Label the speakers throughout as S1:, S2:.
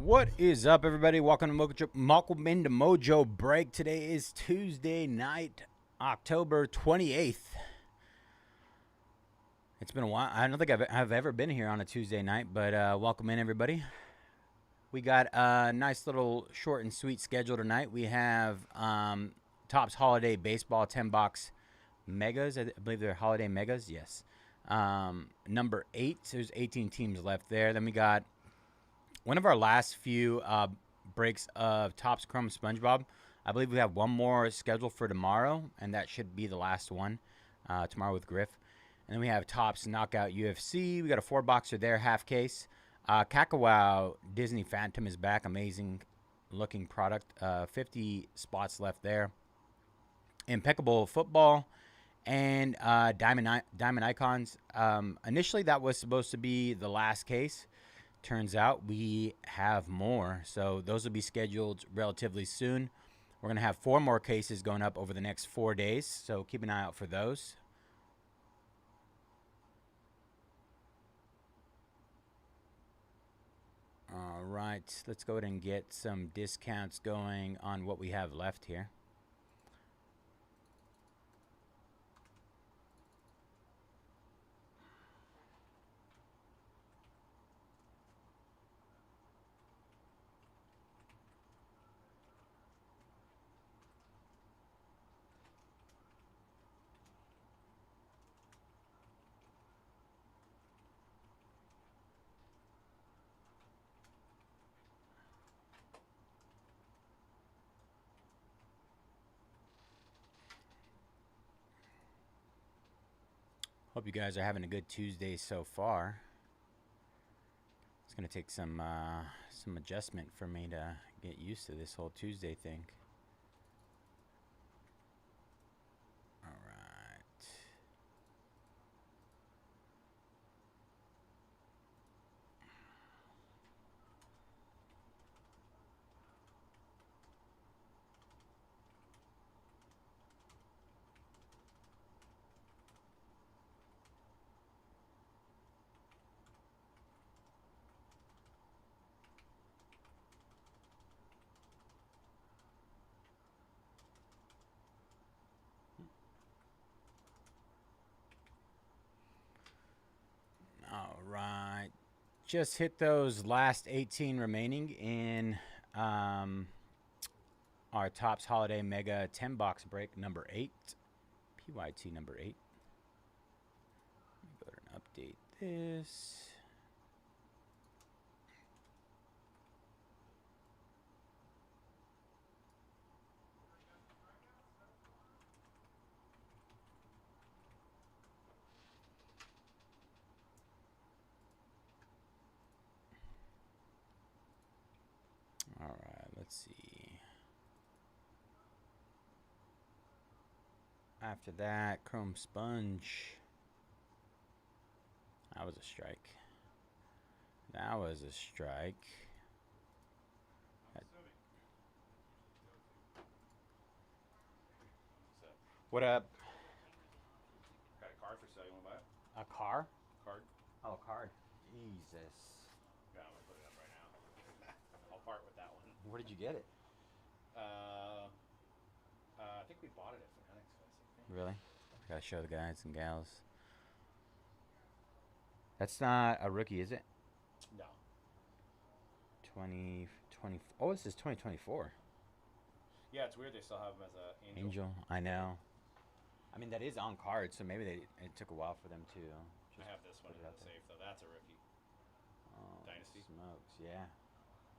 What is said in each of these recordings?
S1: What is up, everybody? Welcome into Mojobreak. Today is Tuesday night, October 28th. It's been a while. I don't think I've ever been here on a Tuesday night, but welcome in, everybody. We got a nice little short and sweet schedule tonight. We have Topps Holiday Baseball 10-box Megas. I believe they're Holiday Megas. Yes. Number 8. So there's 18 teams left there. Then we got one of our last few breaks of Topps Chrome SpongeBob. I believe we have one more scheduled for tomorrow, and that should be the last one tomorrow with Griff. And then we have Topps Knockout UFC. We got a 4-boxer there, half case. Kakawau Disney Phantom is back. Amazing looking product. 50 spots left there. Impeccable Football and Diamond Icons. Initially, that was supposed to be the last case. Turns out we have more, so those will be scheduled relatively soon. We're going to have 4 more cases going up over the next 4 days, so keep an eye out for those. All right, let's go ahead and get some discounts going on what we have left here. Hope you guys are having a good Tuesday so far. It's going to take some adjustment for me to get used to this whole Tuesday thing. All right. All right. Just hit those last 18 remaining in our Topps Holiday Mega 10-box break number 8. PYT number 8. Let me go ahead and update this. All right, let's see. After that, Chrome Sponge. That was a strike. That was a strike. What up?
S2: Got a card for sale. You want to buy it?
S1: A car?
S2: Card?
S1: Oh, a card. Jesus.
S2: Yeah, I'm gonna put it up right now. I'll part with that one.
S1: Where did you get it?
S2: I think we bought it at Fanatics Fest.
S1: Really? Gotta show the guys and gals. That's not a rookie, is it?
S2: No.
S1: 2020. Oh, this is 2024.
S2: Yeah, it's weird they still have him as an angel.
S1: I know. I mean, that is on card, so maybe it took a while for them to.
S2: I have this one in the safe though. That's a rookie.
S1: Oh,
S2: Dynasty.
S1: Smokes, yeah.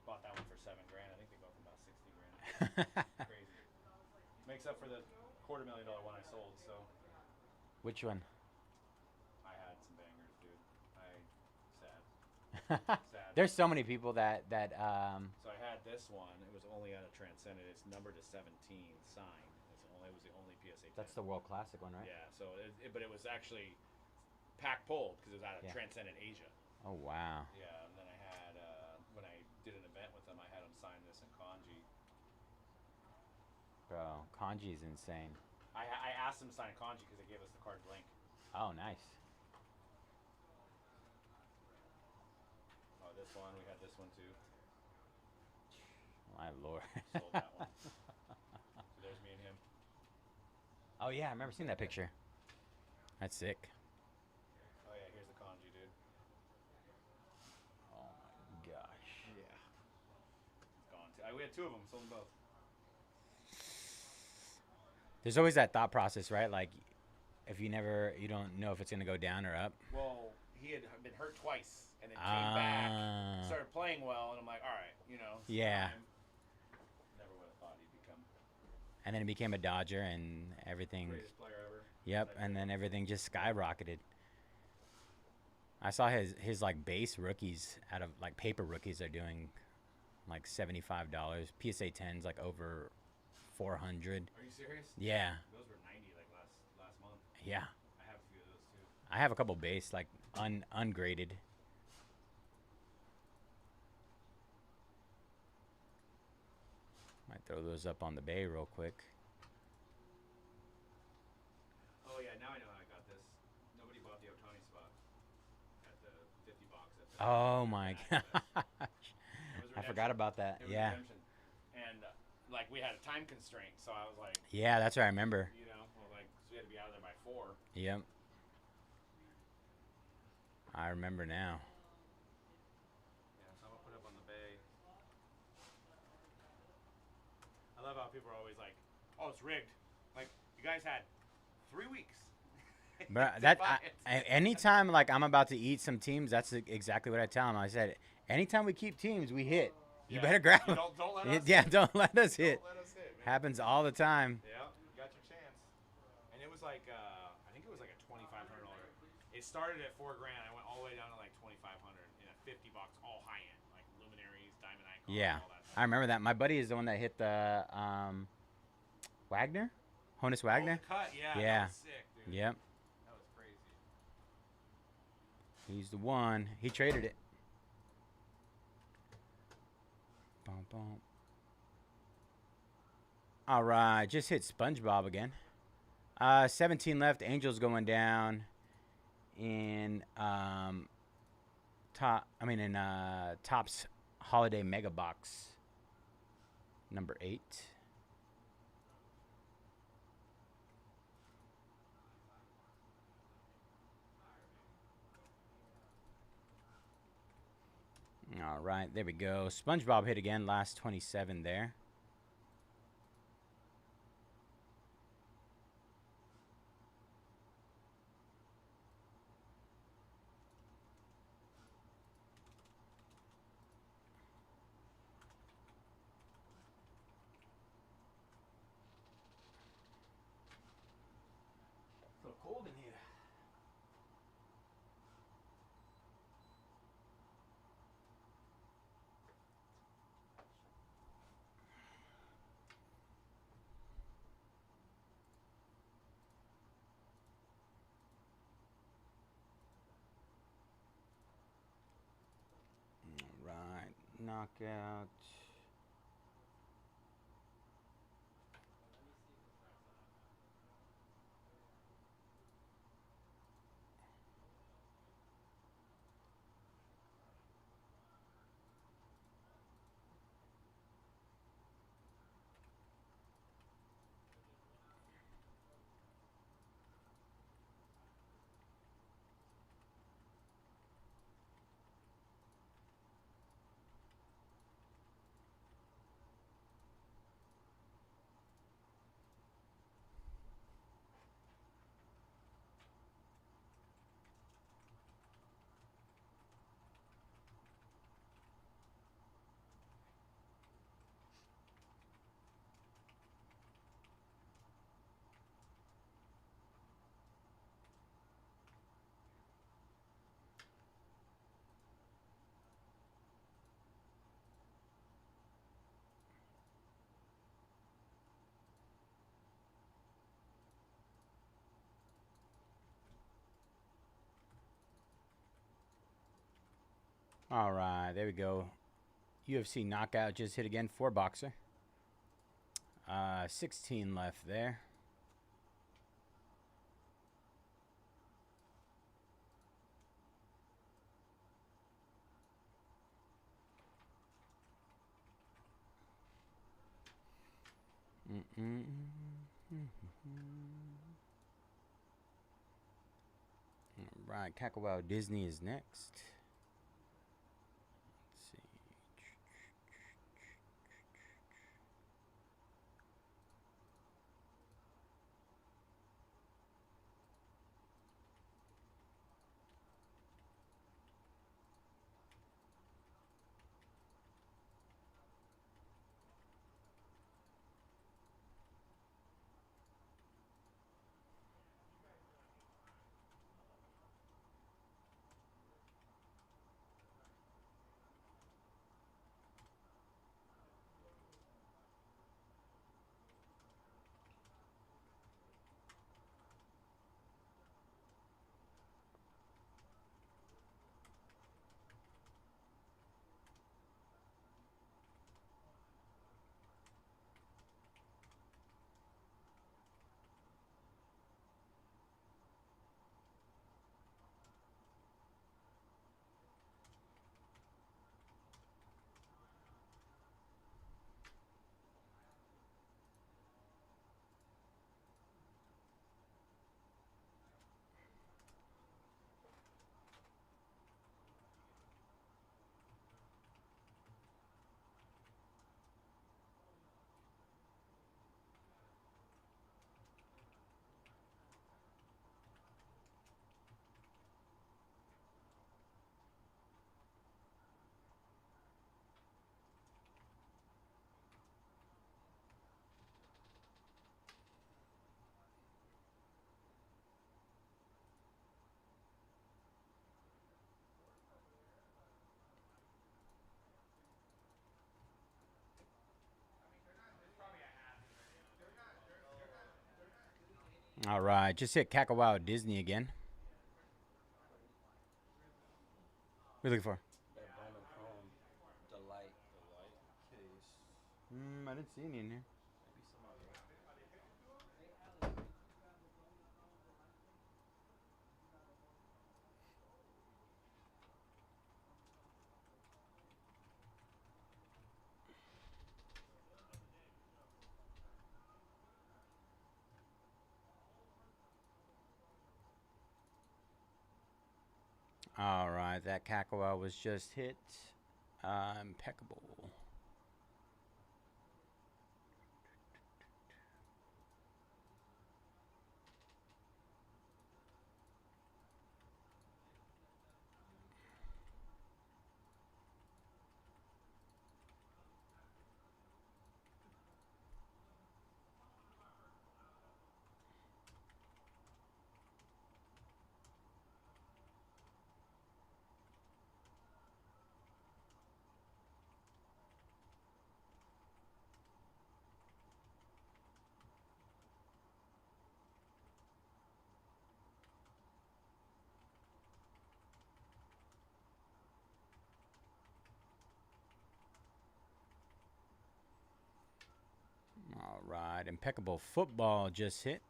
S2: Bought that one for $7,000. I think they go for about $60,000. Crazy. Makes up for the $250,000 one I sold. So.
S1: Which one?
S2: I had some bangers, dude. Sad.
S1: There's so many people that
S2: So I had this one. It was only on a Transcendent. It's numbered to 17, signed. It was the only PSA 10.
S1: That's the World Classic one, right?
S2: Yeah. So, but it was actually pack pulled because it was out of Transcendent Asia.
S1: Oh wow.
S2: Yeah, and then I had when I did an event with them, I had them sign this in kanji.
S1: Bro, kanji's insane.
S2: I asked them to sign kanji because they gave us the card blank.
S1: Oh, nice.
S2: Oh, this one we had this one too.
S1: My lord.
S2: Sold that one. So there's me and him.
S1: Oh yeah, I remember seeing that picture. That's sick.
S2: Oh yeah, here's the kanji, dude.
S1: Oh my gosh.
S2: Yeah. It's gone too. We had two of them. Sold them both.
S1: There's always that thought process, right? Like, if you don't know if it's gonna go down or up.
S2: Well, he had been hurt twice, and then came back,
S1: Ah.
S2: started playing well, and I'm like, all right, it's
S1: Yeah.
S2: time. Never would have thought he'd become
S1: And then he became a Dodger, and everything.
S2: greatest player ever.
S1: Yep, and then everything just skyrocketed. I saw his like base rookies out of like paper rookies are doing like $75. PSA 10s like over 400.
S2: Are you serious?
S1: Yeah.
S2: Those were 90 like last month.
S1: Yeah.
S2: I have a few of those too.
S1: I have a couple base like ungraded. Might throw those up on the bay real quick.
S2: Oh yeah, now I know how I got this. Nobody bought the Otani spot at the 50 box.
S1: Oh my gosh. I forgot about that.
S2: It was
S1: Yeah.
S2: redemption. And like we had a time constraint, so I was like,
S1: Yeah, that's what I remember.
S2: so we had to be out of there by 4.
S1: Yep. I remember now.
S2: Yeah, so I'm gonna put up on the bay. I love how people are always like, "Oh, it's rigged." Like you guys had 3 weeks.
S1: But
S2: to buy it.
S1: anytime like I'm about to eat some teams, that's exactly what I tell them. I said, anytime we keep teams, we hit. You better grab them.
S2: Don't let us.
S1: Yeah, don't let us hit.
S2: Don't let us hit, man.
S1: Happens all the time.
S2: Yeah, you got your chance. And it was like, I think it was like a $2,500. It started at $4,000. I went all the way down to like 2,500 in a 50 box, all high end, like luminaries, diamond icons,
S1: Yeah,
S2: all that.
S1: I remember that. My buddy is the one that hit the Wagner, Honus Wagner.
S2: Oh, the cut, yeah.
S1: Yeah.
S2: That was sick, dude.
S1: Yep.
S2: That was crazy.
S1: He's the one. He traded it. Boom, boom. All right, just hit SpongeBob again. 17 left. Angels going down in Topps Holiday Mega Box number 8. All right, there we go. SpongeBob hit again, last 27 there. It's a little cold in here. Right, knockout. All right, there we go. UFC knockout just hit again for Boxer. 16 left there. Right, Cackawau Disney is next. Let's see. All right, just hit Cackawau Disney again. What are you looking for?
S3: That monochrome delight case.
S1: I didn't see any in here.
S3: Maybe somebody else.
S1: All right, that Cackawau was just hit. Impeccable. All right, Impeccable Football just hit.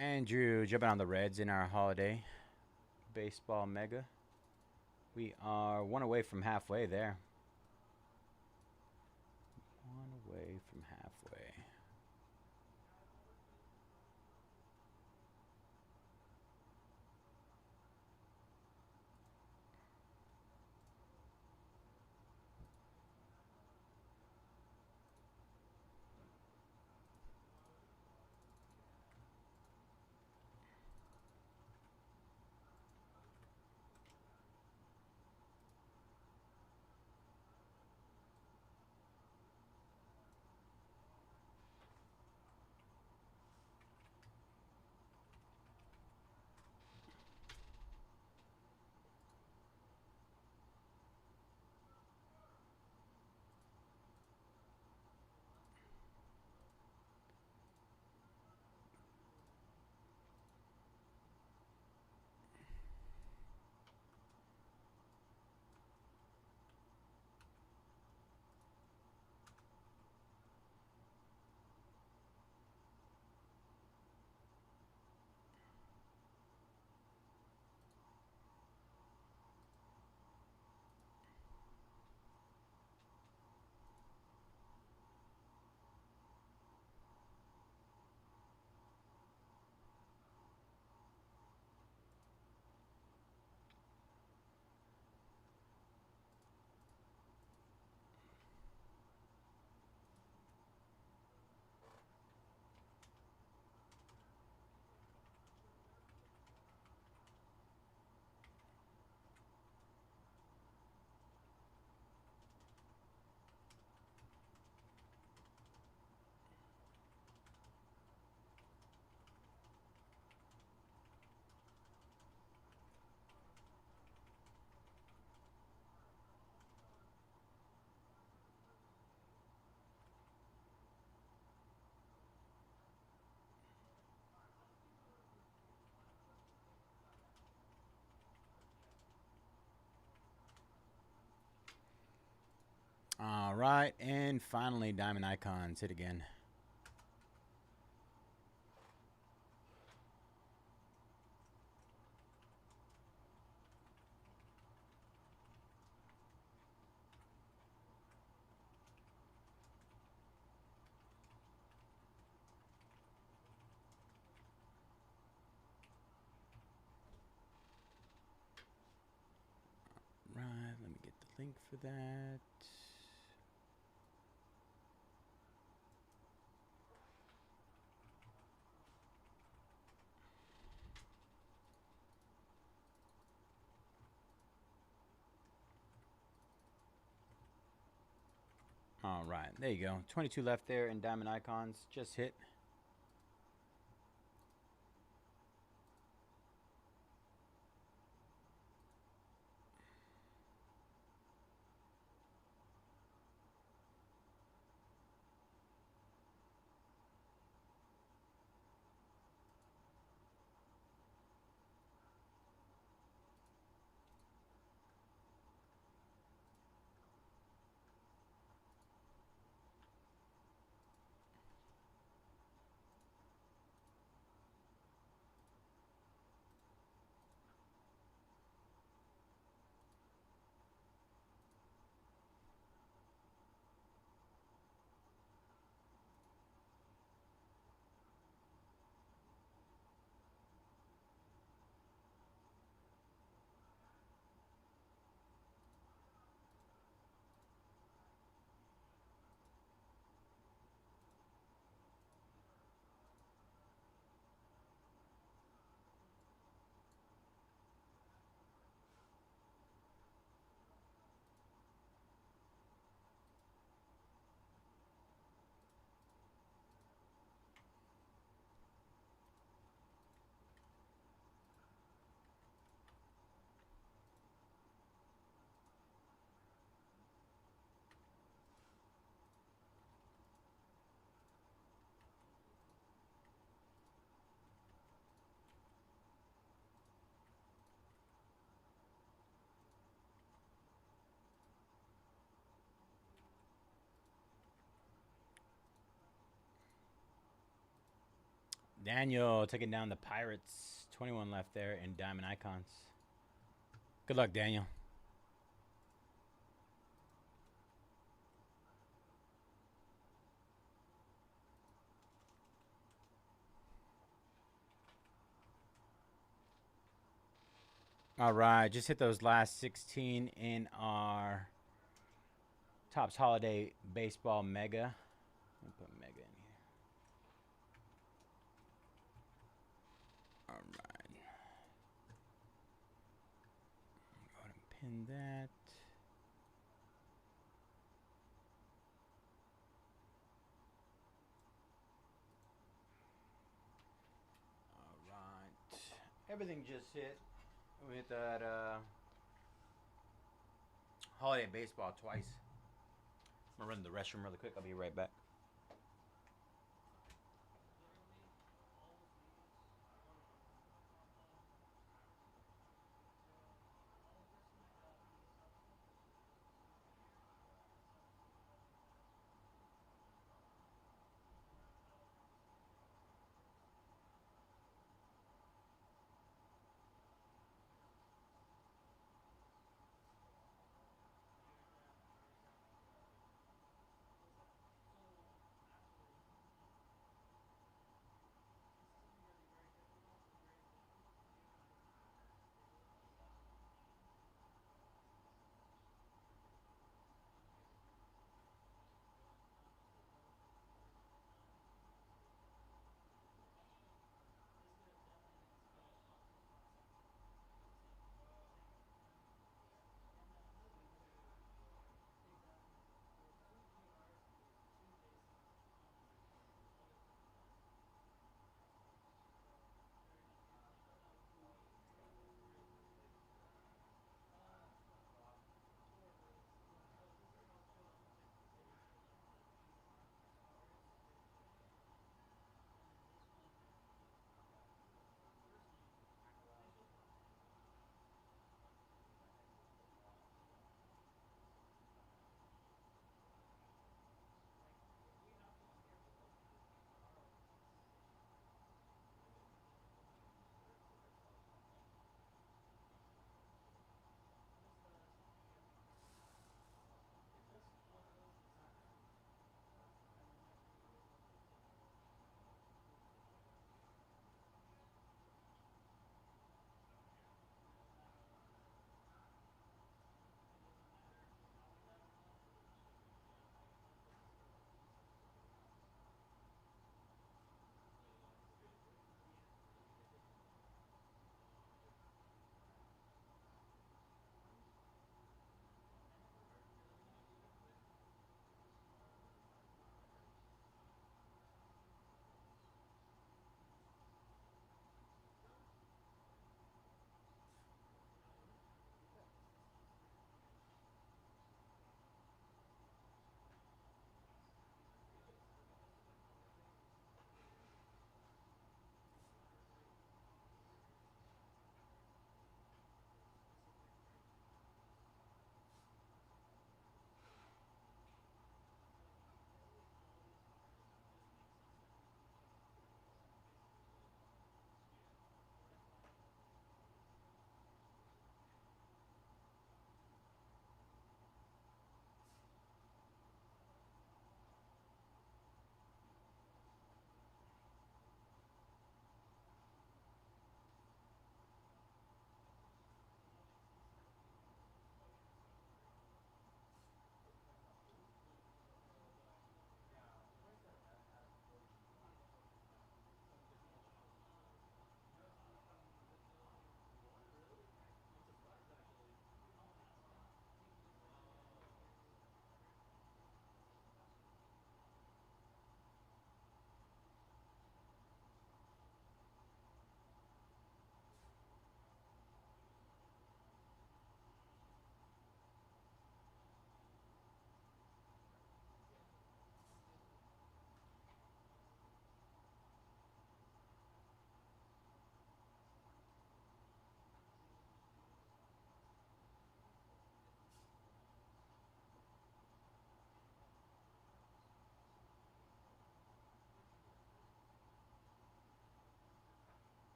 S1: Andrew jumping on the Reds in our holiday baseball mega. We are one away from halfway there. One away from halfway. All right, and finally, Diamond Icons hit again. Right, let me get the link for that. All right, there you go. 22 left there in Diamond Icons. Just hit. Daniel taking down the Pirates. 21 left there in Diamond Icons. Good luck, Daniel. All right, just hit those last 16 in our Topps Holiday Baseball Mega. Let me put Mega in here. All right. Go ahead and pin that. All right. Everything just hit. We hit that Holiday Baseball twice. I'm going to run to the restroom really quick. I'll be right back.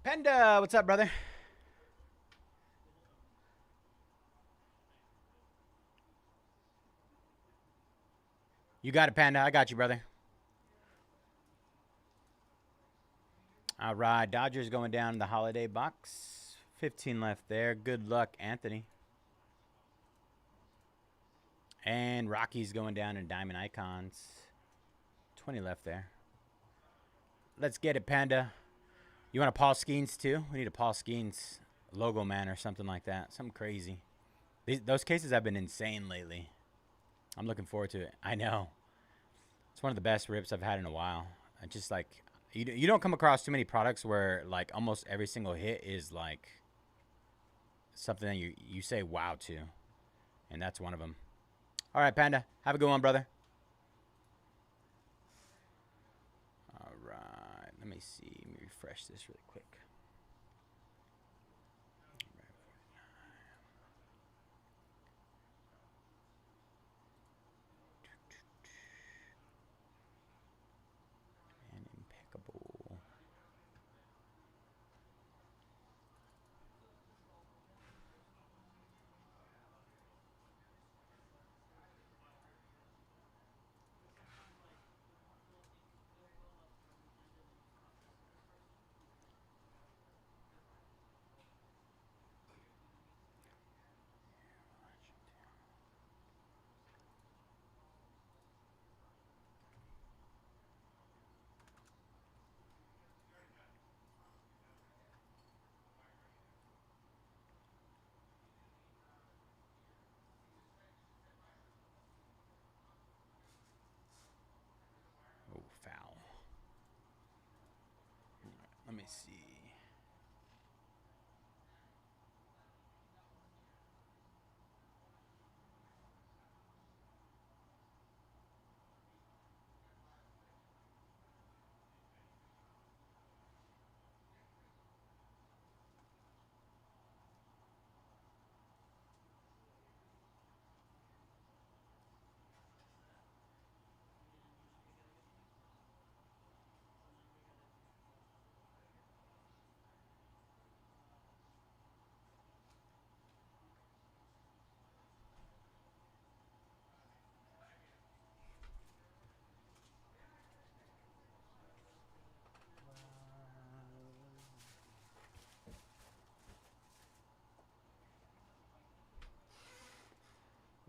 S1: Panda, what's up, brother? You got it, Panda. I got you, brother. All right, Dodgers going down in the holiday box. 15 left there. Good luck, Anthony. And Rockies going down in Diamond Icons. 20 left there. Let's get it, Panda. You want a Paul Skeens, too? We need a Paul Skeens logo man or something like that. Something crazy. Those cases have been insane lately. I'm looking forward to it. I know. It's one of the best rips I've had in a while. I just like... You don't come across too many products where like almost every single hit is like something that you say wow to, and that's one of them. All right, Panda, have a good one, brother. All right, let me see. Let me refresh this really quick. And Impeccable. Oh, foul. All right, let me see.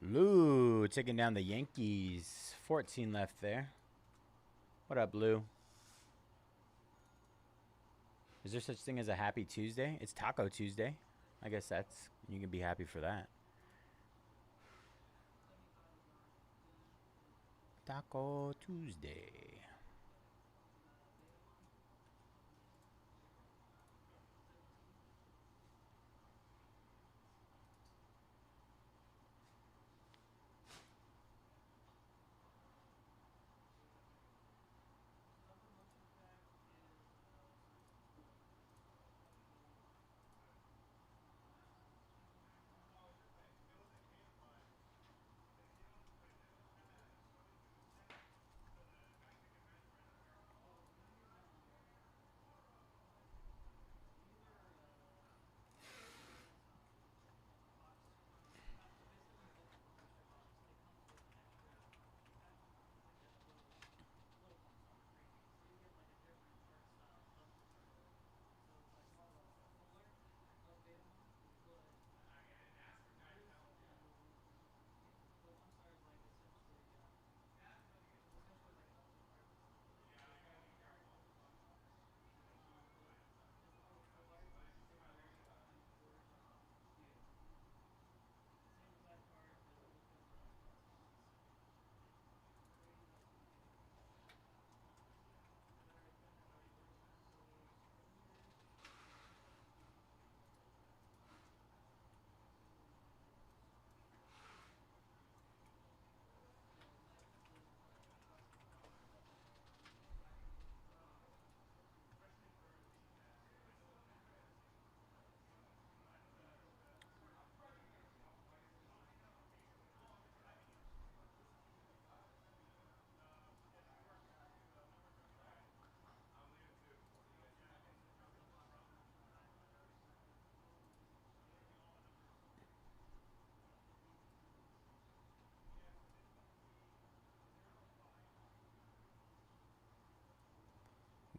S1: Lou taking down the Yankees. 14 left there. What up, Lou? Is there such thing as a happy Tuesday? It's Taco Tuesday. I guess that's... You can be happy for that. Taco Tuesday.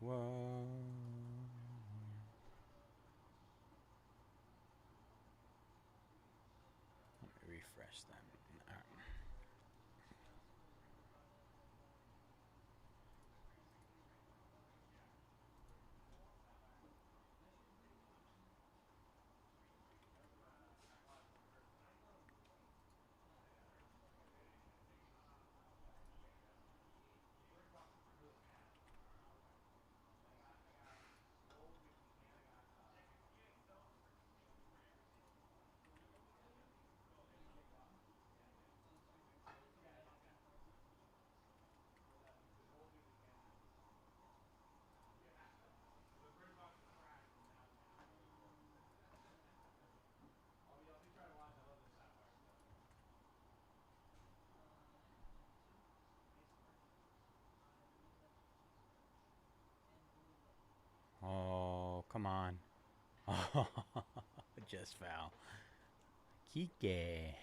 S1: whoa. Let me refresh them. All right. Oh, come on. Oh, just foul. Kike.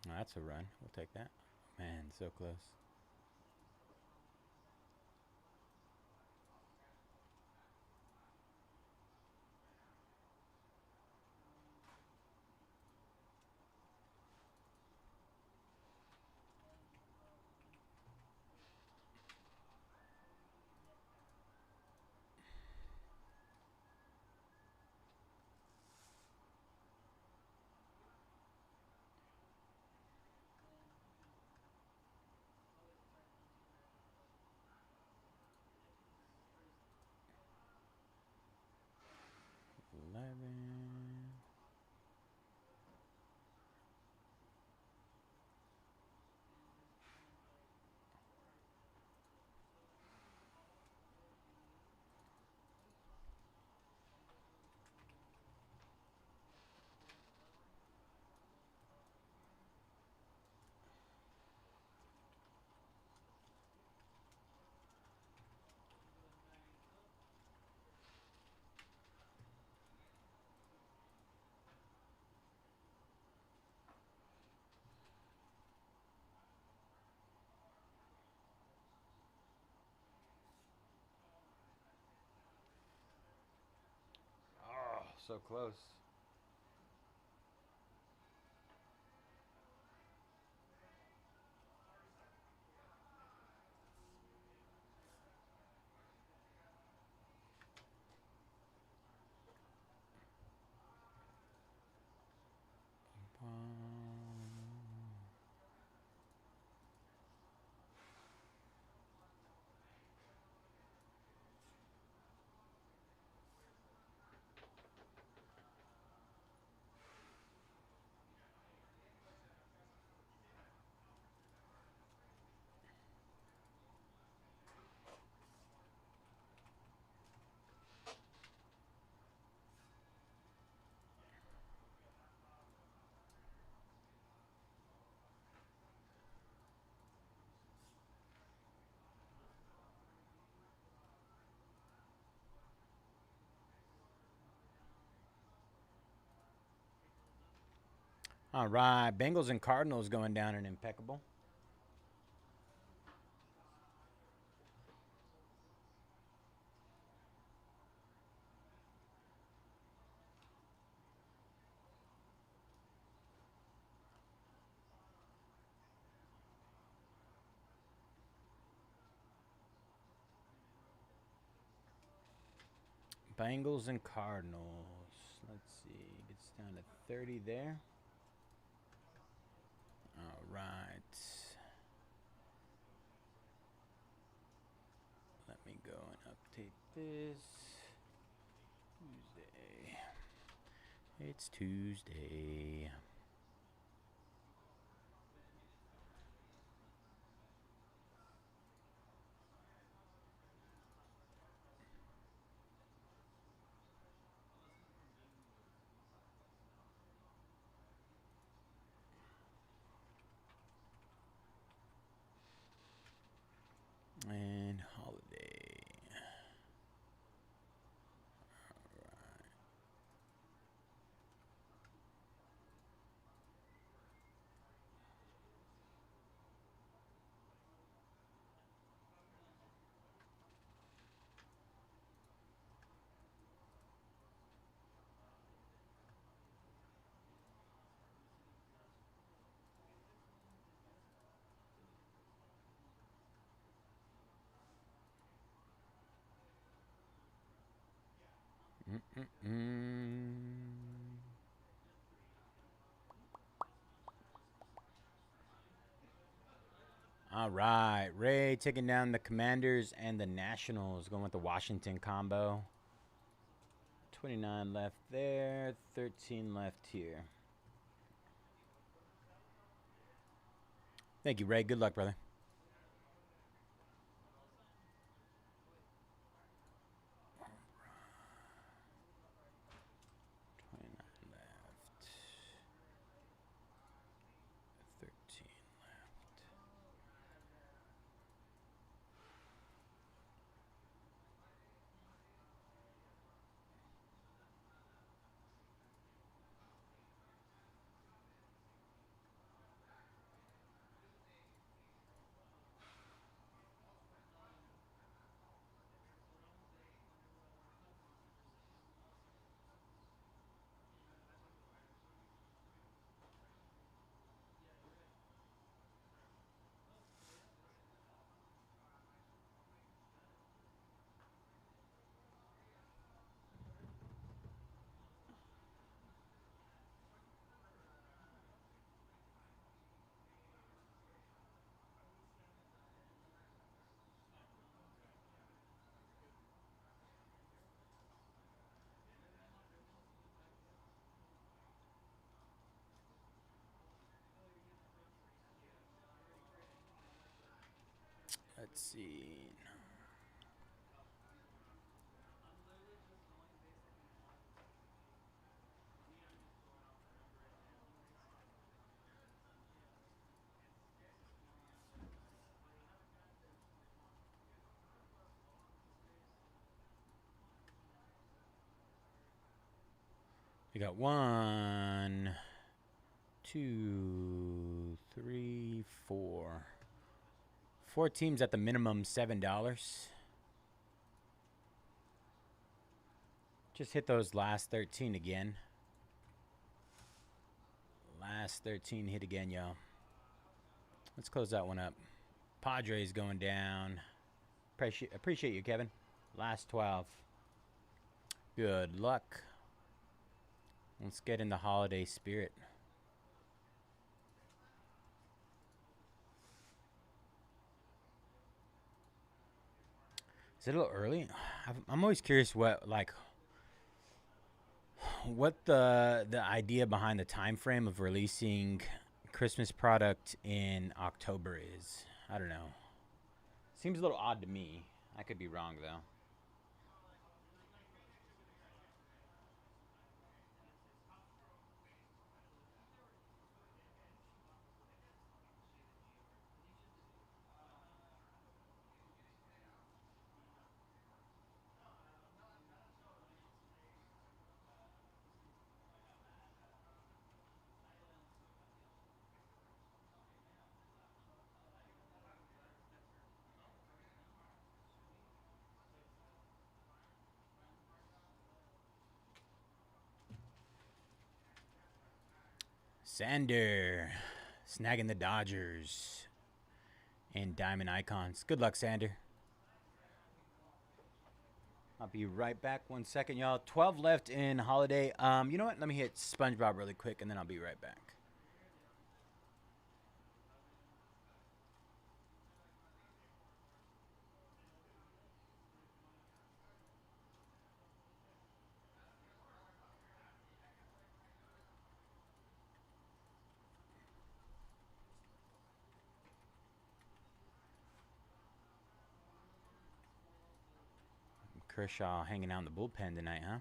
S1: Oh, that's a run. We'll take that. Man, so close. Eleven. Oh, so close. All right, Bengals and Cardinals going down in Impeccable. Bengals and Cardinals. Let's see. Gets down to 30 there. All right. Let me go and update this. Tuesday. It's Tuesday. And holiday. All right, Ray taking down the Commanders and the Nationals, going with the Washington combo. 29 left there, 13 left here. Thank you, Ray. Good luck, brother. Left. 13 left. Let's see. We got 1, 2, 3, 4. 4 teams at the minimum $7. Just hit those last 13 again. Last 13 hit again, y'all. Let's close that one up. Padres going down. Appreciate you, Kevin. Last 12. Good luck. Let's get in the holiday spirit. Is it a little early? I'm always curious what the idea behind the time frame of releasing Christmas product in October is. I don't know. Seems a little odd to me. I could be wrong though. Sander snagging the Dodgers and Diamond Icons. Good luck, Sander. I'll be right back. 1 second, y'all. 12 left in holiday. You know what? Let me hit SpongeBob really quick, and then I'll be right back. Kershaw hanging out in the bullpen tonight, huh?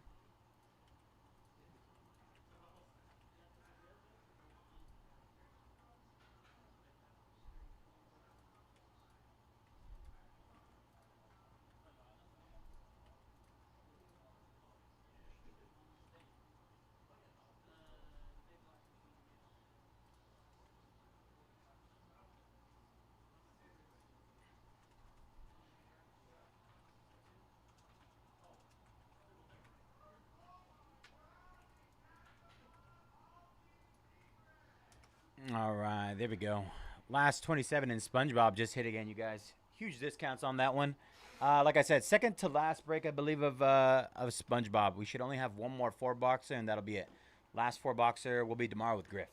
S1: All right, there we go. Last 27 in SpongeBob just hit again, you guys. Huge discounts on that one. Like I said, second to last break, I believe, of SpongeBob. We should only have one more 4-boxer, and that'll be it. Last 4-boxer will be tomorrow with Griff.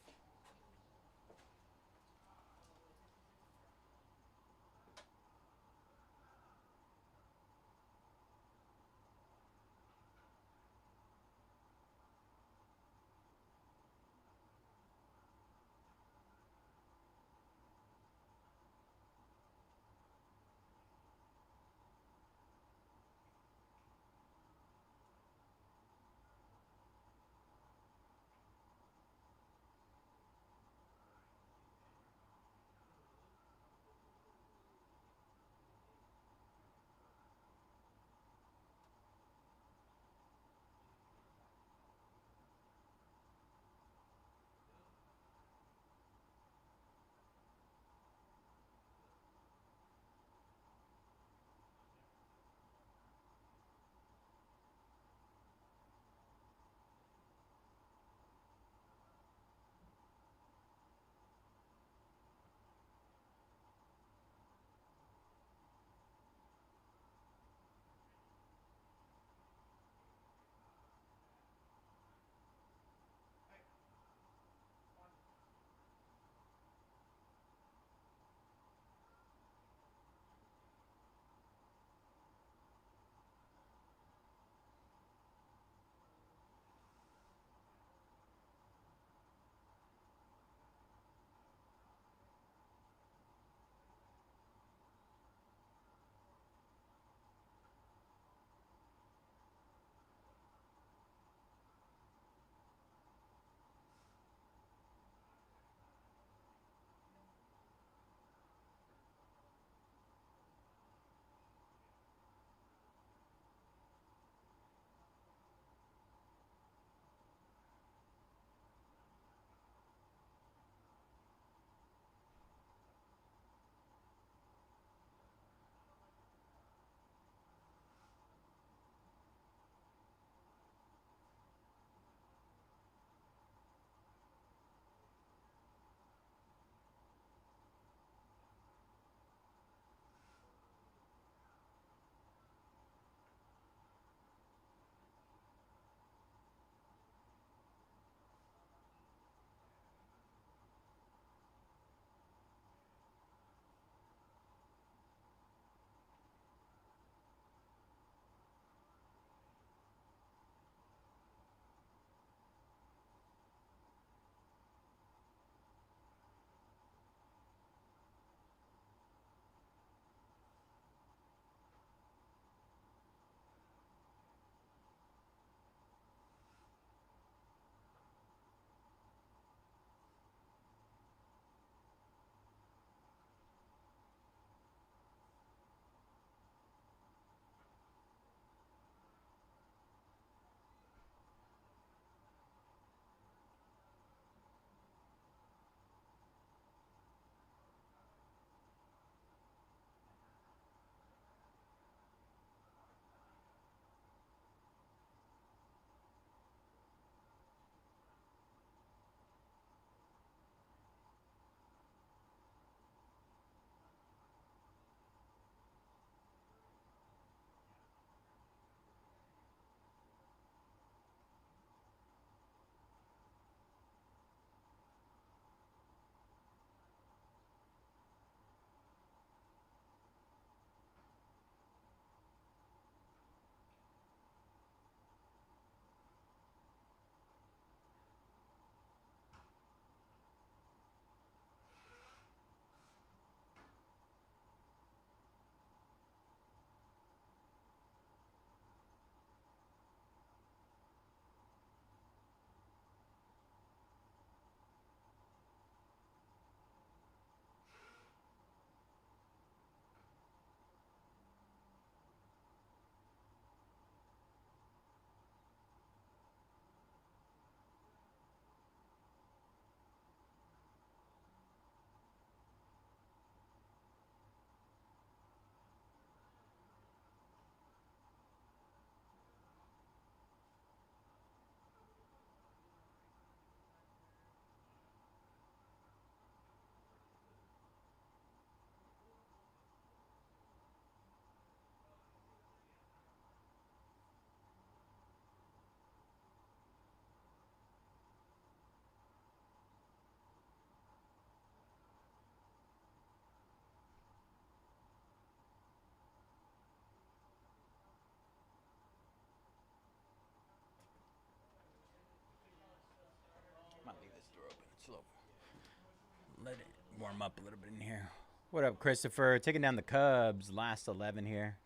S1: warm up a little bit in here. What up, Christopher? Taking down the Cubs. Last 11 here.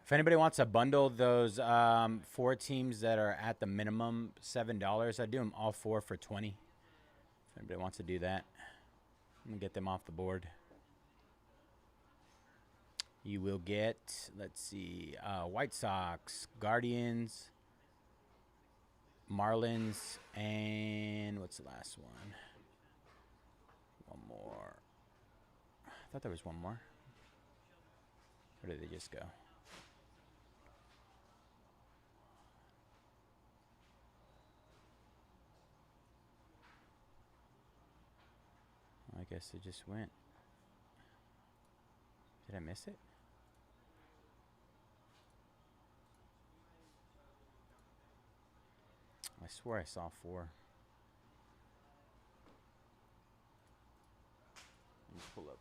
S1: If anybody wants to bundle those 4 teams that are at the minimum $7, I do them all 4 for 20. If anybody wants to do that, I'm gonna get them off the board. You will get, let's see, White Sox, Guardians, Marlins, and what's the last one? One more. I thought there was one more. Where did they just go? I guess it just went. Did I miss it? I swear I saw 4. Let me pull up.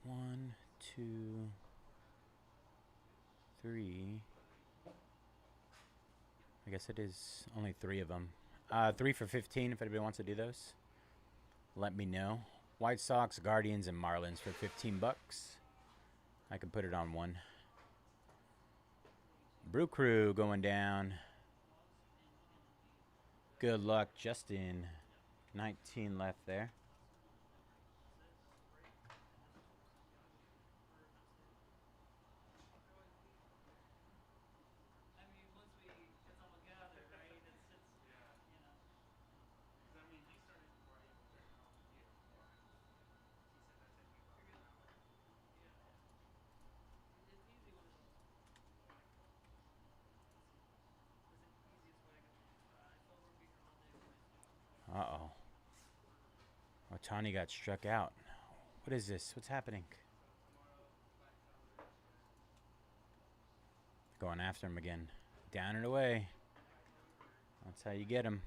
S1: 1, 2, 3. I guess it is only 3 of them. 3 for 15 if anybody wants to do those. Let me know. White Sox, Guardians, and Marlins for 15 bucks. I can put it on one. Brew Crew going down. Good luck, Justin. 19 left there. Uh-oh. Otani got struck out. What is this? What's happening? Going after him again. Down and away. That's how you get him.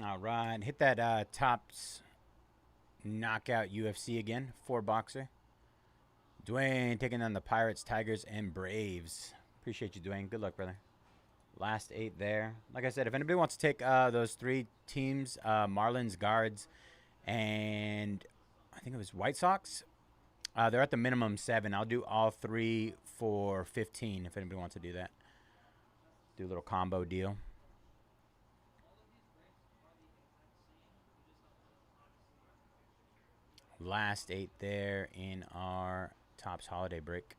S1: All right. Hit that Topps Knockout UFC again. 4-boxer. Dwayne taking on the Pirates, Tigers, and Braves. Appreciate you, Dwayne. Good luck, brother. Last 8 there. Like I said, if anybody wants to take those 3 teams, Marlins, Guards, and I think it was White Sox, they're at the minimum 7. I'll do all 3 for 15 if anybody wants to do that. Do a little combo deal. Last 8 there in our Topps holiday break.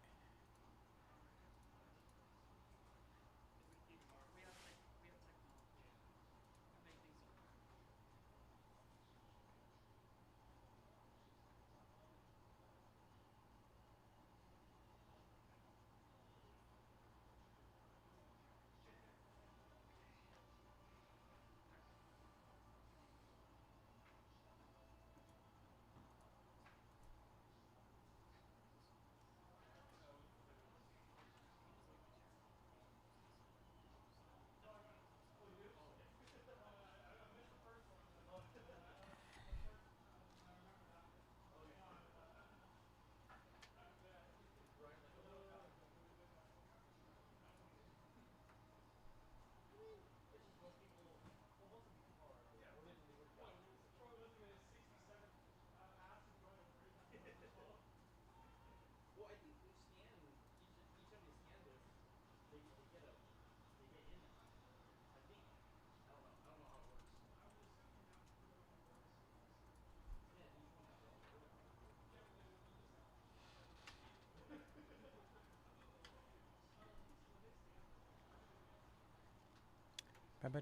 S1: Am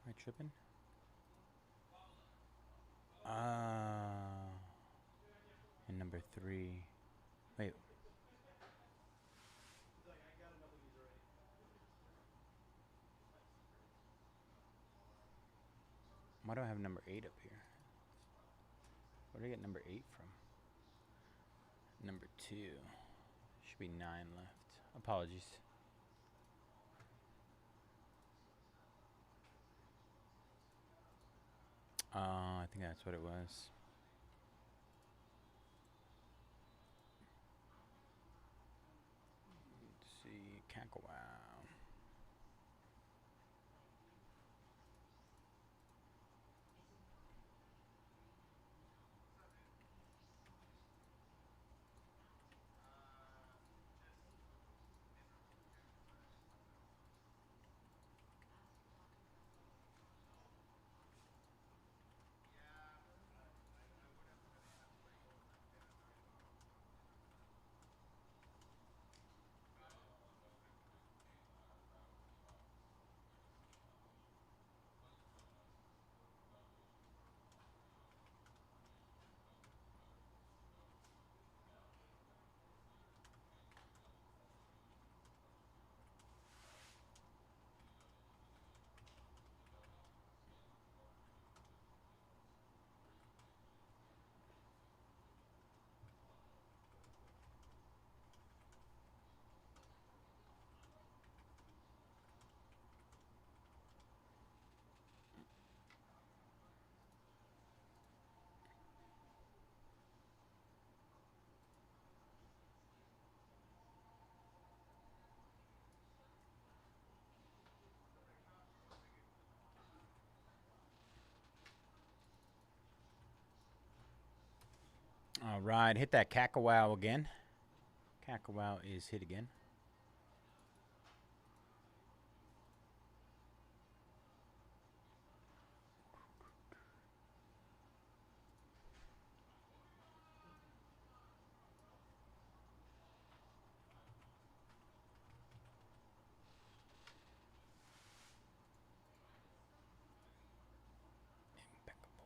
S1: I tripping? And number 3. Wait. Why do I have number 8 up here? Where did I get number 8 from? Number 2. Should be 9 left. Apologies. I think that's what it was. Let's see. Cackle wow. All right, hit that cackle wow again. Cackle wow is hit again. Impeccable.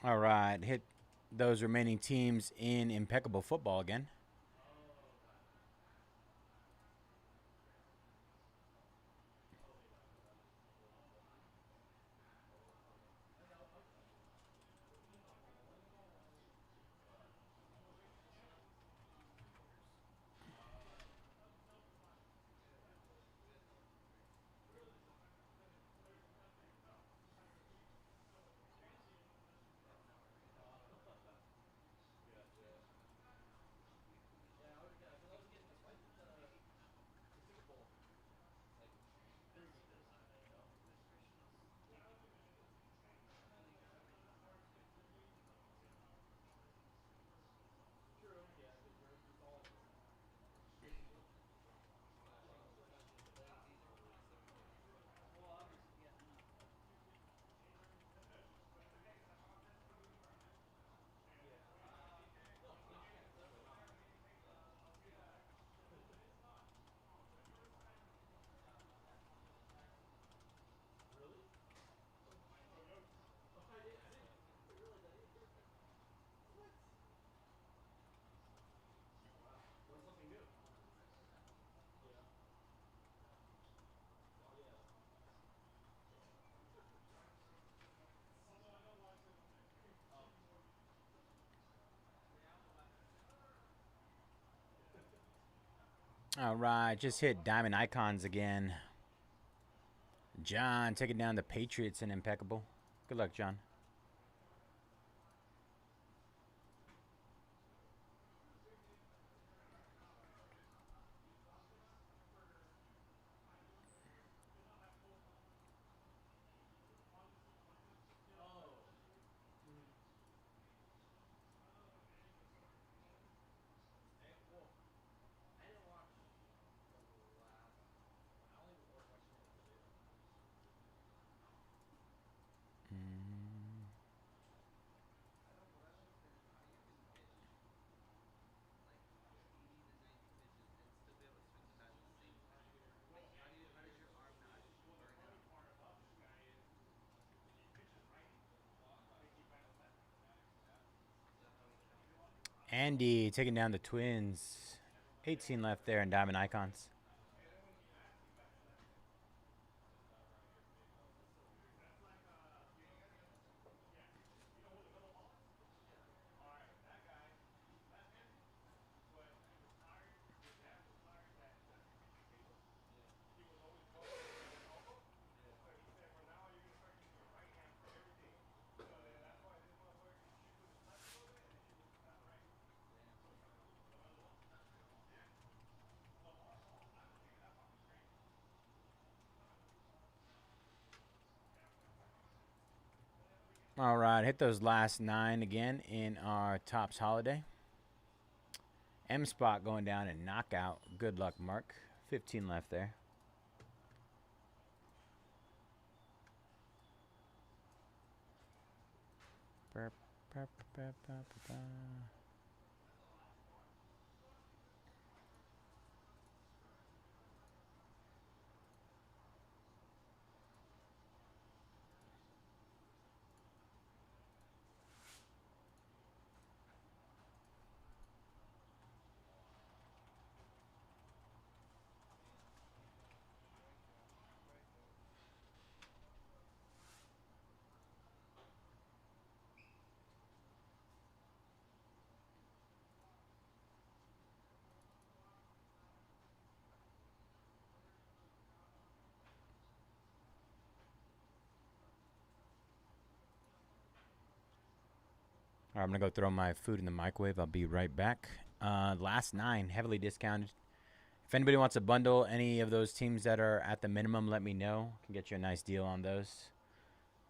S1: All right, hit those remaining teams in Impeccable football again. All right, just hit Diamond Icons again. John taking down the Patriots in Impeccable. Good luck, John. Andy taking down the Twins. 18 left there in Diamond Icons. All right, hit those last 9 again in our Tops Holiday. M Spot going down and knockout. Good luck, Mark. 15 left there. All right, I'm going to go throw my food in the microwave. I'll be right back. Last 9, heavily discounted. If anybody wants a bundle, any of those teams that are at the minimum, let me know. Can get you a nice deal on those.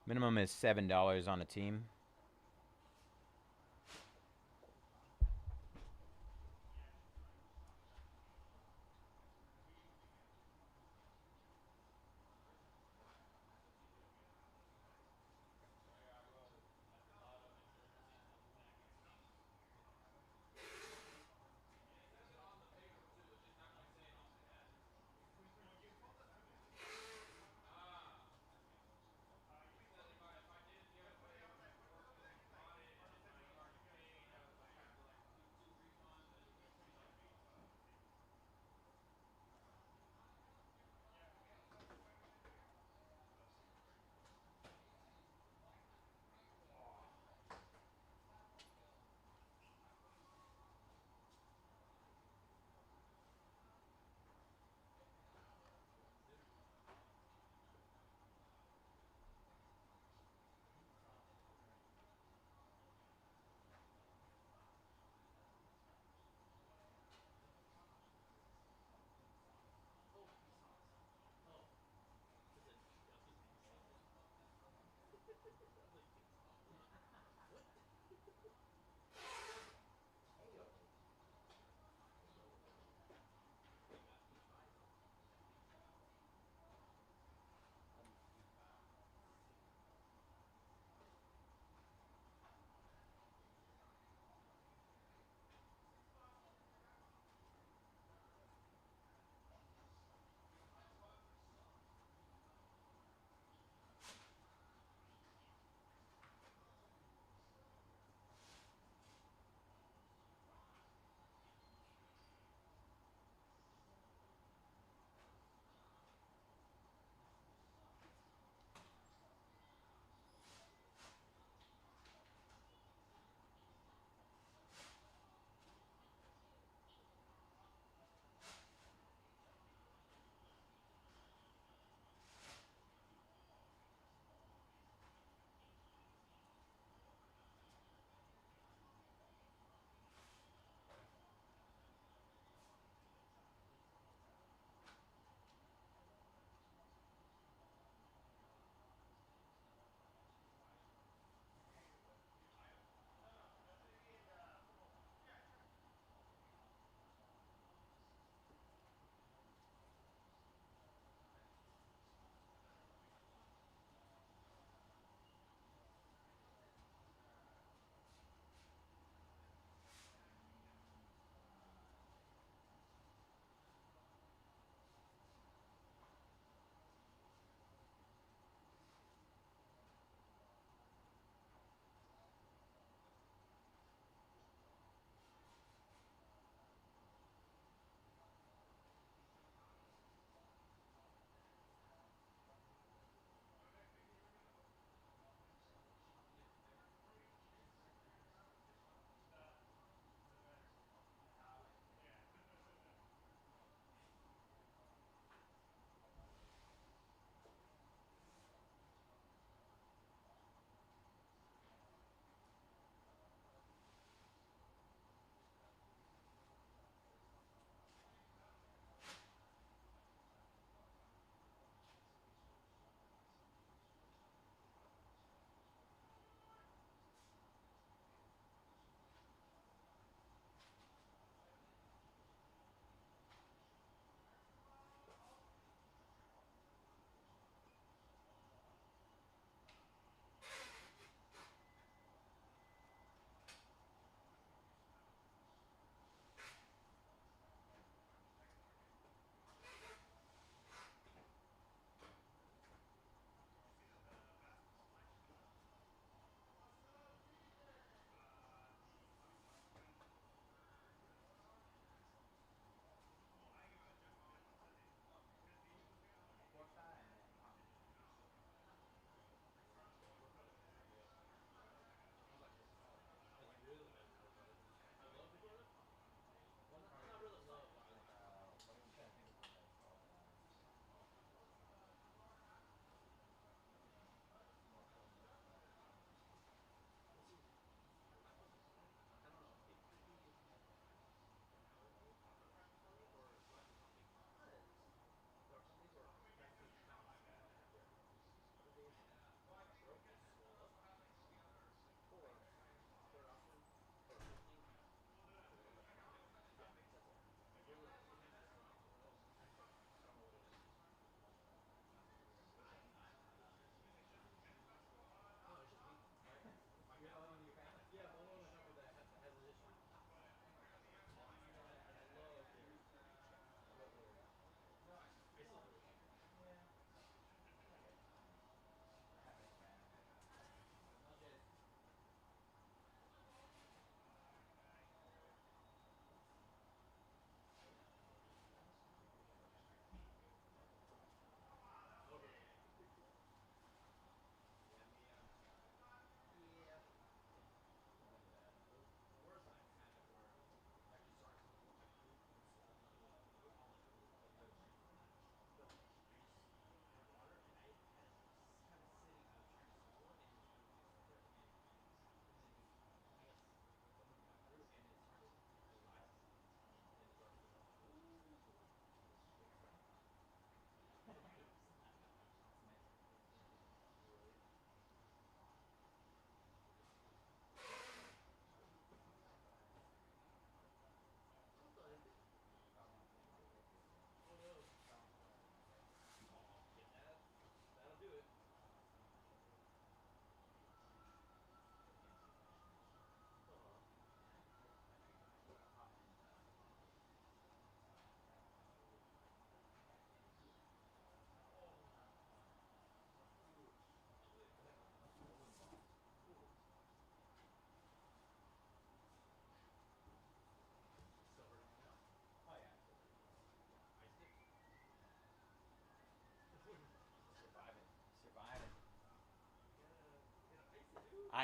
S1: Minimum is $7 on a team.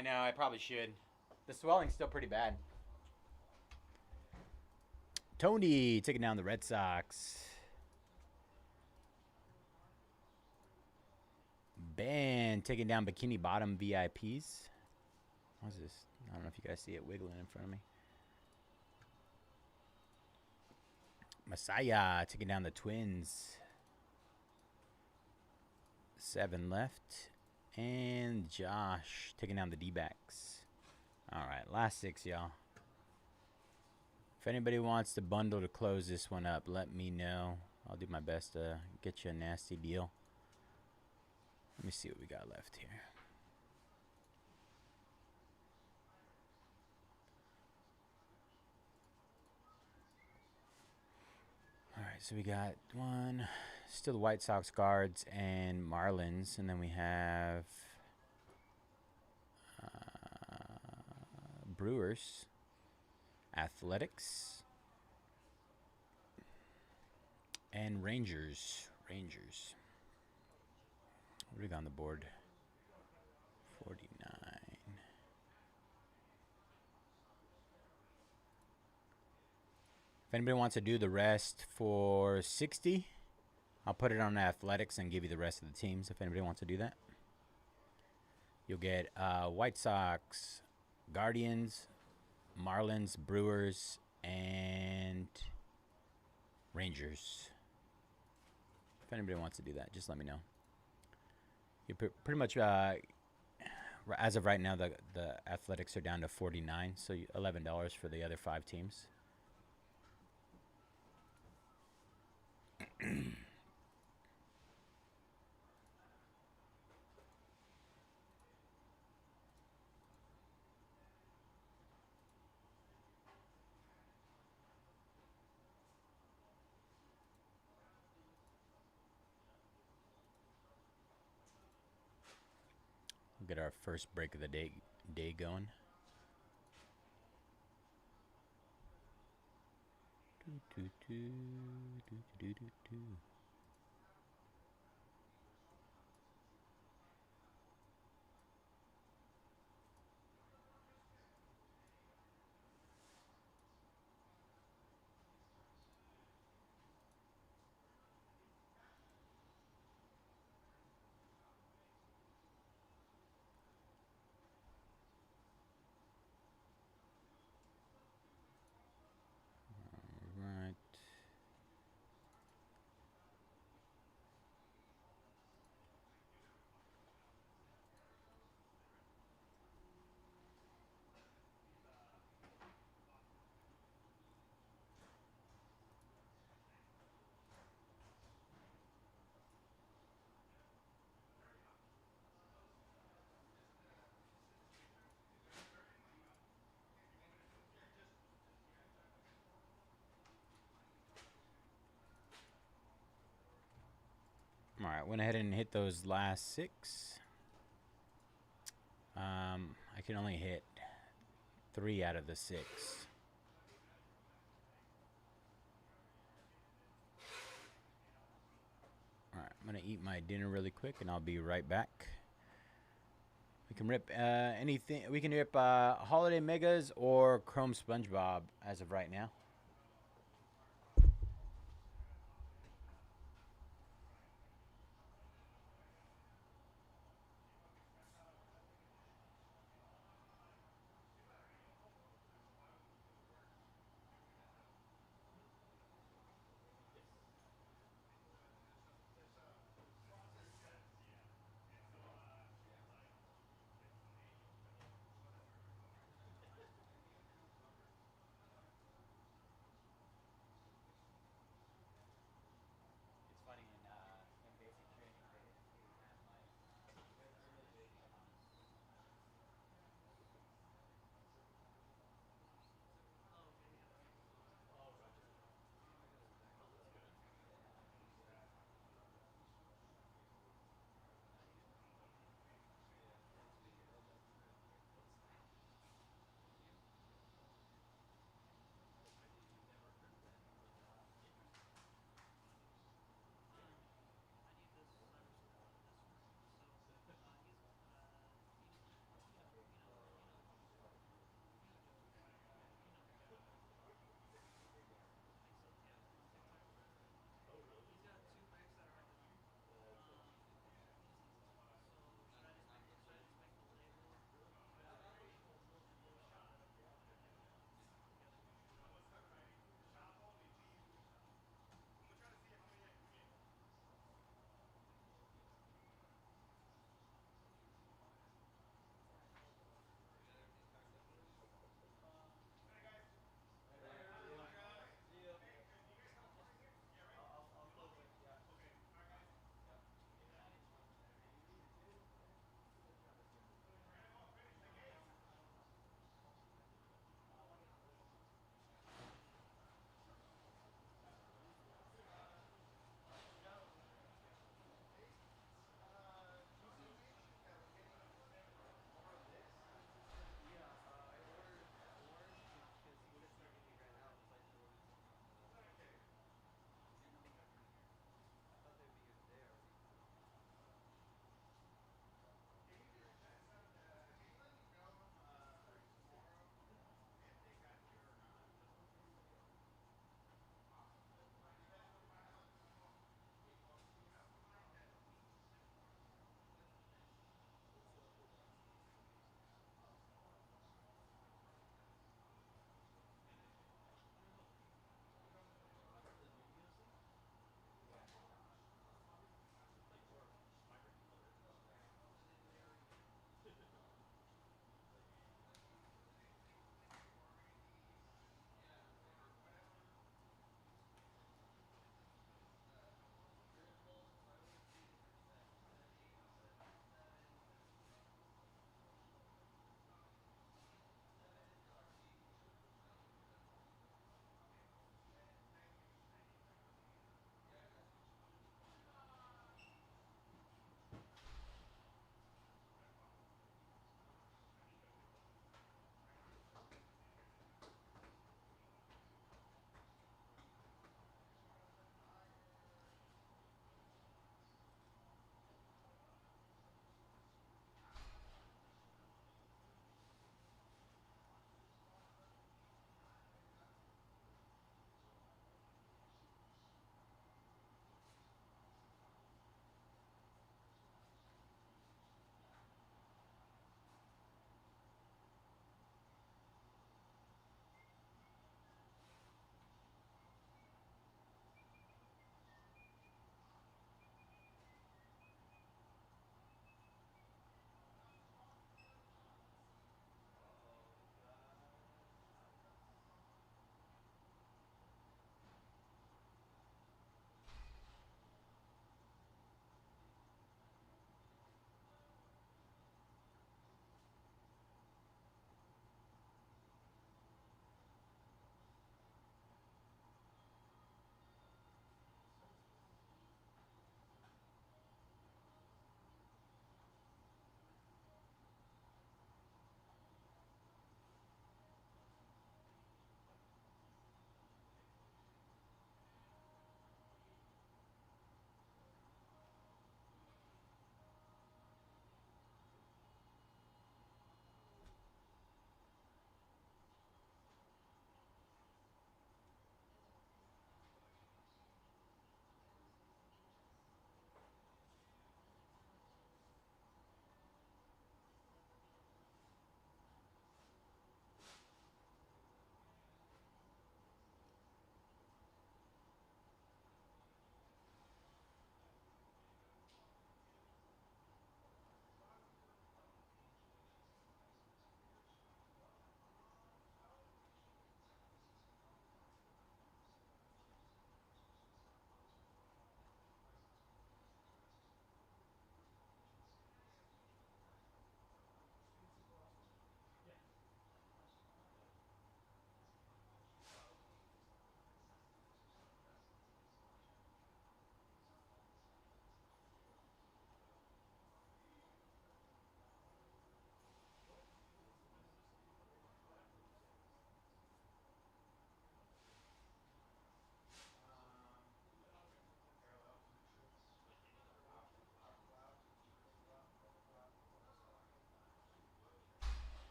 S1: I know. I probably should. The swelling's still pretty bad. Tony taking down the Red Sox. Ben taking down Bikini Bottom VIPs. What's this? I don't know if you guys see it wiggling in front of me. Messiah taking down the Twins. 7 left. And Josh taking down the D-backs. All right, last 6, y'all. If anybody wants to bundle to close this one up, let me know. I'll do my best to get you a nasty deal. Let me see what we got left here. All right, so we got one, still the White Sox Guards and Marlins, and then we have Brewers, Athletics, and Rangers. What do we got on the board? 49. If anybody wants to do the rest for 60, I'll put it on Athletics and give you the rest of the teams if anybody wants to do that. You'll get White Sox, Guardians, Marlins, Brewers, and Rangers. If anybody wants to do that, just let me know. You pretty much, as of right now, the Athletics are down to 49, so $11 for the other 5 teams. We'll get our first break of the day going. Right. All right, went ahead and hit those last 6. I can only hit 3 out of the 6. All right, I'm gonna eat my dinner really quick, and I'll be right back. We can rip anything. We can rip Holiday Megas or Chrome SpongeBob as of right now.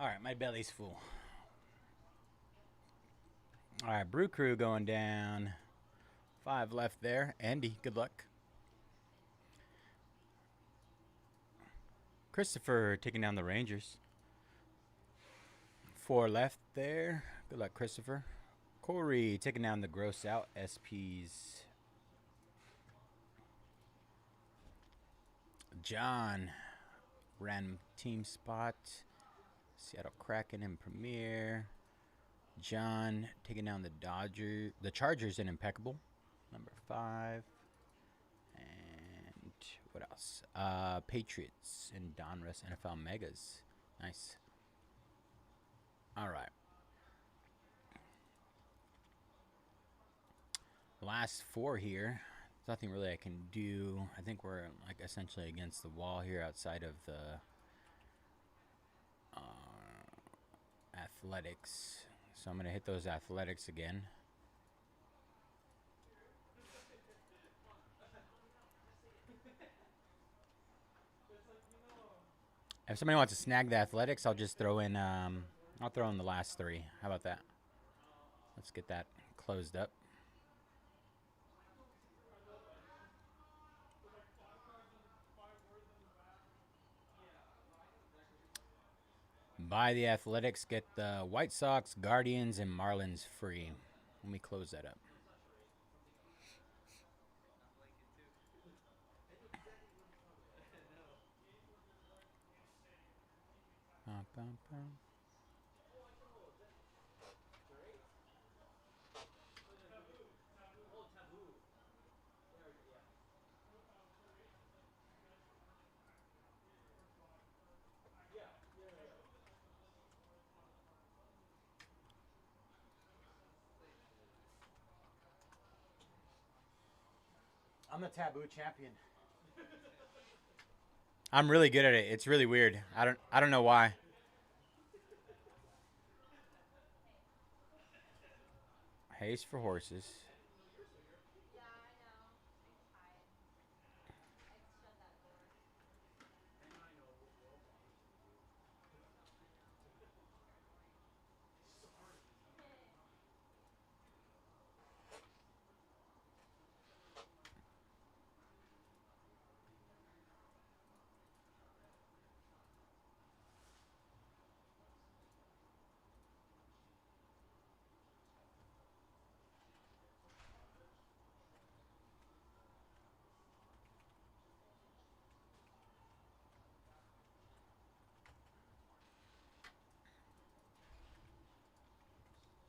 S1: All right, my belly's full. All right, Brew Crew going down. 5 left there. Andy, good luck. Christopher taking down the Rangers. 4 left there. Good luck, Christopher. Corey taking down the Gross Out SPs. John, random team spot. Seattle Kraken in Premier. John taking down the Chargers in Impeccable. Number 5. And what else? Patriots in Donruss NFL Megas. Nice. All right. Last 4 here. There's nothing really I can do. I think we're like essentially against the wall here outside of the athletics. So I'm going to hit those athletics again. If somebody wants to snag the athletics, I'll just throw in I'll throw in the last 3. How about that? Let's get that closed up. Buy the athletics, get the White Sox, Guardians, and Marlins free. Let me close that up. I'm the taboo champion. I'm really good at it. It's really weird. I don't know why. Haste for horses.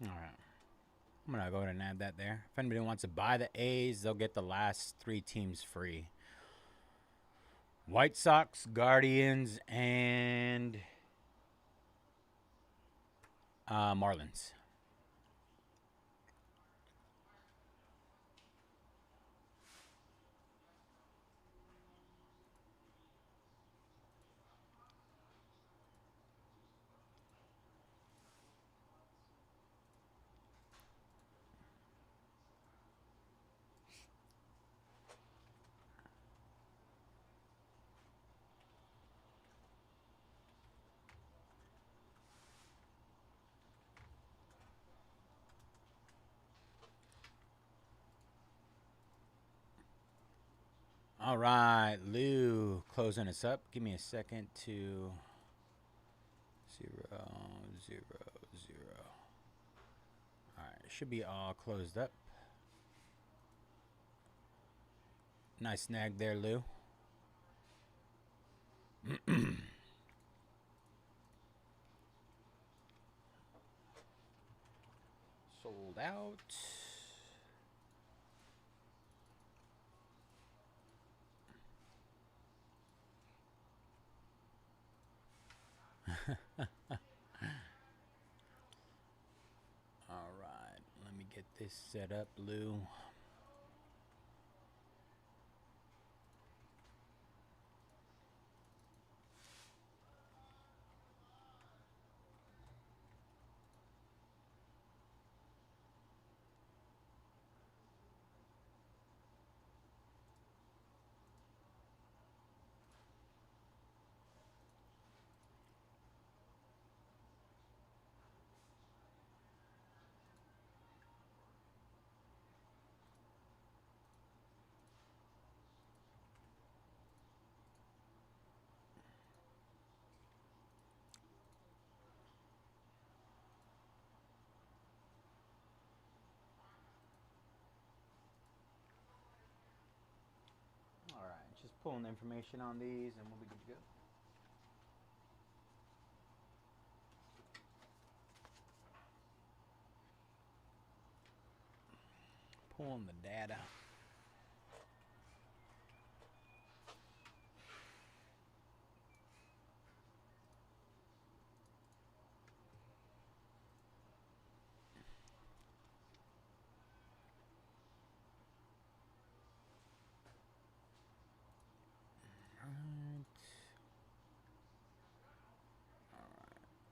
S1: All right. I'm going to go ahead and add that there. If anybody wants to buy the A's, they'll get the last 3 teams free. White Sox, Guardians, and Marlins. All right, Lou closing us up. Give me a second to 0, 0, 0. All right, should be all closed up. Nice snag there, Lou. Sold out. All right, let me get this set up, Lou. pulling the information on these, and we'll be good to go. Pulling the data.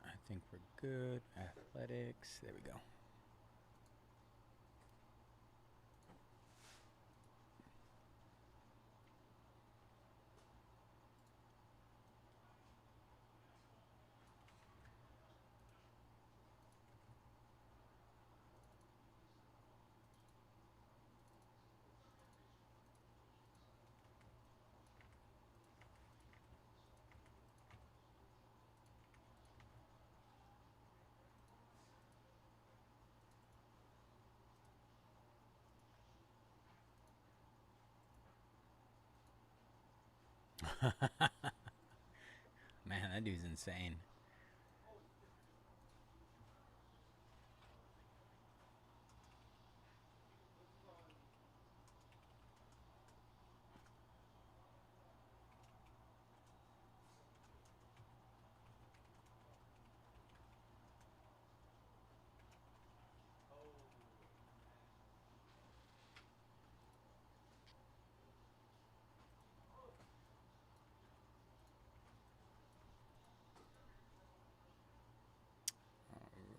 S1: I think we're good. Athletics. There we go. Man, that dude's insane.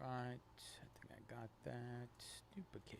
S1: All right. I think I got that. Duplicate.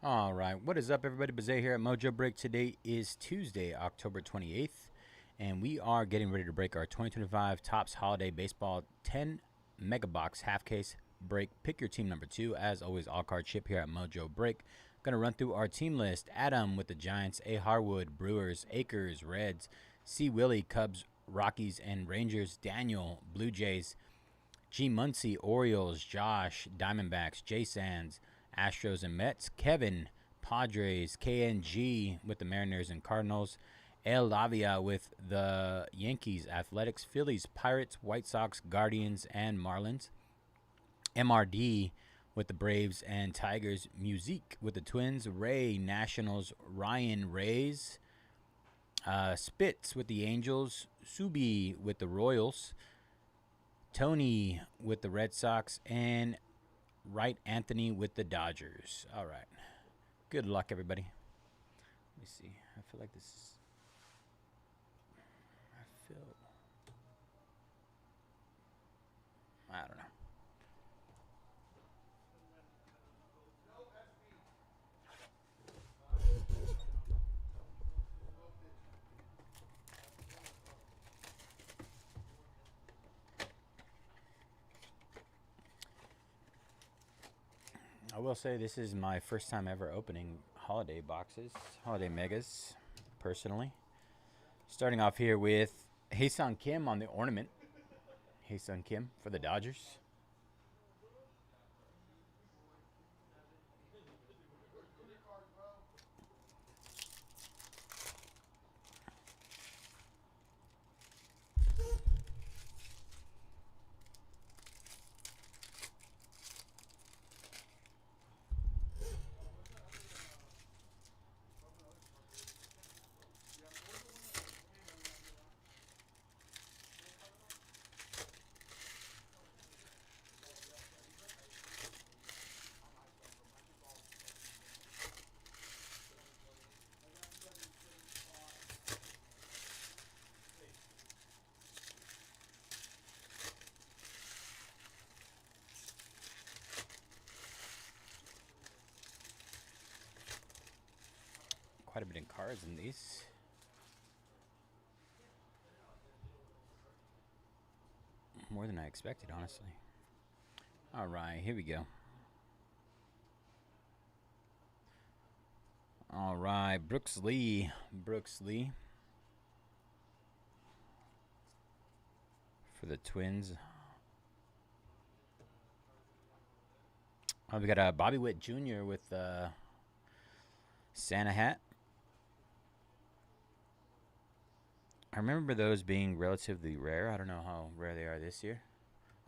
S1: All right, what is up, everybody? Bayze here at Mojobreak. Today is Tuesday, October 28th, and we are getting ready to break our 2025 Topps Holiday Baseball 10 Mega Box half case break. Pick your team number 2. As always, all card ship here at Mojobreak. Going to run through our team list. Adam with the Giants, A. Harwood, Brewers, Akers, Reds, C. Willie, Cubs, Rockies, and Rangers, Daniel, Blue Jays, G. Muncy, Orioles, Josh, Diamondbacks, J. Sands, Astros and Mets, Kevin, Padres, KNG with the Mariners and Cardinals, El Lavia with the Yankees, Athletics, Phillies, Pirates, White Sox, Guardians, and Marlins, MRD with the Braves and Tigers, Musique with the Twins, Ray, Nationals, Ryan, Rays, Spitz with the Angels, Subi with the Royals, Tony with the Red Sox, and Wright Anthony with the Dodgers. All right. Good luck, everybody. Let me see. I feel like this is... I don't know. I will say this is my first time ever opening holiday boxes, holiday megas, personally. Starting off here with Hae-Sung Kim on the ornament. Hae-Sung Kim for the Dodgers. Quite a bit in cards in these. more than I expected, honestly. All right, here we go. All right, Brooks Lee. For the Twins. We got Bobby Witt Jr. with Santa hat. I remember those being relatively rare. I don't know how rare they are this year.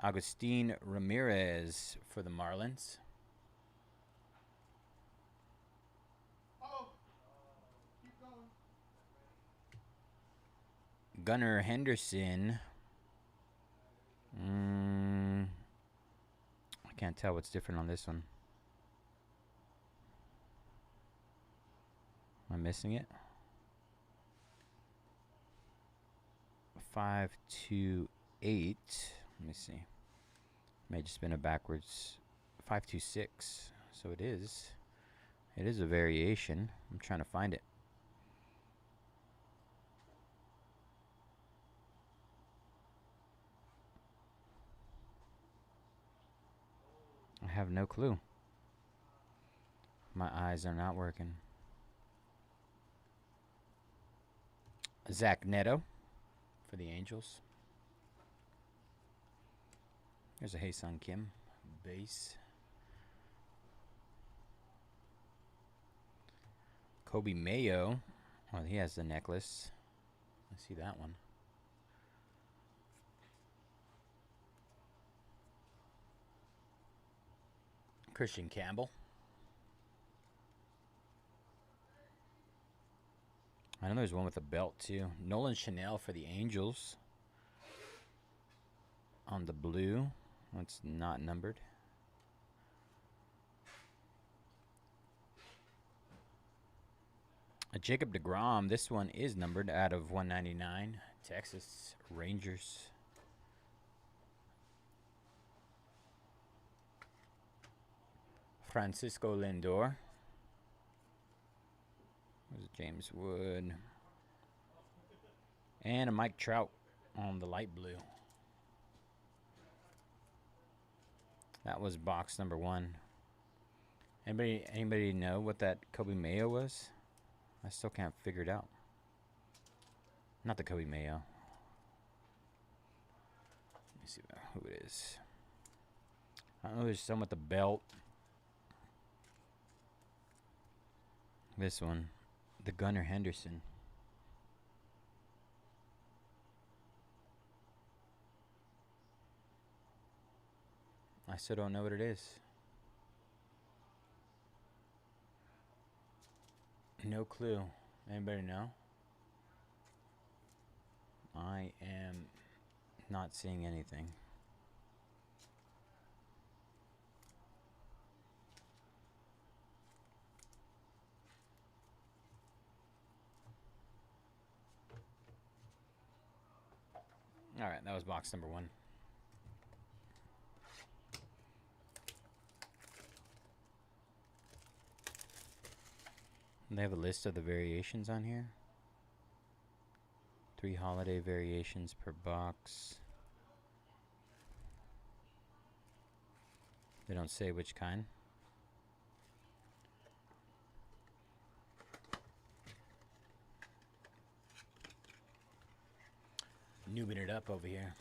S1: Agustin Ramirez for the Marlins.
S4: Keep going.
S1: Gunnar Henderson. I can't tell what's different on this one. Am I missing it? 528. Let me see. May just spin it backwards. 526. So it is. It is a variation. I'm trying to find it. I have no clue. My eyes are not working. Zach Neto for the Angels. There's a Hae-Sung Kim base. Kobe Mayo. Well, he has the necklace. I see that one. Christian Campbell. I know there's one with a belt too. Nolan Chanel for the Angels. On the blue. That's not numbered. Jacob deGrom. This one is numbered out of 199. Texas Rangers. Francisco Lindor. There's James Wood. And a Mike Trout on the light blue. That was box number 1. Anybody know what that Kobe Mayo was? I still can't figure it out. Not the Kobe Mayo. Let me see who it is. I know there's some with the belt. This one. The Gunnar Henderson. I still don't know what it is. No clue. Anybody know? I am not seeing anything. All right, that was box number 1. They have a list of the variations on here. 3 holiday variations per box. They don't say which kind. Noobing it up over here.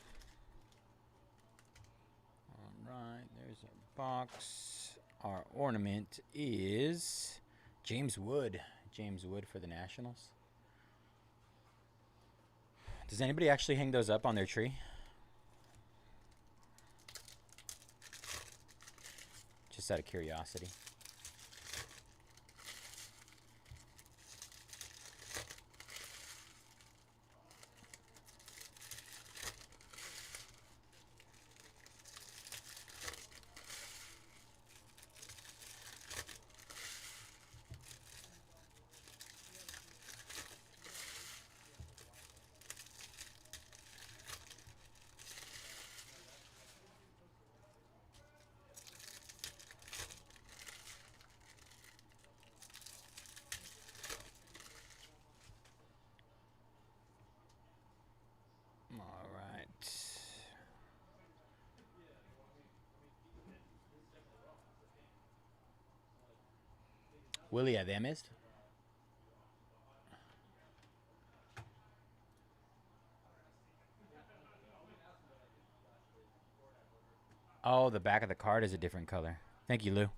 S1: Alright, there's our box. Our ornament is James Wood. James Wood for the Nationals. Does anybody actually hang those up on their tree? Just out of curiosity. Willie Ademes. Oh, the back of the card is a different color. Thank you, Lou.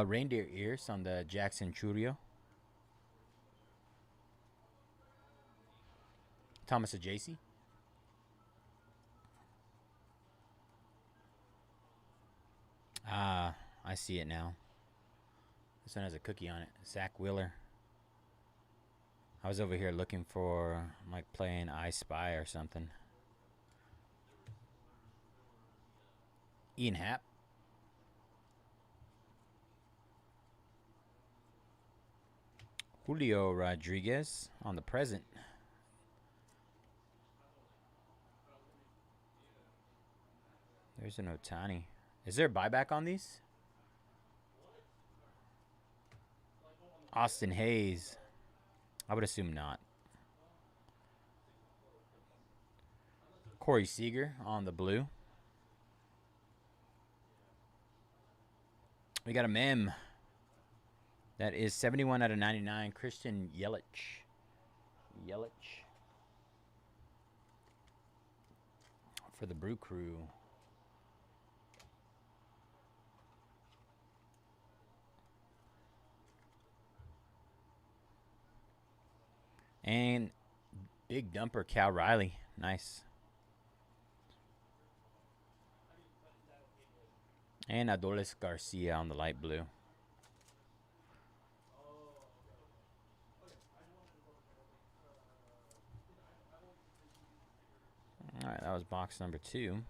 S1: Reindeer ears on the Jackson Churio. Thomas Ajaci. Ah, I see it now. This one has a cookie on it. Zach Wheeler. I was over here looking for, like, playing I Spy or something. Ian Happ. Julio Rodriguez on the present. There's an Otani. Is there a buyback on these? Austin Hayes. I would assume not. Corey Seager on the blue. We got a mem. That is 71 out of 99. Christian Yelich. For the Brew Crew. And big dumper, Cal Riley. Nice. And Adolis Garcia on the light blue. All right, that was box number 2.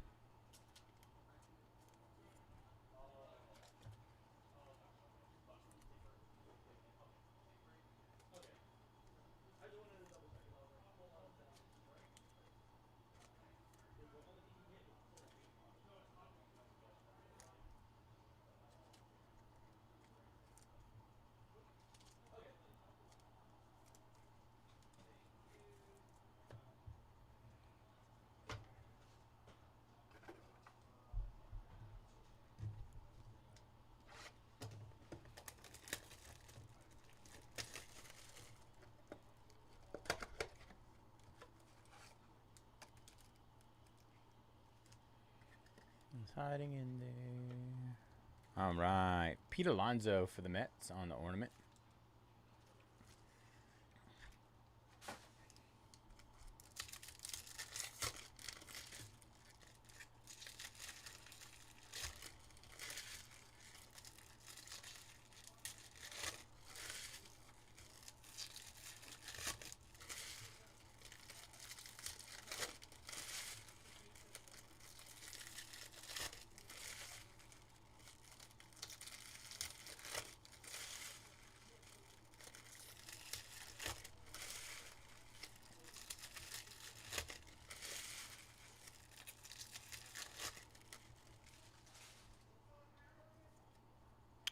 S1: It's hiding in there. All right. Pete Alonso for the Mets on the ornament.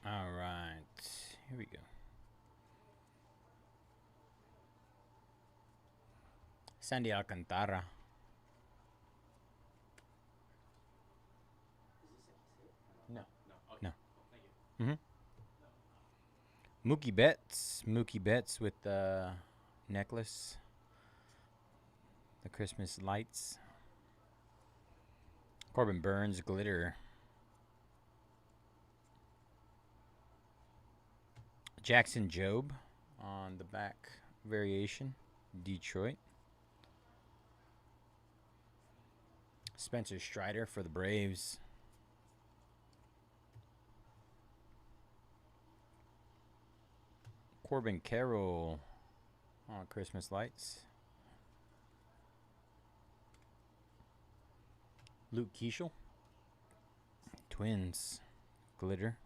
S1: All right, here we go. Sandy Alcantara. No. No. Mookie Betts with the necklace. The Christmas lights. Corbin Burns glitter. Jackson Jobe on the back variation. Detroit. Spencer Strider for the Braves. Corbin Carroll on Christmas lights. Luke Keeschel. Twins glitter.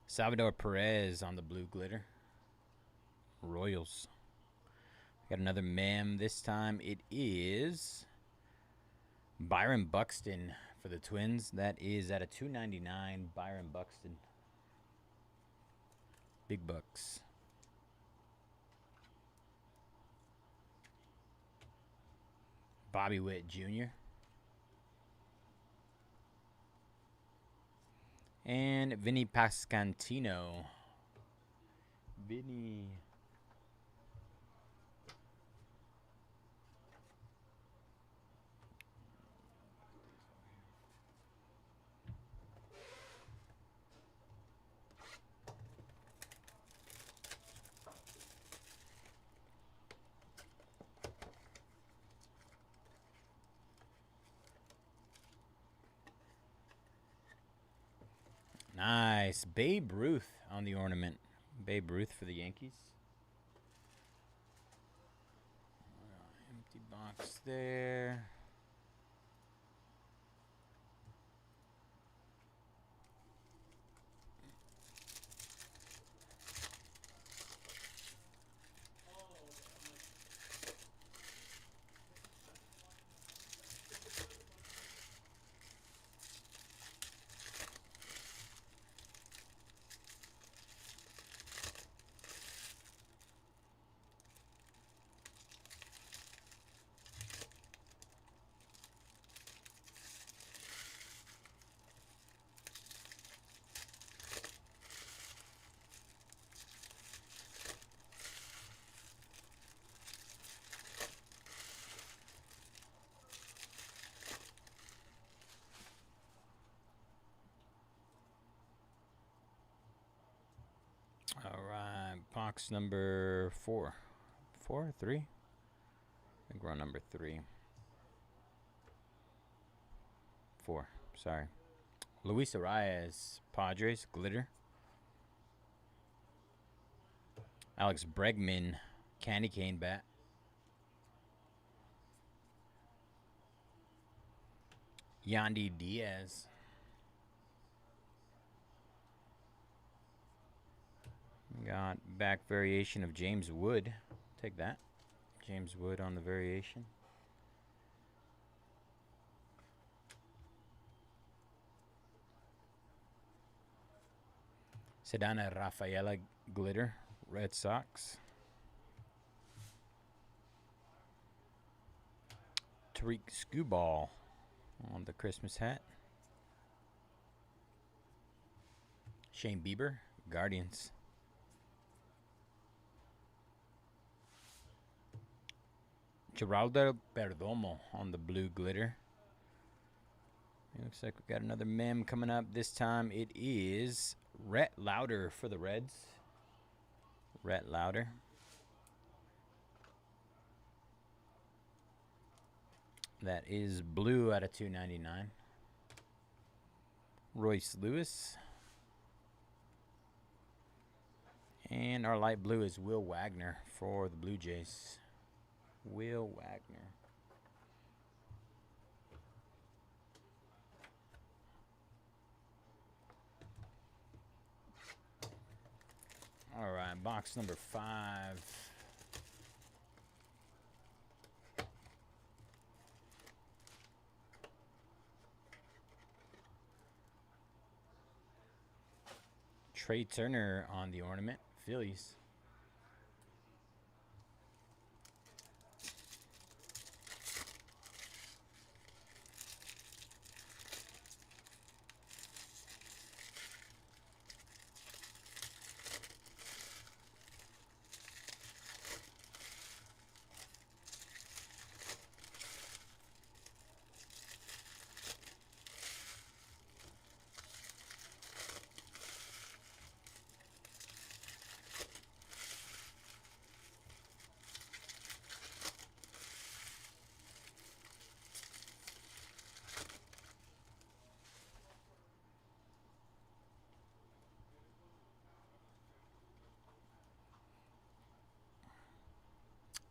S1: Salvador Perez on the blue glitter. Royals. Got another mem. This time it is Byron Buxton for the Twins. That is at a $2.99. Byron Buxton. Big bucks. Bobby Witt Jr. And Vinny Pascantino. Vinny. Nice. Babe Ruth on the ornament. Babe Ruth for the Yankees. Empty box there. All right, box number 4. 4 or 3? I think we're on number 3. 4, sorry. Luis Arias, Padres, glitter. Alex Bregman, candy cane bat. Yandy Diaz. Got back variation of James Wood. Take that. James Wood on the variation. Sedana Rafaela glitter, Red Sox. Tariq Skubal on the Christmas hat. Shane Bieber, Guardians. Geraldo Perdomo on the blue glitter. It looks like we got another mem coming up. This time it is Rhett Lauder for the Reds. Rhett Lauder. That is blue out of 299. Royce Lewis. And our light blue is Will Wagner for the Blue Jays. Will Wagner. All right, box number 5. Trey Turner on the ornament, Phillies.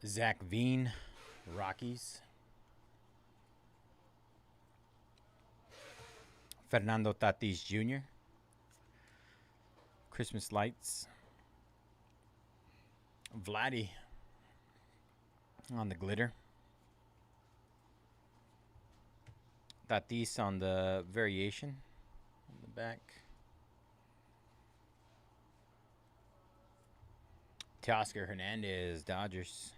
S1: Zach Veen, Rockies. Fernando Tatis Jr. Christmas lights. Vladdy on the glitter. Tatis on the variation on the back. Teoscar Hernandez, Dodgers.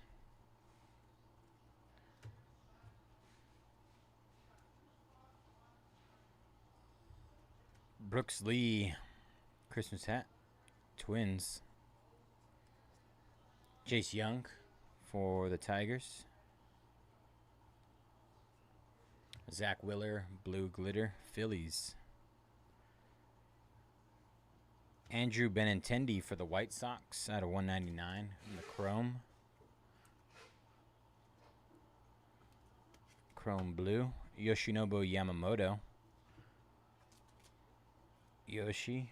S1: Brooks Lee, Christmas hat. Twins. Jace Young for the Tigers. Zach Willer, blue glitter, Phillies. Andrew Benintendi for the White Sox out of 199 in the chrome. Chrome blue. Yoshinobu Yamamoto. Yoshi.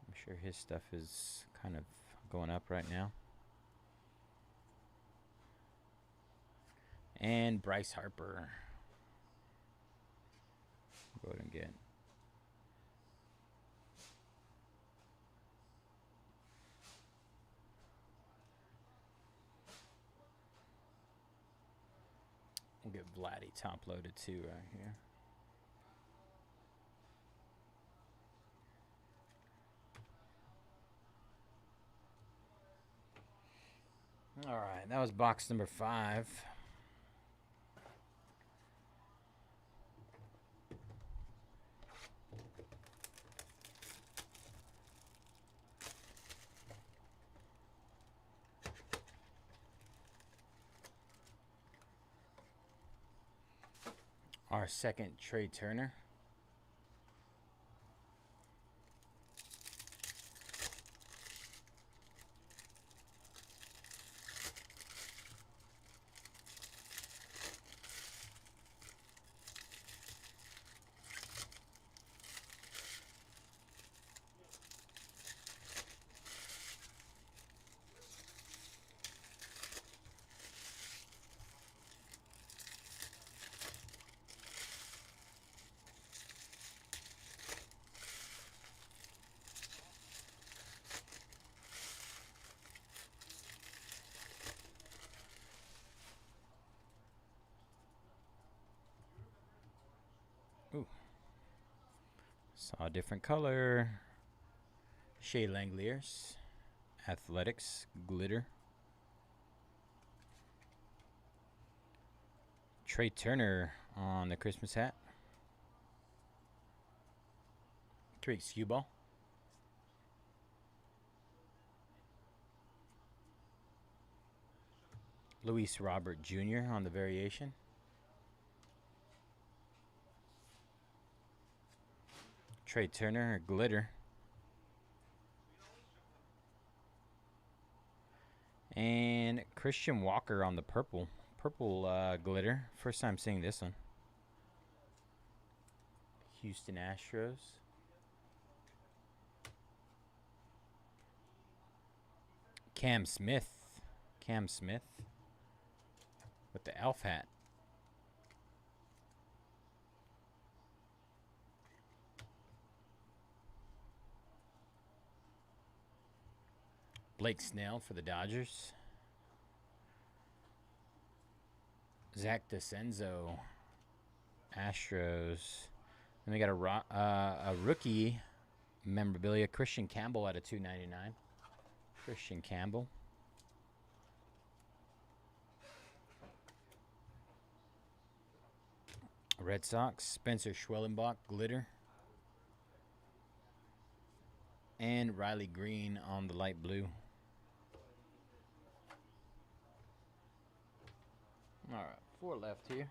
S1: I'm sure his stuff is kind of going up right now. And Bryce Harper. Go ahead and get. We'll get Vladdy top loaded too right here. All right, that was box number 5. Our second, Trey Turner. Ooh. Saw a different color. Shea Langeliers. Athletics. Glitter. Trey Turner on the Christmas hat. Tariq Skewball. Luis Robert Jr. on the variation. Trey Turner, glitter. And Christian Walker on the purple. Purple glitter. First time seeing this one. Houston Astros. Cam Smith. Cam Smith with the elf hat. Blake Snell for the Dodgers. Zach DeCenzo, Astros. Then we got a rookie memorabilia, Christian Campbell out of 299. Christian Campbell. Red Sox, Spencer Schwellenbach, glitter. And Riley Green on the light blue. All right, 4 left here.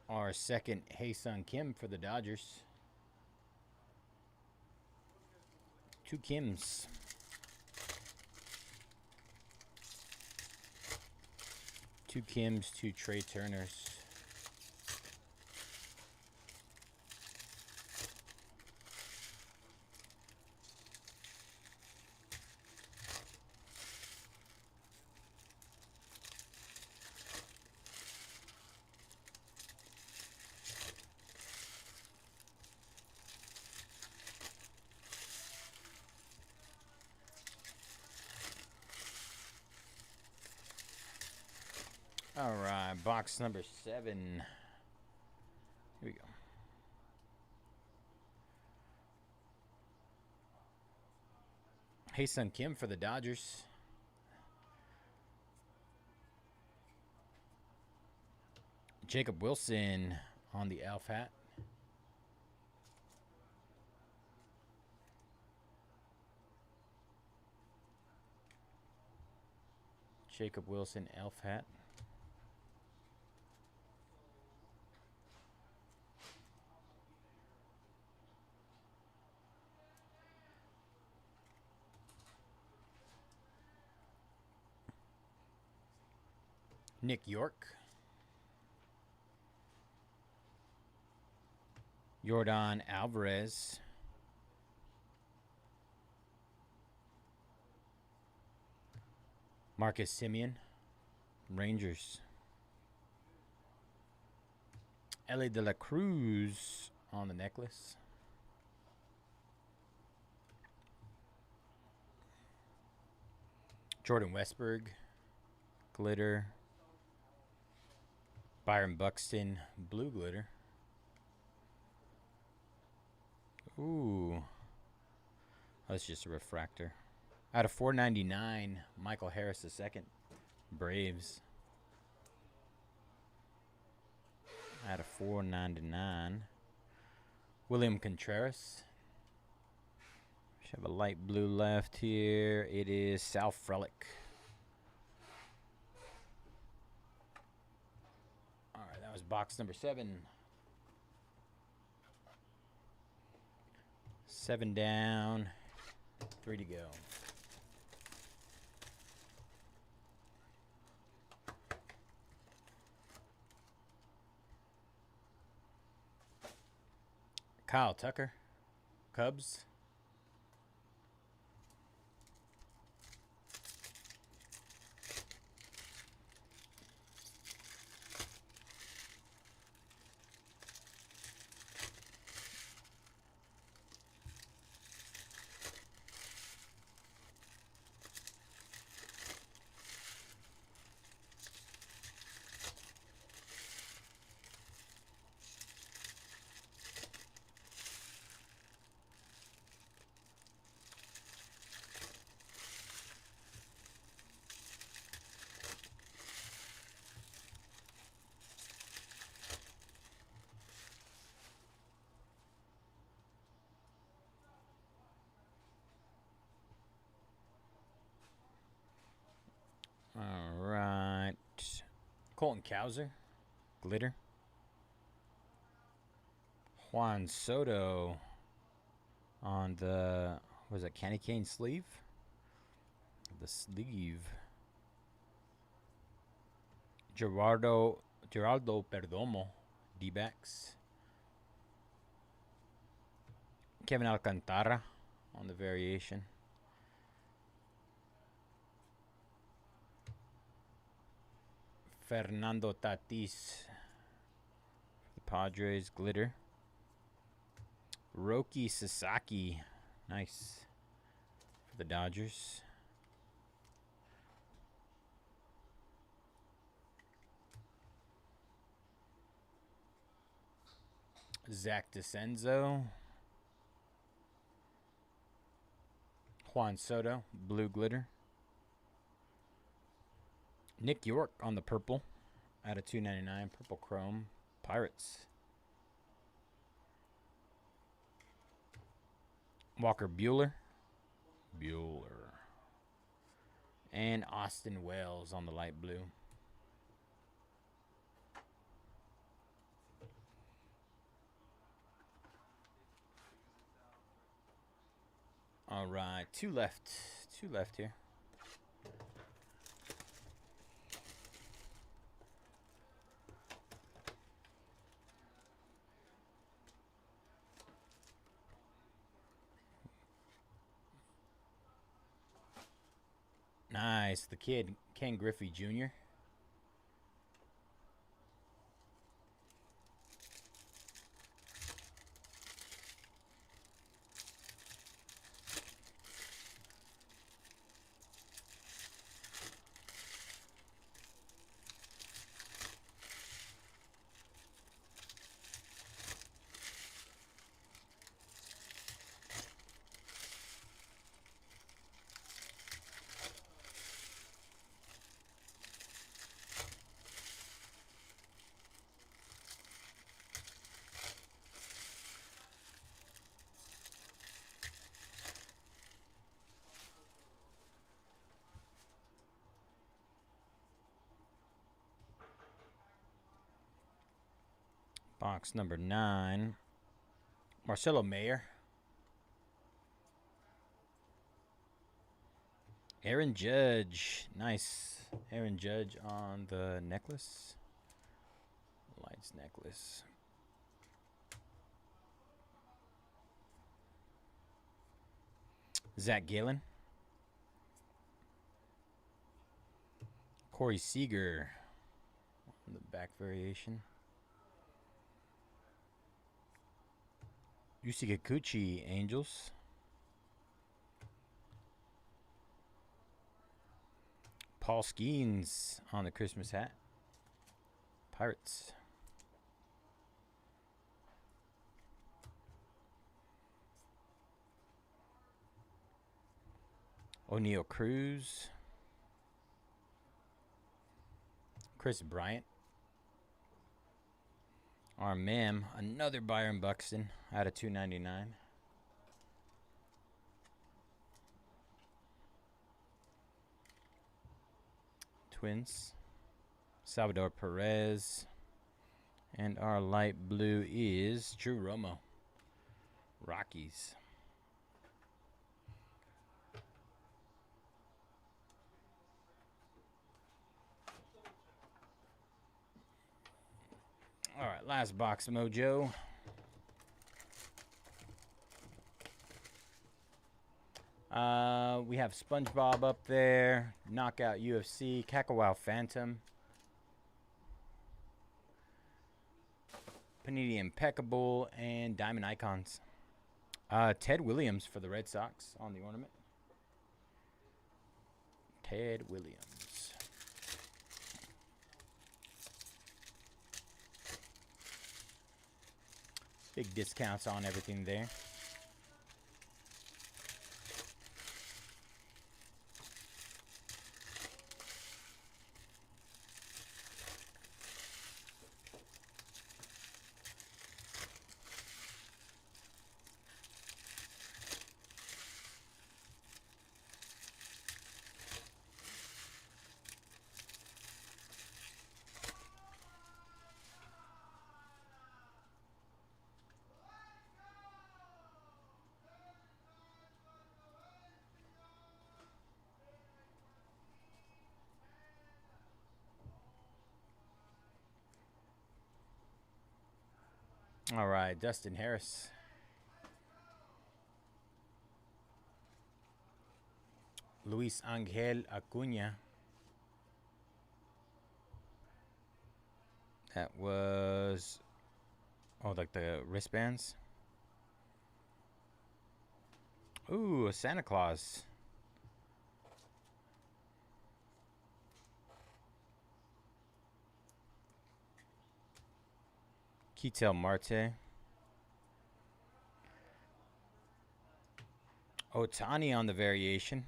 S1: Our second, Hae-Sung Kim for the Dodgers. 2 Kims. Two Kims, 2 Trey Turners. All right, box number 7. Here we go. Hae-Sung Kim for the Dodgers. Jacob Wilson on the Elf hat. Jacob Wilson Elf hat. Nick York. Yordan Alvarez. Marcus Simeon. Rangers. Ellie De La Cruz on the necklace. Jordan Westberg. Glitter. Byron Buxton. Blue glitter. Ooh. That's just a refractor. Out of 499, Michael Harris II. Braves. Out of 499. William Contreras. We have a light blue left here. It is Sal Frelick. All right, that was box number 7. 7 down, 3 to go. Kyle Tucker, Cubs. All right. Colton Cowser, glitter. Juan Soto on the, was it candy cane sleeve? The sleeve. Geraldo Perdomo, D-backs. Kevin Alcantara on the variation. Fernando Tatis, the Padres, glitter. Roki Sasaki, nice, for the Dodgers. Zach DeCenzo. Juan Soto, blue glitter. Nick York on the purple, out of 299, purple chrome. Pirates. Walker Buehler. And Austin Wells on the light blue. All right, two left here. Nice, the kid, Ken Griffey Jr. Box number 9. Marcelo Mayer. Aaron Judge. Nice. Aaron Judge on the necklace. Lights necklace. Zach Galen. Corey Seager on the back variation. Yusi Kikuchi, Angels. Paul Skeens on the Christmas hat. Pirates. O'Neal Cruz. Chris Bryant. Our Mem, another Byron Buxton out of 299. Twins. Salvador Perez. And our light blue is Drew Romo. Rockies. All right, last box, Mojo. We have SpongeBob up there, Knockout UFC, Kakawau Phantom, Panini Impeccable, and Diamond Icons. Ted Williams for the Red Sox on the ornament. Ted Williams. Big discounts on everything there. All right, Dustin Harris. Luis Angel Acuna. That was, oh, like the wristbands. Ooh, a Santa Claus. Ketel Marte. Otani on the variation.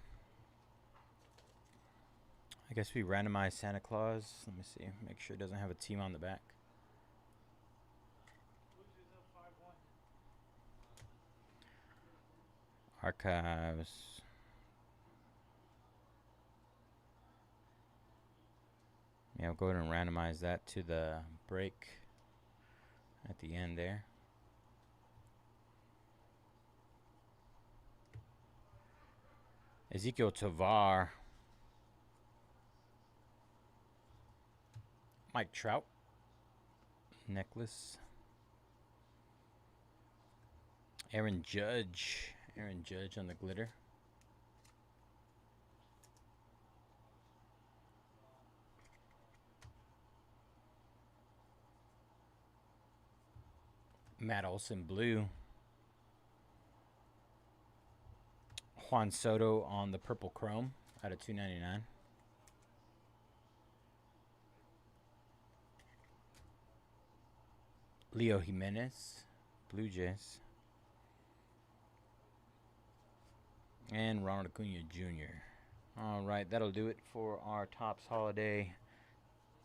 S1: I guess we randomize Santa Claus. Let me see. Make sure it doesn't have a team on the back. Archives. Yeah, I'll go ahead and randomize that to the break at the end there. Ezekiel Tovar. Mike Trout. Necklace. Aaron Judge. Aaron Judge on the glitter. Matt Olson blue. Juan Soto on the purple chrome out of 299. Leo Jimenez, Blue Jays. And Ronald Acuna Jr. All right, that'll do it for our Topps Holiday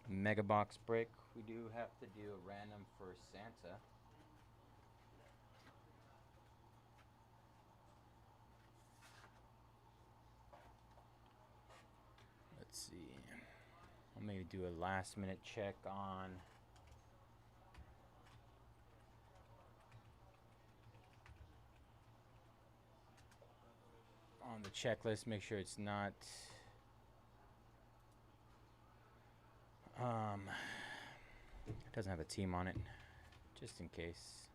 S1: Mega Box break. We do have to do a random for Santa. Let's see. I'll maybe do a last minute check on on the checklist. Make sure it's not it doesn't have a team on it, just in case.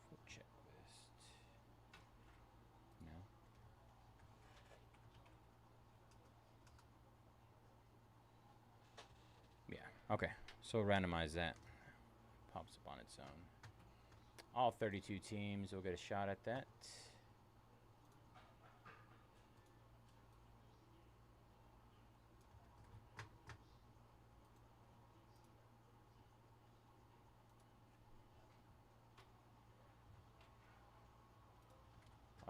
S1: Full checklist. No. Yeah. Okay. So we'll randomize that. Pops up on its own. All 32 teams will get a shot at that.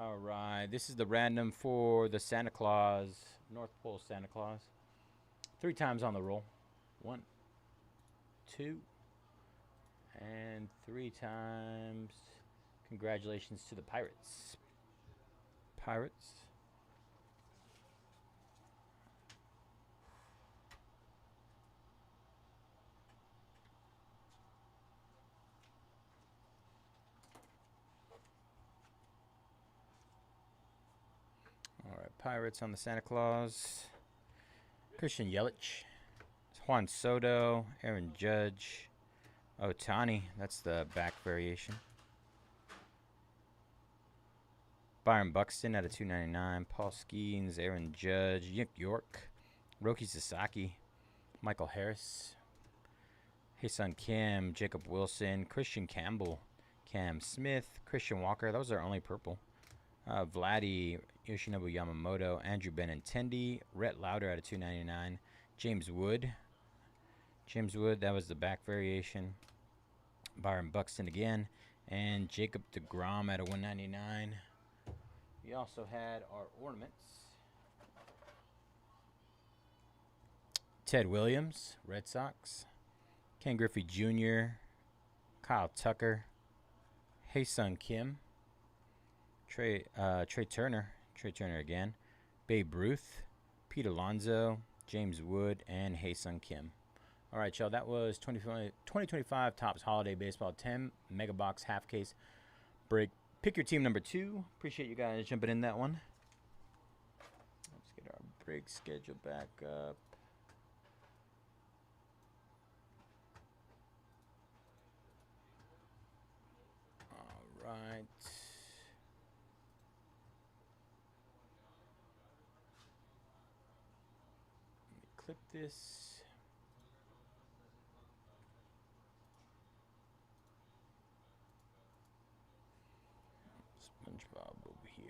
S1: All right, this is the random for the Santa Claus, North Pole Santa Claus. 3 times on the roll. 1, 2, and 3 times. Congratulations to the Pirates. Pirates. All right, Pirates on the Santa Claus. Christian Yelich. Juan Soto. Aaron Judge. Otani. That's the back variation. Byron Buxton out of 299. Paul Skeens. Aaron Judge. Yip York. Roki Sasaki. Michael Harris. Hae-Sun Kim. Jacob Wilson. Christian Campbell. Cam Smith. Christian Walker. That was our only purple. Vladdy, Yoshinobu Yamamoto, Andrew Benintendi, Rhett Lauder out of 299, James Wood. James Wood, that was the back variation. Byron Buxton again, and Jacob DeGrom out of 199. We also had our ornaments. Ted Williams, Red Sox. Ken Griffey Jr., Kyle Tucker, Hae-Sun Kim. Trey Turner again, Babe Ruth, Pete Alonso, James Wood, and Hae-Sun Kim. All right, y'all, that was 2025 Topps Holiday Baseball 10 Mega Box half case break. Pick your team number 2. Appreciate you guys jumping in that one. Let's get our break schedule back up. All right. Clip this. SpongeBob over here.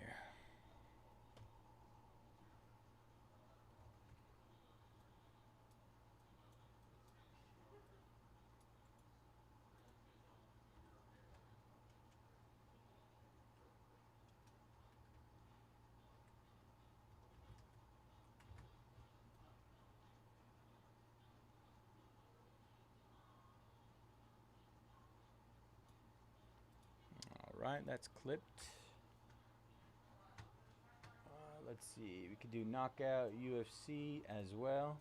S1: Right, that's clipped. Let's see, we could do Knockout UFC as well.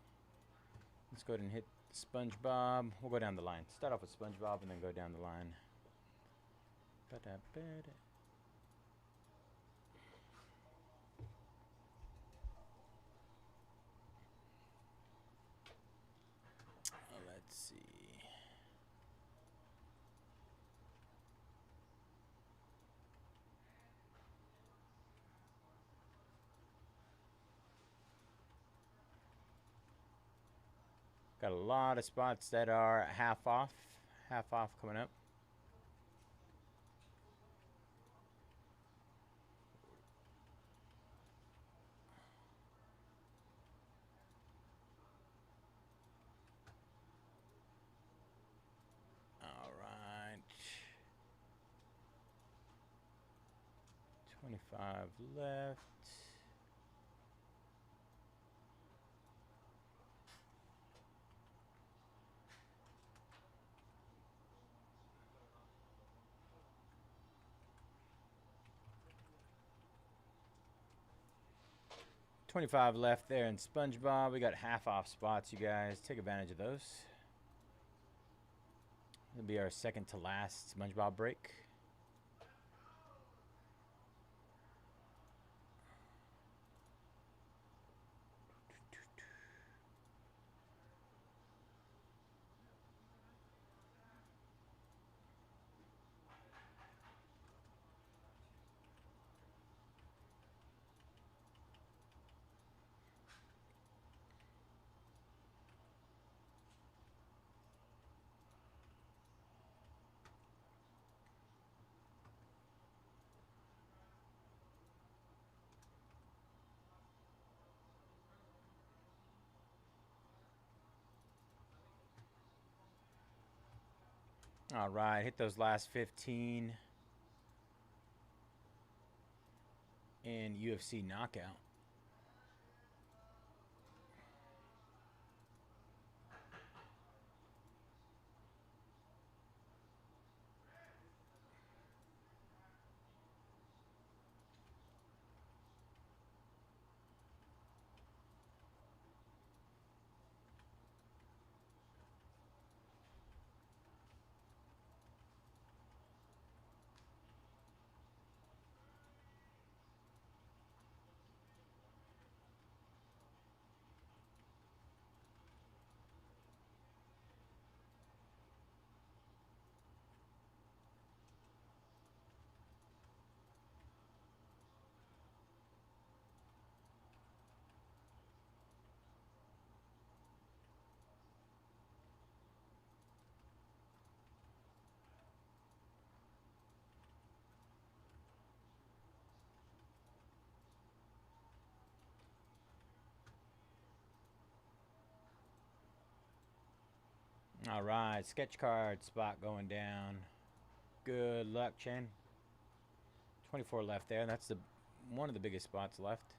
S1: Let's go ahead and hit SpongeBob. We'll go down the line. Start off with SpongeBob and then go down the line. Let's see. Got a lot of spots that are half off coming up. All right. 25 left. $25 left there in SpongeBob. We got half off spots, you guys. Take advantage of those. It'll be our second to last SpongeBob break. All right, hit those last 15 in UFC knockout. All right, sketch card spot going down. Good luck, Chen. 24 left there. That's one of the biggest spots left.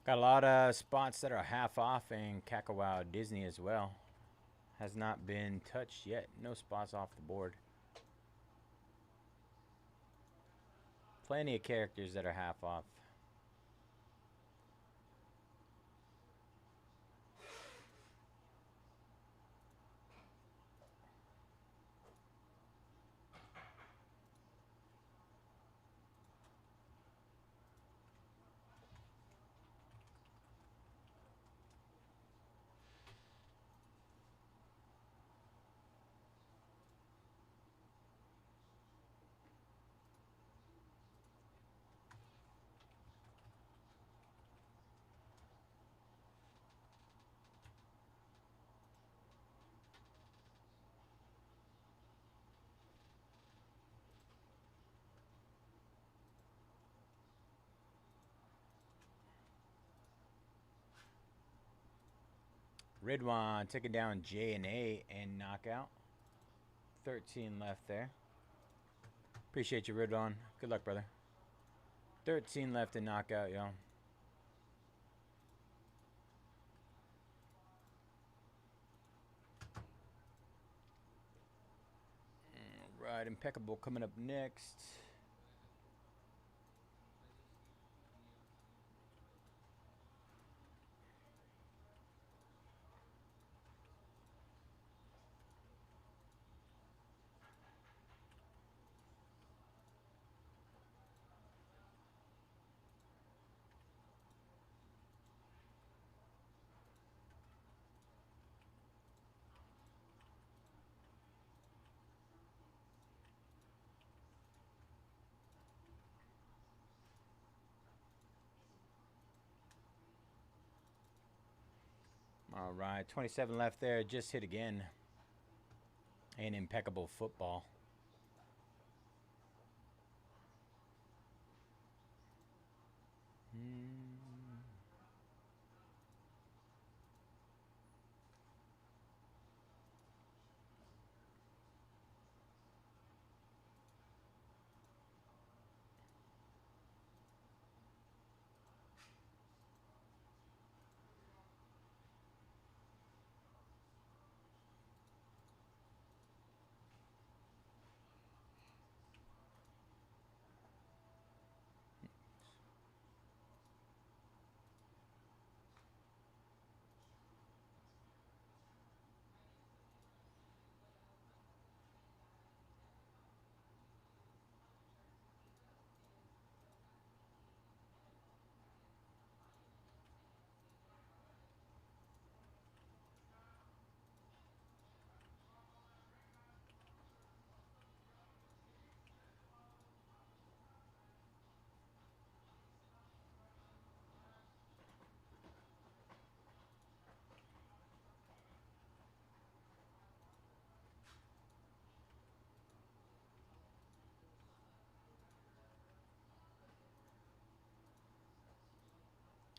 S1: Got a lot of spots that are half off in Kakawao Disney as well. Has not been touched yet. No spots off the board. Plenty of characters that are half off. Ridwan taking down J and A and knockout. 13 left there. Appreciate you, Ridwan. Good luck, brother. 13 left in knockout, y'all. Right, Impeccable coming up next. All right, 27 left there. Just hit again. And Impeccable football.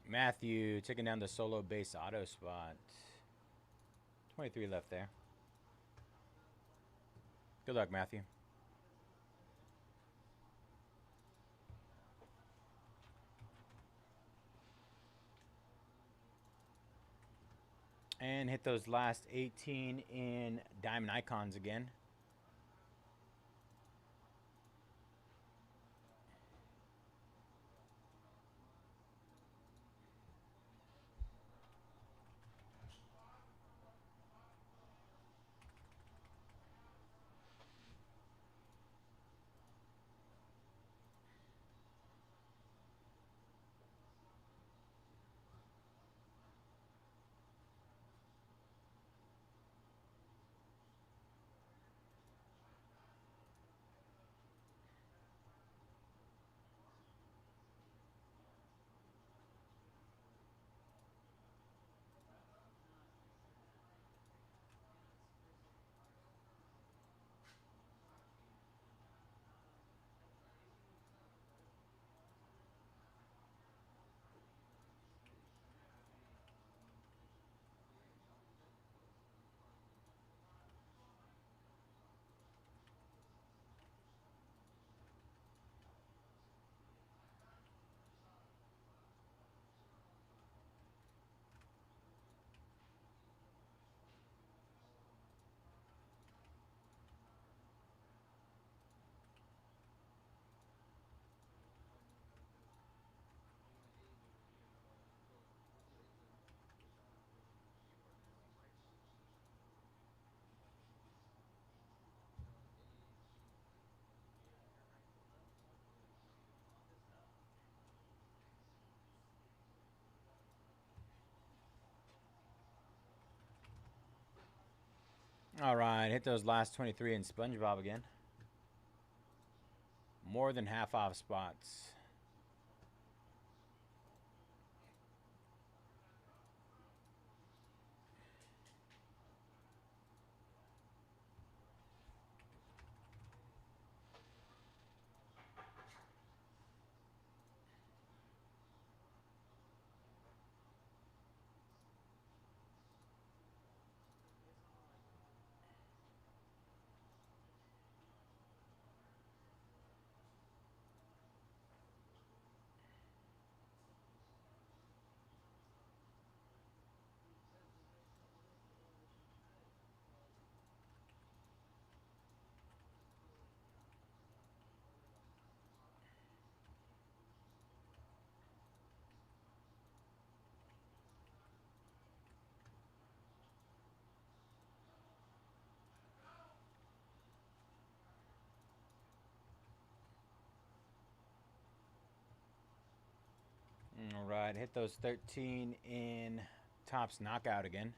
S1: Matthew taking down the solo base auto spot. 23 left there. Good luck, Matthew. And hit those last 18 in Diamond Icons again. All right, hit those last 23 in SpongeBob again. More than half off spots. All right, hit those 13 in Topps Knockout again.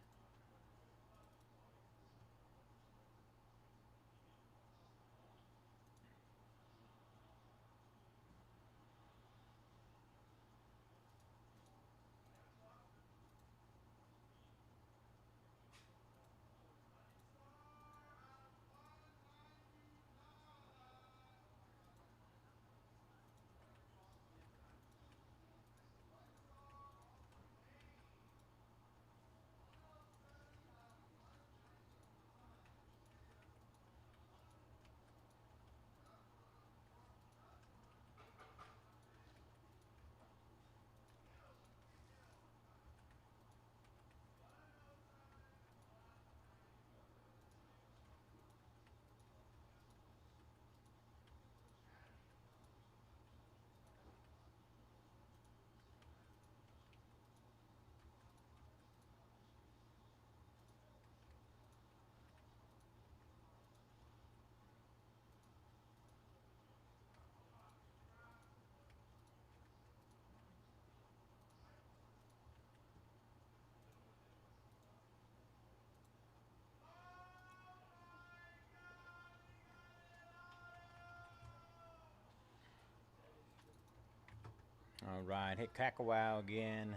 S1: All right, hit Kakawau again.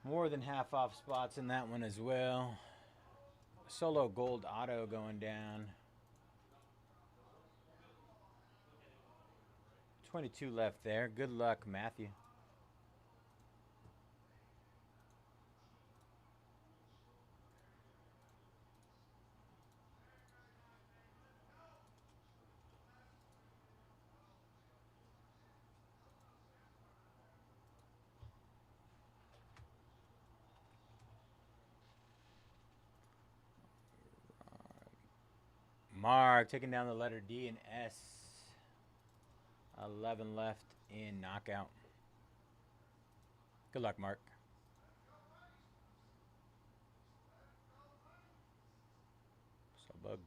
S1: More than half off spots in that one as well. Solo gold auto going down. 22 left there. Good luck, Matthew. Mark taking down the letter D and S. 11 left in knockout. Good luck, Mark. So bug.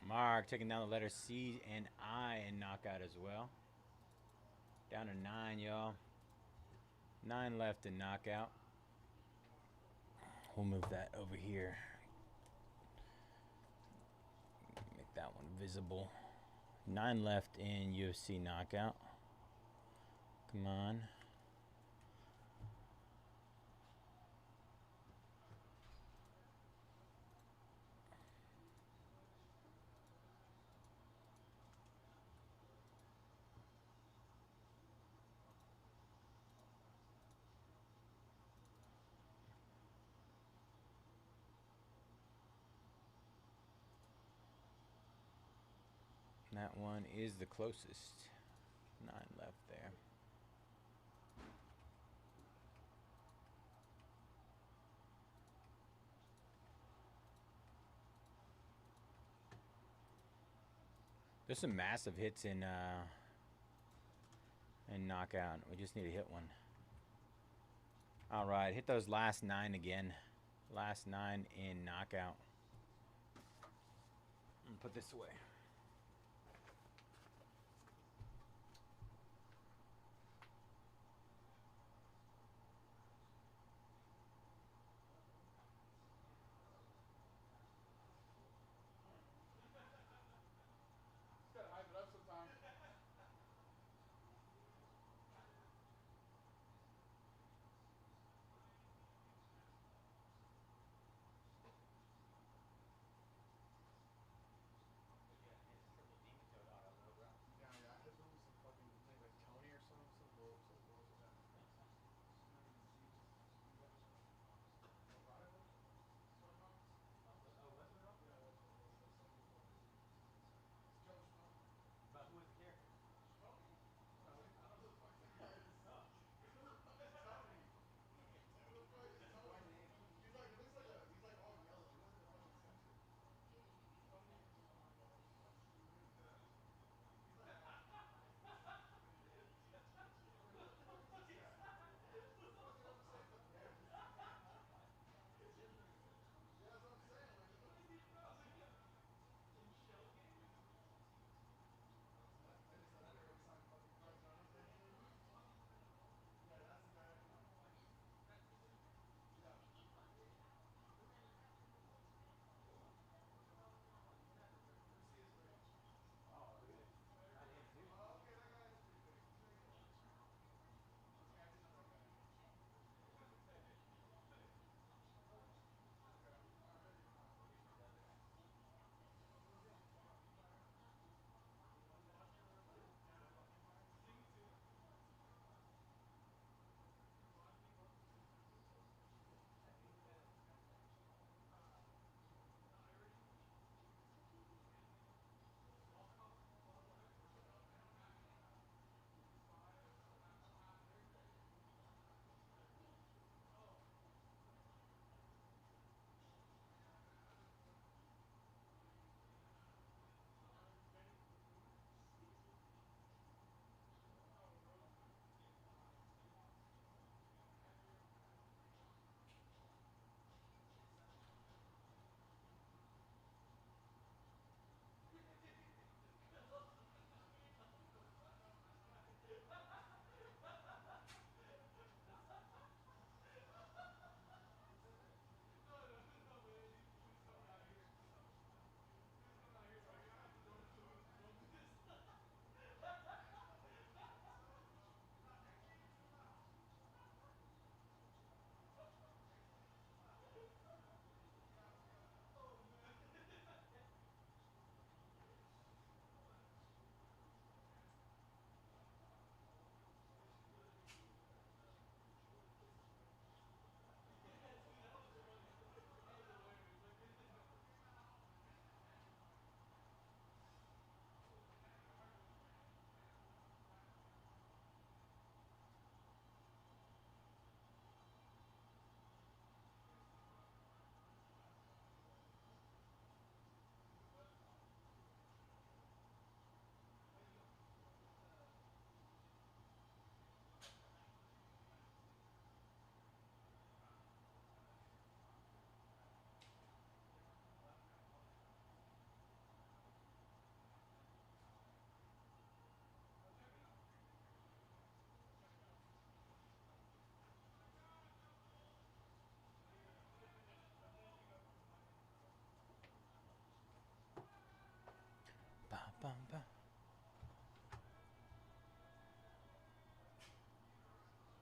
S1: Mark taking down the letter C and I in knockout as well. Down to 9, y'all. 9 left in knockout. We'll move that over here. Make that one visible. 9 left in UFC knockout. Come on. That one is the closest. 9 left there. There's some massive hits in knockout. We just need to hit one. All right, hit those last 9 again. Last 9 in knockout. Put this away.
S4: Gotta hype it up sometime.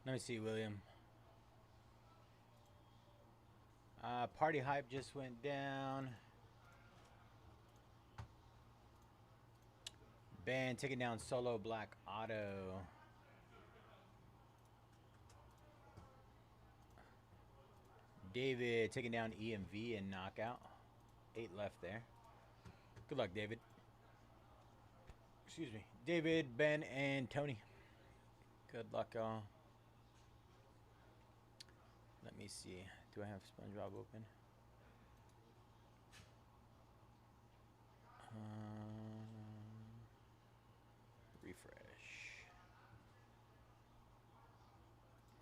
S1: Let me see, William. Party hype just went down. Ben taking down Solo Black Auto. David taking down EMV and knockout. 8 left there. Good luck, David. Excuse me. David, Ben, and Tony. Good luck, y'all. Let me see. Do I have SpongeBob open? Refresh.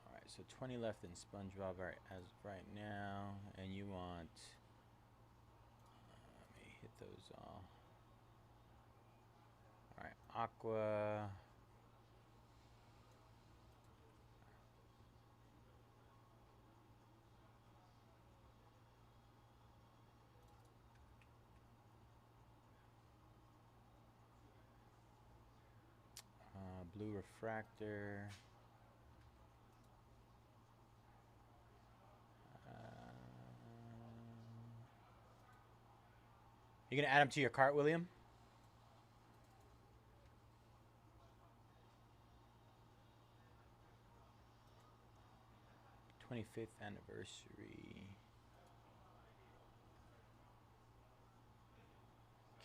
S1: Alright, so 20 left in SpongeBob right as right now. And you want... let me hit those all. Alright, Aqua... Blue Refractor. You gonna add them to your cart, William? '25th anniversary.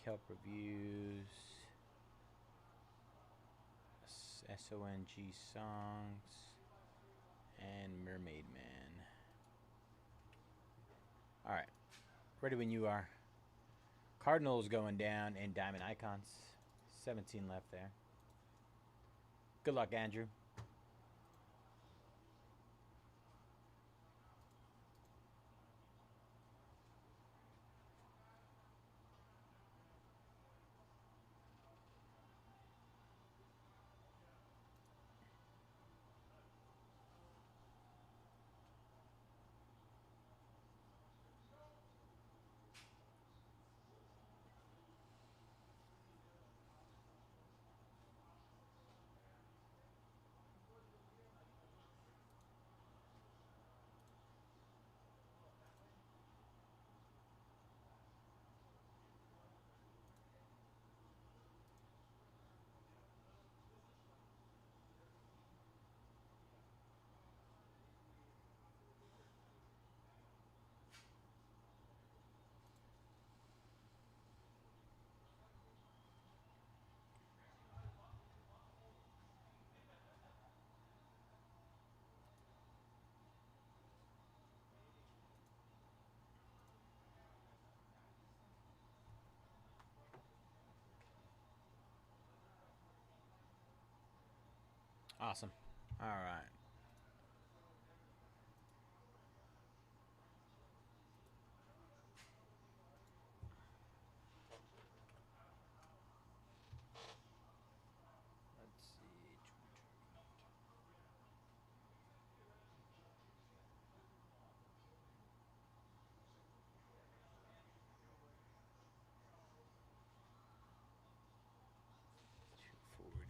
S1: Kelp reviews. SONG songs. And Mermaid Man. Alright. Ready when you are. Cardinals going down and Diamond Icons. 17 left there. Good luck, Andrew. Awesome. All right. Let's see. 240.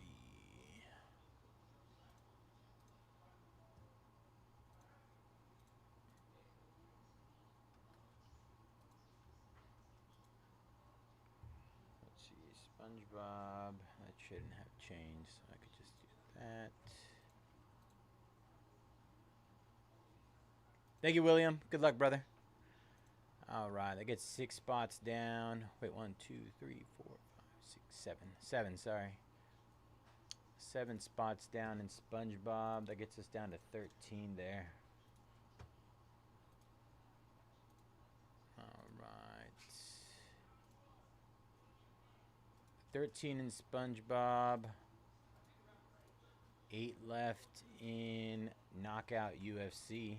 S1: Let's see. SpongeBob. That shouldn't have changed, so I could just do that. Thank you, William. Good luck, brother. All right, that gets 6 spots down. Wait, 1, 2, 3, 4, 5, 6, 7. 7, sorry. 7 spots down in SpongeBob. That gets us down to 13 there. All right. 13 in SpongeBob. 8 left in Knockout UFC.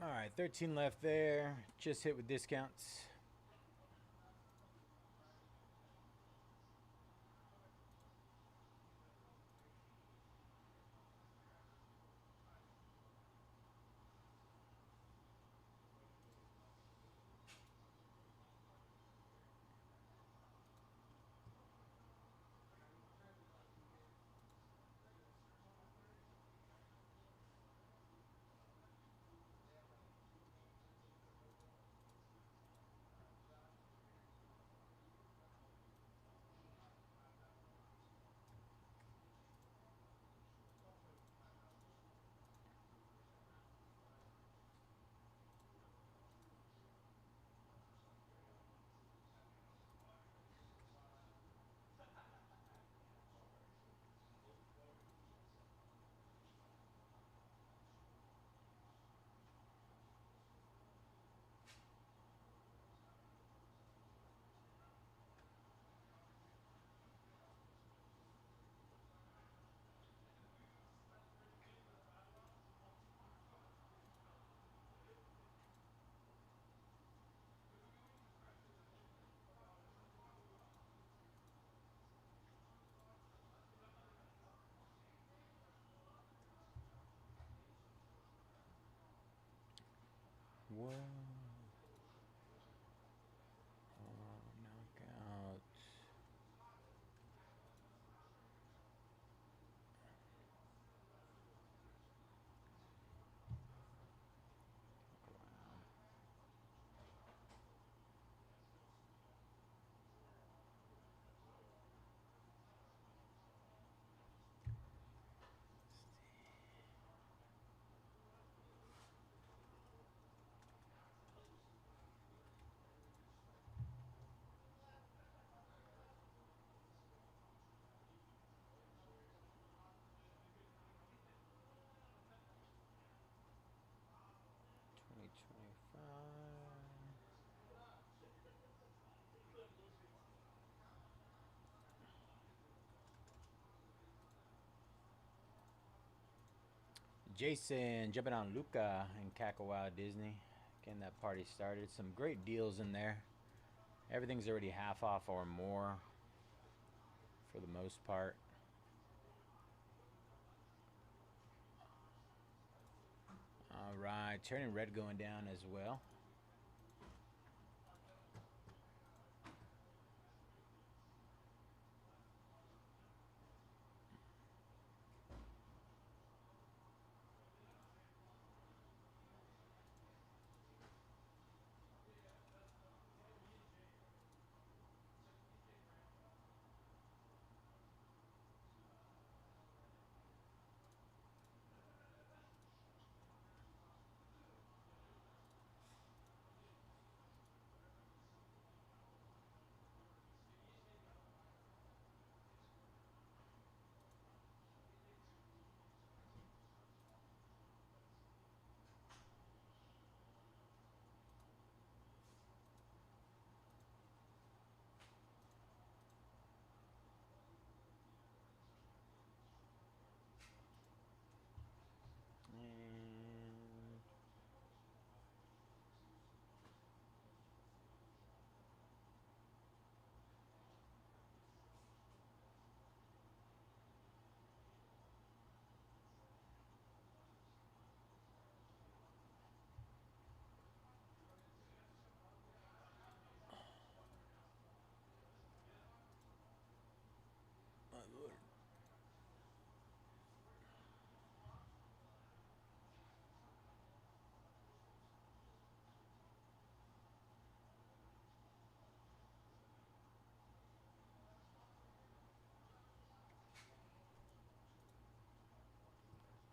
S1: All right, 13 left there. Just hit with discounts. Whoa. Knockout. Jason jumping on Luca and Kakao Disney. Getting that party started. Some great deals in there. Everything's already half off or more for the most part. All right, turning red going down as well.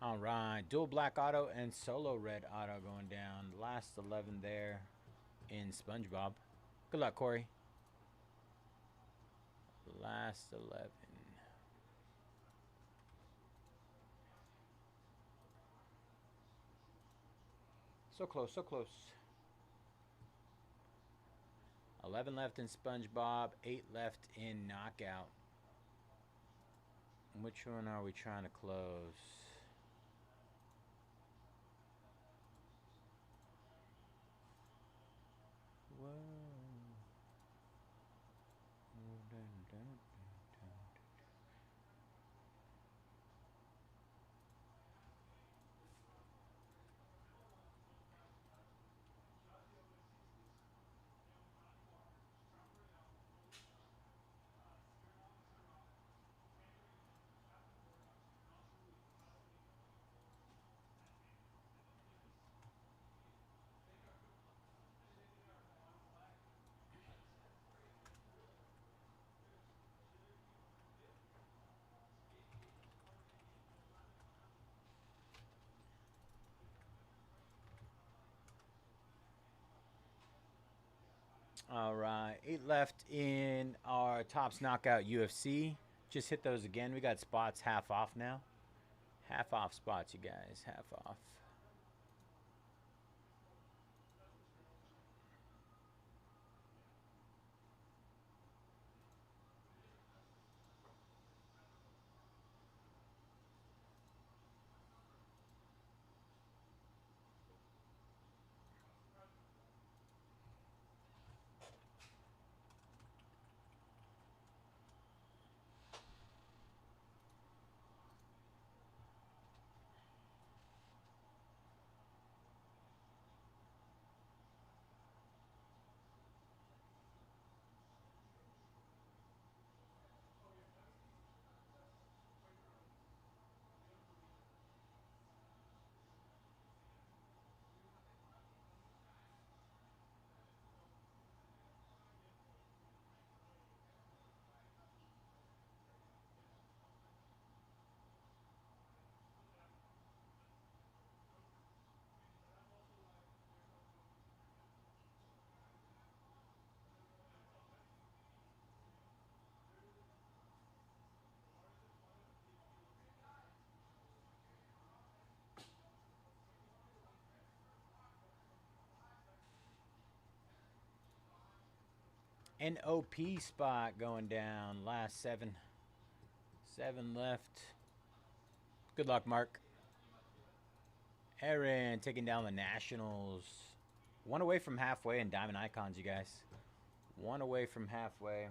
S1: All right, dual black auto and solo red auto going down. Last 11 there in SpongeBob. Good luck, Corey. Last 11. So close, so close. 11 left in SpongeBob, 8 left in Knockout. Which one are we trying to close? All right, 8 left in our Tops Knockout UFC. Just hit those again. We got spots half off now. Half off spots, you guys. Half off. NOP spot going down. Last 7. 7 left. Good luck, Mark. Aaron taking down the Nationals. 1 away from halfway in Diamond Icons, you guys. 1 away from halfway.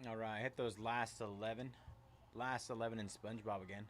S1: All right, hit those last 11. Last 11 in SpongeBob again.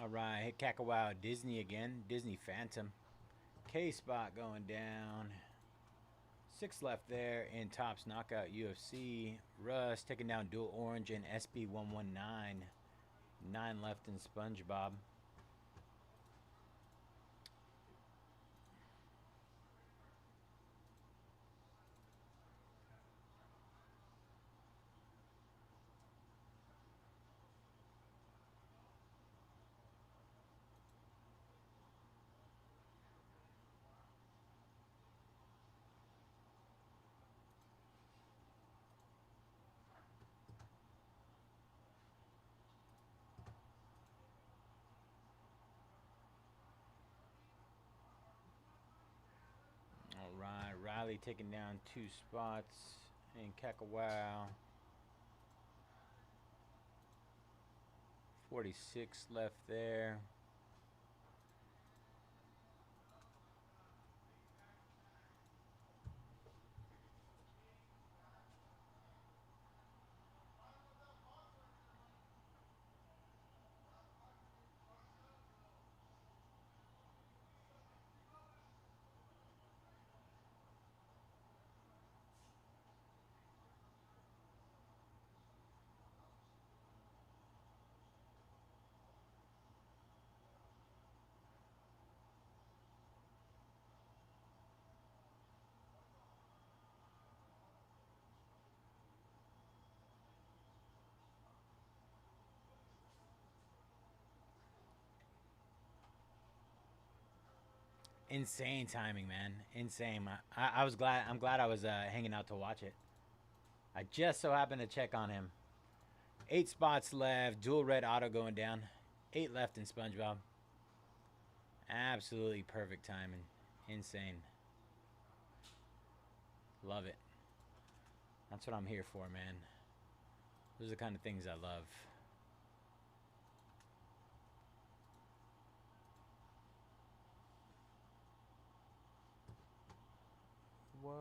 S1: All right, hit Kakawau Disney again. Disney Phantom. K spot going down. 6 left there in Tops Knockout UFC. Russ taking down Dual Orange and SB119. 9 left in SpongeBob. All right, Riley taking down 2 spots in Kakawau. 46 left there. Insane timing, man. Insane. I was glad. I'm glad I was hanging out to watch it. I just so happened to check on him. 8 spots left. Dual red auto going down. 8 left in SpongeBob. Absolutely perfect timing. Insane. Love it. That's what I'm here for, man. Those are the kind of things I love. Whoa.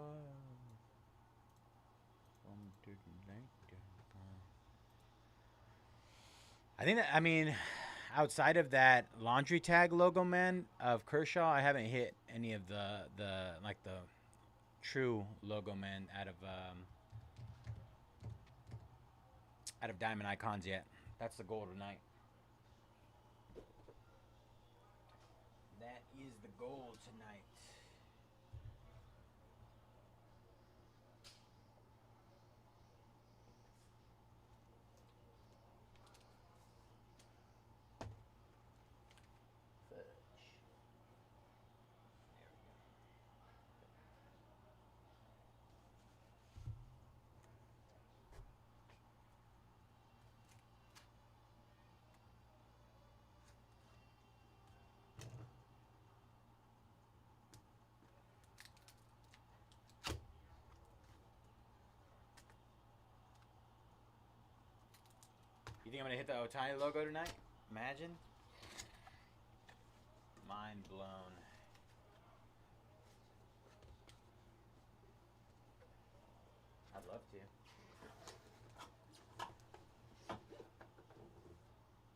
S1: I think that, I mean, outside of that laundry tag logo, man, of Kershaw, I haven't hit any of the like the true logo, man, out of Diamond Icons yet. That's the goal tonight. That is the goal tonight. You think I'm gonna hit the Otani logo tonight? Imagine. Mind blown. I'd love to.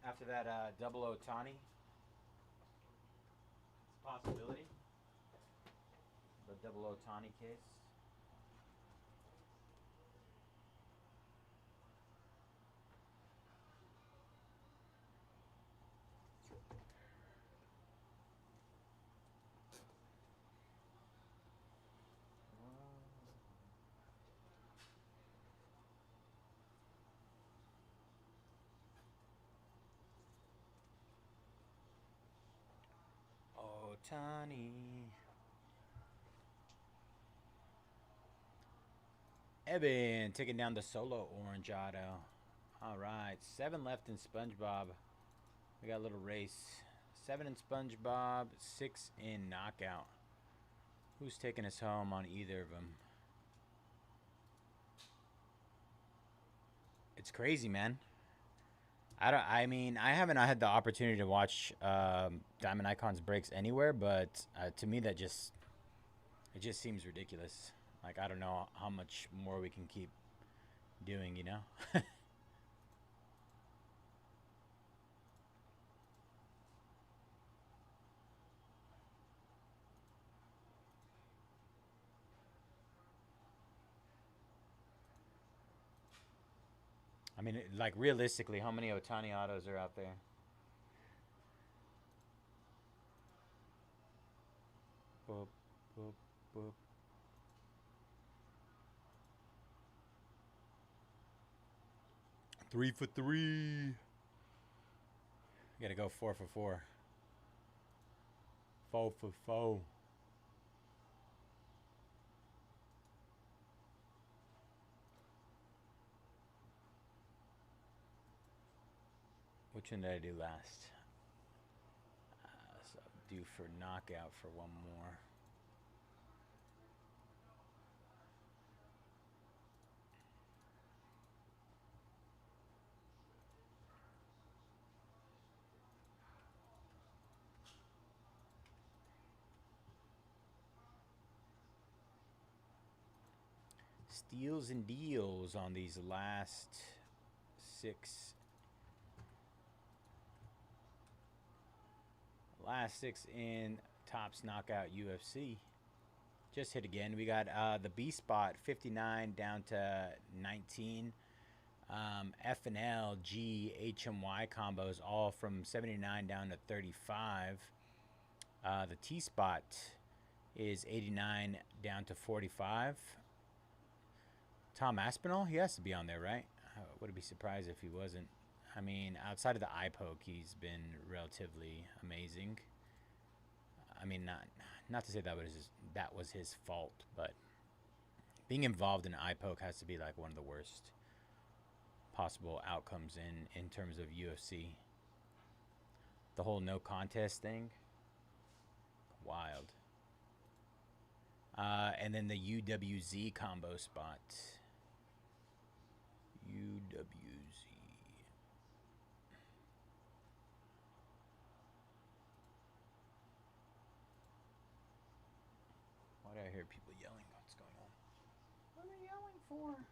S1: After that double Otani, possibility. The double Otani case. Otani. Evan taking down the solo orange auto. All right, 7 left in SpongeBob. We got a little race. 7 in SpongeBob, 6 in Knockout. Who's taking us home on either of them? It's crazy, man. I mean, I haven't had the opportunity to watch Diamond Icons breaks anywhere, but to me it just seems ridiculous. Like, I don't know how much more we can keep doing, you know? I mean, like realistically, how many Otani autos are out there? Boop, boop, boop. Three for three. Gotta go 4 for 4. 4 for 4. Which one did I do last? So due for knockout for one more. Steals and deals on these last 6. Last 6 in Topps Knockout UFC. Just hit again. We got the B spot 59 down to 19. F and L, G, H and Y combos all from 79 down to 35. The T spot is 89 down to 45. Tom Aspinall, he has to be on there, right? I would be surprised if he wasn't. I mean, outside of the eye poke, he's been relatively amazing. I mean, not to say that was his fault, but being involved in eye poke has to be like one of the worst possible outcomes in terms of UFC. The whole no contest thing, wild. And then the UWZ combo spot. UWZ. Why do I hear people yelling? What's going on? What are they yelling for?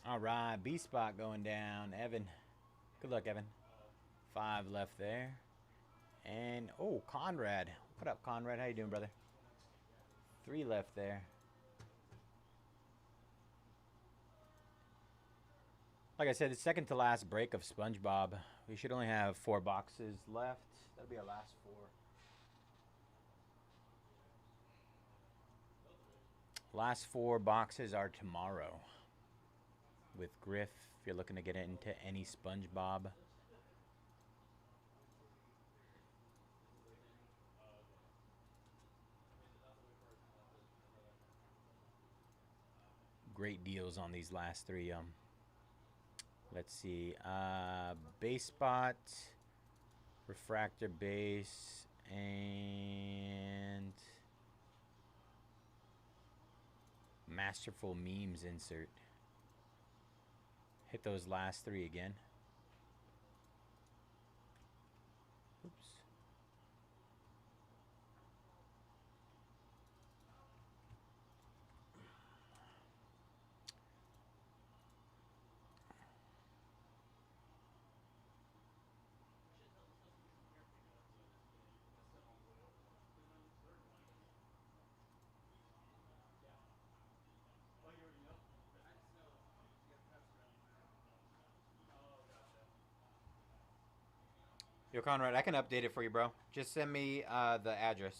S1: All right, B spot going down. Evan. Good luck, Evan. 5 left there. And, oh, Conrad. What up, Conrad? How you doing, brother? 3 left there. Like I said, it's second to last break of SpongeBob. We should only have 4 boxes left. That'll be our last 4. Last 4 boxes are tomorrow. With Griff, if you're looking to get into any SpongeBob. Great deals on these last 3. Let's see. Base spot, refractor base, and masterful memes insert. Hit those last 3 again. Oops. Yo, Conrad, I can update it for you, bro. Just send me the address.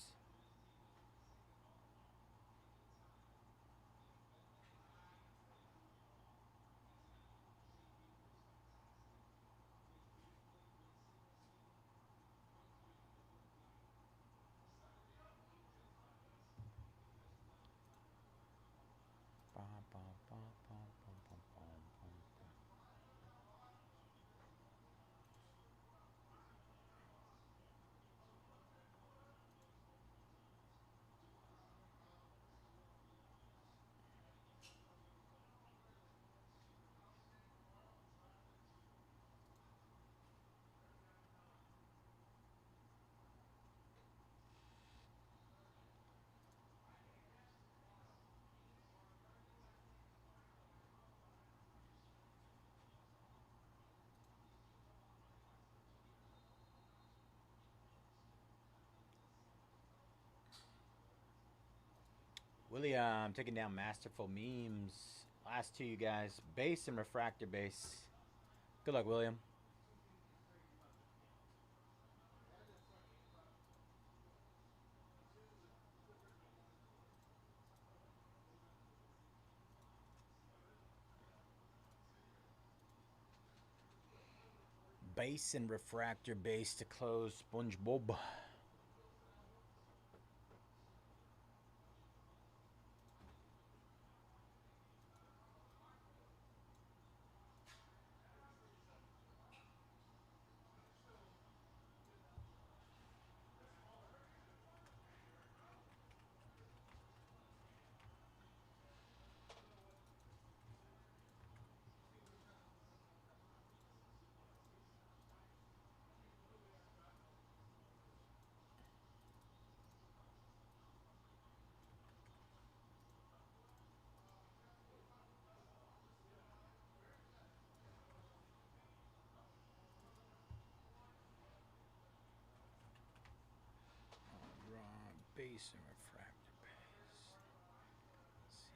S1: William taking down masterful memes. Last 2, you guys. Base and refractor base. Good luck, William. Base and refractor base to close SpongeBob. Base and refractor base. Let's see.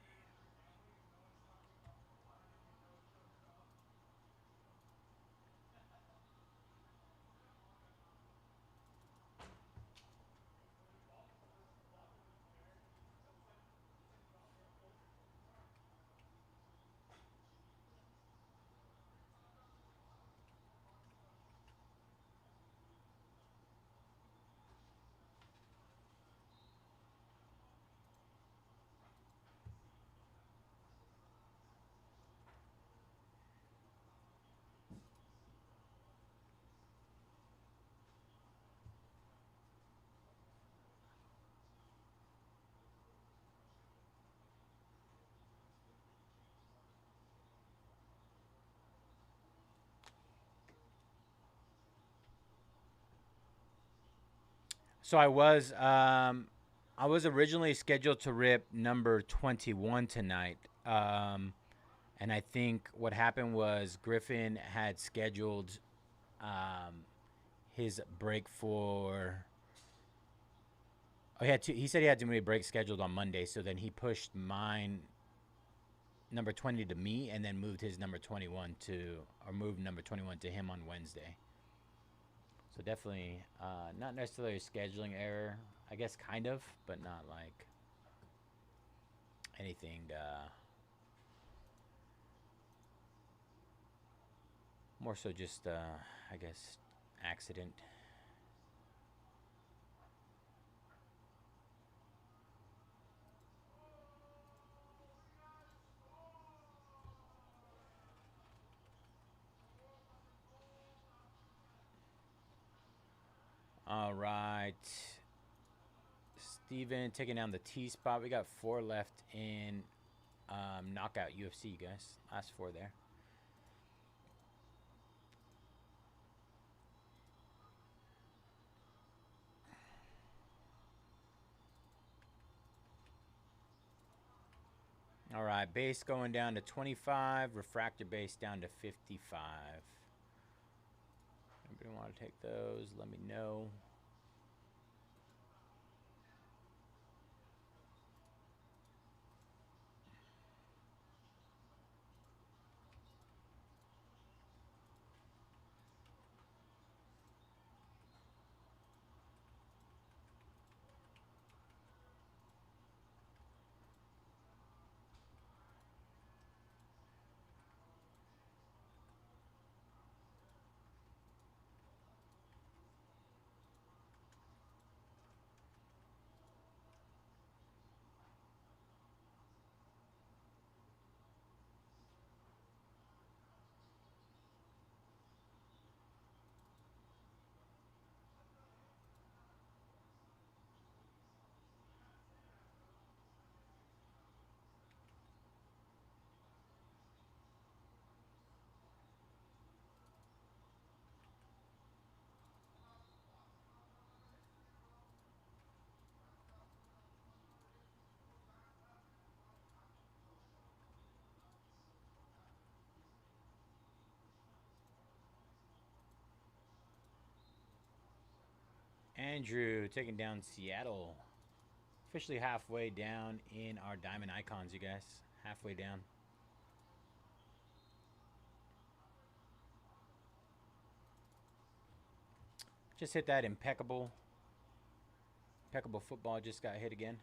S1: So I was originally scheduled to rip number 21 tonight. And I think what happened was Griffin had scheduled his break for. Oh, he said he had too many breaks scheduled on Monday, so then he pushed mine number 20 to me, and then moved his number 21 to, or moved number 21 to him on Wednesday. So definitely not necessarily a scheduling error. I guess kind of, but not like anything. More so just, I guess, accident. All right. Steven taking down the T spot. We got 4 left in Knockout UFC, guys. Last 4 there. All right, base going down to 25. Refractor base down to 55. Anybody want to take those? Let me know. Andrew taking down Seattle. Officially halfway down in our Diamond Icons, you guys. Halfway down. Just hit that Impeccable. Impeccable football just got hit again.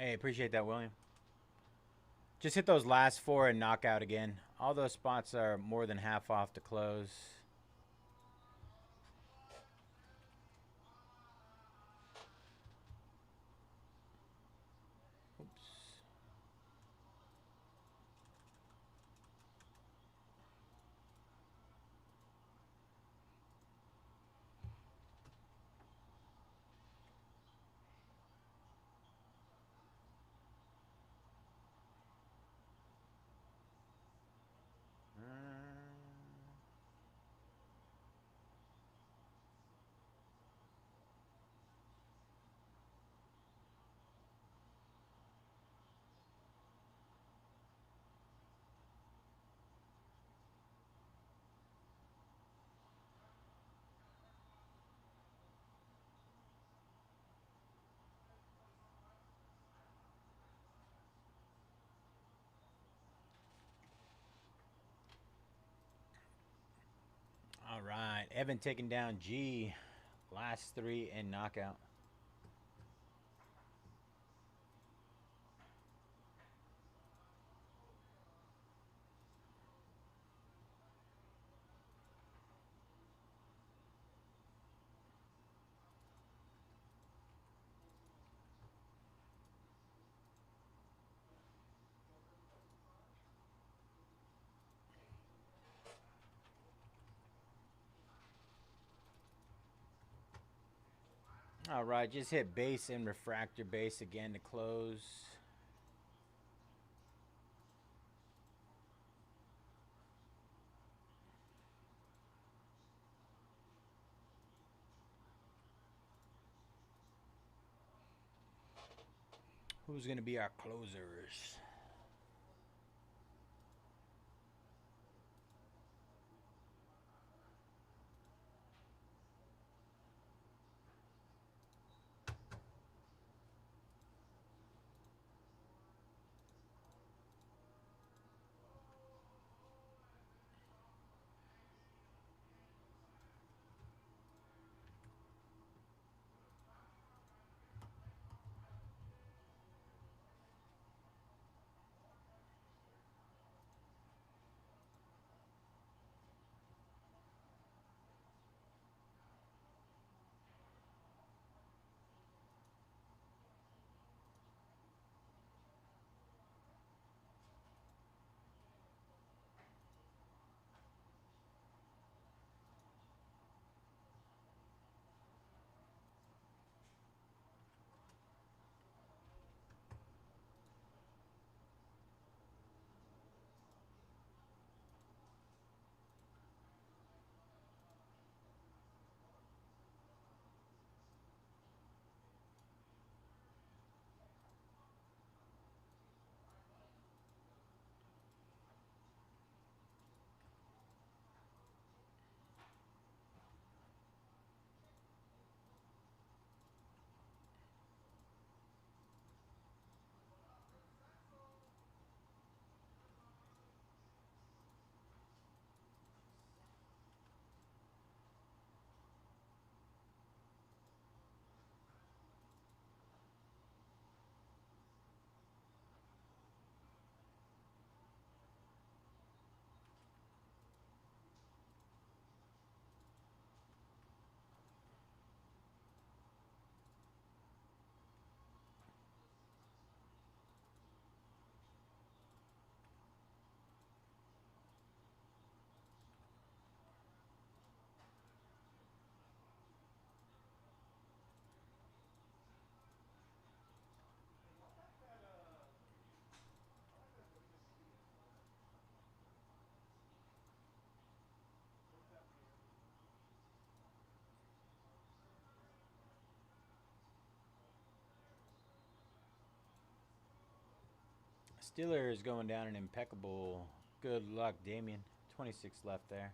S1: Hey, appreciate that, William. Just hit those last 4 and knock out again. All those spots are more than half off to close. Oops. Evan taking down G. Last 3 in knockout. All right, just hit base and refractor base again to close. Who's going to be our closers? Steelers going down an Impeccable. Good luck, Damien. 26 left there.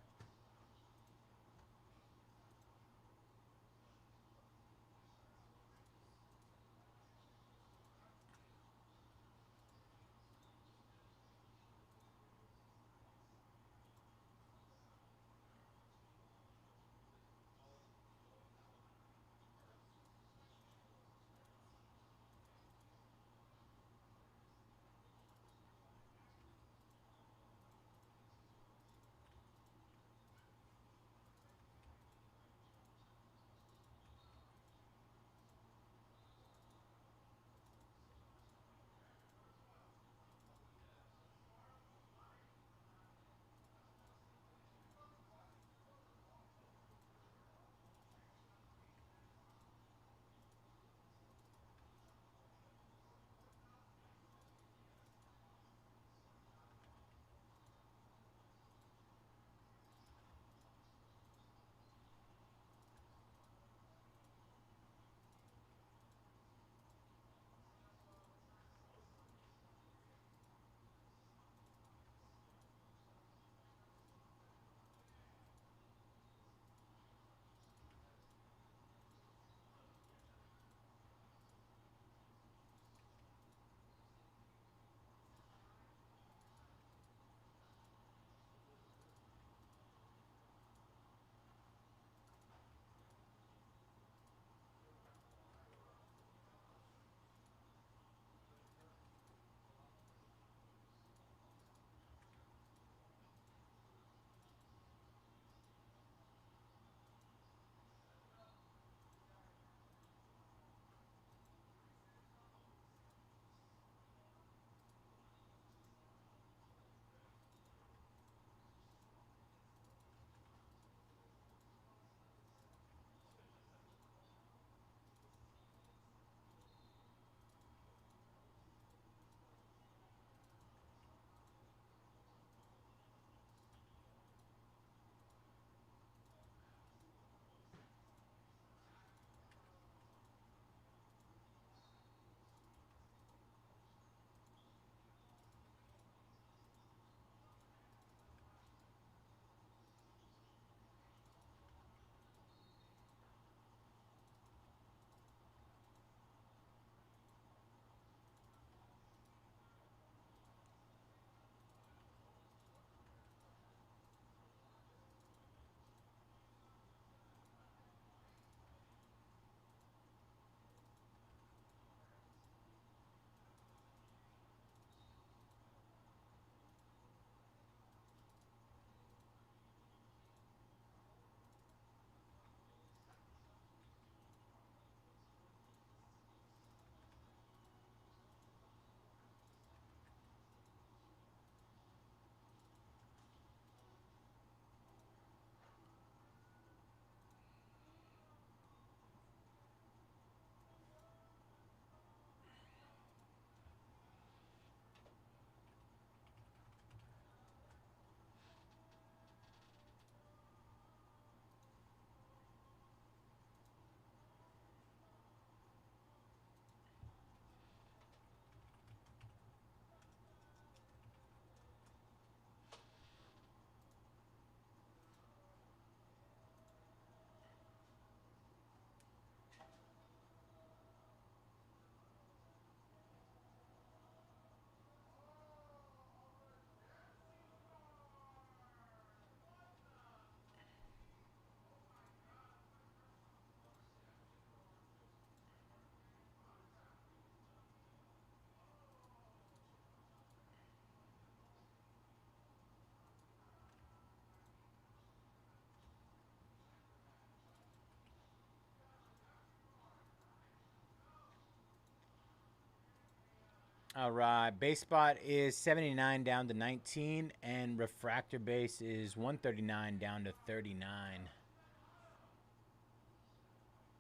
S1: All right, base spot is 79 down to 19, and refractor base is 139 down to 39.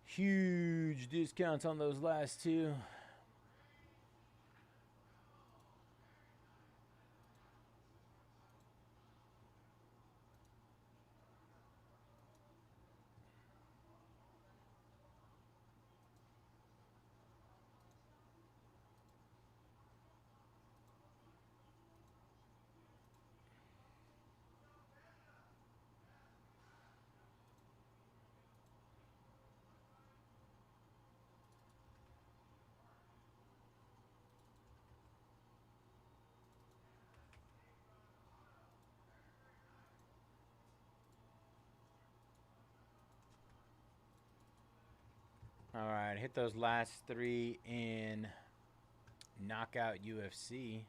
S1: Huge discounts on those last two. All right, hit those last three in Knockout UFC.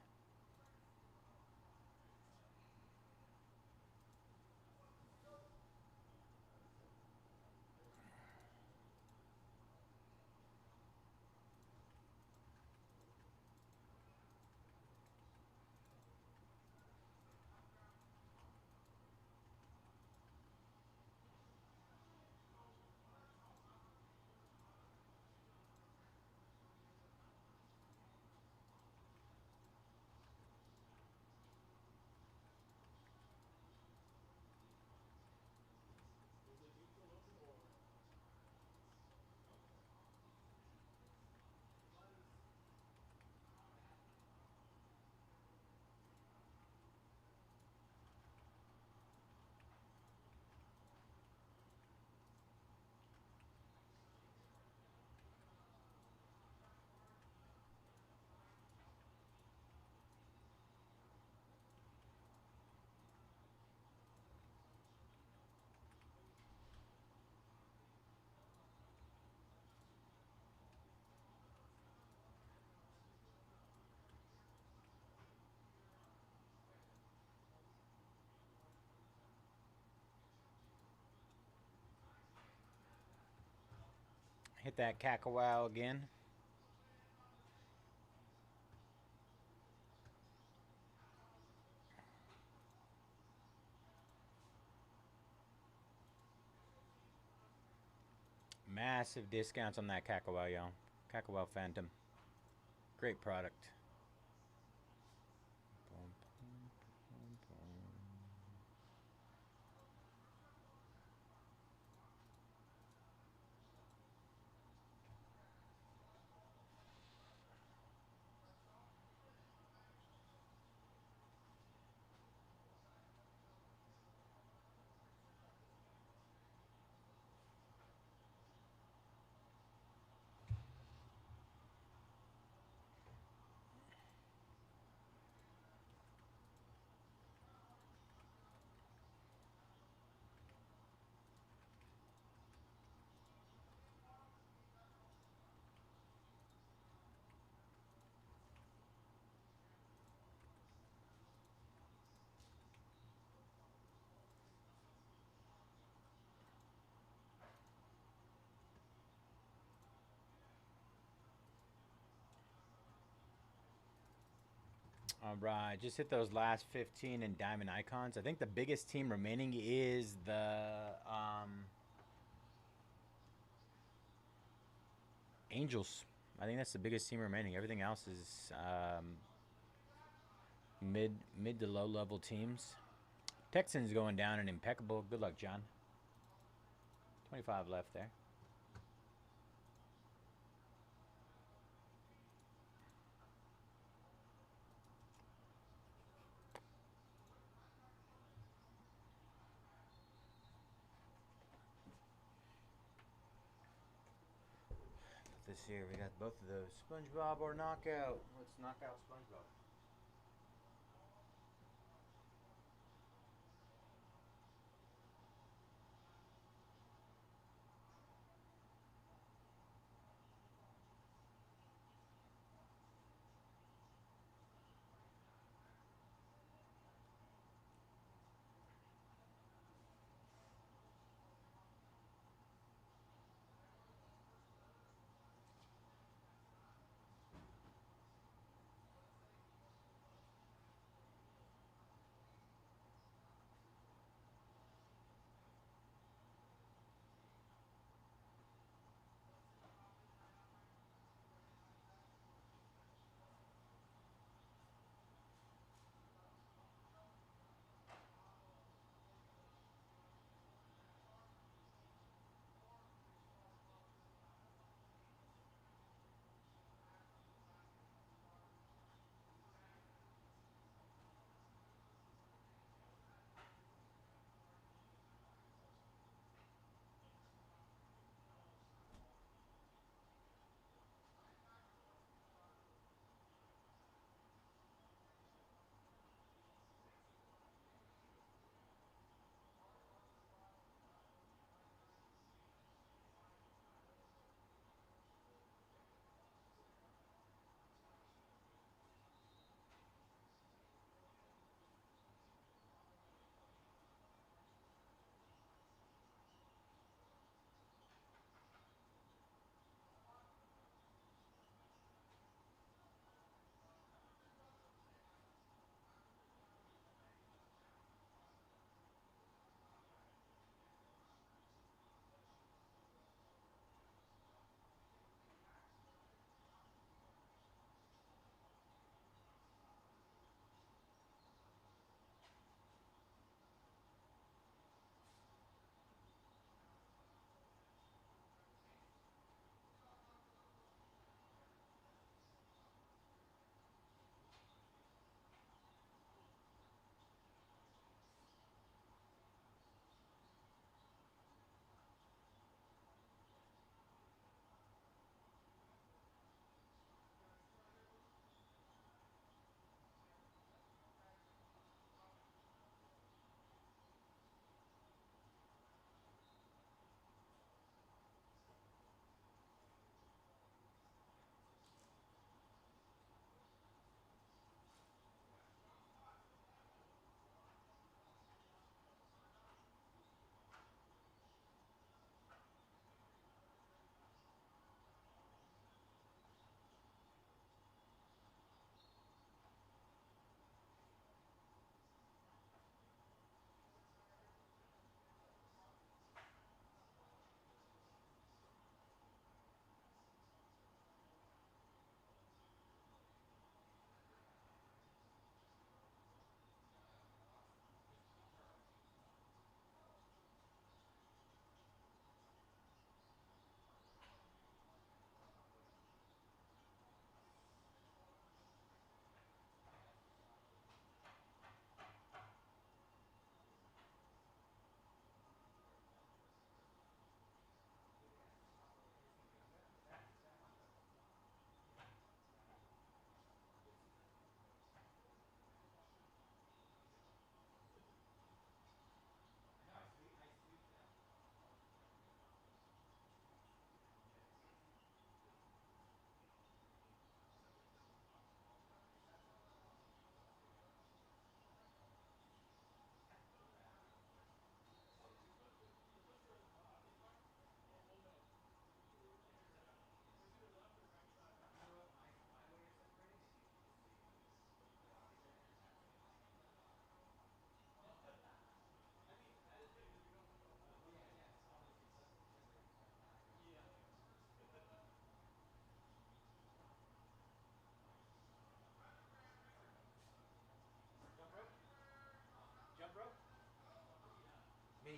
S1: Hit that Cacawao again. Massive discounts on that Cacawao, y'all. Cacawao Phantom. Great product. All right, just hit those last 15 in Diamond Icons. I think the biggest team remaining is the Angels. I think that's the biggest team remaining. Everything else is mid to low level teams. Texans going down and Impeccable. Good luck, John. 25 left there. This here, we got both of those. SpongeBob or Knockout. Let's knock out SpongeBob.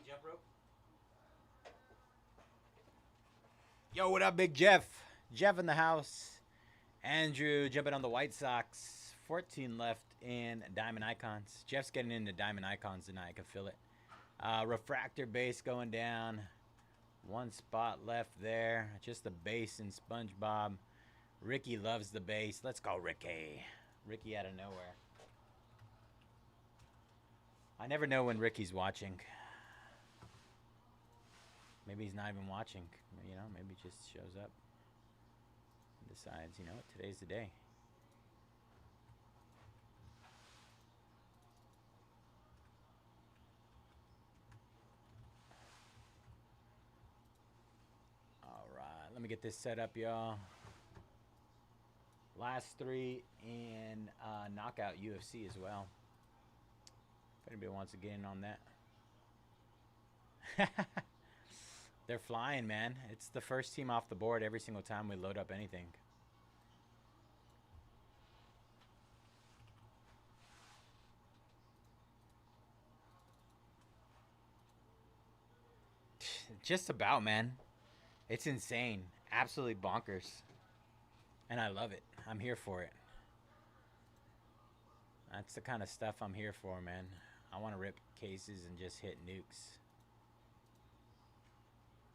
S3: Jeff rope?
S1: Yo, what up, Big Jeff? Jeff in the house. Andrew jumping on the White Sox. 14 left in Diamond Icons. Jeff's getting into Diamond Icons tonight. I can feel it. Refractor base going down. One spot left there. Just the base and SpongeBob. Ricky loves the base. Let's go, Ricky. Ricky out of nowhere. I never know when Ricky's watching. Maybe he's not even watching. You know, maybe he just shows up and decides, you know what, today's the day. All right, let me get this set up, y'all. Last three in Knockout UFC as well. If anybody wants to get in on that. They're flying, man. It's the first team off the board every single time we load up anything. Just about, man. It's insane. Absolutely bonkers. And I love it. I'm here for it. That's the kind of stuff I'm here for, man. I want to rip cases and just hit nukes.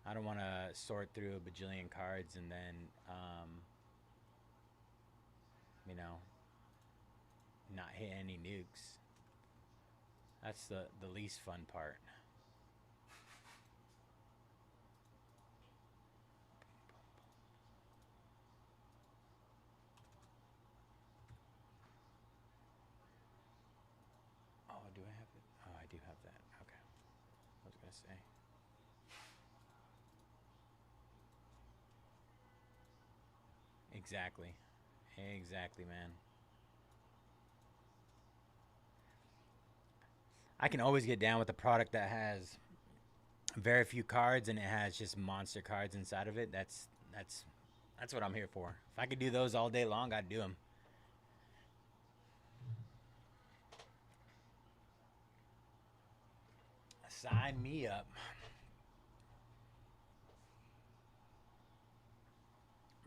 S1: I don't want to sort through a bajillion cards and then, you know, not hit any nukes. That's the least fun part. Oh, do I have it? Oh, I do have that. Okay. I was going to say. Exactly. Exactly, man. I can always get down with a product that has very few cards and it has just monster cards inside of it. That's what I'm here for. If I could do those all day long, I'd do them. Sign me up.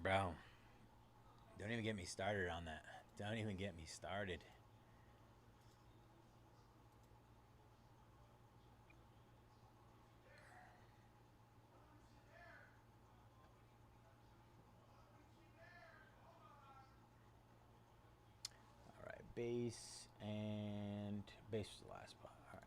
S1: Bro, don't even get me started on that. Don't even get me started. All right, base and base was the last spot. All right.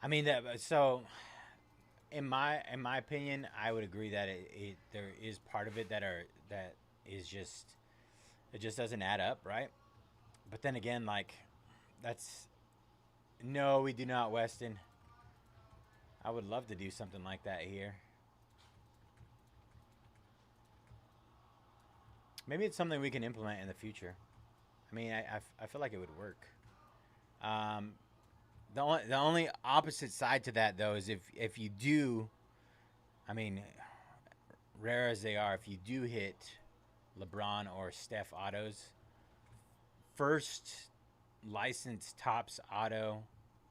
S1: I mean that. So, in my opinion, I would agree that there is part of it that is just it just doesn't add up, right? But then again, like that's no, we do not, Weston. I would love to do something like that here. Maybe it's something we can implement in the future. I mean, I feel like it would work. Um, the only opposite side to that though is if you do, I mean, rare as they are, if you do hit LeBron or Steph autos, first licensed tops auto,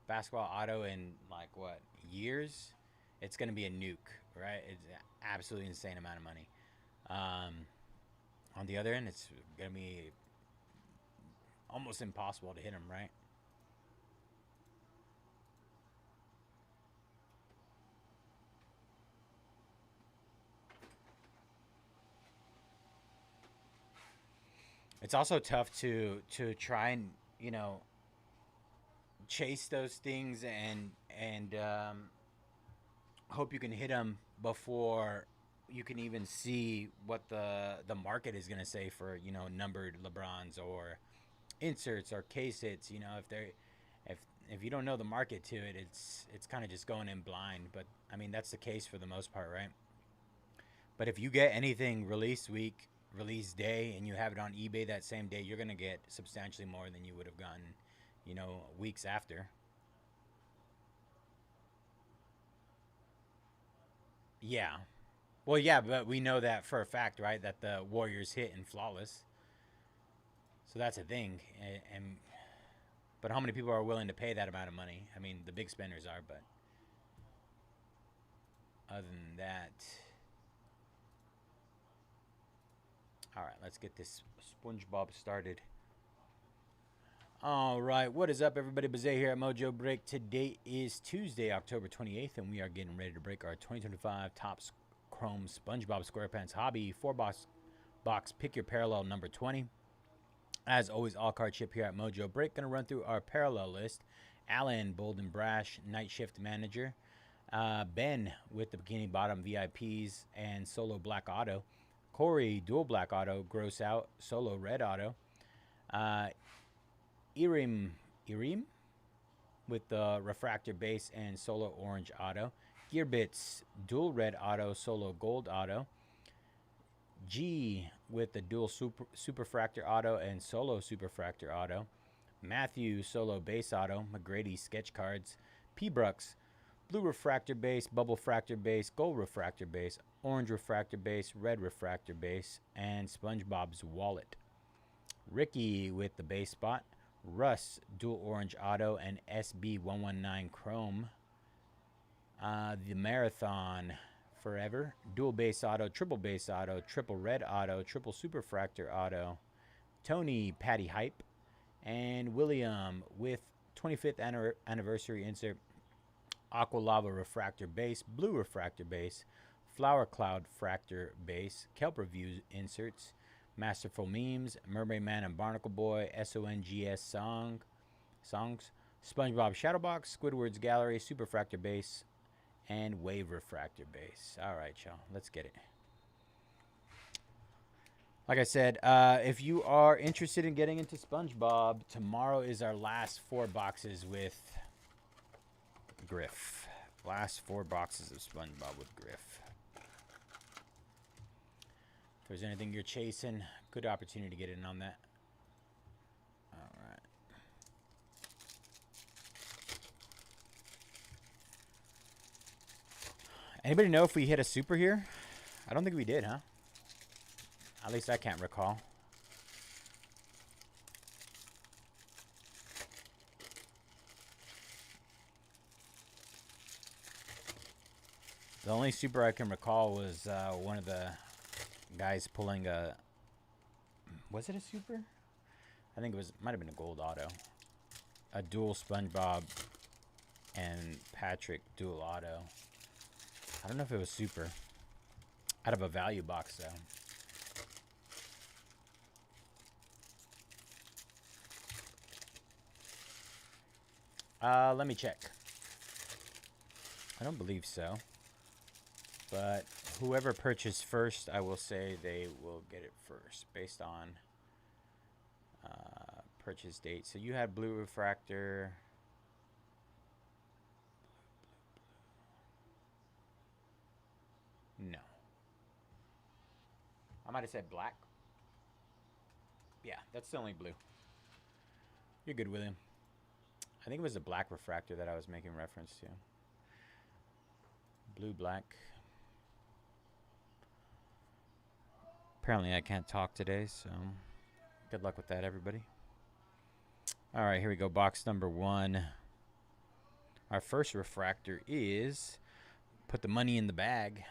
S1: basketball auto in like what years, it's gonna be a nuke, right? It's an absolutely insane amount of money. On the other end, it's gonna be almost impossible to hit them, right? It's also tough to try and, you know, chase those things and hope you can hit them before you can even see what the market is gonna say for, you know, numbered LeBrons or inserts or case hits. You know, if you don't know the market to it, it's kind of just going in blind. But I mean, that's the case for the most part, right? But if you get anything release week, release day, and you have it on eBay that same day, you're going to get substantially more than you would have gotten, you know, weeks after. Yeah. Well, yeah, but we know that for a fact, right? That the Warriors hit in flawless. So that's a thing. And but how many people are willing to pay that amount of money? I mean, the big spenders are, but other than that, all right, let's get this SpongeBob started. All right, what is up, everybody? Bayze here at Mojobreak. Today is Tuesday, October 28th, and we are getting ready to break our 2025 Topps Chrome SpongeBob SquarePants Hobby 4-box Pick Your Parallel number 20. As always, all card chip here at Mojobreak. Going to run through our parallel list. Alan, Bold and Brash, Night Shift Manager. Ben with the Bikini Bottom VIPs and Solo Black Auto. Corey, Dual Black Auto, Gross Out, Solo Red Auto. Irim with the Refractor Base and Solo Orange Auto. Gearbits, Dual Red Auto, Solo Gold Auto. G with the Dual Superfractor Auto and Solo Superfractor Auto. Matthew, Solo Base Auto. McGrady, Sketch Cards. P-Brux, Blue Refractor Base, Bubble Fractor Base, Gold Refractor Base, Orange Refractor Base, Red Refractor Base, and SpongeBob's Wallet. Ricky with the base spot. Russ, Dual Orange Auto and SB119 Chrome. The Marathon Forever, Dual Base Auto, Triple Base Auto, Triple Red Auto, Triple Superfractor Auto. Tony, Patty Hype. And William with 25th anniversary insert. Aqua Lava Refractor Base, Blue Refractor Base, Flower Cloud Fractor Base, Kelp Review inserts, Masterful Memes, Mermaid Man and Barnacle Boy, SONGS songs, SpongeBob Shadowbox, Squidward's Gallery, Superfractor Base, and Wave Refractor Base. All right, y'all, let's get it. Like I said, if you are interested in getting into SpongeBob, tomorrow is our last 4 boxes with Griff. Last 4 boxes of SpongeBob with Griff. If there's anything you're chasing, good opportunity to get in on that. All right. Anybody know if we hit a super here? I don't think we did, huh? At least I can't recall. The only super I can recall was one of the guys pulling a... Was it a super? I think it was... Might have been a gold auto. A dual SpongeBob and Patrick dual auto. I don't know if it was super. Out of a value box, though. Let me check. I don't believe so. But whoever purchased first, I will say they will get it first based on purchase date. So you had Blue Refractor. No. I might have said black. Yeah, that's the only blue. You're good, William. I think it was the black refractor that I was making reference to. Blue, black. Apparently I can't talk today, so good luck with that, everybody. All right, here we go. Box number 1. Our first refractor is put the money in the bag.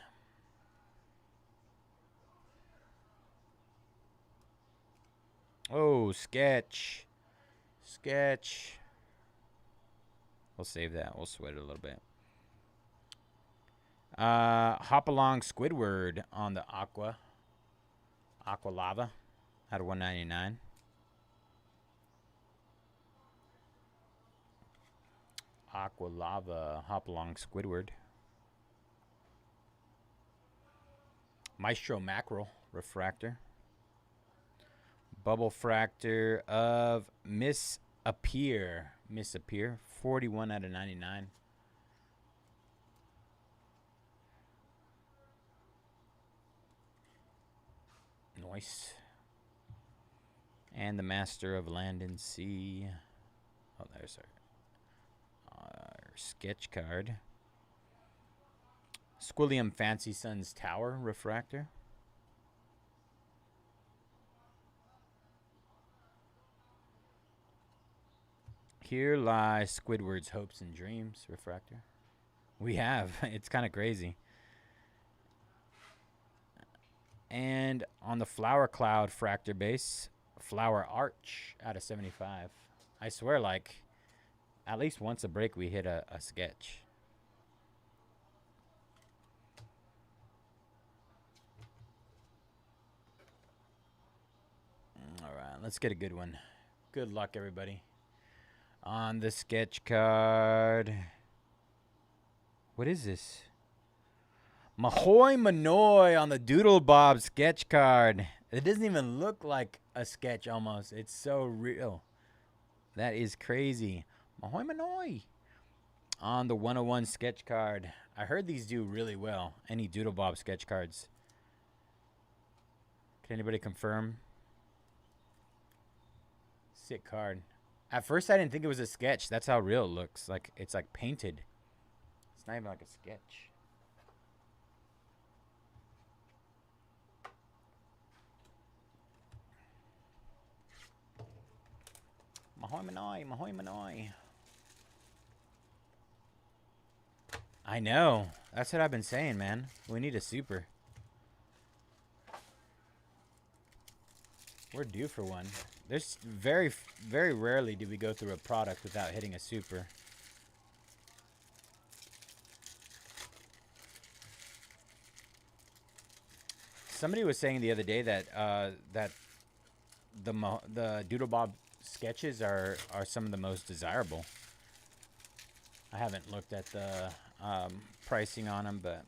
S1: Oh, sketch. Sketch. We'll save that. We'll sweat it a little bit. Hop along Squidward on the Aqua Lava out of 199. Aqua Lava Hop along Squidward. Maestro Mackerel Refractor. Bubble Fractor of Miss Appear, 41 out of 99. . . . . . . . . . . . . . . . . . . . . . . . . . . . . . . . . . . . . . . . . . . . . . . . . . . . . . . . . . . Nice. And the Master of Land and Sea. Oh, there's our sketch card. Squilliam Fancy Sun's Tower Refractor. Here lies Squidward's Hopes and Dreams Refractor. We have. It's kind of crazy. And on the Flower Cloud Fractor base, Flower Arch out of 75. I swear, like, at least once a break we hit a sketch. All right, let's get a good one. Good luck, everybody. On the sketch card. What is this? Mahoy Manoy on the Doodle Bob sketch card. It doesn't even look like a sketch almost. It's so real. That is crazy. Mahoy Manoy on the 101 sketch card. I heard these do really well. Any Doodle Bob sketch cards. Can anybody confirm? Sick card. At first I didn't think it was a sketch. That's how real it looks. Like it's like painted. It's not even like a sketch. Mahoy Manoy, Mahoy Manoy. I know. That's what I've been saying, man. We need a super. We're due for one. There's very rarely do we go through a product without hitting a super. Somebody was saying the other day that the Doodle Bob sketches are some of the most desirable. I haven't looked at the pricing on them, but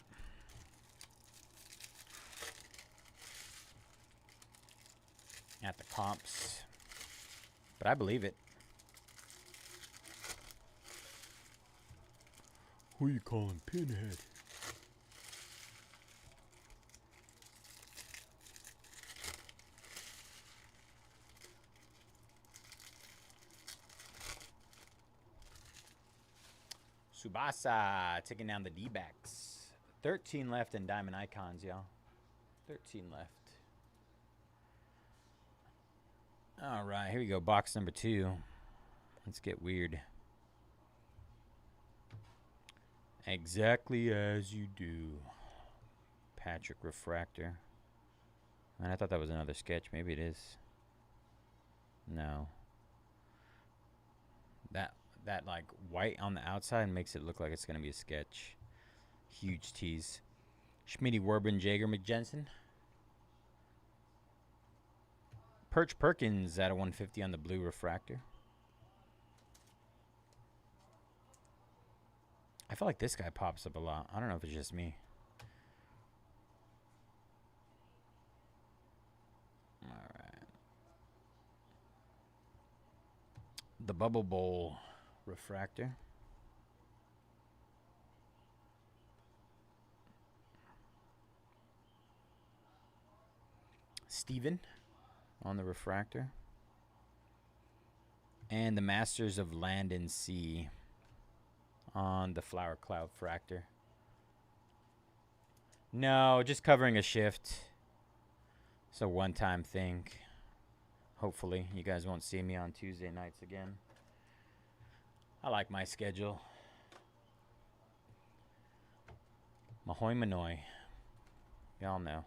S1: at the comps. But I believe it. Who you calling Pinhead? Subasa taking down the D-backs. 13 left in Diamond Icons, y'all. 13 left. All right, here we go. Box number 2. Let's get weird. Exactly as you do. Patrick Refractor. And I thought that was another sketch. Maybe it is. No. That like white on the outside makes it look like it's going to be a sketch. Huge tease. Schmitty, Werben, Jager, McJensen. Perch Perkins at a 150 on the blue refractor. I feel like this guy pops up a lot. I don't know if it's just me. All right. The Bubble Bowl refractor. Steven on the refractor. And the Masters of Land and Sea on the Flower Cloud Fractor. No, just covering a shift. It's a one-time thing. Hopefully, you guys won't see me on Tuesday nights again. I like my schedule. Mahoy Manoy. Y'all know.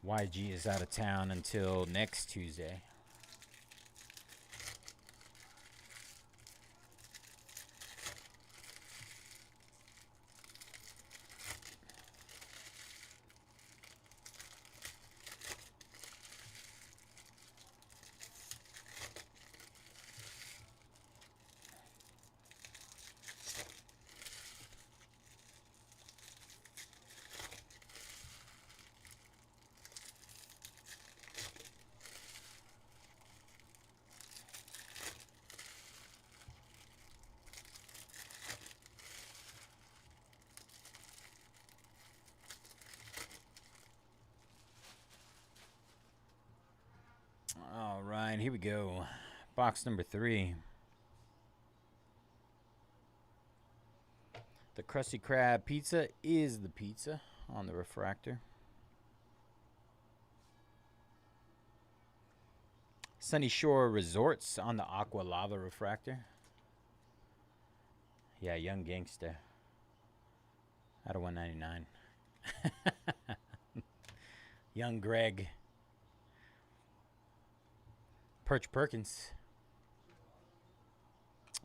S1: YG is out of town until next Tuesday. here we go. Box number 3. The Krusty Krab pizza is the pizza on the refractor. Sunny Shore Resorts on the Aqua Lava refractor. Yeah, Young Gangster. Out of 199. Young Greg. Perch Perkins.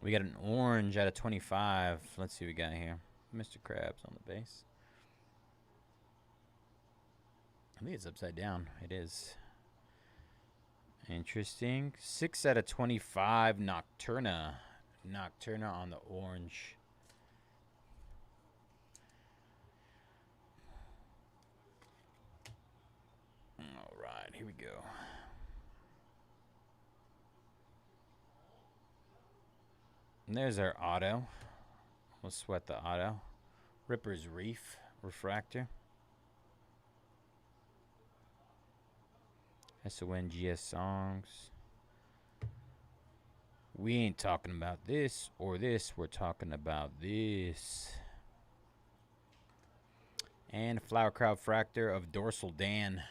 S1: We got an orange out of 25. Let's see what we got here. Mr. Krabs on the base. I think it's upside down. It is. Interesting. 6 out of 25. Nocturna. Nocturna on the orange. All right, here we go. And there's our auto. We'll sweat the auto. Ripper's Reef refractor. SONGS songs. We ain't talking about this or this. We're talking about this. And Flower Crowd Fractor of Dorsal Dan.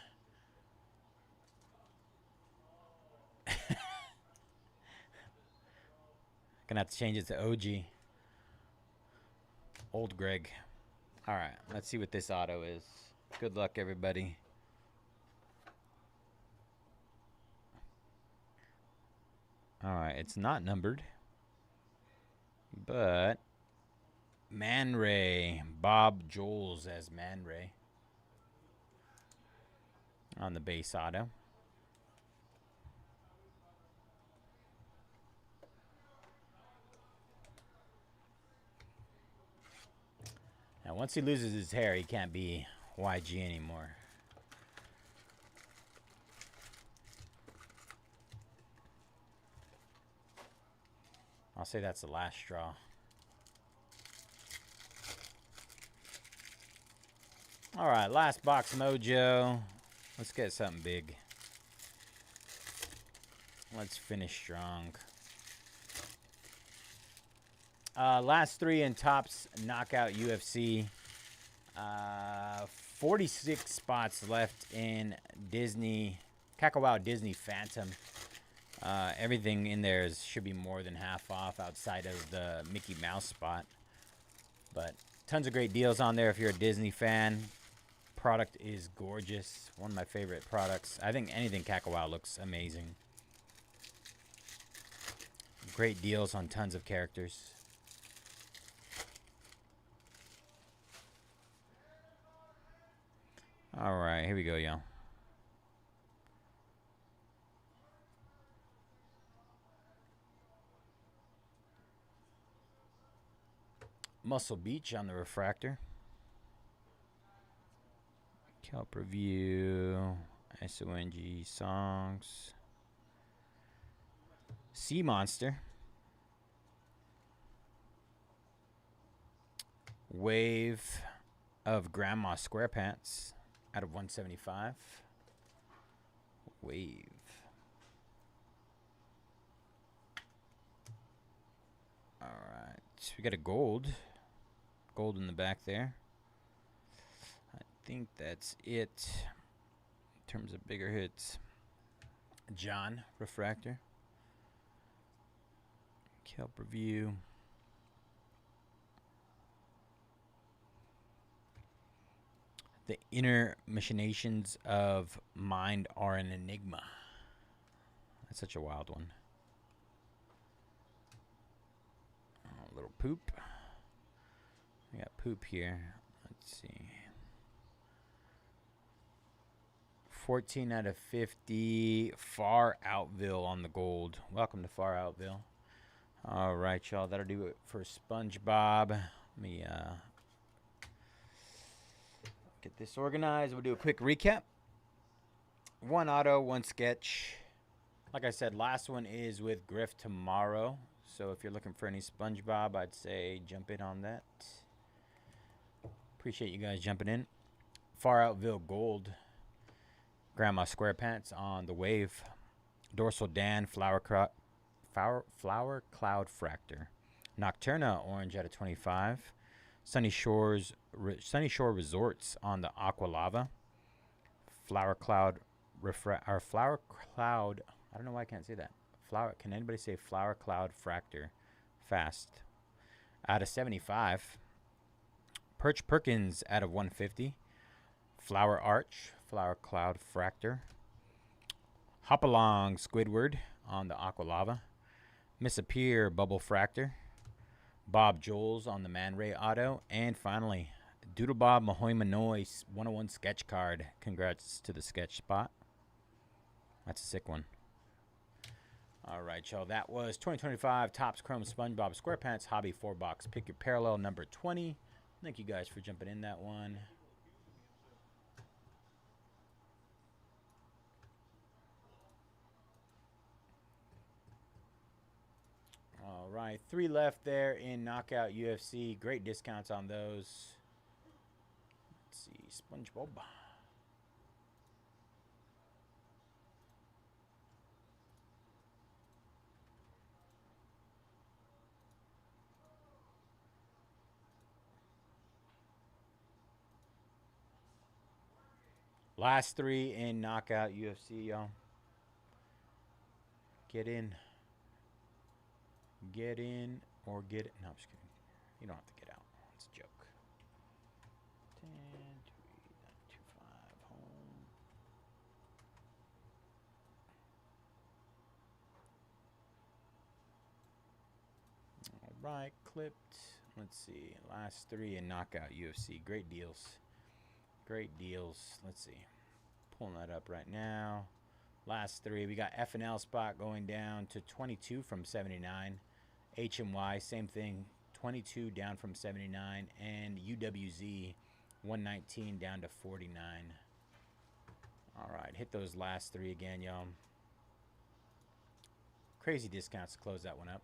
S1: Gonna have to change it to OG. Old Greg. All right, let's see what this auto is. Good luck, everybody. All right, it's not numbered, but Man Ray, Bob Joels as Man Ray on the base auto. Now, once he loses his hair, he can't be YG anymore. I'll say that's the last straw. All right, last box mojo. Let's get something big. Let's finish strong. Last 3 in Topps Knockout UFC. 46 spots left in Disney, Kakao Disney Phantom. Everything in there should be more than half off outside of the Mickey Mouse spot. But tons of great deals on there if you're a Disney fan. Product is gorgeous. One of my favorite products. I think anything Kakao looks amazing. Great deals on tons of characters. All right, here we go, y'all. Muscle Beach on the refractor. Kelp Review. SONG songs. Sea Monster. Wave of Grandma SquarePants out of 175. Wave. All right. We got a gold. Gold in the back there. I think that's it in terms of bigger hits. John refractor. Kelp Review. The inner machinations of mind are an enigma. That's such a wild one. A little poop. We got poop here. Let's see. 14 out of 50. Far Outville on the gold. Welcome to Far Outville. All right, y'all. That'll do it for SpongeBob. Let me get this organized. We'll do a quick recap. 1 auto, 1 sketch. Like I said, last one is with Griff tomorrow. So if you're looking for any SpongeBob, I'd say jump in on that. Appreciate you guys jumping in. Far Outville Gold. Grandma SquarePants on the Wave. Dorsal Dan Flower Cloud Fractor. Nocturna orange out of 25. Sunny Shore Resorts on the Aqua Lava. Flower Cloud Flower Cloud. I don't know why I can't say that. Can anybody say Flower Cloud Fractor? Fast. Out of 75. Perch Perkins out of 150. Flower Arch, Flower Cloud Fractor. Hopalong Squidward on the Aqua Lava. Misappear Bubble Fractor. Bob Joels on the Man Ray Auto. And finally, Doodle Bob Mahoy Manoy 101 sketch card. Congrats to the sketch spot. That's a sick one. All right, y'all. That was 2025 Topps Chrome SpongeBob SquarePants Hobby 4-box. Pick your parallel number 20. Thank you guys for jumping in that one. All right, 3 left there in Knockout UFC. Great discounts on those. Let's see, SpongeBob. Last 3 in Knockout UFC, y'all. Get in. Get in or get it. No, I'm just kidding. You don't have to get out. It's a joke. 10, 3, 9, 2, 5, home. All right, clipped. Let's see. Last 3 in Knockout UFC. Great deals. Great deals. Let's see. Pulling that up right now. Last 3. We got F&L spot going down to 22 from 79. HMY, same thing. 22 down from 79. And UWZ, 119 down to 49. All right. Hit those last 3 again, y'all. Crazy discounts to close that one up.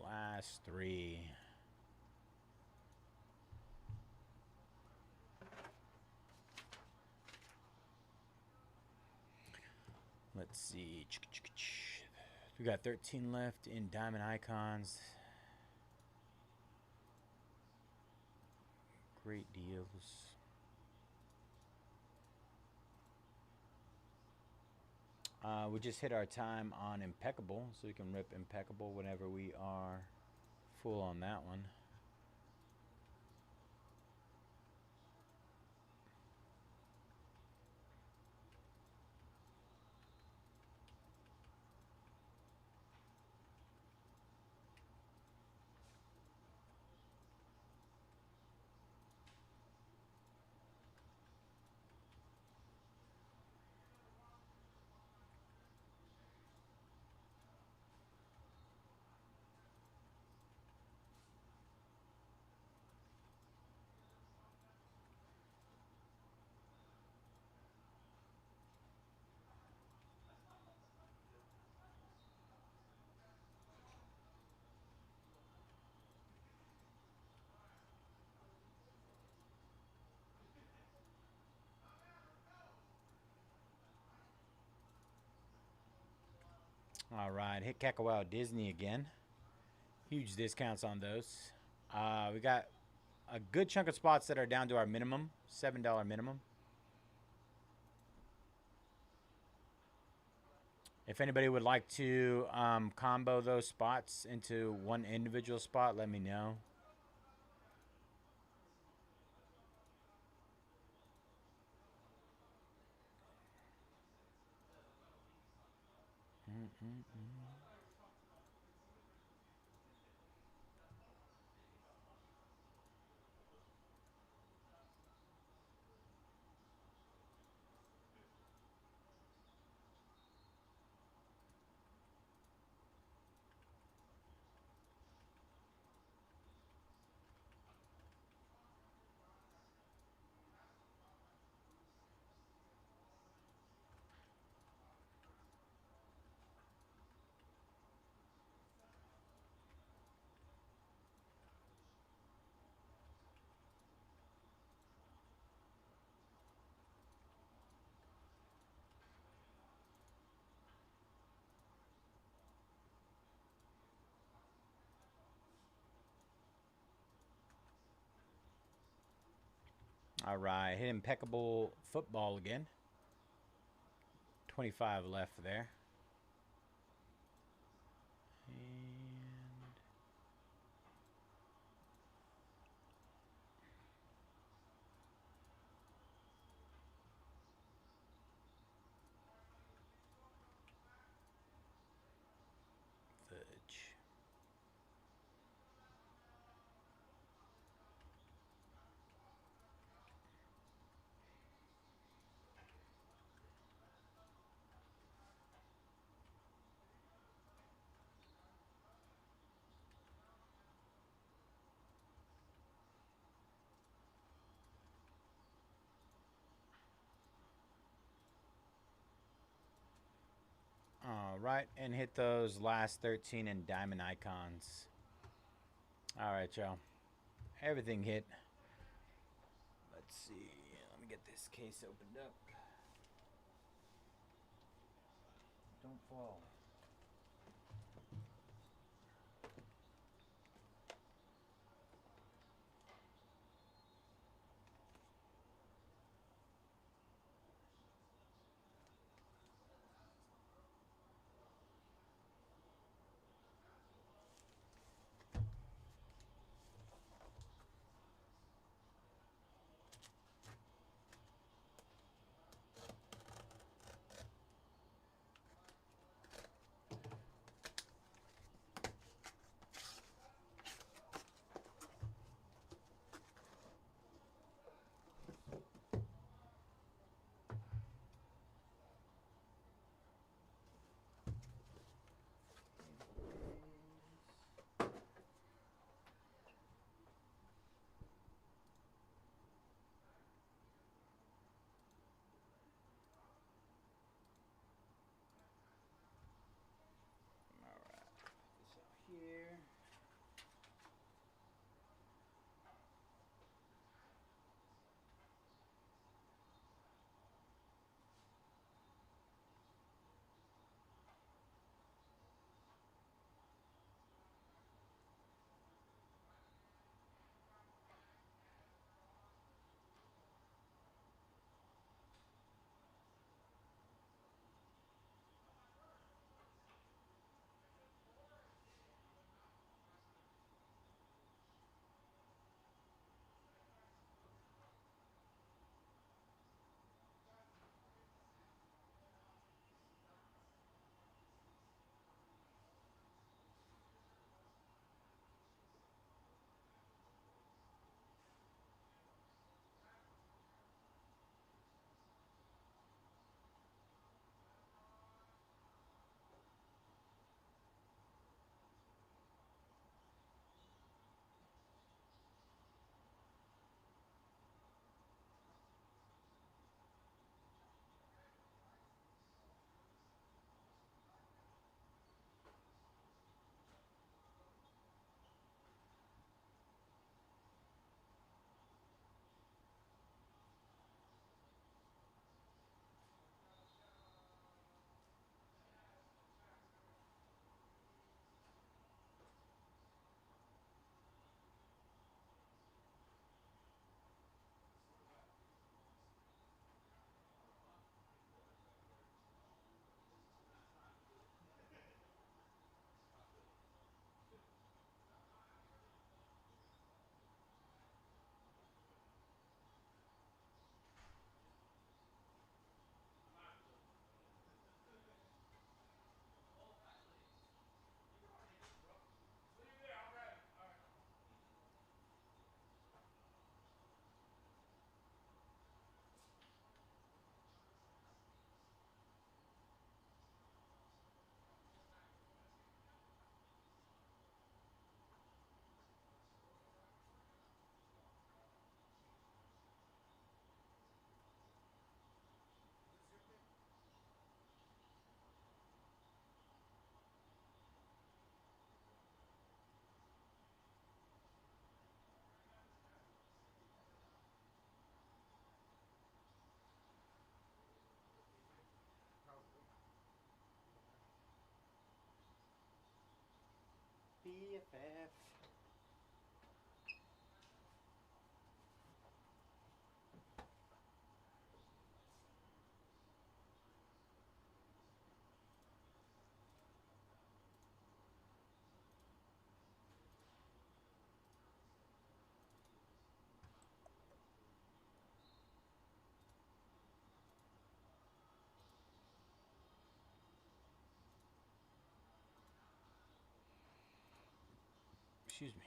S1: Last 3. Let's see. We got 13 left in Diamond Icons. Great deals. We just hit our time on Impeccable, so we can rip Impeccable whenever we are full on that one. All right, hit Kakawao Disney again. Huge discounts on those. We got a good chunk of spots that are down to our minimum, $7 minimum. If anybody would like to combo those spots into one individual spot, let me know. All right, hit Impeccable football again. 25 left there. And fudge. All right, and hit those last 13 in diamond icons. All right, y'all. Everything hit. Let's see. Let me get this case opened up. Don't fall. Here. BFF. Excuse me.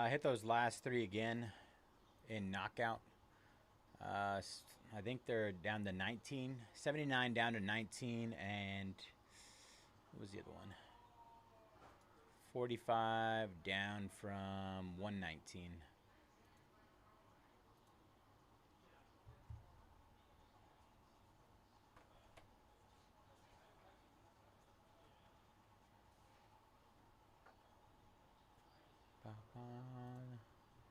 S1: Hit those last three again in knockout. I think they're down to 19. 79 down to 19. And what was the other one? 45 down from 119.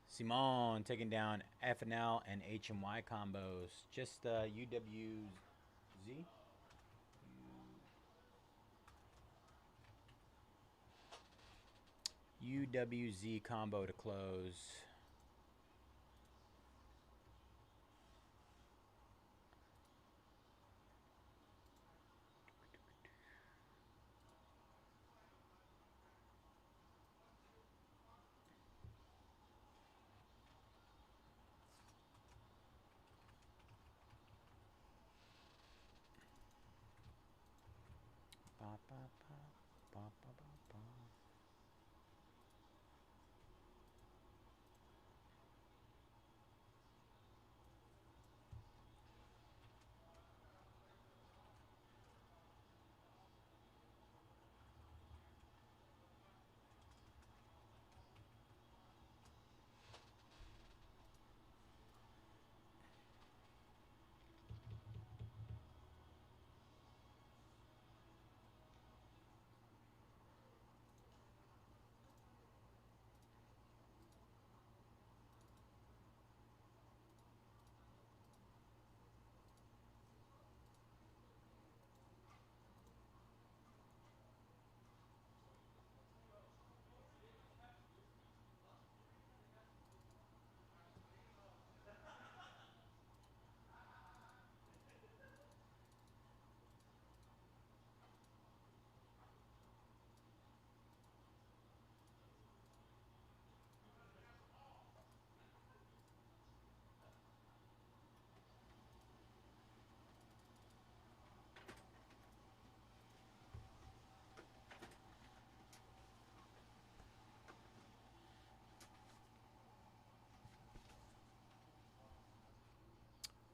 S1: Simone taking down FNL and HMY combos. Just UWZ. UWZ combo to close. Ba, ba, ba, ba, ba, ba, ba.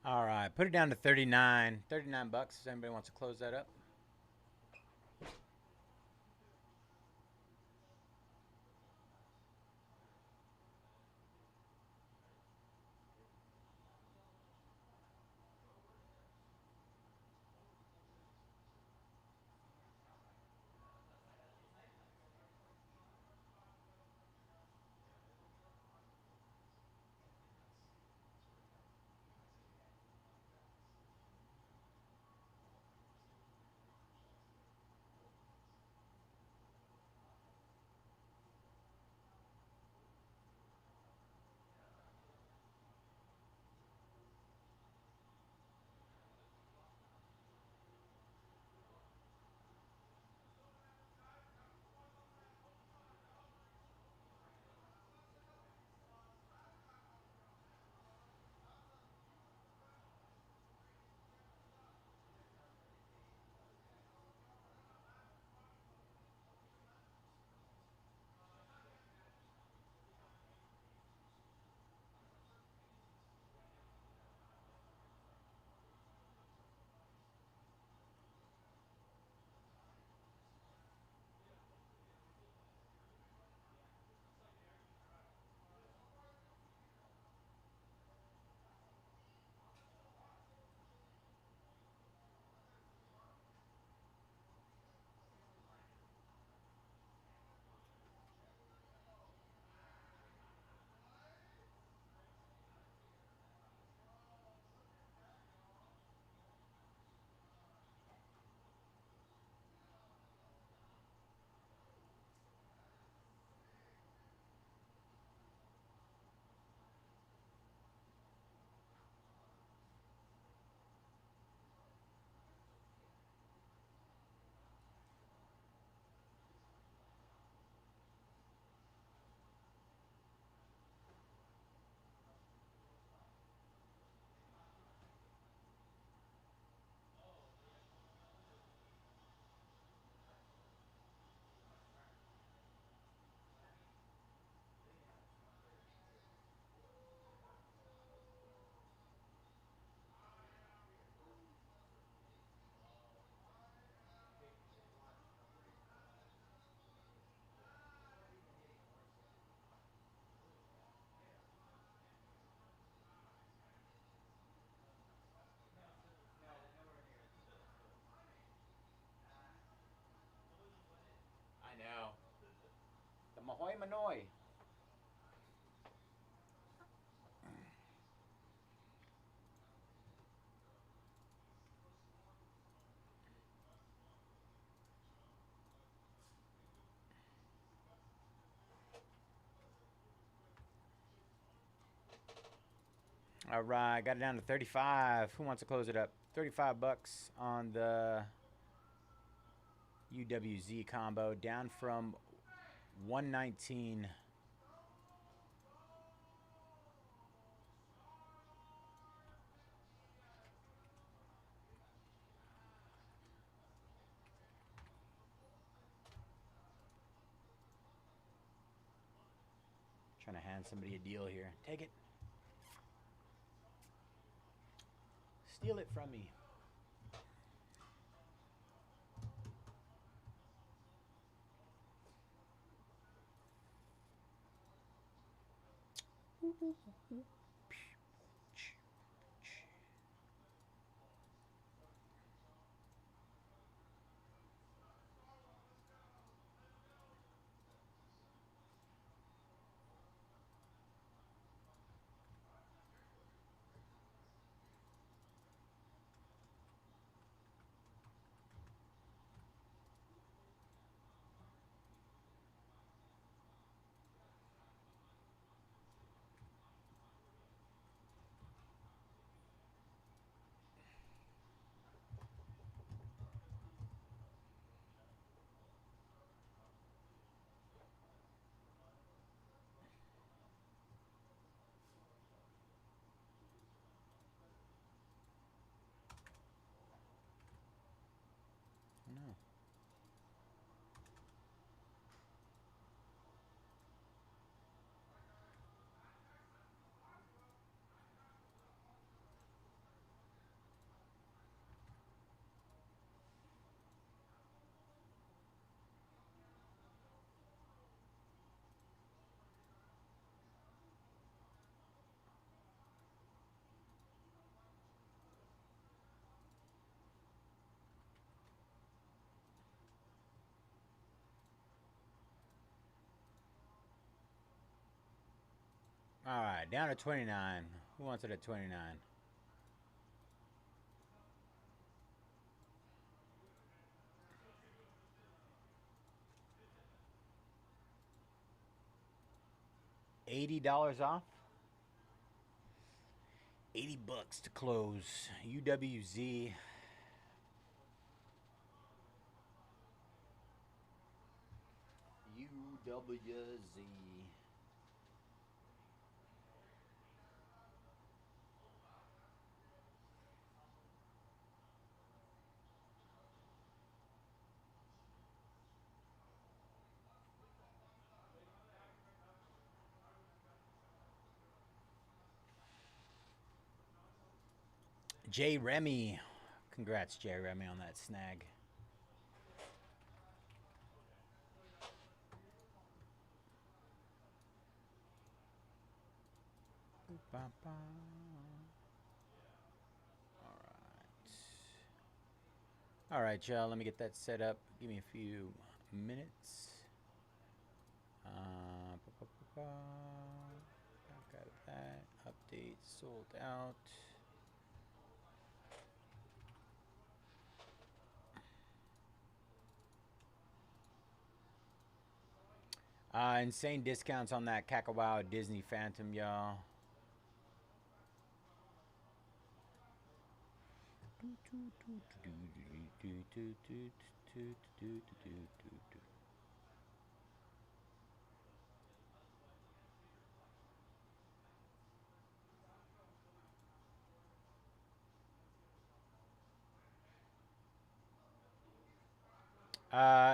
S1: All right, put it down to 39. 39 bucks. If anybody wants to close that up. Ahoy Manoy. All right, got it down to 35. Who wants to close it up? 35 bucks on the UWZ combo, down from 119. Trying to hand somebody a deal here. Take it. Steal it from me. No. All right, down to 29. Who wants it at 29? $80 off. 80 bucks to close. UWZ. UWZ. Jay Remy. Congrats, Jay Remy, on that snag. All right, y'all. Let me get that set up. Give me a few minutes. Got that. Update sold out. Insane discounts on that Kakawao Disney Phantom, y'all.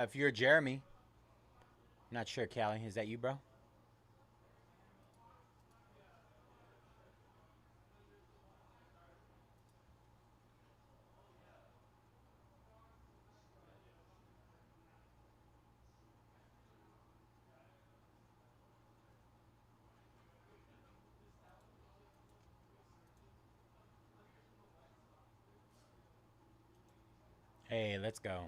S1: If you're Jeremy, not sure, Callie, is that you, bro? Hey, let's go.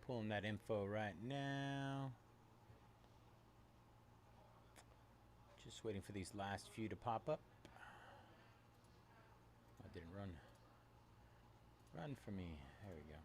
S1: Pulling that info right now. Just waiting for these last few to pop up. I didn't run. Run for me. There we go.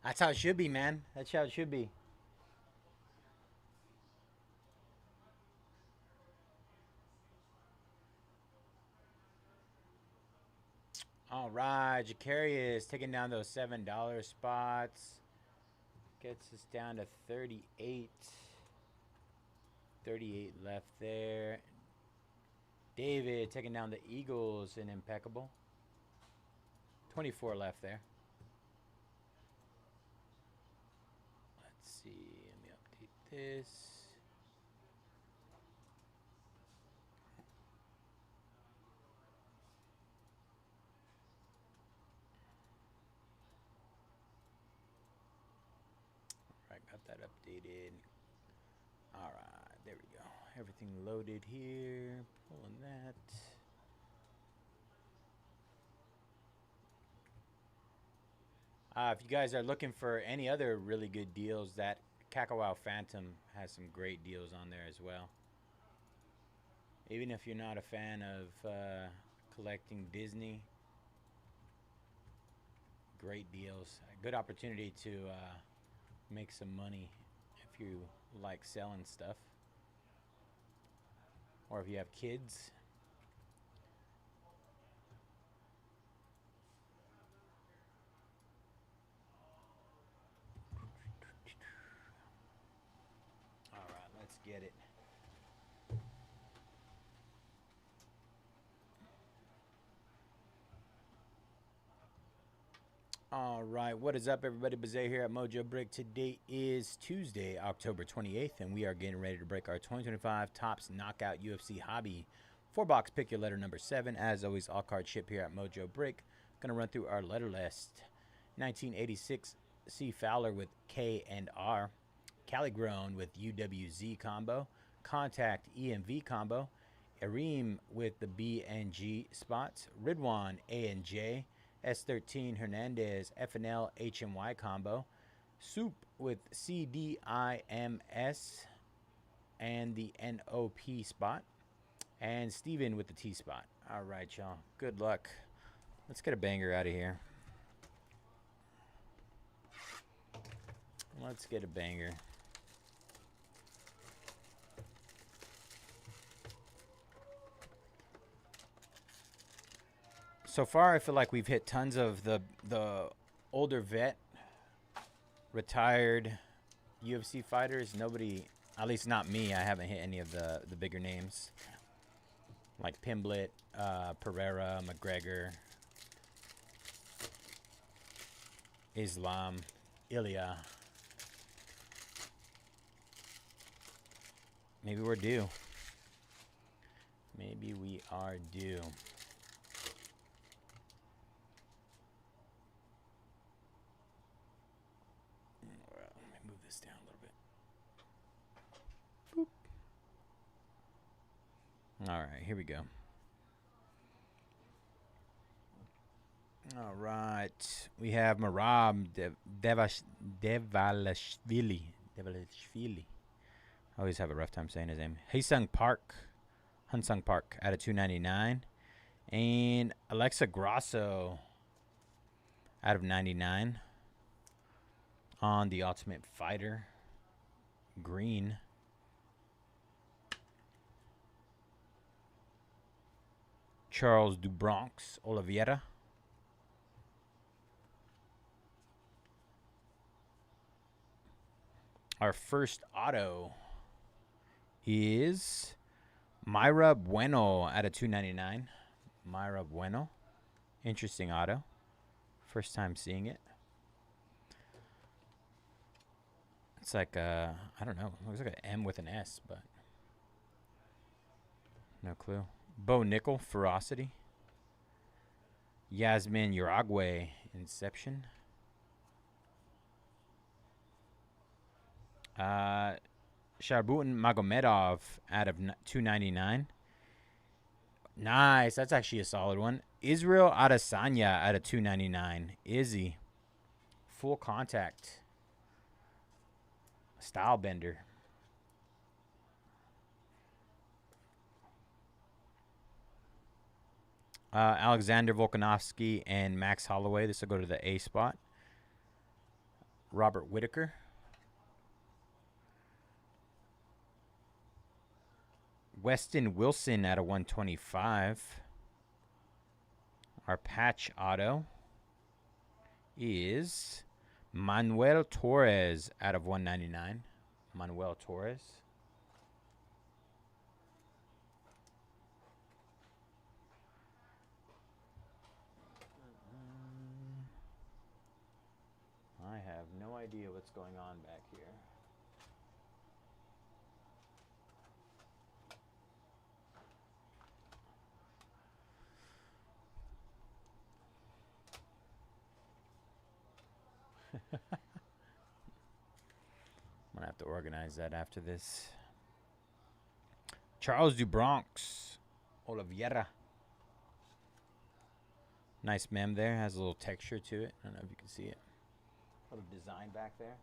S1: That's how it should be, man. That's how it should be. All right, Jacarius taking down those $7 spots. Gets us down to 38. 38 left there. David taking down the Eagles in Impeccable. 24 left there. Let's see. Let me update this. All right, got that updated. All right, there we go. Everything loaded here. Pulling that. If you guys are looking for any other really good deals, that Kakao Phantom has some great deals on there as well. Even if you're not a fan of collecting Disney, great deals. A good opportunity to make some money if you like selling stuff. Or if you have kids. All right, let's get it. All right, what is up, everybody? Bayze here at Mojobreak. Today is Tuesday, October 28th, and we are getting ready to break our 2025 Topps Knockout UFC Hobby 4-box pick your letter number 7. As always, all cards ship here at Mojobreak. Gonna run through our letter list. 1986 C Fowler with K and R, Caligrown with UWZ combo, Contact EMV combo, Areem with the B and G spots, Ridwan A and J, S13 Hernandez FNL HMY combo, Soup with CDIMS and the NOP spot, and Steven with the T spot. All right, y'all. Good luck. Let's get a banger out of here. Let's get a banger. So far, I feel like we've hit tons of the older vet, retired UFC fighters. Nobody, at least not me, I haven't hit any of the bigger names. Like Pimblett, Pereira, McGregor, Islam, Ilya. Maybe we're due. Maybe we are due. Down a little bit. Boop. All right, here we go. All right, we have Marab Devalishvili. I always have a rough time saying his name. Haesung Park out of 299, and Alexa Grasso out of 99. On the Ultimate Fighter, green. Charles Dubronx Oliveira. Our first auto is Myra Bueno out of 299. Myra Bueno. Interesting auto. First time seeing it. It's like I don't know. It looks like an M with an S, but no clue. Bo Nickel, Ferocity. Yasmin Uruguay, Inception. Sharbutin Magomedov out of 299. Nice. That's actually a solid one. Israel Adesanya out of 299. Izzy. Full contact. Style bender. Alexander Volkanovski and Max Holloway. This will go to the A spot. Robert Whitaker. Weston Wilson out of 125. Our patch auto is Manuel Torres out of 199. Manuel Torres. I have no idea what's going on back here. I'm gonna have to organize that after this. Charles Dubronx, Oliveira. Nice mem there. Has a little texture to it. I don't know if you can see it. A little design back there.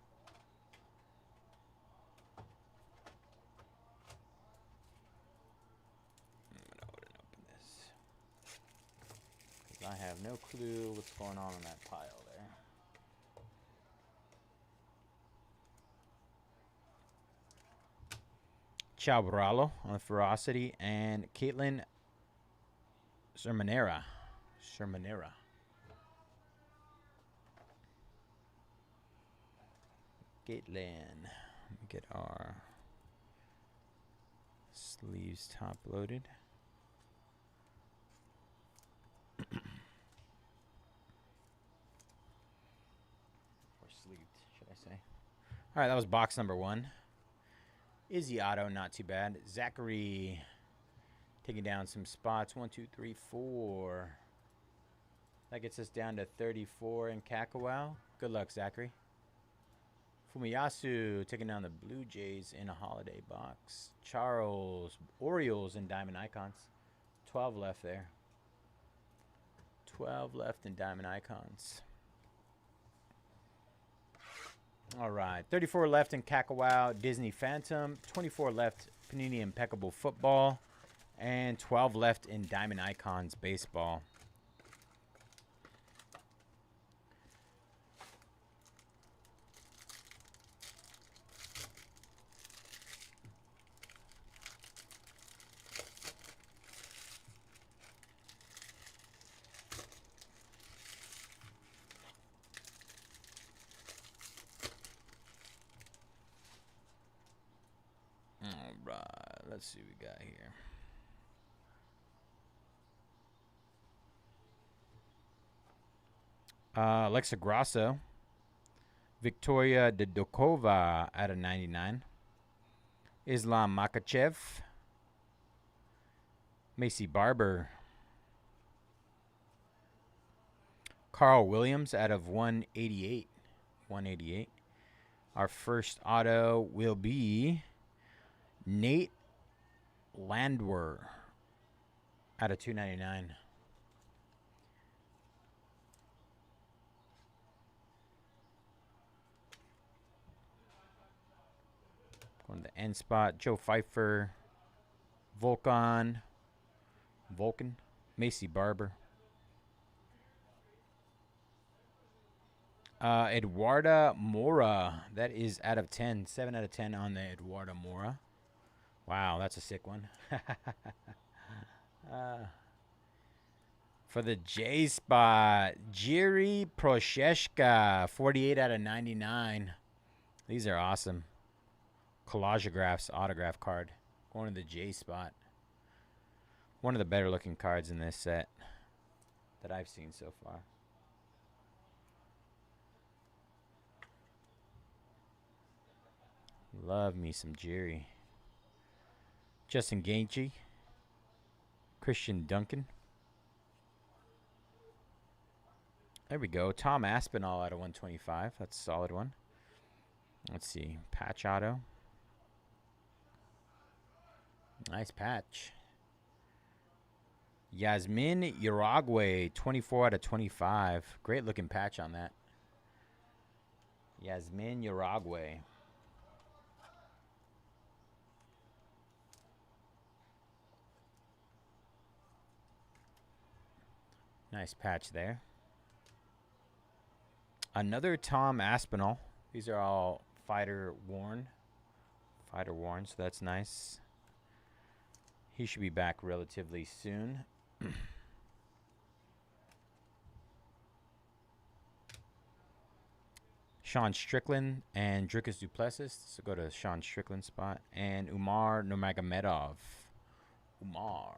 S1: I'm gonna go ahead and open this, 'cause I have no clue what's going on in that pile there. Chabralo on the Ferocity and Caitlin Sermonera. Caitlin. Let me get our sleeves top loaded. Or sleeved, should I say. All right, that was box number 1. Izzy Otto, not too bad. Zachary taking down some spots. 1, 2, 3, 4. That gets us down to 34 in Kakawao. Good luck, Zachary. Fumiyasu taking down the Blue Jays in a holiday box. Charles, Orioles and Diamond Icons. 12 left there. 12 left in Diamond Icons. All right, 34 left in Kakawao, Disney Phantom. 24 left, Panini Impeccable Football. And 12 left in Diamond Icons Baseball. All right, let's see what we got here. Alexa Grasso, Victoria Dodokova out of 99. Islam Makachev, Macy Barber, Carl Williams out of 188. 188. Our first auto will be Nate Landwehr out of 299. Going to the end spot, Joe Pfeiffer, Vulcan, Macy Barber. Eduarda Mora, that is out of 10. 7 out of 10 on the Eduarda Mora. Wow, that's a sick one. For the J spot, Jiri Prosheshka, 48 out of 99. These are awesome. Collageographs autograph card. Going to the J spot. One of the better looking cards in this set that I've seen so far. Love me some Jerry. Justin Gaethje. Christian Duncan. There we go. Tom Aspinall out of 125. That's a solid one. Let's see. Patch auto. Nice patch. Yasmin Uruguay, 24 out of 25. Great looking patch on that. Yasmin Uruguay. Nice patch there. Another Tom Aspinall. These are all fighter worn. Fighter worn, so that's nice. He should be back relatively soon. Sean Strickland and Dricus Duplessis. So go to Sean Strickland's spot. And Umar Nurmagomedov. Umar.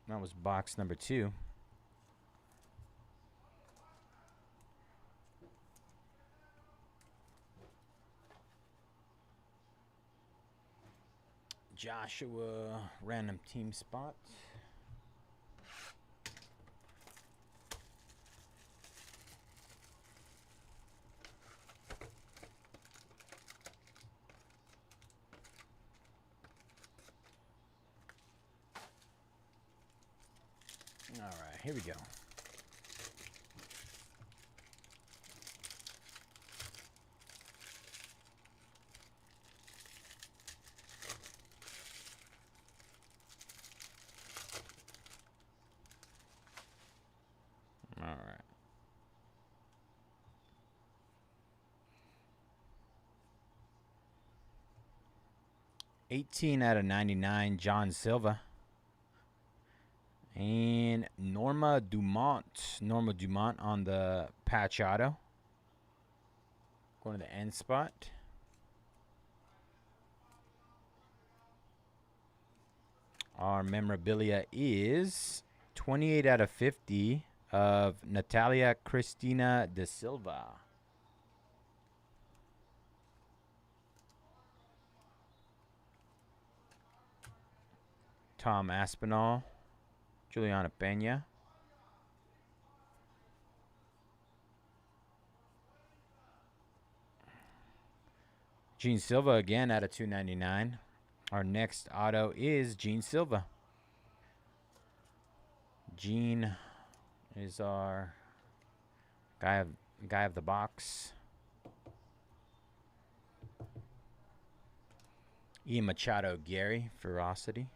S1: That was box number 2. Joshua, random team spot. All right, here we go. All right. $18 out of 99, John Silva. And Norma Dumont. Norma Dumont on the patch auto. Going to the end spot. Our memorabilia is 28 out of 50 of Natalia Cristina da Silva. Tom Aspinall. Juliana Pena. Gene Silva again out of 299. Our next auto is Gene Silva. Gene is our guy of the box. Ian Machado Gary, Ferocity.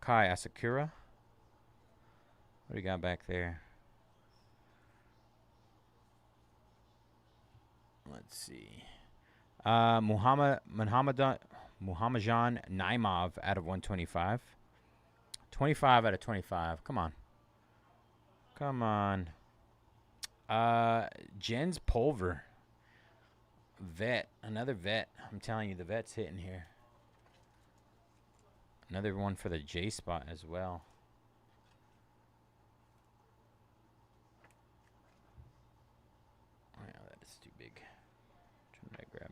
S1: Kai Asakura. What do we got back there? Let's see. Muhammadan Naimov out of 125. 25 out of 25. Come on. Come on. Jens Pulver. Vet. Another vet. I'm telling you, the vet's hitting here. Another one for the J spot as well. Oh, yeah, that is too big. Trying to grab.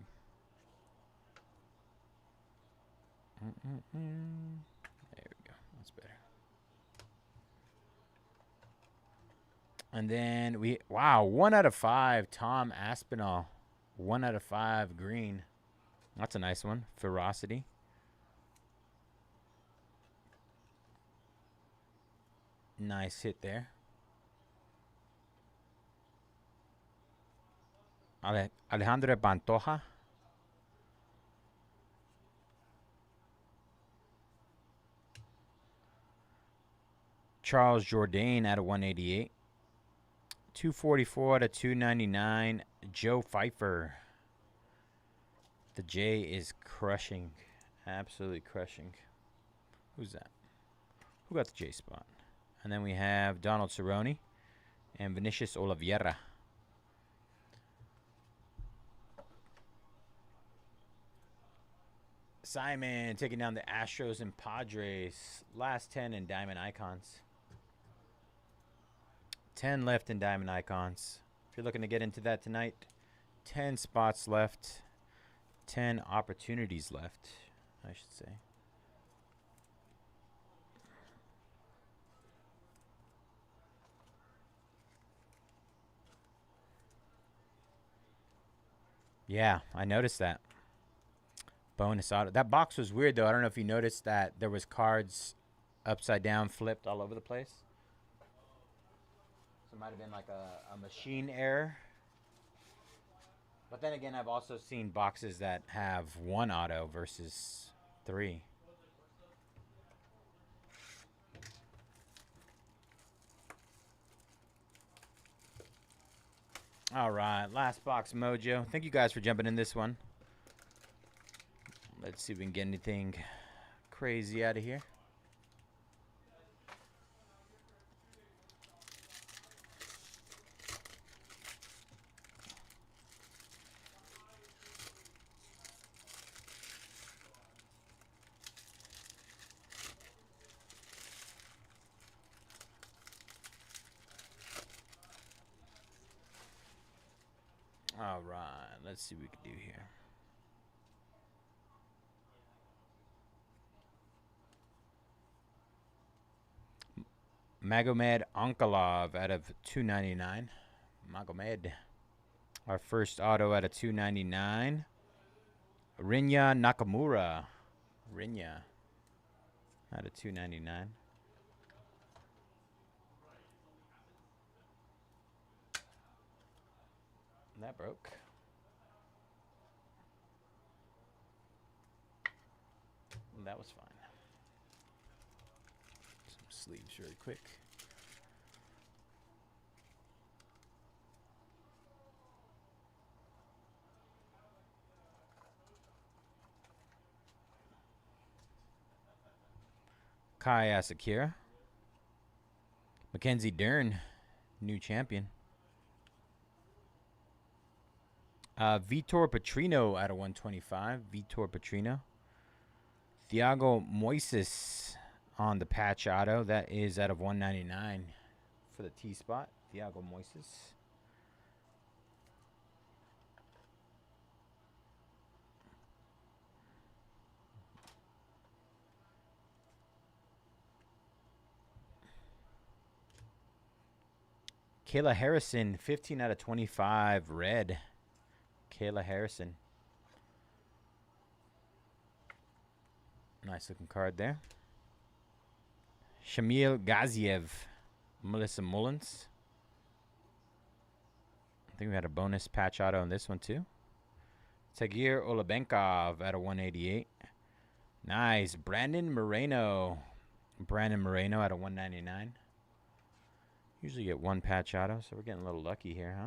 S1: There we go. That's better. And then wow, 1 out of 5, Tom Aspinall. 1 out of 5, green. That's a nice one. Ferocity. Nice hit there. Alejandro Pantoja. Charles Jourdain out of 188. 244 out of 299. Joe Pfeiffer. The J is crushing. Absolutely crushing. Who's that? Who got the J spot? And then we have Donald Cerrone and Vinicius Oliveira. Simon taking down the Astros and Padres. Last 10 in Diamond Icons. 10 left in Diamond Icons. If you're looking to get into that tonight, 10 spots left. 10 opportunities left, I should say. Yeah, I noticed that. Bonus auto. That box was weird, though. I don't know if you noticed that there was cards upside down, flipped all over the place. So it might have been like a machine error. But then again, I've also seen boxes that have 1 auto versus 3. All right, last box mojo. Thank you guys for jumping in this one. Let's see if we can get anything crazy out of here. All right, let's see what we can do here. Magomed Onkolov out of 299. Magomed. Our first auto out of 299. Rinya Nakamura. Rinya out of 299. That broke. That was fine. Some sleeves really quick. Kai Asakura. Mackenzie Dern, new champion. Vitor Petrino out of 125. Vitor Petrino. Thiago Moises on the patch auto. That is out of 199 for the T spot. Thiago Moises. Kayla Harrison, 15 out of 25, red. Kayla Harrison. Nice looking card there. Shamil Gaziev, Melissa Mullins. I think we had a bonus patch auto on this one too. Tagir Olabenkov out of 188. Nice. Brandon Moreno. Brandon Moreno out of 199. Usually get 1 patch auto, so we're getting a little lucky here,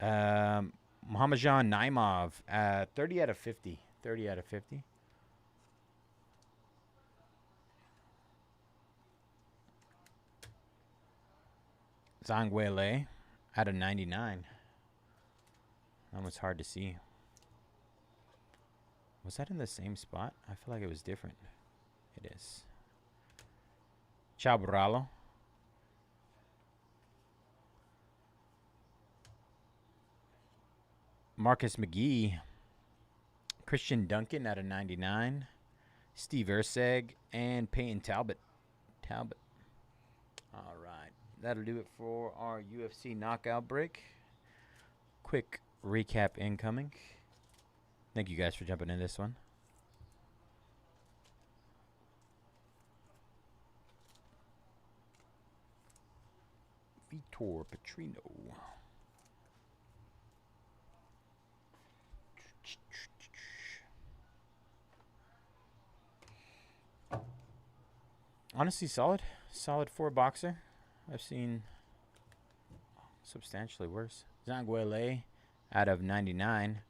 S1: huh? Muhammadjan Naimov, 30 out of 50. 30 out of 50. Zangwele out of 99. That was hard to see. Was that in the same spot? I feel like it was different. It is. Chaburralo. Marcus McGee. Christian Duncan out of 99. Steve Urseg and Peyton Talbot. All right. That'll do it for our UFC knockout break. Quick recap incoming. Thank you guys for jumping in this one. Vitor Petrino. Honestly, solid 4 boxer. I've seen substantially worse. Zanguele out of 99.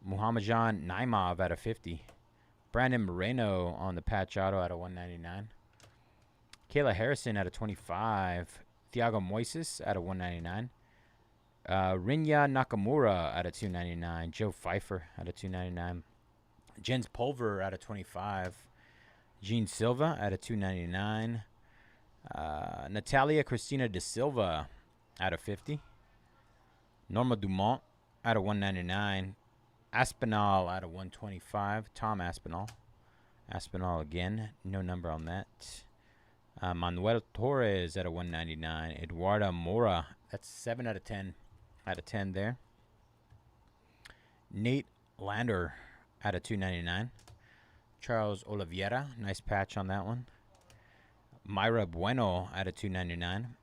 S1: Muhammadjan Naimov out of 50. Brandon Moreno on the patch auto out of 199. Kayla Harrison out of 25. Thiago Moises out of 199. Rinya Nakamura out of 299. Joe Pfeiffer out of 299. Jens Pulver out of 25. Gene Silva out of 299. Natalia Cristina De Silva out of 50. Norma Dumont out of 199. Aspinall out of 125. Tom Aspinall. Aspinall again. No number on that. Manuel Torres out of 199. Eduardo Mora. That's 7 out of 10. Out of 10 there. Nate Lander out of 299. Charles Oliveira. Nice patch on that one. Myra Bueno out of 299.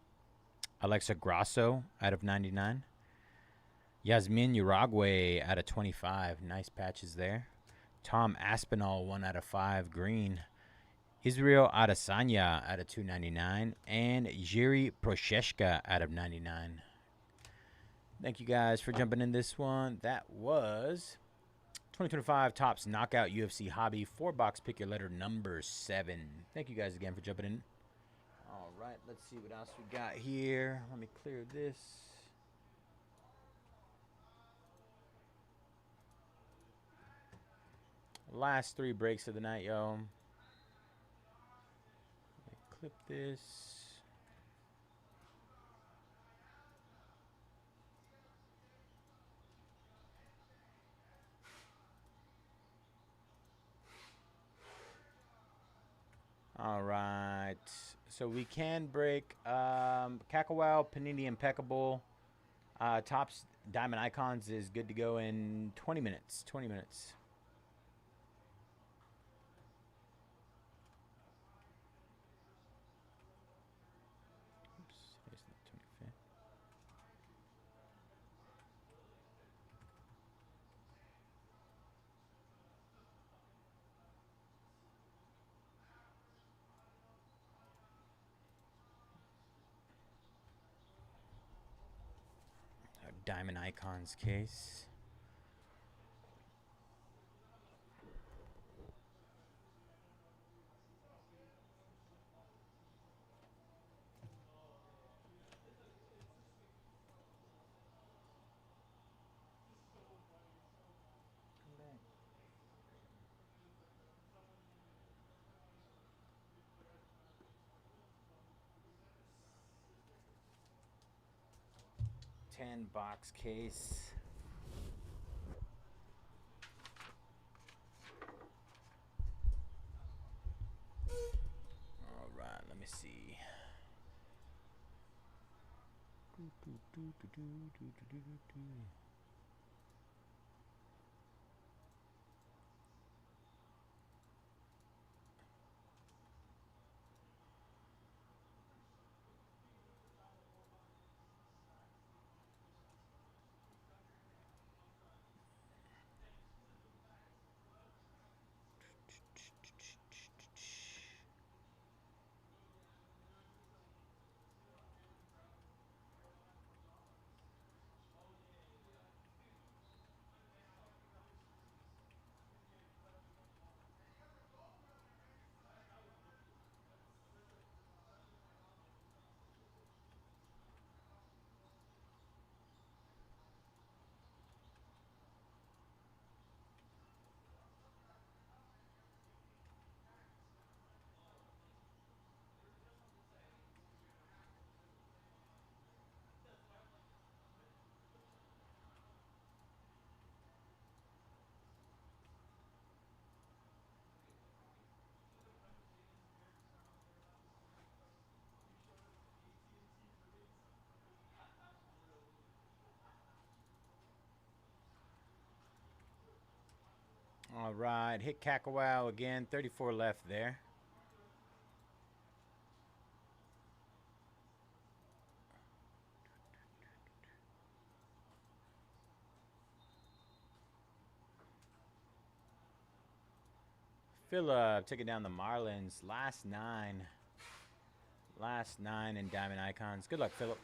S1: Alexa Grasso out of 99. Yasmin Uruguay out of 25. Nice patches there. Tom Aspinall 1 out of 5 green. Israel Adesanya out of 299. And Jiri Prochazka out of 99. Thank you guys for jumping in this one. That was 2025 Topps Knockout UFC Hobby 4-box pick your letter number 7. Thank you guys again for jumping in. All right, let's see what else we got here. Let me clear this. Last 3 breaks of the night, yo. Let me clip this. All right. So we can break Kakawao, Panini Impeccable. Topps Diamond Icons is good to go in 20 minutes. 20 minutes. Oops, here's the 25th. Our Diamond Icons case. Box case. All right, let me see. All right, hit Kakawao again. 34 left there. Phillip taking down the Marlins. Last 9. Last 9 in Diamond Icons. Good luck, Phillip.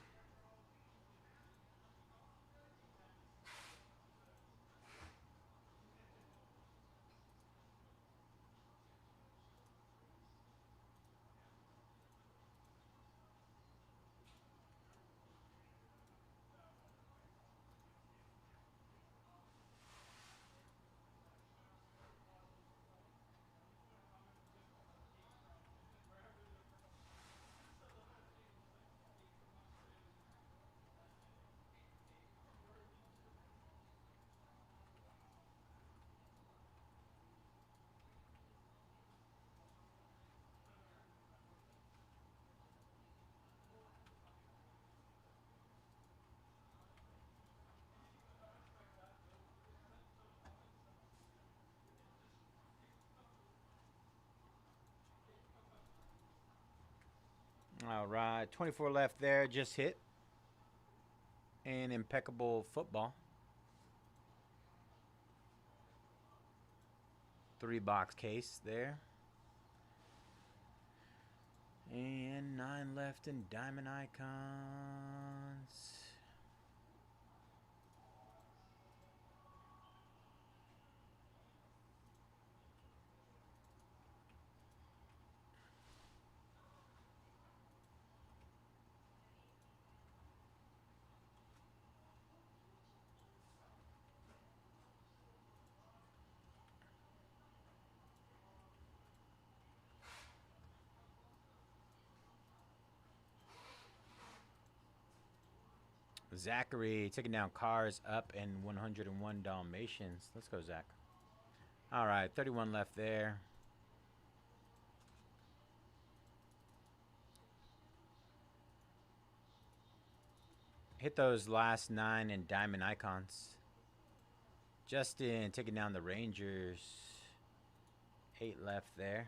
S1: All right, 24 left there, just hit. And Impeccable football. 3-box case there. And 9 left in Diamond Icons. Zachary taking down Cars Up and 101 Dalmatians. Let's go, Zach. All right, 31 left there. Hit those last 9 in Diamond Icons. Justin taking down the Rangers. 8 left there.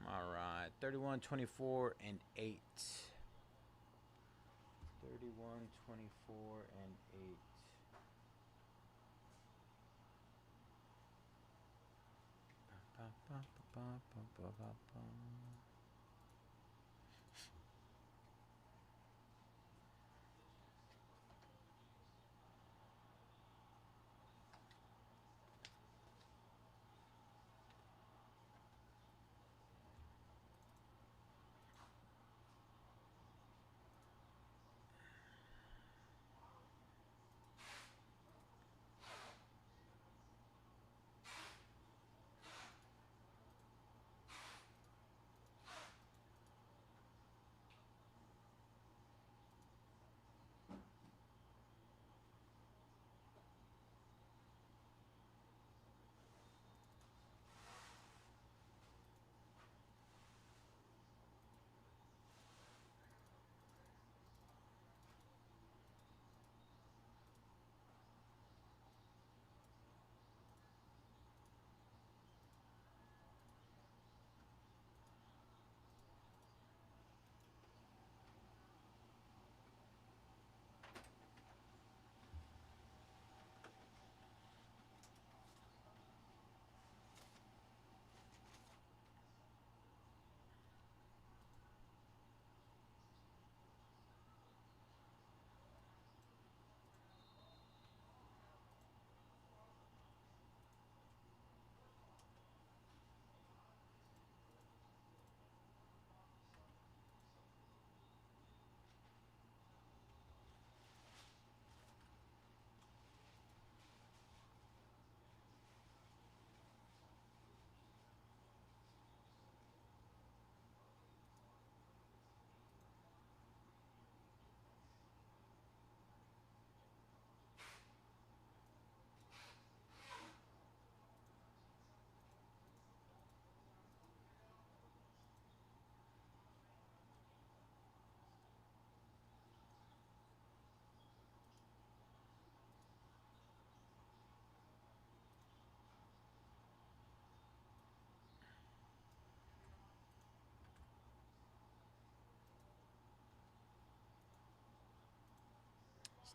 S1: All right, 31, 24, and 8. 31, 24, and 8.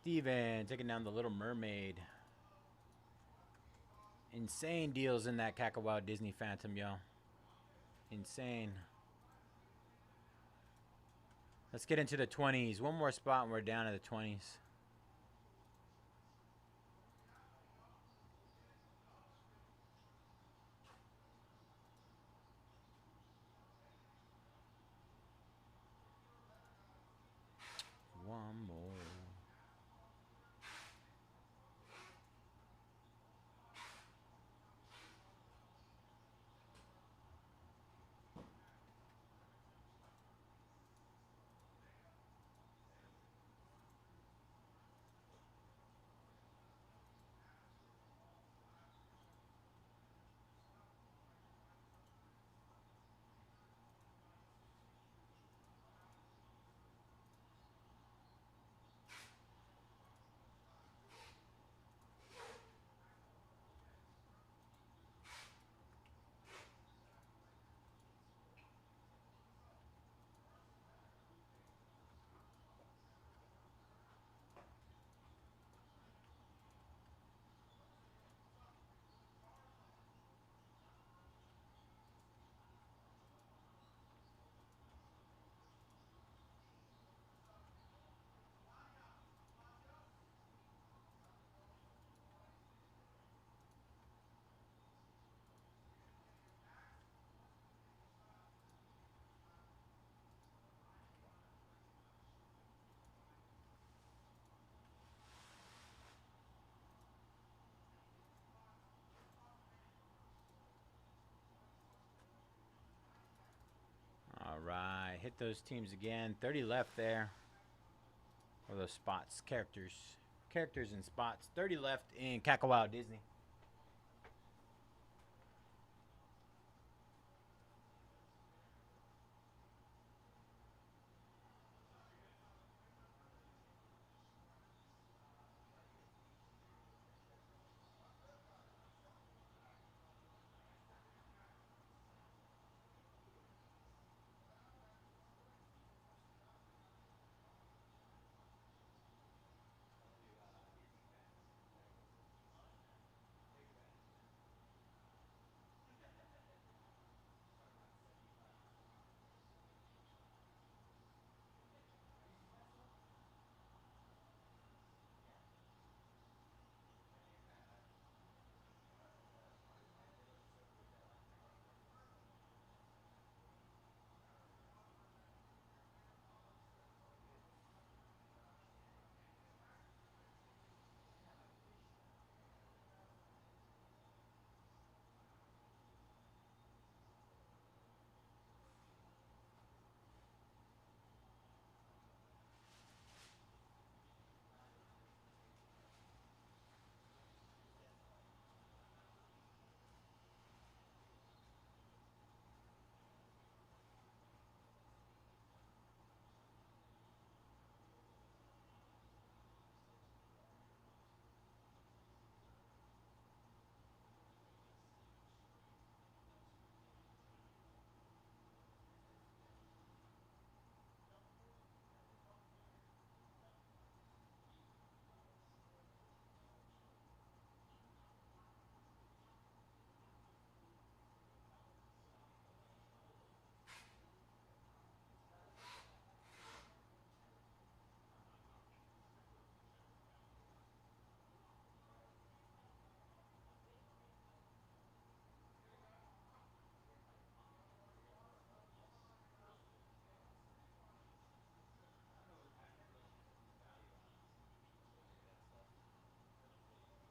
S1: Steven taking down the Little Mermaid. Insane deals in that Cacawow Disney Phantom, yo. Insane. Let's get into the 20s. One more spot and we're down to the 20s. One more. hit those teams again. 30 left there. Or those spots, characters and spots. 30 left in Kakawao Disney.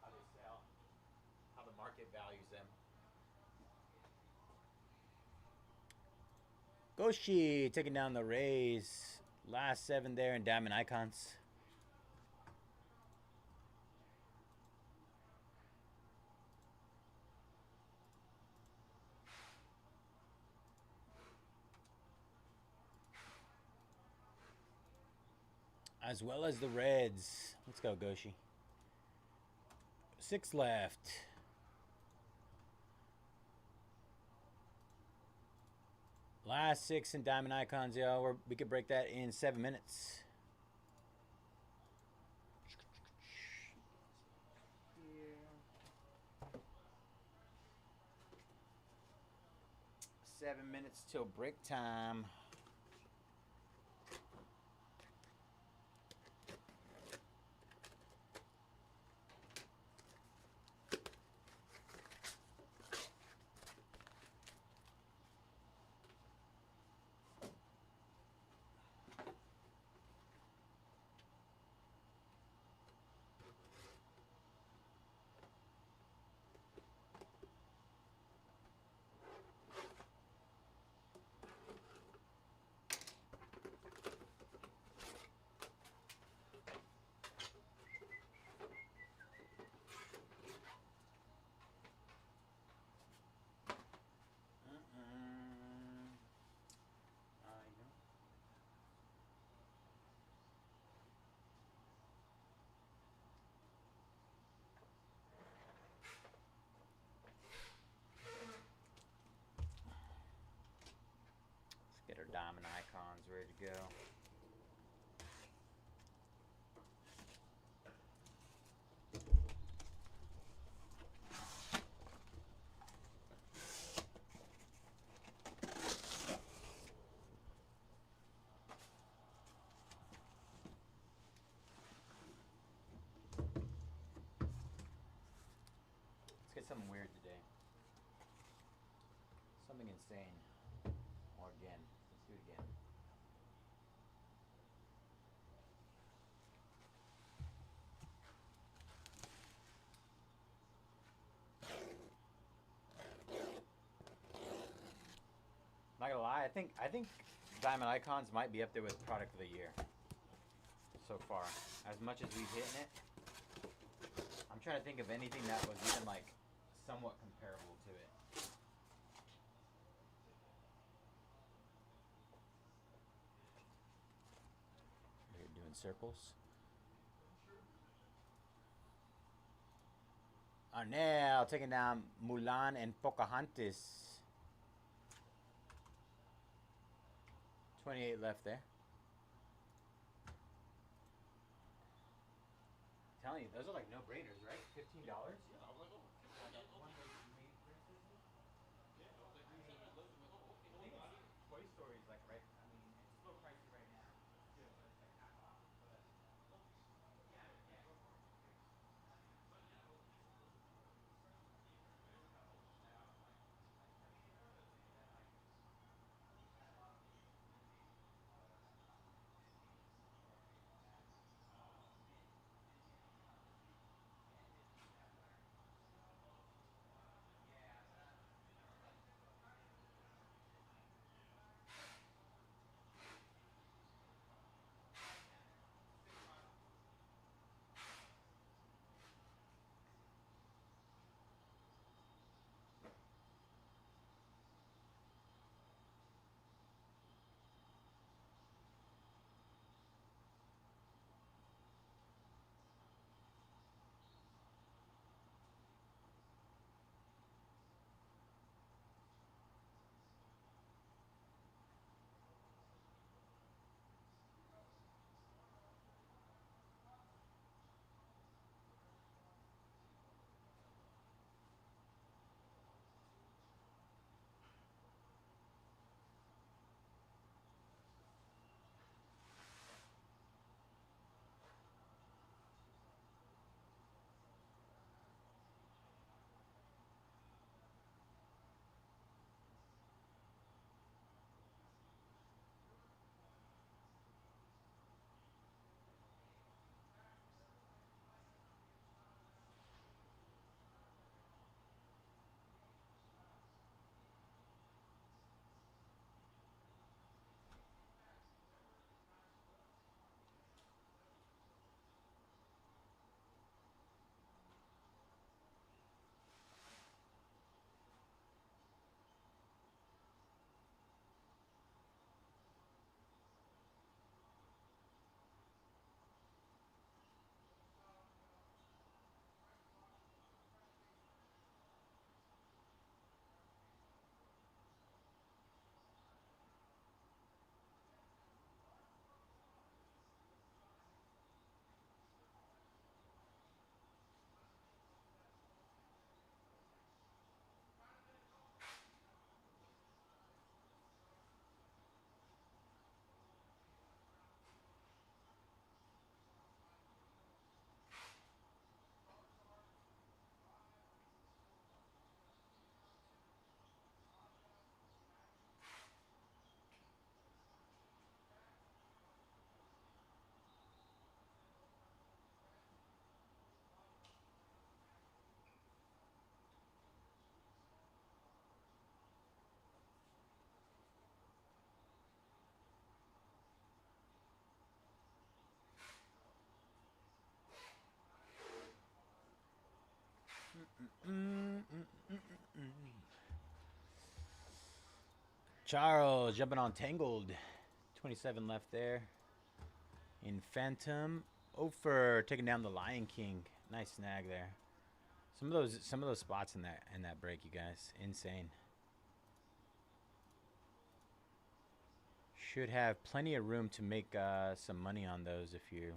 S1: How they sell, how the market values them. Goshi taking down the Rays. Last 7 there in Diamond Icons. As well as the Reds. Let's go, Goshi. 6 left. Last 6 in Diamond Icons, yo. We could break that in 7 minutes. Yeah. 7 minutes till break time. Get our Diamond Icons ready to go. Let's get something weird today. Something insane. Or again. Let's do it again. Not gonna lie, I think Diamond Icons might be up there with product of the year so far. As much as we've hit it, I'm trying to think of anything that was even like somewhat comparable to it. You're doing circles. Arnell taking down Mulan and Pocahontas. 28 left there. I'm telling you, those are like no-brainers, right? $15?
S3: Yeah, I was like, oh,
S1: I think it's Toy Story's like right. I mean, it's a little pricey right now too, but it's like half off. But yeah, go for it. Charles jumping on Tangled. 27 left there. In Phantom. Ofer taking down the Lion King. Nice snag there. Some of those spots in that break, you guys. Insane. Should have plenty of room to make some money on those if you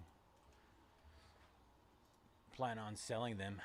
S1: plan on selling them.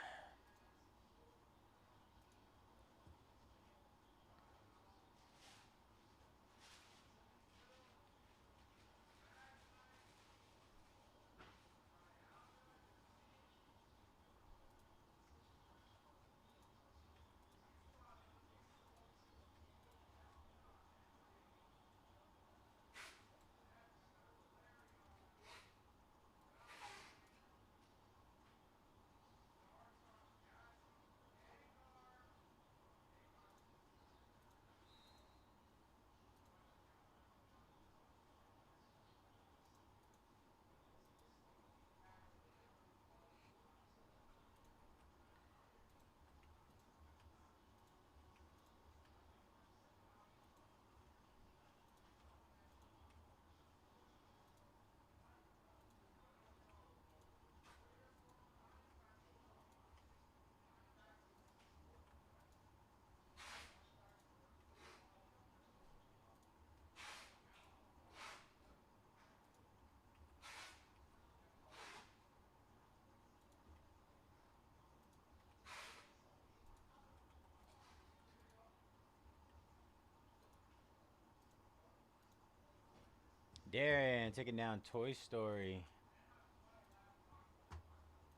S1: Darren taking down Toy Story.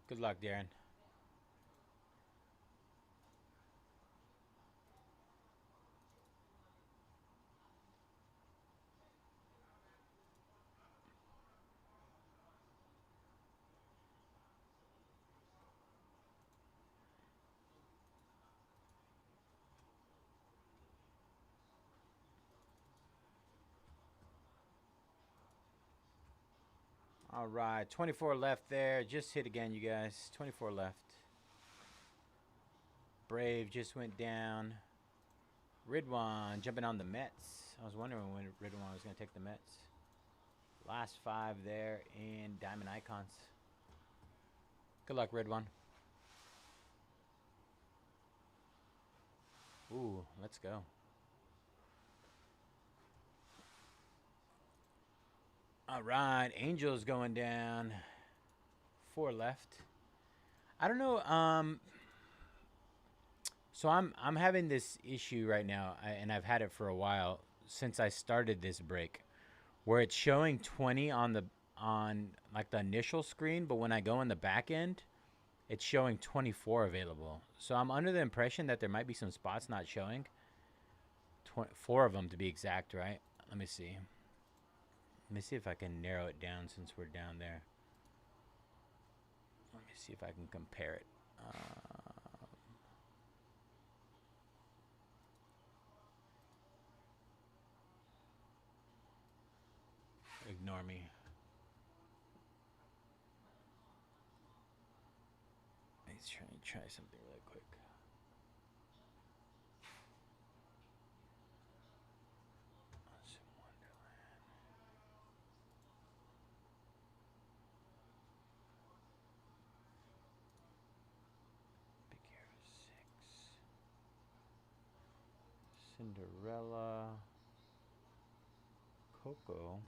S1: Good luck, Darren. All right, 24 left there. Just hit again, you guys. 24 left. Brave just went down. Ridwan jumping on the Mets. I was wondering when Ridwan was going to take the Mets. Last 5 there in Diamond Icons. Good luck, Ridwan. Ooh, let's go. All right, Angels going down. 4 left. I don't know. So I'm having this issue right now, and I've had it for a while since I started this break, where it's showing 20 on like the initial screen, but when I go in the back end, it's showing 24 available. So I'm under the impression that there might be some spots not showing. 4 of them to be exact, right? Let me see. Let me see if I can narrow it down since we're down there. Let me see if I can compare it. Ignore me. Let's try something really quick. Cinderella, Coco,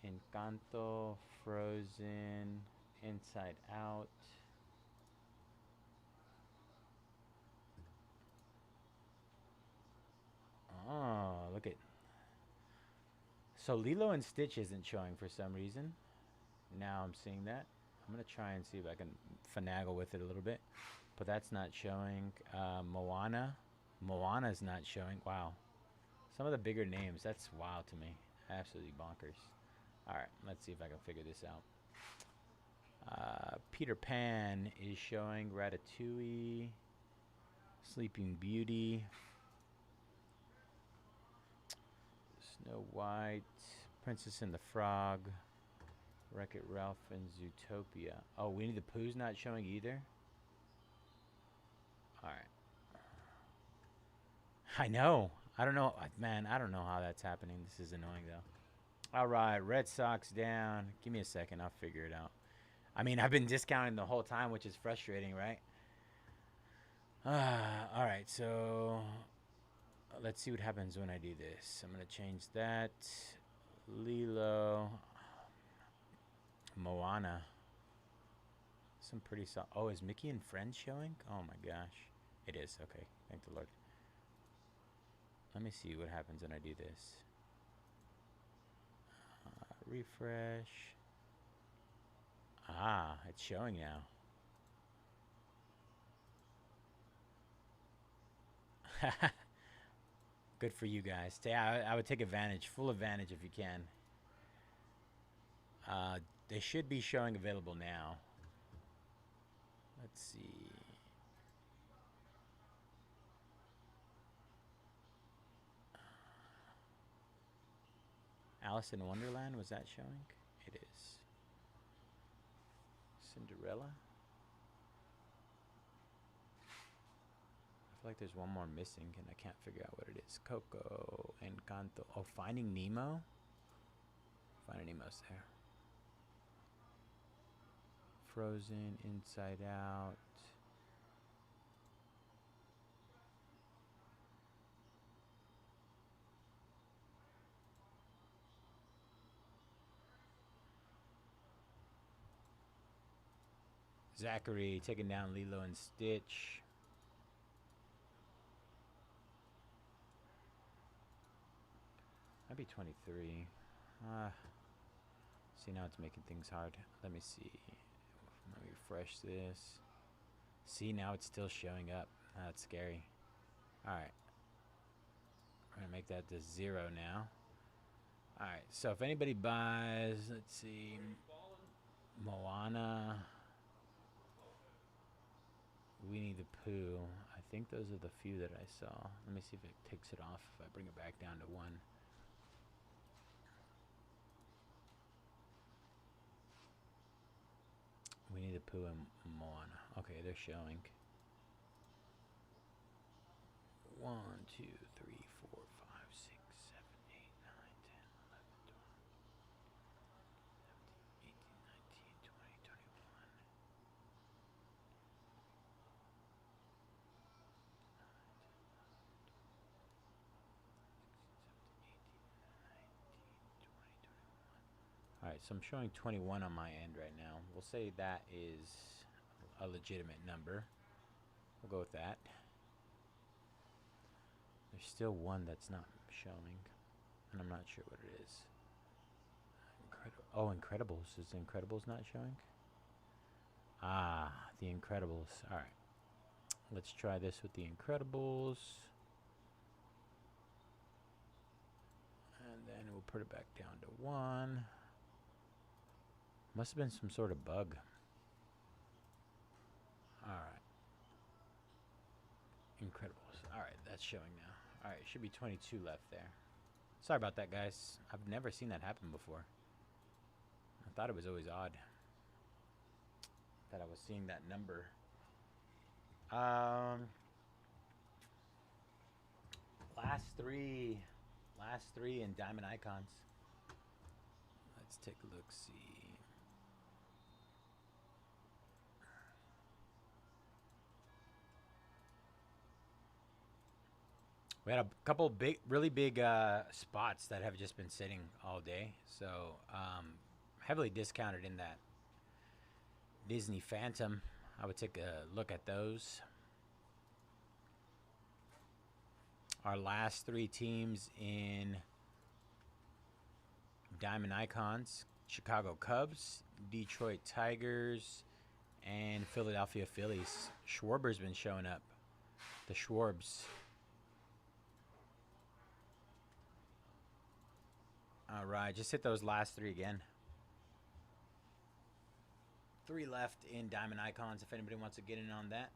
S1: Encanto, Frozen, Inside Out. Oh, look at. So Lilo and Stitch isn't showing for some reason. Now I'm seeing that. I'm going to try and see if I can finagle with it a little bit. But that's not showing. Moana. Moana's not showing. Wow. Some of the bigger names. That's wild to me. Absolutely bonkers. Alright, let's see if I can figure this out. Peter Pan is showing. Ratatouille. Sleeping Beauty. Snow White. Princess and the Frog. Wreck-It Ralph and Zootopia. Oh, Winnie the Pooh's not showing either? Alright. I know. I don't know. Man, I don't know how that's happening. This is annoying, though. Alright, Red Sox down. Give me a second. I'll figure it out. I mean, I've been discounting the whole time, which is frustrating, right? Alright, so let's see what happens when I do this. I'm going to change that. Lilo. Moana. Some pretty solid. Oh, is Mickey and Friends showing? Oh my gosh. It is. Okay. Thank the Lord. Let me see what happens when I do this. Refresh. Ah, it's showing now. Good for you guys. I would take advantage, full advantage if you can. They should be showing available now. Let's see. Alice in Wonderland, was that showing? It is. Cinderella? I feel like there's one more missing and I can't figure out what it is. Coco, Encanto. Oh, Finding Nemo? Finding Nemo's there. Frozen, Inside Out. Zachary taking down Lilo and Stitch. Might be 23. See, now it's making things hard. Let me see. Let me refresh this. See, now it's still showing up. That's scary. Alright. We're gonna make that to 0 now. Alright, so if anybody buys, let's see, Moana, Winnie the Pooh. I think those are the few that I saw. Let me see if it takes it off if I bring it back down to 1. Winnie the Pooh and Moana. Okay, they're showing. 1, 2, 3, 4, 5, 6, 7, 8, 9, 10, 11, 12, 17, 18, 19, 20, 21. Alright, so I'm showing 21 on my end right now. We'll say that is a legitimate number. We'll go with that. There's still one that's not showing, and I'm not sure what it is. Oh, Incredibles. Is the Incredibles not showing? Ah, the Incredibles. Alright. Let's try this with the Incredibles. And then we'll put it back down to 1. Must have been some sort of bug. Alright. Incredibles. Alright, that's showing now. Alright, should be 22 left there. Sorry about that, guys. I've never seen that happen before. I thought it was always odd that I was seeing that number. Last three in Diamond Icons. Let's take a look, see. We had a couple big, really big spots that have just been sitting all day. So heavily discounted in that Disney Phantom. I would take a look at those. Our last 3 teams in Diamond Icons: Chicago Cubs, Detroit Tigers, and Philadelphia Phillies. Schwarber's been showing up. The Schwarbs. All right, just hit those last 3 again. 3 left in Diamond Icons if anybody wants to get in on that.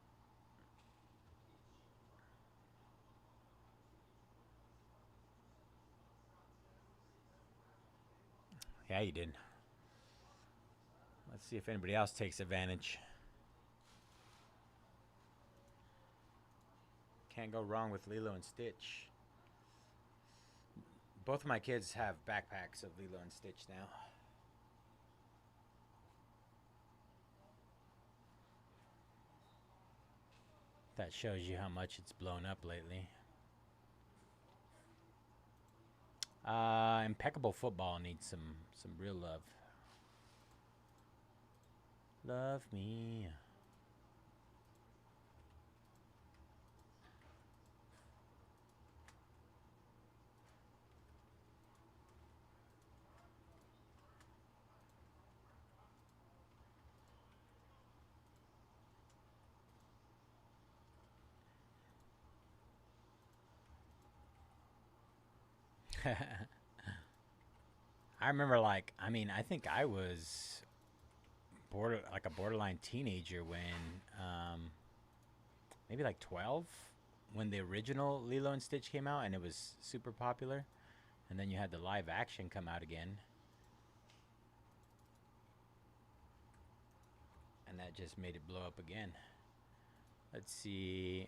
S1: Yeah, you did. Let's see if anybody else takes advantage. Can't go wrong with Lilo and Stitch. Both of my kids have backpacks of Lilo and Stitch now. That shows you how much it's blown up lately. Impeccable football needs some real love. Love me. I remember, like, I mean, I think I was a borderline teenager when, maybe like 12, when the original Lilo and Stitch came out, and it was super popular. And then you had the live action come out again. And that just made it blow up again. Let's see.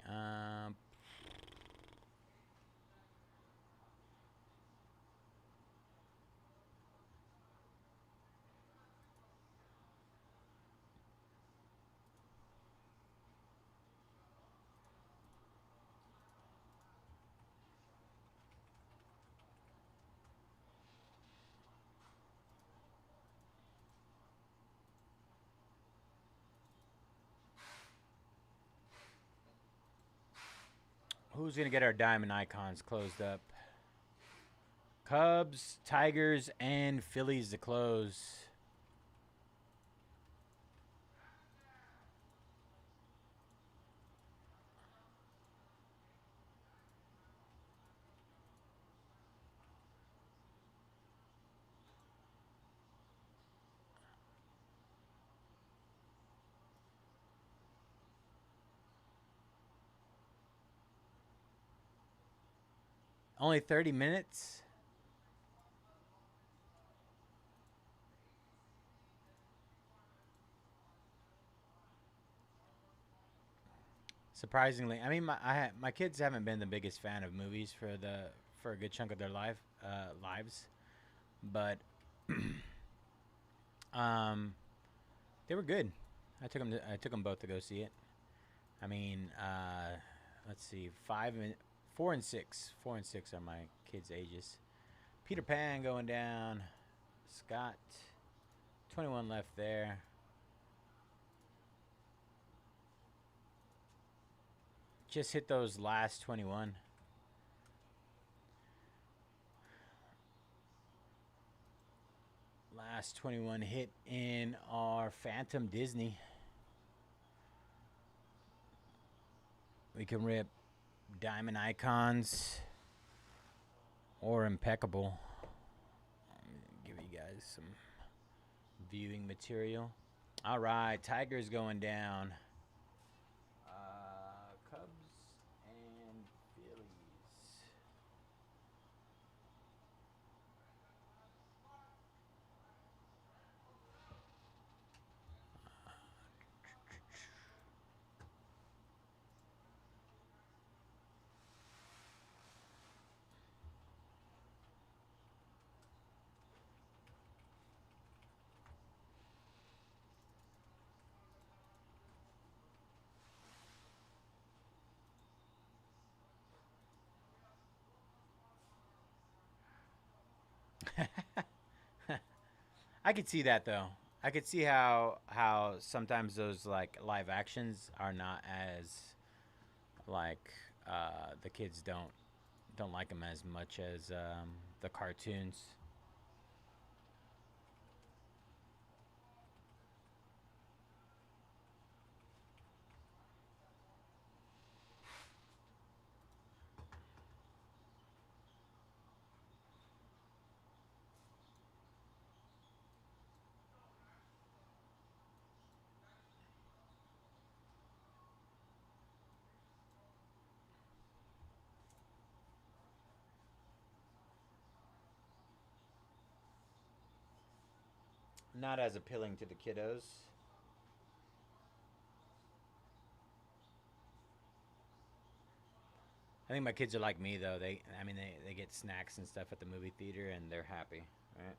S1: Who's going to get our Diamond Icons closed up? Cubs, Tigers, and Phillies to close. Only 30 minutes. Surprisingly, I mean, my kids haven't been the biggest fan of movies for a good chunk of their lives, but um, they were good. I took them both to go see it. I mean, let's see, 4 and 6, 4 and 6 are my kids' ages. Peter Pan going down. Scott, 21 left there. Just hit those last 21. Last 21 hit in our Phantom Disney. We can rip Diamond Icons or Impeccable. Give you guys some viewing material. All right, Tigers going down. Cubs and Phillies. I could see that though. I could see how sometimes those like live actions are not as like the kids don't like them as much as the cartoons. Not as appealing to the kiddos. I think my kids are like me though. I mean, they get snacks and stuff at the movie theater and they're happy, right?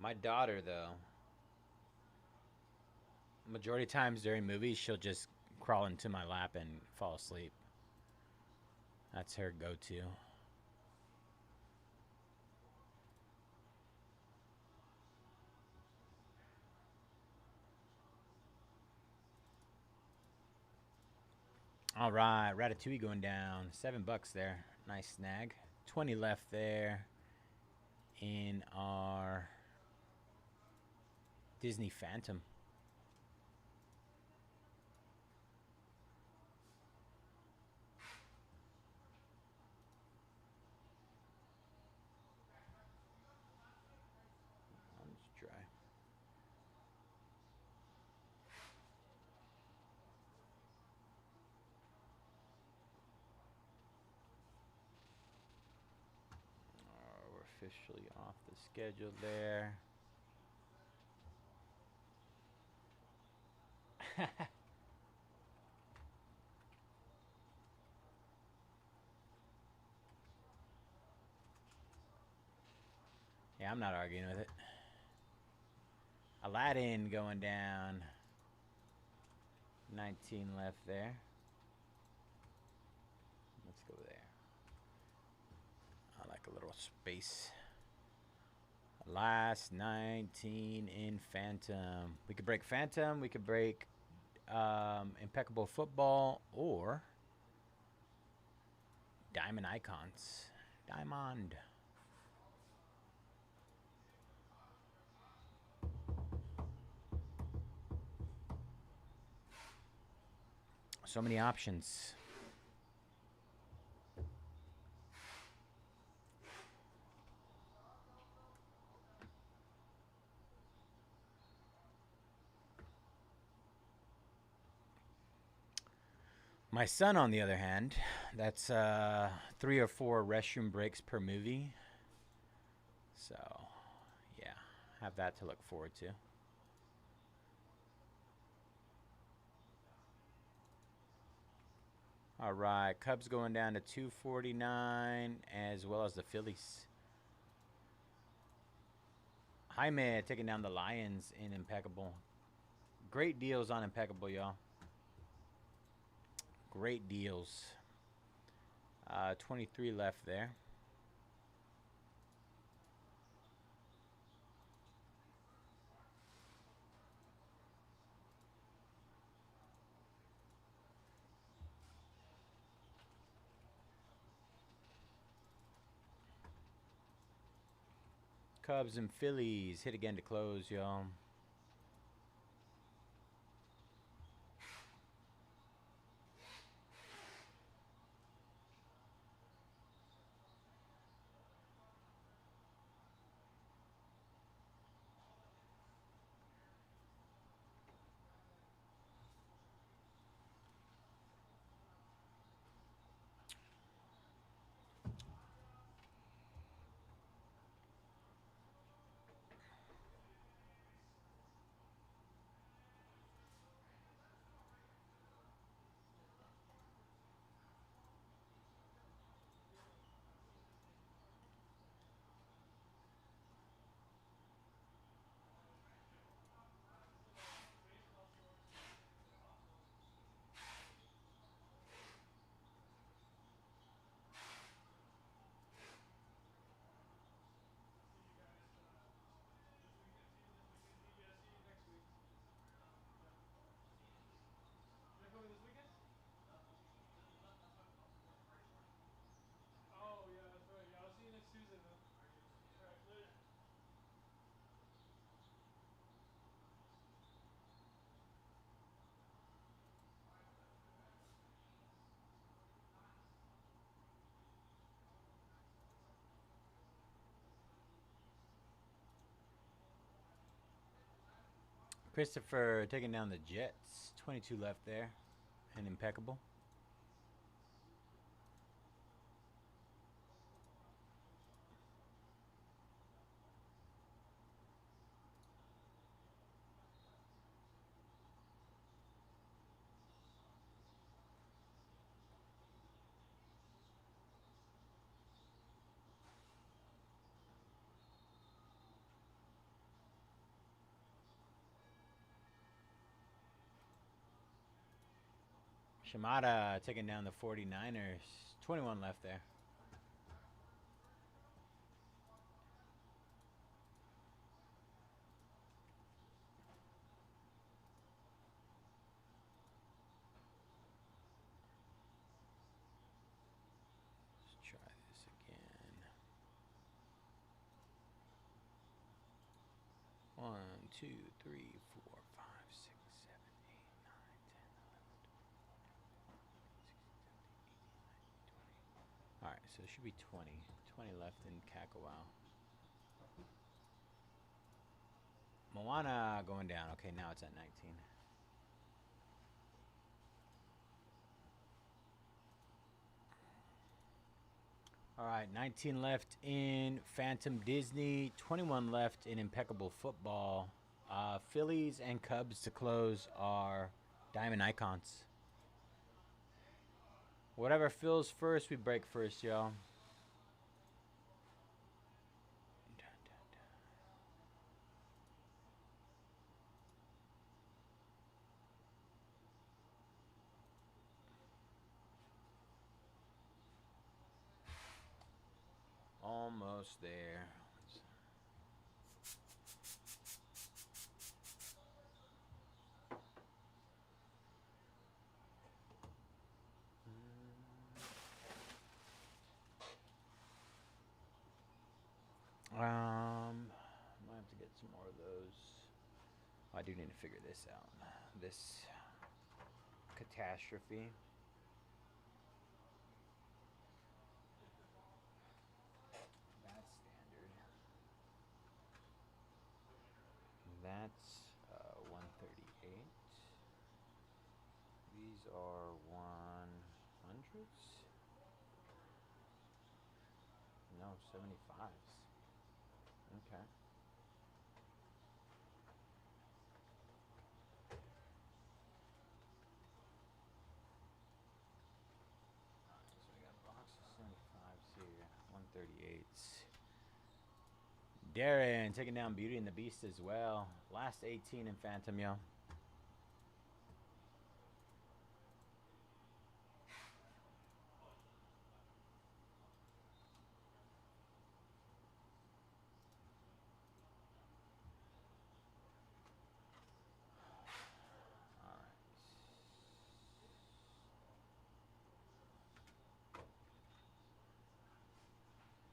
S1: My daughter though, majority of times during movies, she'll just crawl into my lap and fall asleep. That's her go-to. All right, Ratatouille going down. $7 there. Nice snag. 20 left there in our Disney Phantom. Let's try. We're officially off the schedule there. Yeah, I'm not arguing with it. Aladdin going down. 19 left there. Let's go there. I like a little space. Last 19 in Phantom. We could break Phantom. We could break Impeccable Football or Diamond Icons. Diamond. So many options. My son, on the other hand, that's 3 or 4 restroom breaks per movie. So, yeah, have that to look forward to. All right, Cubs going down to 249, as well as the Phillies. Jaime taking down the Lions in Impeccable. Great deals on Impeccable, y'all. Great deals. 23 left there. Cubs and Phillies hit again to close, y'all. Christopher taking down the Jets. 22 left there. And Impeccable. Shimada taking down the 49ers. 21 left there. Let's try this again. 1, 2, 3, 4, 5, 6, 7, 8, 9, 10, 11, 12, 13, 14, 15, 16, 17, 18, 19, 20. Alright, so it should be 20. 20 left in Kakawao. Moana going down. Okay, now it's at 19. All right, 19 left in Phantom Disney, 21 left in Impeccable Football. Phillies and Cubs to close are Diamond Icons. Whatever fills first, we break first, y'all. Almost there. Might have to get some more of those. I do need to figure this out. This catastrophe catastrophe. That's standard. That's 138. These are 100s? No, 75s. Okay. Alright, so we got a box of 75s here. 138s. Darren taking down Beauty and the Beast as well. Last 18 in Phantom, yo. Alright.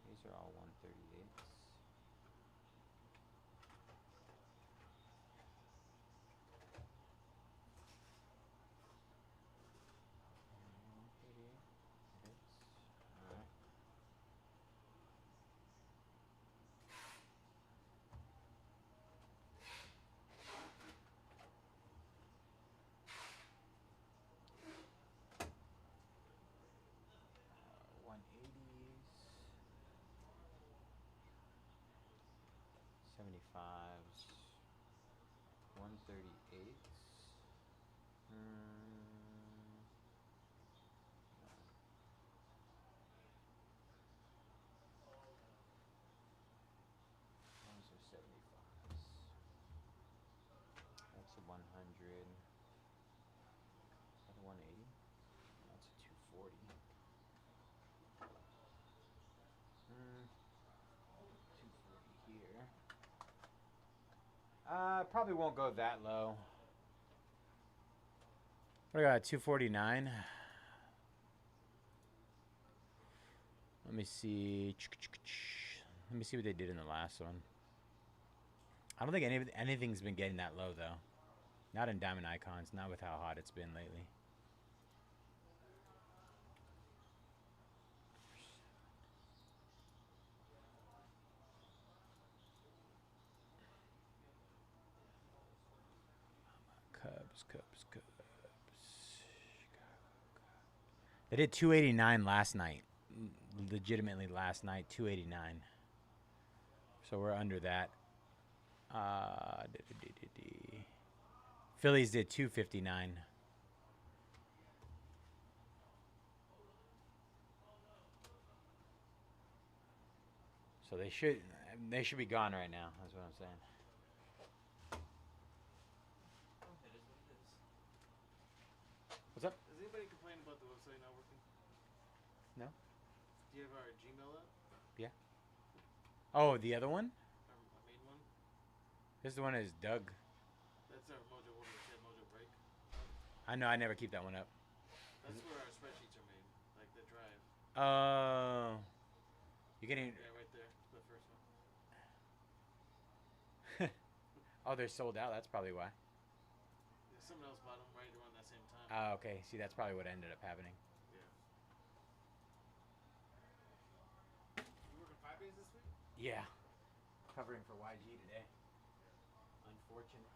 S1: These are all 138s. Alright. 180s. 75s. 138s. Those are 75s. That's a 100. Is that a 180? That's a 240. 240 here. Probably won't go that low. What do I got? 249. Let me see. Let me see what they did in the last one. I don't think anything's been getting that low though. Not in Diamond Icons. Not with how hot it's been lately. Cubs. They did 289 last night. Legitimately last night, 289. So we're under that. Phillies did 259. So they should be gone right now. That's what I'm saying.
S3: It is what it is.
S1: What's up?
S5: Is anybody complaining about the website not working?
S1: No.
S5: Do you have our Gmail up?
S1: Yeah. Oh, the other one?
S5: Our main one?
S1: This the one is Doug.
S5: That's our Mojobreak.
S1: I know. I never keep that one up.
S5: That's where our spreadsheets are made, like the drive.
S1: Oh. You're getting.
S5: Yeah, right there, the first one.
S1: Oh, they're sold out. That's probably why.
S5: Yeah, someone else bought them right around that same time.
S1: Oh, okay. See, that's probably what ended up happening.
S5: Yeah. You working 5 days this week?
S1: Yeah. Covering for YG today. Unfortunately.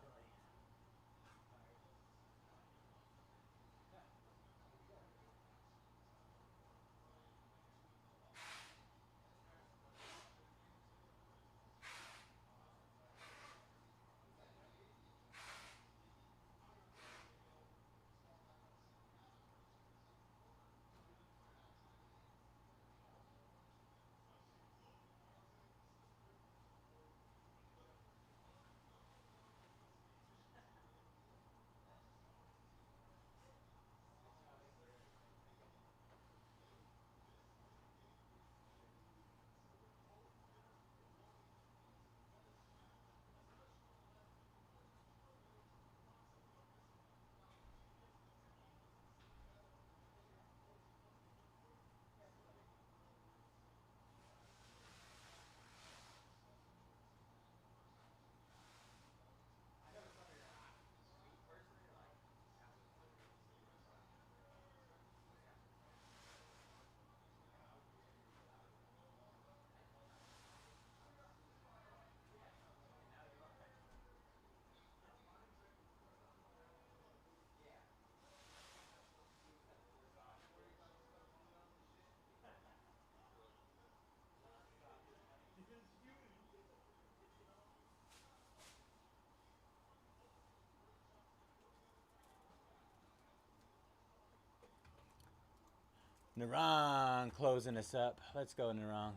S1: Narang closing us up. Let's go, Narang.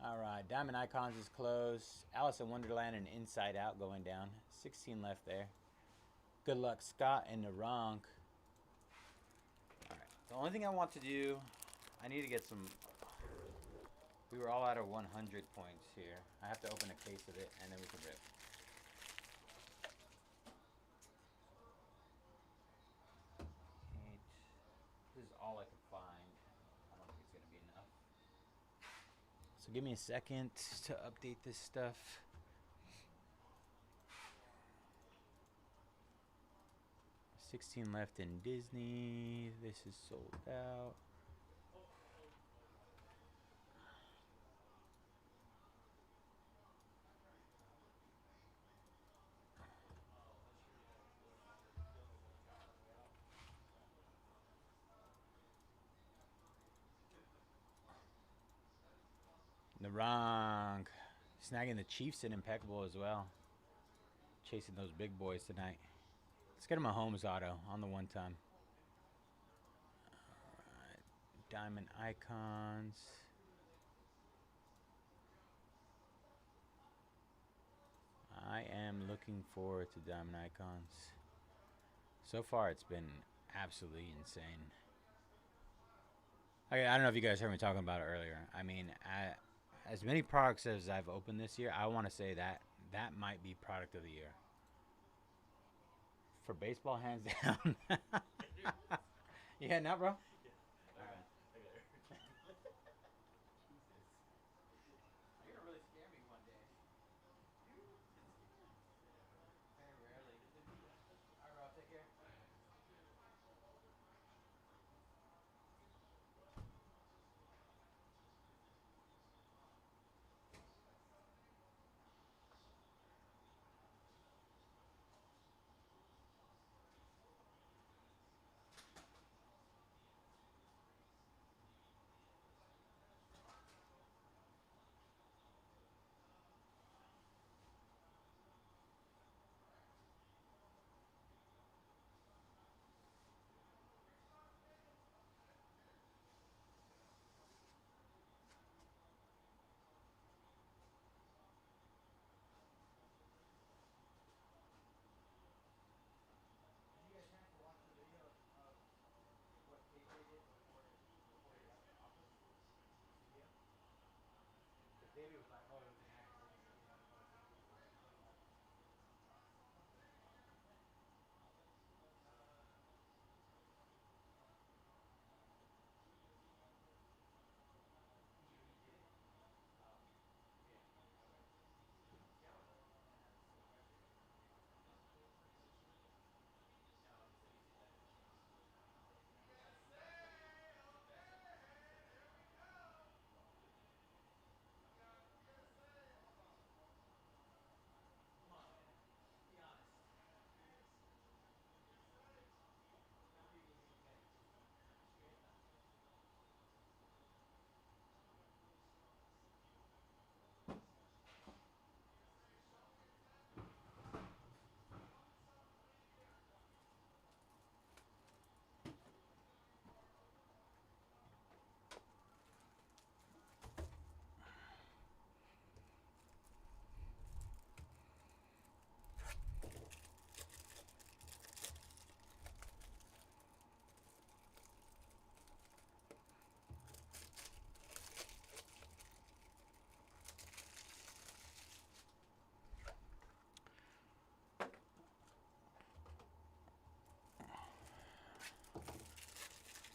S1: All right, Diamond Icons is closed. Alice in Wonderland and Inside Out going down. 16 left there. Good luck, Scott and Narang. All right, the only thing I want to do, I need to get some. We were all out of 100 points here. I have to open a case of it and then we can rip. This is all I can find. I don't think it's going to be enough. So give me a second to update this stuff. $16 left in Disney. This is sold out. Narang. Snagging the Chiefs in Impeccable as well. Chasing those big boys tonight. Let's get him a Holmes auto on the one time. Alright. Diamond Icons. I am looking forward to Diamond Icons. So far it's been absolutely insane. I don't know if you guys heard me talking about it earlier. I mean, as many products as I've opened this year, I want to say that might be product of the year. For baseball, hands down. Yeah, not bro?
S3: I got it. Jesus. You're gonna really scare me one day. You can scare me. Very rarely. Alright, bro, take care. Did you get a chance to watch the video of what KJ did before he left the office? Studio? Because Davey was like, oh, it was an accident. You know, it wasn't. He did? Oh. Yeah. Okay. Yeah, I was like, man, that's so frustrating. No, he said he's seen that in the video. That's a mistake. Come on, man. Be honest. Tell me you mean okay. Straighten up.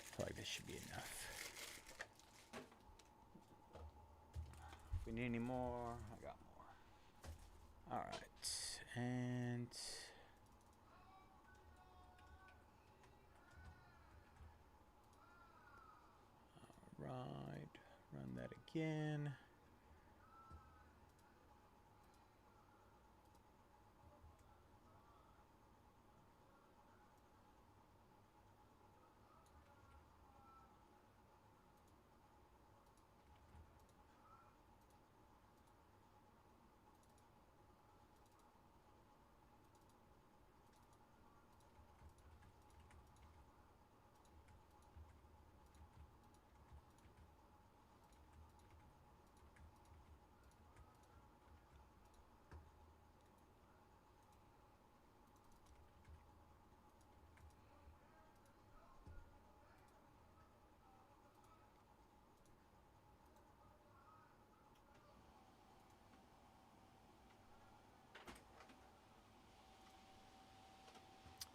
S1: I feel like this should be enough. If we need any more, I got more. Alright. And alright. Run that again.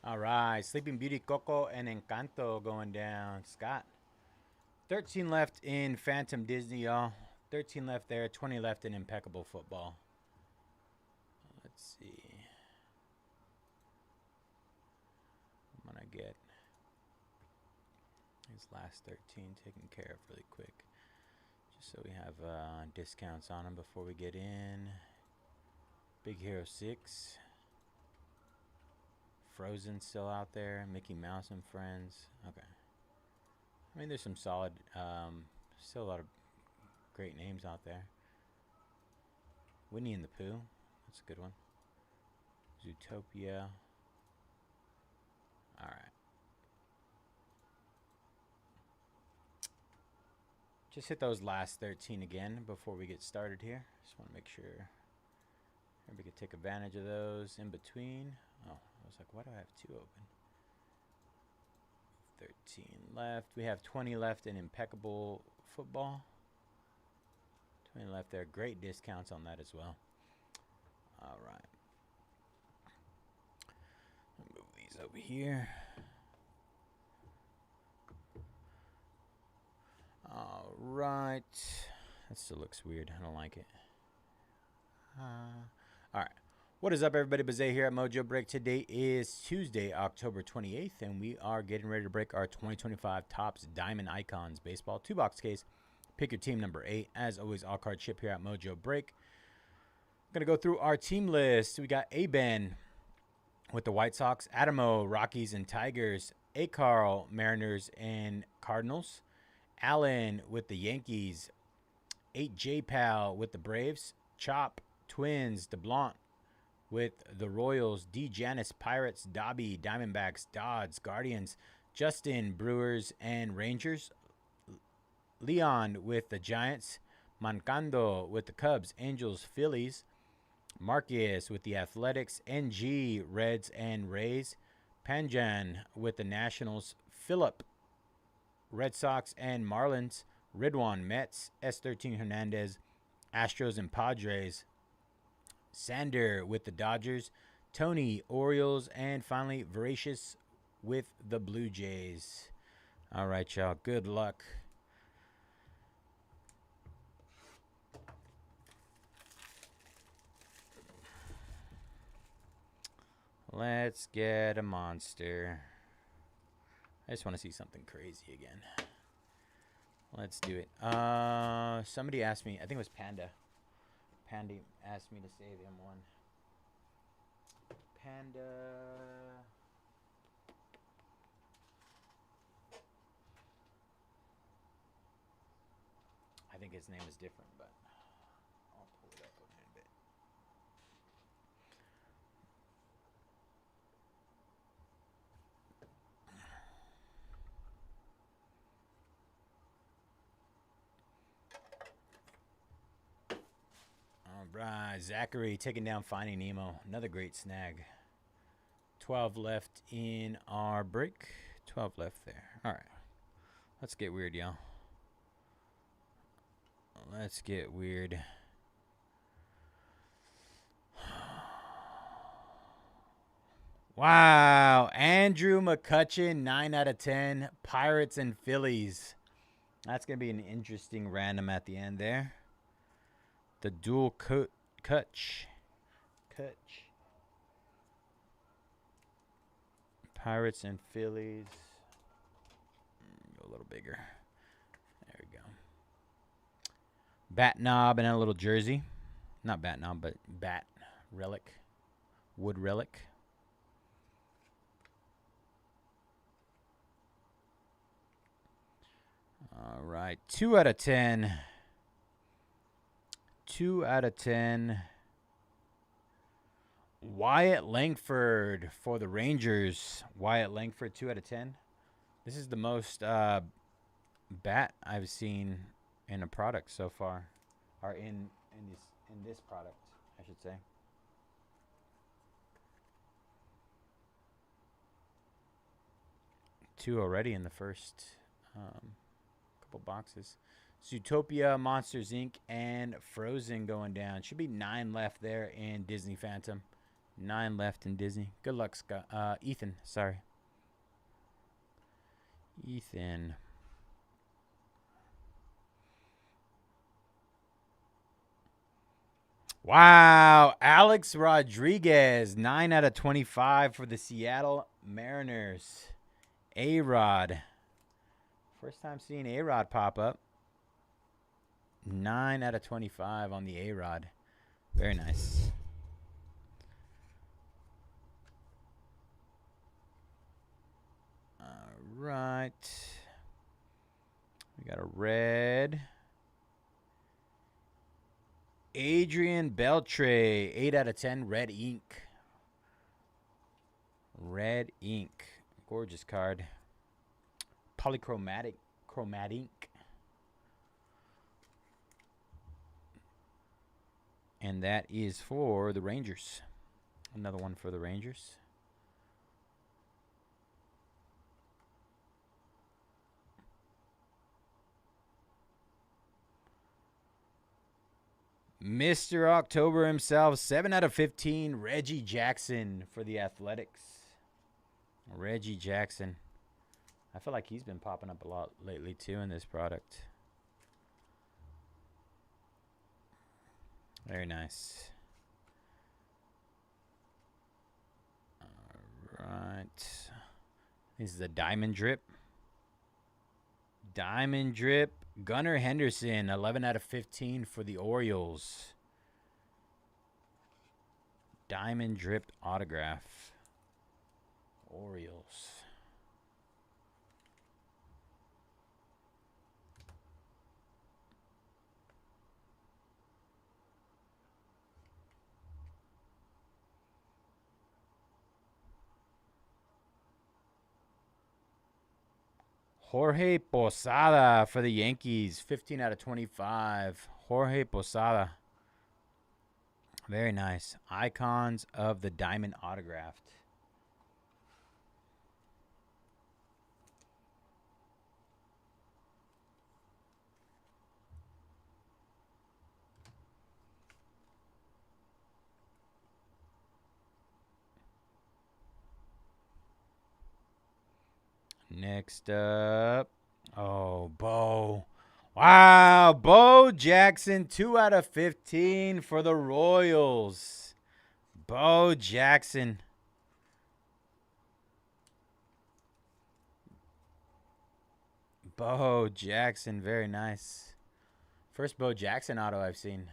S1: All right. Sleeping Beauty, Coco, and Encanto going down. Scott. 13 left in Phantom Disney, y'all. 13 left there. 20 left in Impeccable Football. Let's see. I'm going to get these last 13 taken care of really quick. Just so we have discounts on them before we get in. Big Hero 6. Frozen still out there. Mickey Mouse and Friends. Okay. I mean, there's some solid, still a lot of great names out there. Winnie and the Pooh. That's a good one. Zootopia. All right. Just hit those last 13 again before we get started here. Just want to make sure everybody can take advantage of those in between. Oh, I was like, why do I have 2 open? 13 left. We have 20 left in Impeccable Football. 20 left there. Great discounts on that as well. All right. Move these over here. All right. That still looks weird. I don't like it. All right. What is up, everybody? Bayze here at Mojobreak. Today is Tuesday, October 28th, and we are getting ready to break our 2025 Topps Diamond Icons Baseball 2-box case. Pick your team number 8. As always, all card ship here at Mojobreak. Going to go through our team list. We got A-Ben with the White Sox, Adamo, Rockies and Tigers, A. Carl, Mariners and Cardinals, Allen with the Yankees, 8J Pal with the Braves, Chop, Twins, DeBlanc with the Royals, D. Janis, Pirates, Dobby, Diamondbacks, Dodds, Guardians, Justin, Brewers and Rangers, Leon with the Giants, Mancando with the Cubs, Angels, Phillies, Marcus with the Athletics, NG, Reds and Rays, Panjan with the Nationals, Phillip, Red Sox and Marlins, Ridwan, Mets, S13 Hernandez, Astros and Padres, Sander with the Dodgers, Tony, Orioles, and finally Voracious with the Blue Jays. All right, y'all. Good luck. Let's get a monster. I just want to see something crazy again. Let's do it. Somebody asked me, I think it was Panda. Panda asked me to save him one. Panda. I think his name is different, but I'll pull it up in a bit. All right, Zachary taking down Finding Nemo. Another great snag. 12 left in our break. 12 left there. All right. Let's get weird, y'all. Let's get weird. Wow. Andrew McCutchen, 9 out of 10. Pirates and Phillies. That's going to be an interesting random at the end there. The dual Kutch. Pirates and Phillies. Go a little bigger. There we go. Bat knob and a little jersey. Not bat knob, but bat relic. Wood relic. All right. 2 out of 10. 2 out of 10. Wyatt Langford for the Rangers. Wyatt Langford, 2 out of 10. This is the most bat I've seen in a product so far, or in this product, I should say. Two already in the first couple boxes. Zootopia, Monsters Inc., and Frozen going down. Should be 9 left there in Disney Phantom. 9 left in Disney. Good luck, Scott. Ethan, sorry. Ethan. Wow, Alex Rodriguez, 9 out of 25 for the Seattle Mariners. A-Rod. First time seeing A-Rod pop up. 9 out of 25 on the A-Rod. Very nice. All right. We got a red. Adrian Beltre, 8 out of 10, red ink. Red ink. Gorgeous card. Polychromatic. Chromatic. And that is for the Rangers. Another one for the Rangers. Mr. October himself, 7 out of 15, Reggie Jackson for the Athletics. Reggie Jackson. I feel like he's been popping up a lot lately, too, in this product. Very nice. All right. This is a Diamond Drip. Diamond Drip. Gunnar Henderson, 11 out of 15 for the Orioles. Diamond Drip autograph. Orioles. Jorge Posada for the Yankees. 15 out of 25. Jorge Posada. Very nice. Icons of the Diamond autographed. Next up. Oh, Bo. Wow. Bo Jackson, 2 out of 15 for the Royals. Bo Jackson. Bo Jackson. Very nice. First Bo Jackson auto I've seen.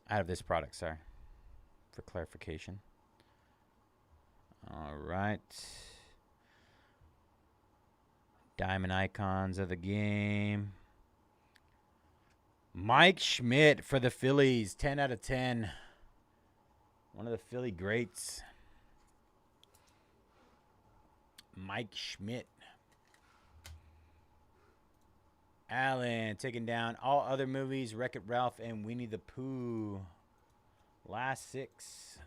S1: Out of this product, sorry. For clarification. All right. Diamond icons of the game. Mike Schmidt for the Phillies. 10 out of 10. One of the Philly greats. Mike Schmidt. Allen taking down all other movies. Wreck-It Ralph and Winnie the Pooh. Last six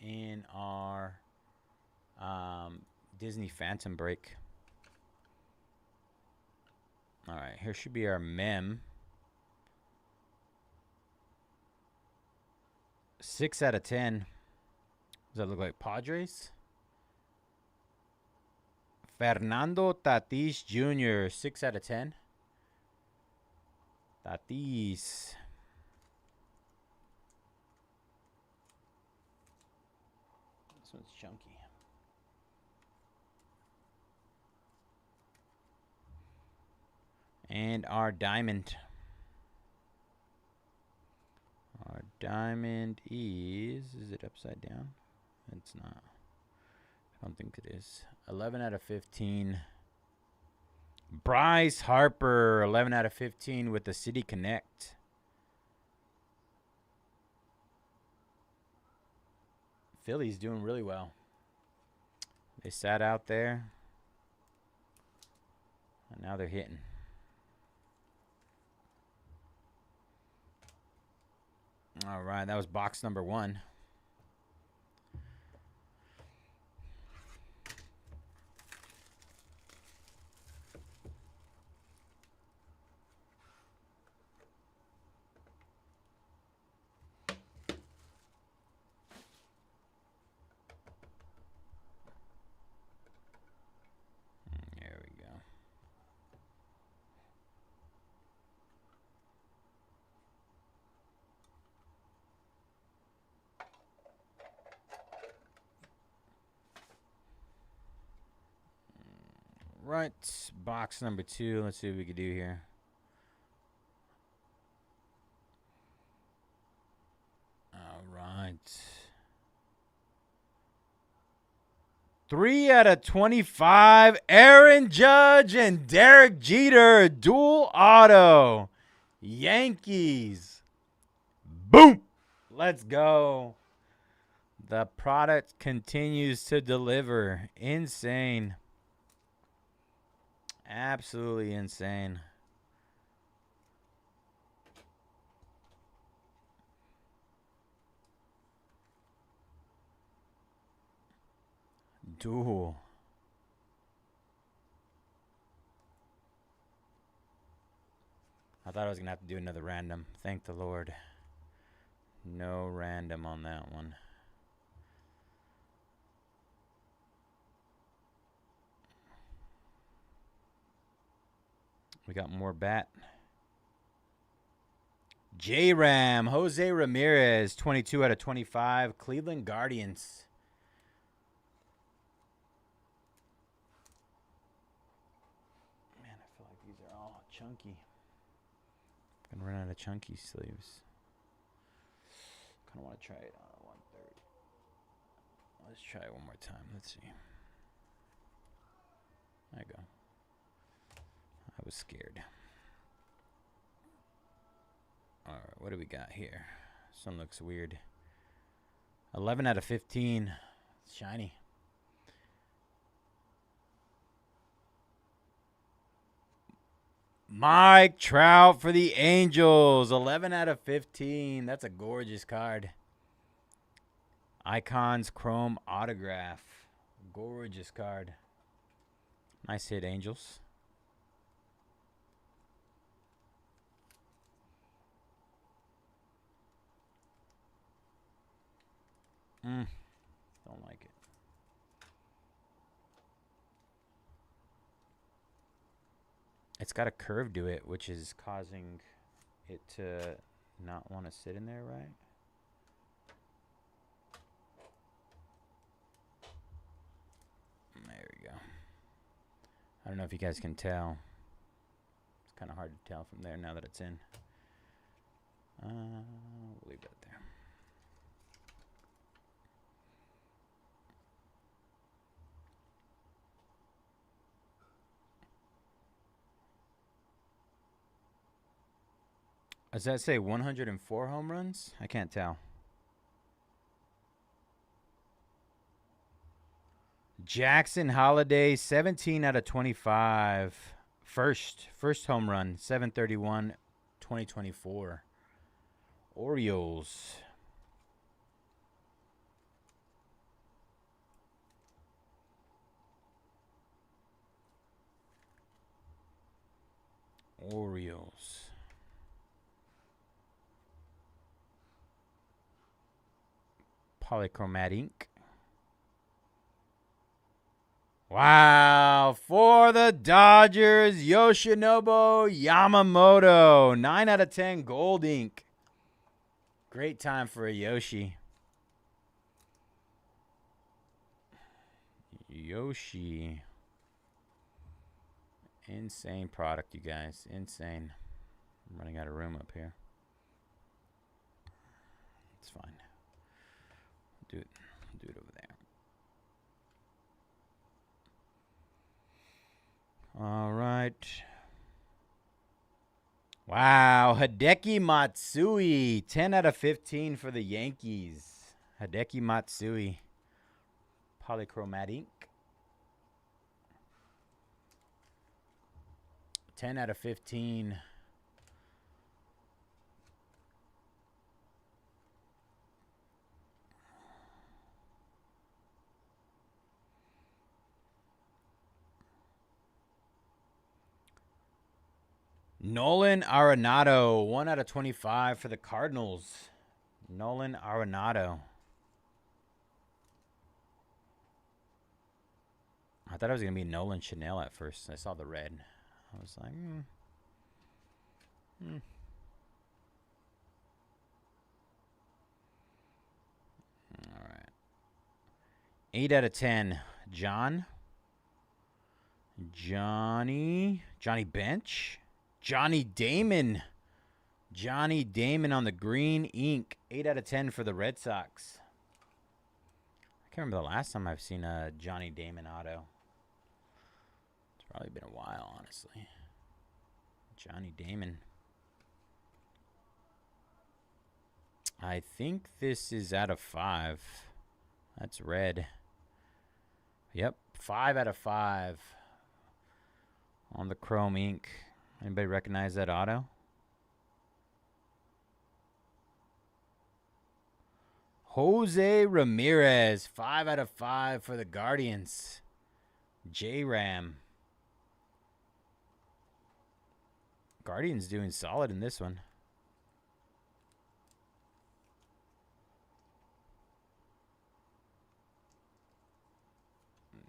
S1: in our Disney Phantom break. All right, here should be our mem. 6 out of 10. Does that look like Padres? Fernando Tatis Jr., 6 out of 10. Tatis. This one's chunky. And our diamond. Our diamond is it upside down? It's not. I don't think it is. 11 out of 15. Bryce Harper, 11 out of 15 with the City Connect. Philly's doing really well. They sat out there, and now they're hitting. All right, that was box number 1. right. Box number 2. Let's see what we can do here. All right. 3 out of 25. Aaron Judge and Derek Jeter. Dual auto. Yankees. Boom. Let's go. The product continues to deliver. Insane. Absolutely insane. Duel. I thought I was going to have to do another random. Thank the Lord. No random on that one. We got more bat. J-Ram. Jose Ramirez. 22 out of 25. Cleveland Guardians. Man, I feel like these are all chunky. Gonna run out of chunky sleeves. Kind of want to try it on a 130. Let's try it one more time. Let's see. There you go. I was scared. All right, what do we got here? This one looks weird. 11 out of 15. It's shiny. Mike Trout for the Angels. 11 out of 15. That's a gorgeous card. Icons Chrome Autograph. Gorgeous card. Nice hit, Angels. Don't like it. It's got a curve to it, which is causing it to not want to sit in there, right? There we go. I don't know if you guys can tell. It's kind of hard to tell from there now that it's in. We'll leave that there. Does that say 104 home runs? I can't tell. Jackson Holiday, 17 out of 25. First home run, 7/31/2024. Orioles. Orioles. Polychromatic ink. Wow. For the Dodgers, Yoshinobu Yamamoto. 9 out of 10 gold ink. Great time for a Yoshi. Yoshi. Insane product, you guys. Insane. I'm running out of room up here. It's fine. Do it over there. All right. Wow, Hideki Matsui, 10 out of 15 for the Yankees. Hideki Matsui, polychromatic. 10 out of 15. Nolan Arenado, 1 out of 25 for the Cardinals. Nolan Arenado. I thought it was going to be Nolan Chanel at first. I saw the red. I was like, All right. 8 out of 10. John. Johnny Bench. Johnny Damon. Johnny Damon on the green ink. 8 out of 10 for the Red Sox. I can't remember the last time I've seen a Johnny Damon auto. It's probably been a while, honestly. Johnny Damon. I think this is out of 5. That's red. Yep, 5 out of 5 on the chrome ink. Anybody recognize that auto? Jose Ramirez, 5 out of 5 for the Guardians. J-Ram. Guardians doing solid in this one.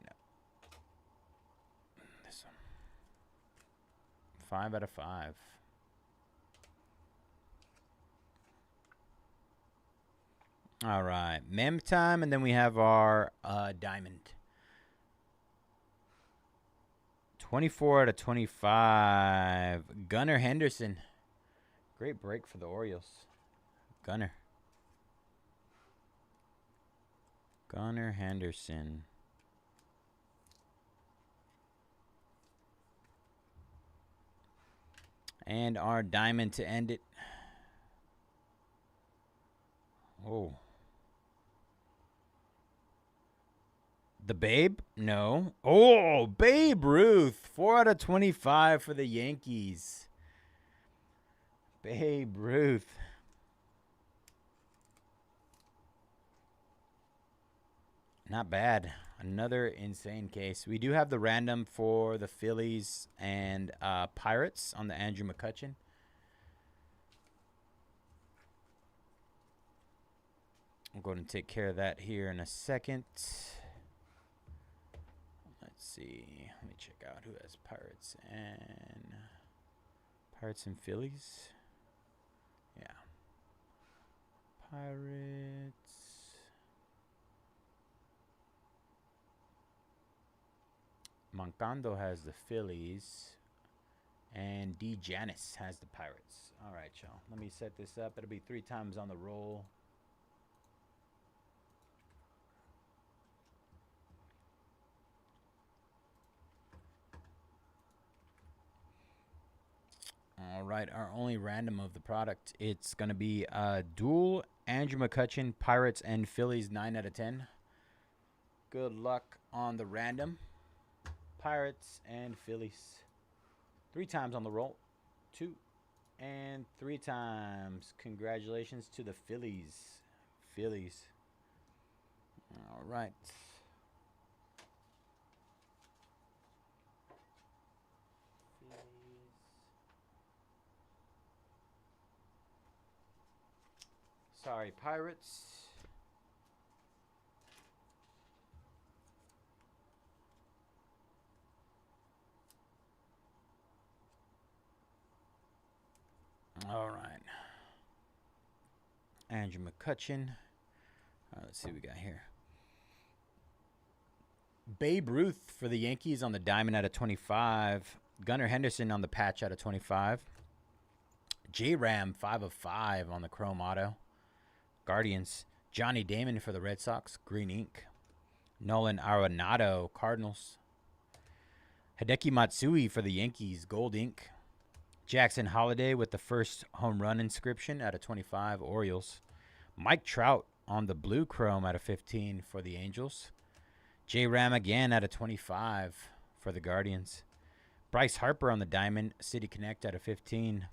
S1: No. This one. 5 out of 5. All right, mem time, and then we have our diamond. 24 out of 25. Gunnar Henderson. Great break for the Orioles. Gunnar Henderson. And our diamond to end it. Oh. The Babe? No. Oh, Babe Ruth. 4 out of 25 for the Yankees. Babe Ruth. Not bad. Another insane case. We do have the random for the Phillies and Pirates on the Andrew McCutchen. I'll go ahead and take care of that here in a second. Let's see. Let me check out who has Pirates and Phillies. Yeah. Pirates. Moncando has the Phillies. And D. Janis has the Pirates. All right, y'all. Let me set this up. It'll be 3 times on the roll. All right, our only random of the product. It's going to be dual Andrew McCutchen, Pirates and Phillies, 9 out of 10. Good luck on the random. Pirates and Phillies. 3 times on the roll. 2 and 3 times. Congratulations to the Phillies. All right. Sorry, Pirates. All right. Andrew McCutchen. Let's see what we got here. Babe Ruth for the Yankees on the diamond out of 25. Gunnar Henderson on the patch out of 25. J-Ram 5 of 5 on the chrome auto. Guardians. Johnny Damon for the Red Sox, green ink. Nolan Arenado, Cardinals. Hideki Matsui for the Yankees, gold ink. Jackson Holiday with the first home run inscription out of 25, Orioles. Mike Trout on the blue chrome out of 15 for the Angels. J-Ram again out of 25 for the Guardians. Bryce Harper on the diamond, City Connect out of 15.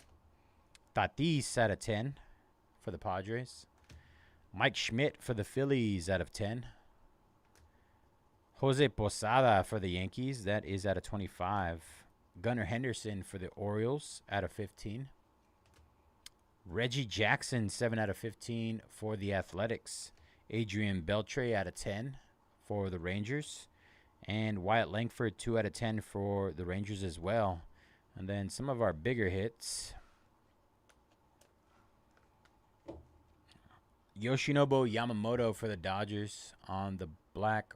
S1: Tatis out of 10 for the Padres. Mike Schmidt for the Phillies out of 10. Jose Posada for the Yankees. That is out of 25. Gunnar Henderson for the Orioles out of 15. Reggie Jackson, 7 out of 15 for the Athletics. Adrian Beltre out of 10 for the Rangers. And Wyatt Langford, 2 out of 10 for the Rangers as well. And then some of our bigger hits. Yoshinobu Yamamoto for the Dodgers on the black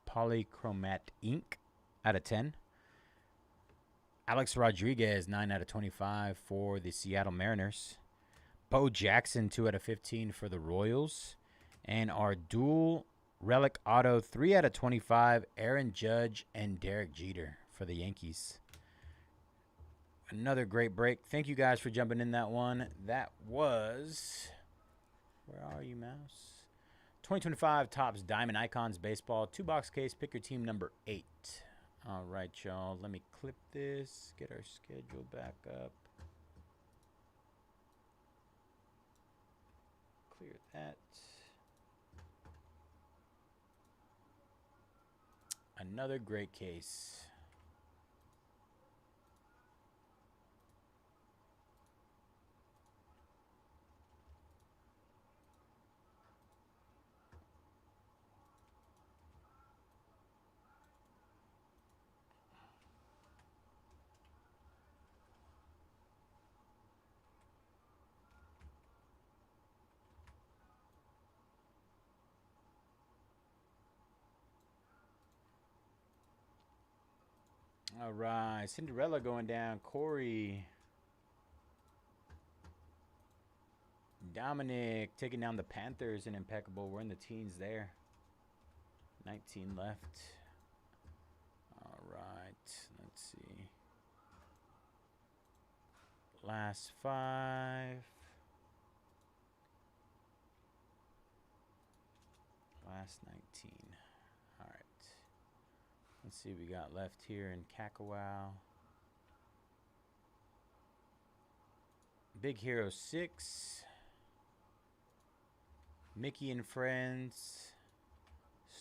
S1: polychromat ink out of 10. Alex Rodriguez, 9 out of 25 for the Seattle Mariners. Bo Jackson, 2 out of 15 for the Royals. And our dual relic auto, 3 out of 25, Aaron Judge and Derek Jeter for the Yankees. Another great break. Thank you guys for jumping in that one. That was, where are you, mouse? 2025 Topps Diamond Icons Baseball. 2-box case. Pick your team number 8. All right, y'all. Let me clip this. Get our schedule back up. Clear that. Another great case. All right, Cinderella going down. Corey. Dominic taking down the Panthers in Impeccable. We're in the teens there. 19 left. All right, let's see. Last 5. Last 19. All right. Let's see what we got left here in Kakawau. Big Hero 6. Mickey and Friends.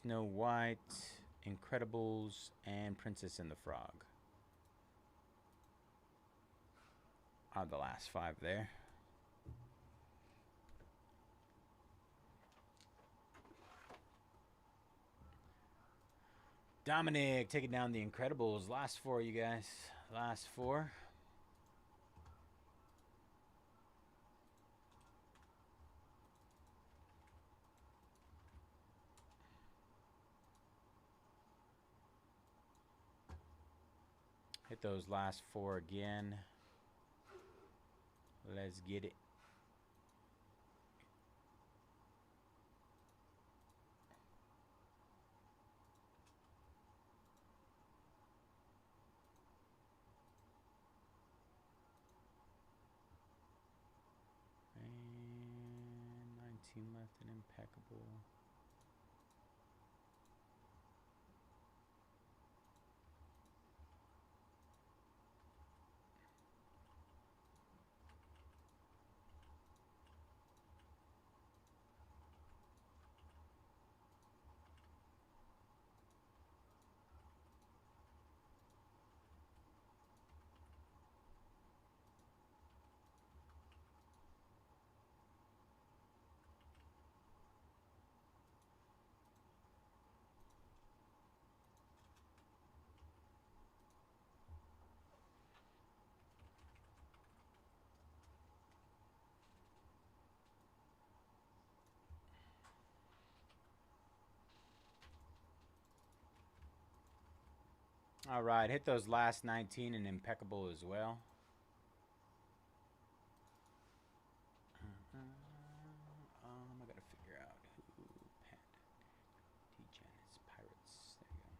S1: Snow White. Incredibles. And Princess and the Frog are the last 5 there. Dominic taking down the Incredibles. Last 4, you guys. Last 4. Hit those last 4 again. Let's get it. And 19 left in Impeccable. All right, hit those last 19 and Impeccable as well. I gotta figure out who Panda, D-Janice, Pirates. There you go.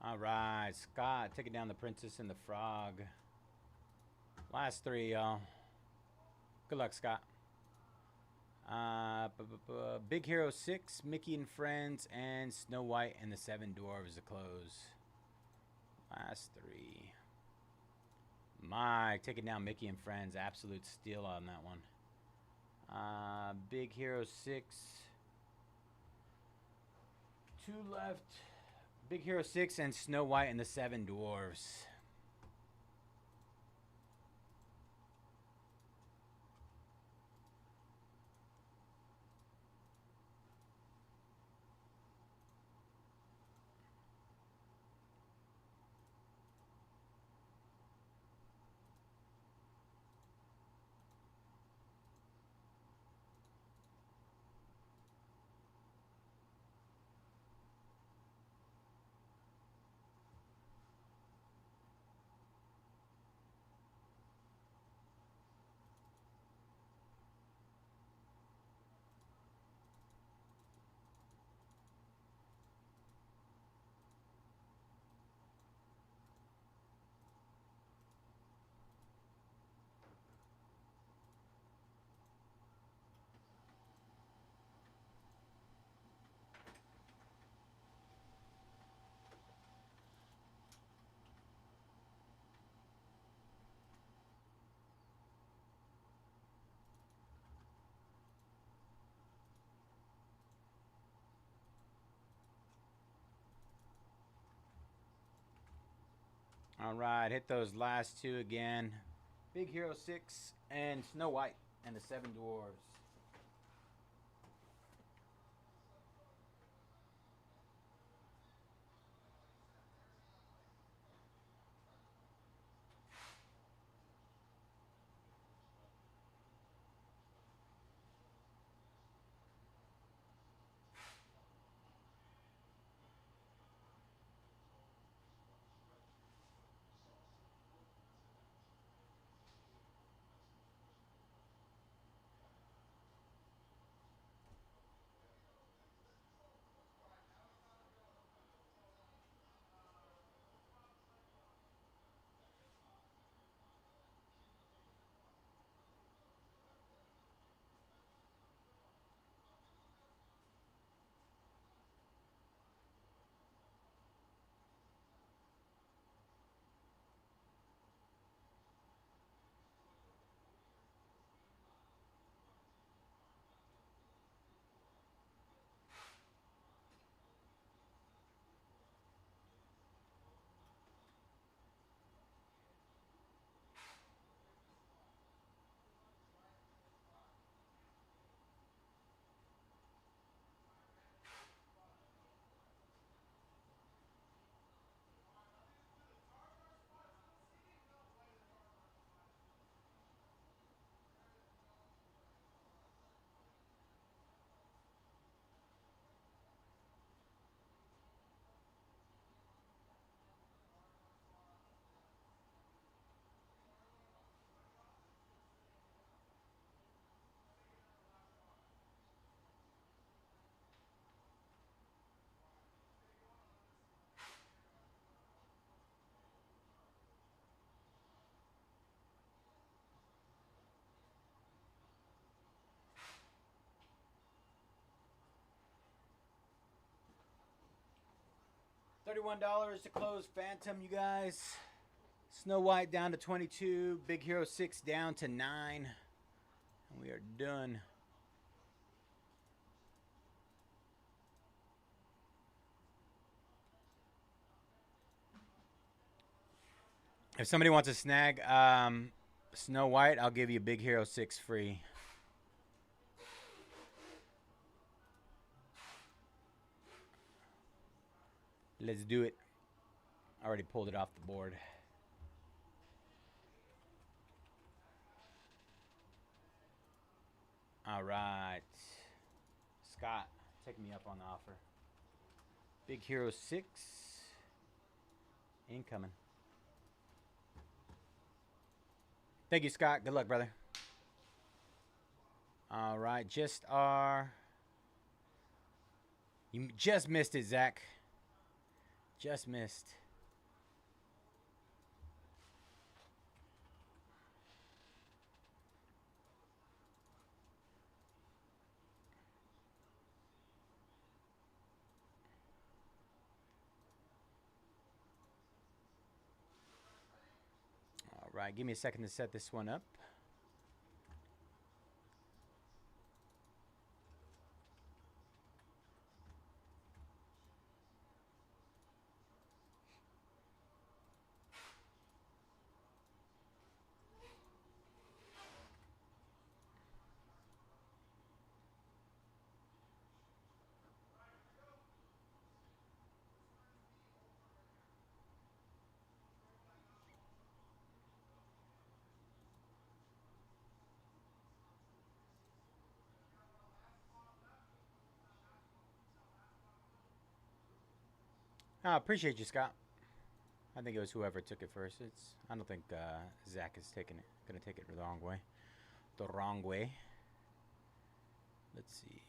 S1: All right, Scott taking down the Princess and the Frog. Last 3, y'all. Good luck, Scott. Big Hero 6, Mickey and Friends, and Snow White and the 7 Dwarves to close. Last 3. Mike taking down Mickey and Friends. Absolute steal on that one. Big Hero 6. 2 left. Big Hero 6 and Snow White and the 7 Dwarves. All right, hit those last 2 again. Big Hero 6 and Snow White and the 7 Dwarves. $31 to close Phantom, you guys. Snow White down to 22. Big Hero 6 down to 9. And we are done. If somebody wants to snag Snow White, I'll give you Big Hero 6 free. Let's do it. I already pulled it off the board. All right. Scott, take me up on the offer. Big Hero 6. Incoming. Thank you, Scott. Good luck, brother. All right. Just our... You just missed it, Zach. Just missed. All right, give me a second to set this one up. I appreciate you, Scott. I think it was whoever took it first. I don't think Zach is gonna take it the wrong way. The wrong way. Let's see.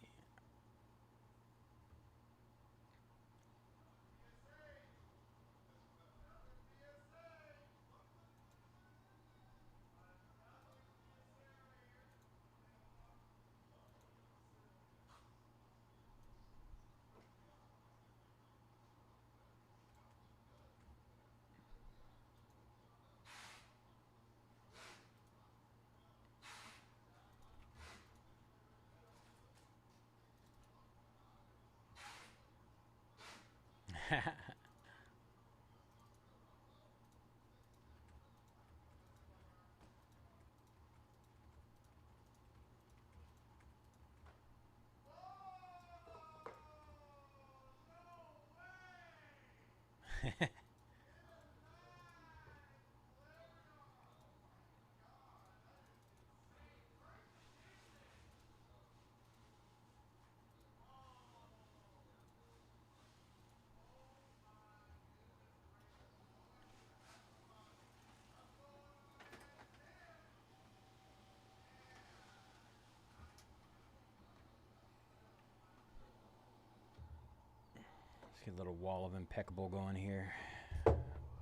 S1: Let's get a little wall of Impeccable going here.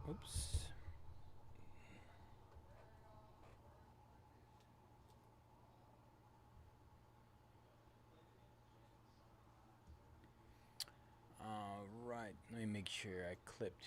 S1: Oops. All right, let me make sure I clipped.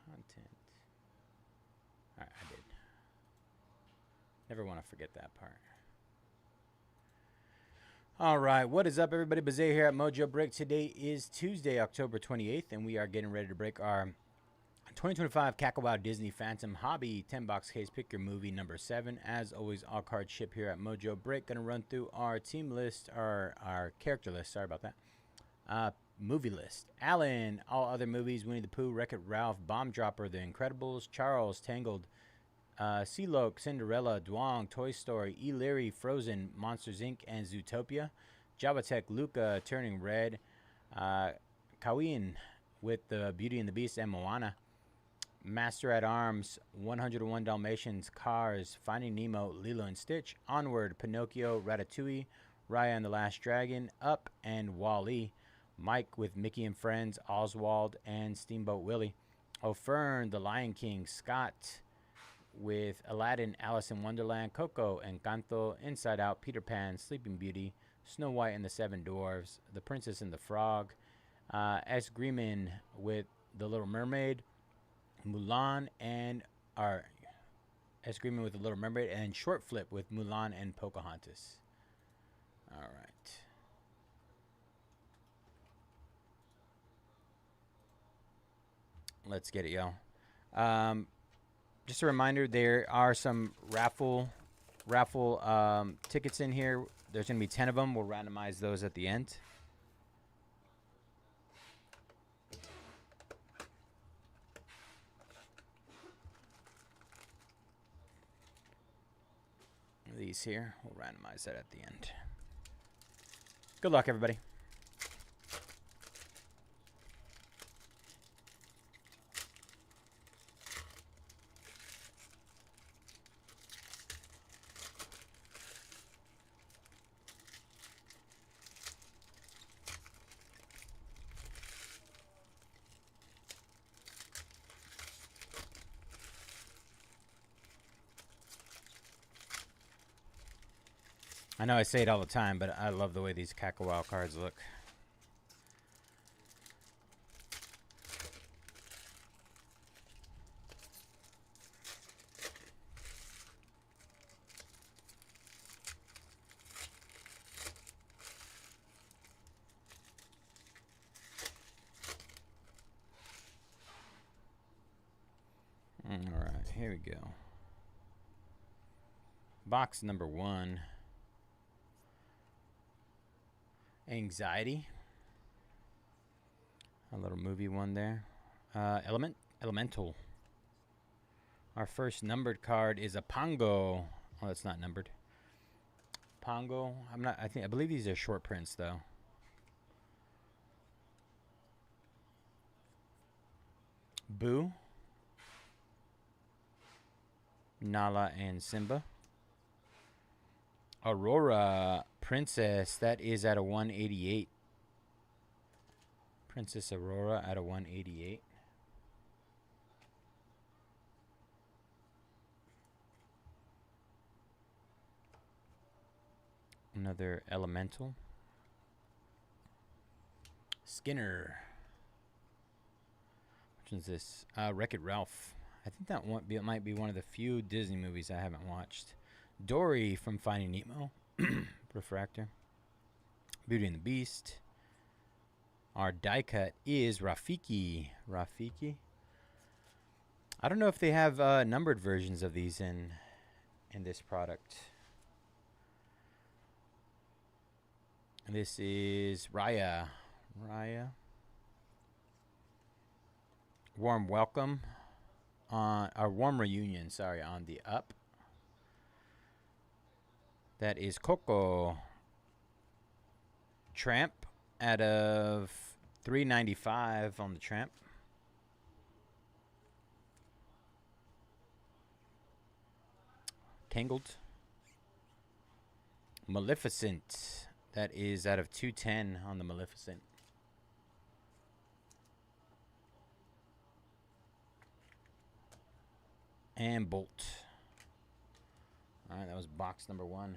S1: Content. All right, I did. Never want to forget that part. All right, what is up, everybody? Bayze here at Mojobreak. Today is Tuesday, October 28th, and we are getting ready to break our 2025 Cackle Wow Disney Phantom Hobby 10-box case. Pick your movie number 7. As always, all cards ship here at Mojobreak. Going to run through our team list, our character list. Sorry about that. Movie list. Alan, all other movies: Winnie the Pooh, Wreck-It Ralph, Bomb Dropper, The Incredibles, Charles, Tangled, Sealoke, Cinderella, Dwong, Toy Story, E. Leary, Frozen, Monsters Inc., and Zootopia. Jawatek, Luca, Turning Red, Kawin with the Beauty and the Beast and Moana. Master at Arms, 101 Dalmatians, Cars, Finding Nemo, Lilo and Stitch, Onward, Pinocchio, Ratatouille, Raya and the Last Dragon, Up, and Wall-E. Mike with Mickey and Friends, Oswald, and Steamboat Willie. O'Fern, The Lion King, Scott with Aladdin, Alice in Wonderland, Coco, Encanto, Inside Out, Peter Pan, Sleeping Beauty, Snow White and the Seven Dwarfs, The Princess and the Frog. S. Greenman with The Little Mermaid, Mulan, and S. Greenman with The Little Mermaid, and Short Flip with Mulan and Pocahontas. All right. Let's get it, y'all. Just a reminder, there are some raffle tickets in here. There's going to be 10 of them. We'll randomize those at the end. case here. We'll randomize that at the end. Good luck, everybody. I know I say it all the time, but I love the way these Cackle Wild cards look. All right, here we go. Box number 1. Anxiety. A little movie one there. Elemental. Our first numbered card is a Pongo. Oh, that's not numbered. Pongo. I believe these are short prints though. Boo. Nala and Simba. Aurora Princess, that is at a 188. Princess Aurora at a 188. Another Elemental. Skinner. Which one's this? Wreck-It Ralph. I think that might be one of the few Disney movies I haven't watched. Dory from Finding Nemo. Refractor. Beauty and the Beast. Our die cut is Rafiki. Rafiki. I don't know if they have numbered versions of these in this product. This is Raya. Raya. Warm welcome. Our warm reunion, sorry, on the up. That is Coco. Tramp out of 395 on the Tramp. Tangled. Maleficent. That is out of 210 on the Maleficent. And Bolt. All right, that was box number 1.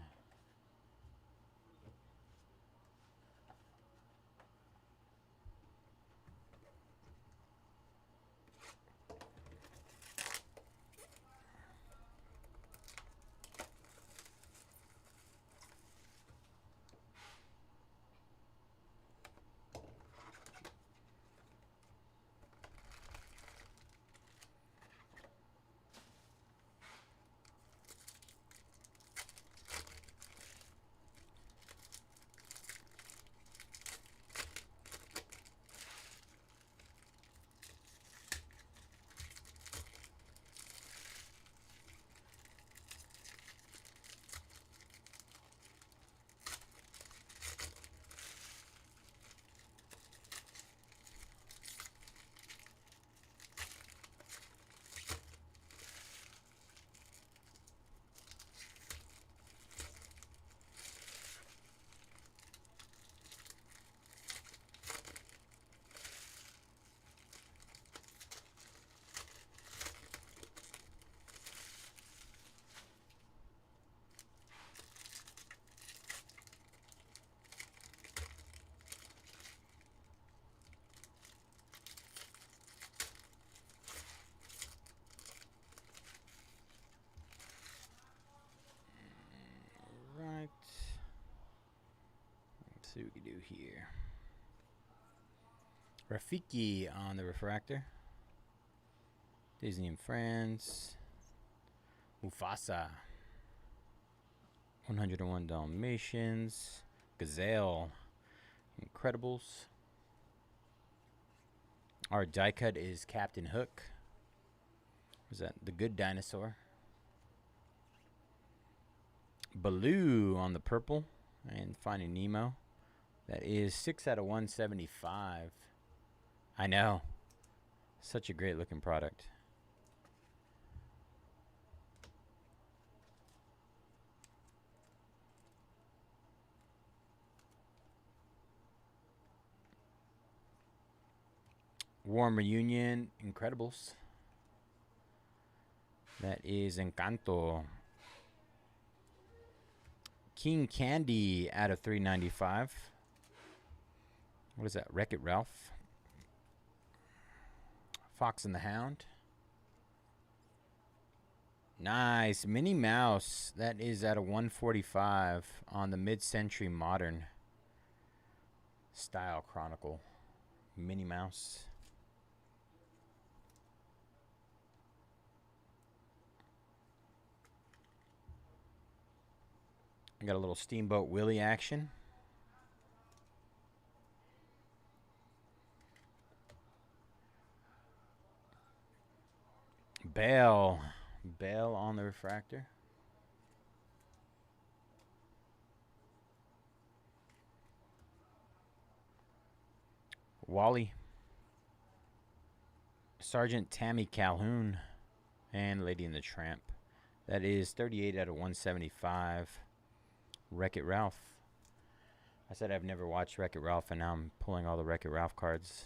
S1: Let's see what we can do here. Rafiki on the refractor. Disney and Friends. Mufasa. 101 Dalmatians. Gazelle. Incredibles. Our die cut is Captain Hook. Was that The Good Dinosaur? Baloo on the purple. And Finding Nemo. That is 6 out of 175. I know. Such a great looking product. Warm Reunion Incredibles. That is Encanto. King Candy out of 395. What is that? Wreck-It Ralph. Fox and the Hound. Nice. Minnie Mouse. That is out of 145 on the mid-century modern style chronicle. Minnie Mouse. I got a little Steamboat Willie action. Bell on the refractor. Wally. Sergeant Tammy Calhoun. And Lady and the Tramp. That is 38 out of 175. Wreck-It Ralph. I said I've never watched Wreck-It Ralph, and now I'm pulling all the Wreck-It Ralph cards.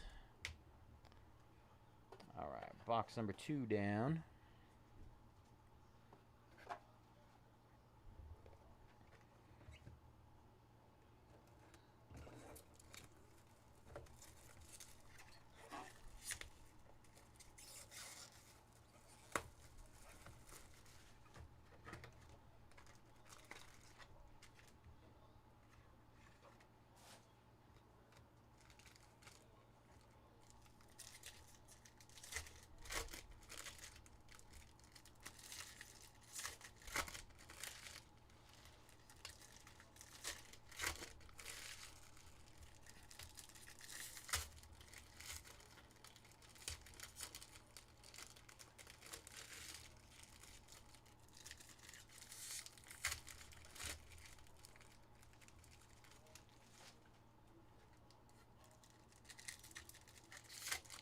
S1: All right, box number 2 down.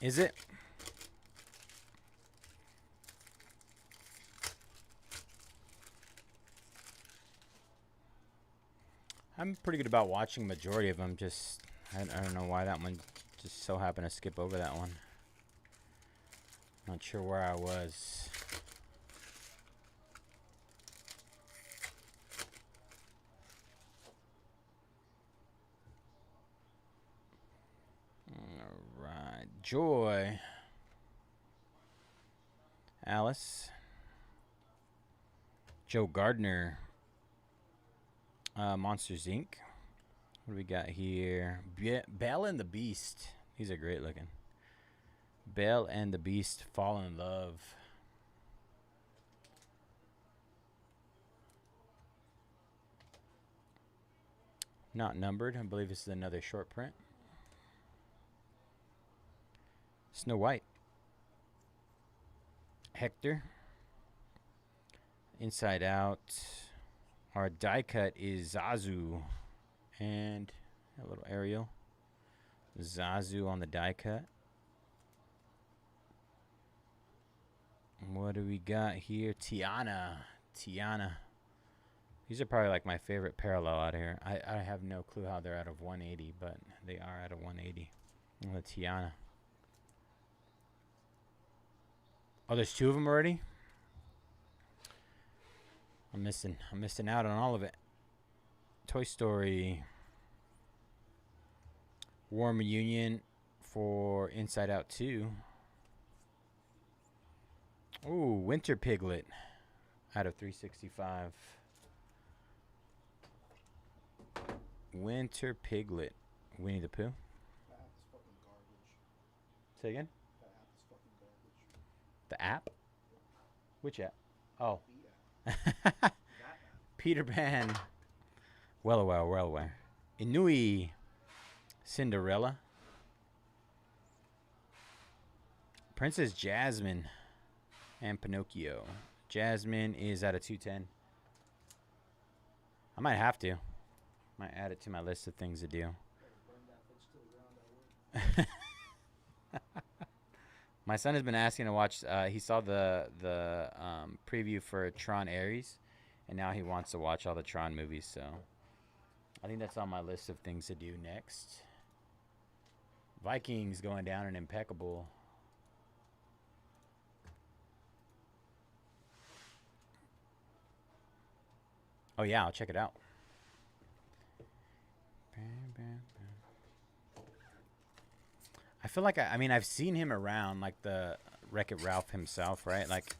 S1: Is it? I'm pretty good about watching majority of them. Just I don't know why that one just so happened to skip over that one. Not sure where I was. All right, Joy. Alice. Joe Gardner. Monsters Inc. What do we got here? Belle and the Beast. These are great looking. Belle and the Beast Fall in Love. Not numbered. I believe this is another short print. Snow White. Hector. Inside Out. Our die cut is Zazu. And a little Ariel. Zazu on the die cut. What do we got here? Tiana. These are probably like my favorite parallel out here. I have no clue how they're out of 180, but they are out of 180. And the Tiana. Oh, there's 2 of them already? I'm missing out on all of it. Toy Story. Warm Reunion for Inside Out 2. Ooh, Winter Piglet out of 365. Winter Piglet. Winnie the Pooh.
S3: That app is fucking garbage.
S1: Say again?
S3: That app is fucking garbage.
S1: The app? Which app? Oh.
S3: The app. That app.
S1: Peter Pan. Well aware. Inui. Cinderella. Princess Jasmine. And Pinocchio. Jasmine is out of 210. I might have to. Might add it to my list of things to do.
S3: Burn that bitch to the ground at work.
S1: My son has been asking to watch. He saw the preview for Tron Ares, and now he wants to watch all the Tron movies. So I think that's on my list of things to do next. Vikings going down in Impeccable. Oh yeah, I'll check it out. I feel like I mean I've seen him around, like the Wreck-It Ralph himself, right? Like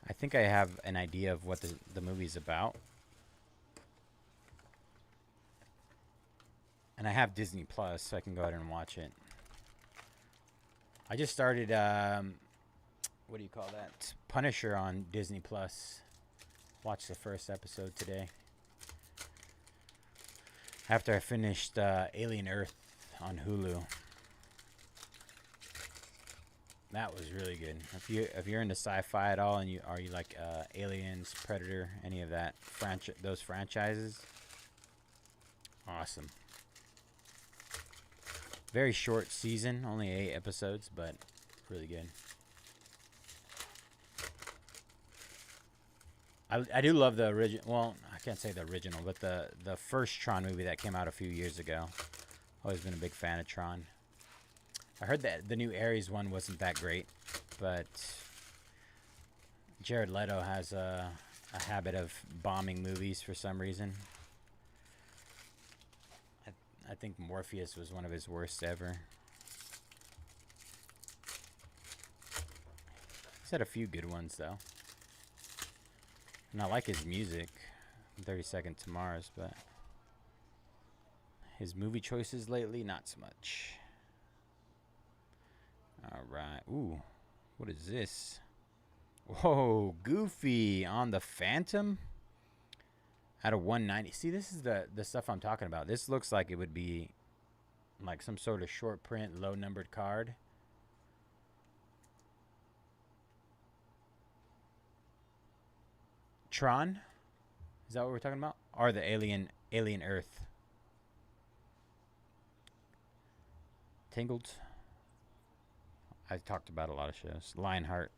S1: I think I have an idea of what the movie's about. And I have Disney Plus, so I can go ahead and watch it. I just started what do you call that? Punisher on Disney Plus. Watched the first episode today. After I finished Alien Earth on Hulu. That was really good. If you're into sci-fi at all, and you like Aliens, Predator, any of that those franchises, awesome. Very short season, only 8 episodes, but really good. I do love the original. Well, I can't say the original, but the first Tron movie that came out a few years ago. Always been a big fan of Tron. I heard that the new Ares one wasn't that great, but Jared Leto has a habit of bombing movies for some reason. I think Morpheus was one of his worst ever. He's had a few good ones, though. And I like his music, 30 Second to Mars, but his movie choices lately, not so much. All right. Ooh, what is this? Whoa, Goofy on the Phantom out of 190. See, this is the stuff I'm talking about. This looks like it would be like some sort of short print, low numbered card. Tron? Is that what we're talking about? Or the Alien Earth? Tangled. I talked about a lot of shows. Lionheart.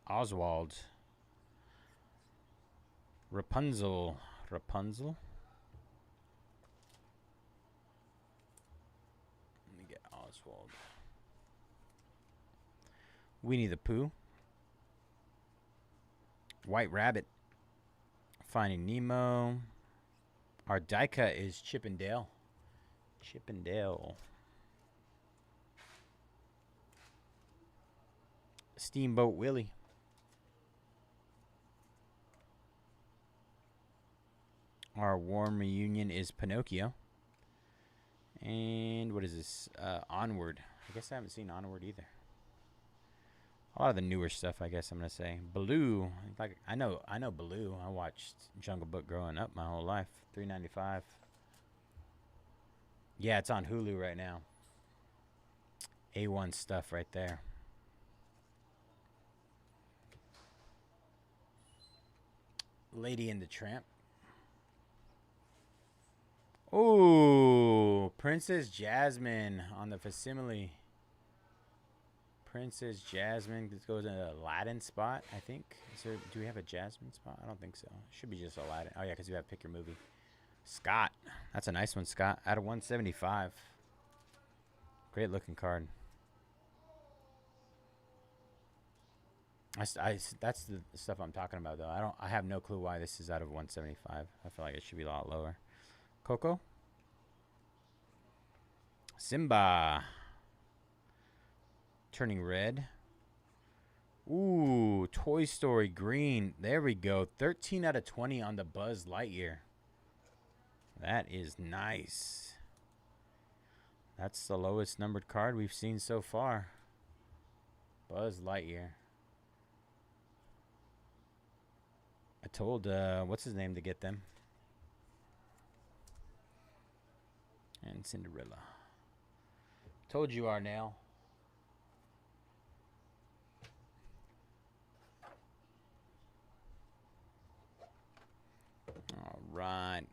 S1: Oswald. Rapunzel. Rapunzel? Let me get Oswald. Winnie the Pooh. White Rabbit. Finding Nemo. Our die cut is Chip and Dale. Chip and Dale. Steamboat Willie. Our warm reunion is Pinocchio. And what is this? Onward. I guess I haven't seen Onward either. A lot of the newer stuff, I guess I'm gonna say. Baloo. Like I know Baloo. I watched Jungle Book growing up my whole life. $3.95. Yeah, it's on Hulu right now. A1 stuff right there. Lady and the Tramp. Oh, Princess Jasmine on the facsimile. Princess Jasmine. This goes in the Aladdin spot, I think. Do we have a Jasmine spot? I don't think so. Should be just Aladdin. Oh, yeah, because you have Pick Your Movie. Scott. That's a nice one, Scott. Out of 175. Great looking card. That's the stuff I'm talking about, though. I have no clue why this is out of 175. I feel like it should be a lot lower. Coco. Simba. Turning red. Ooh, Toy Story green. There we go. 13 out of 20 on the Buzz Lightyear. That is nice. That's the lowest numbered card we've seen so far. Buzz Lightyear. I told, what's his name to get them? And Cinderella. Told you, Arnell. right.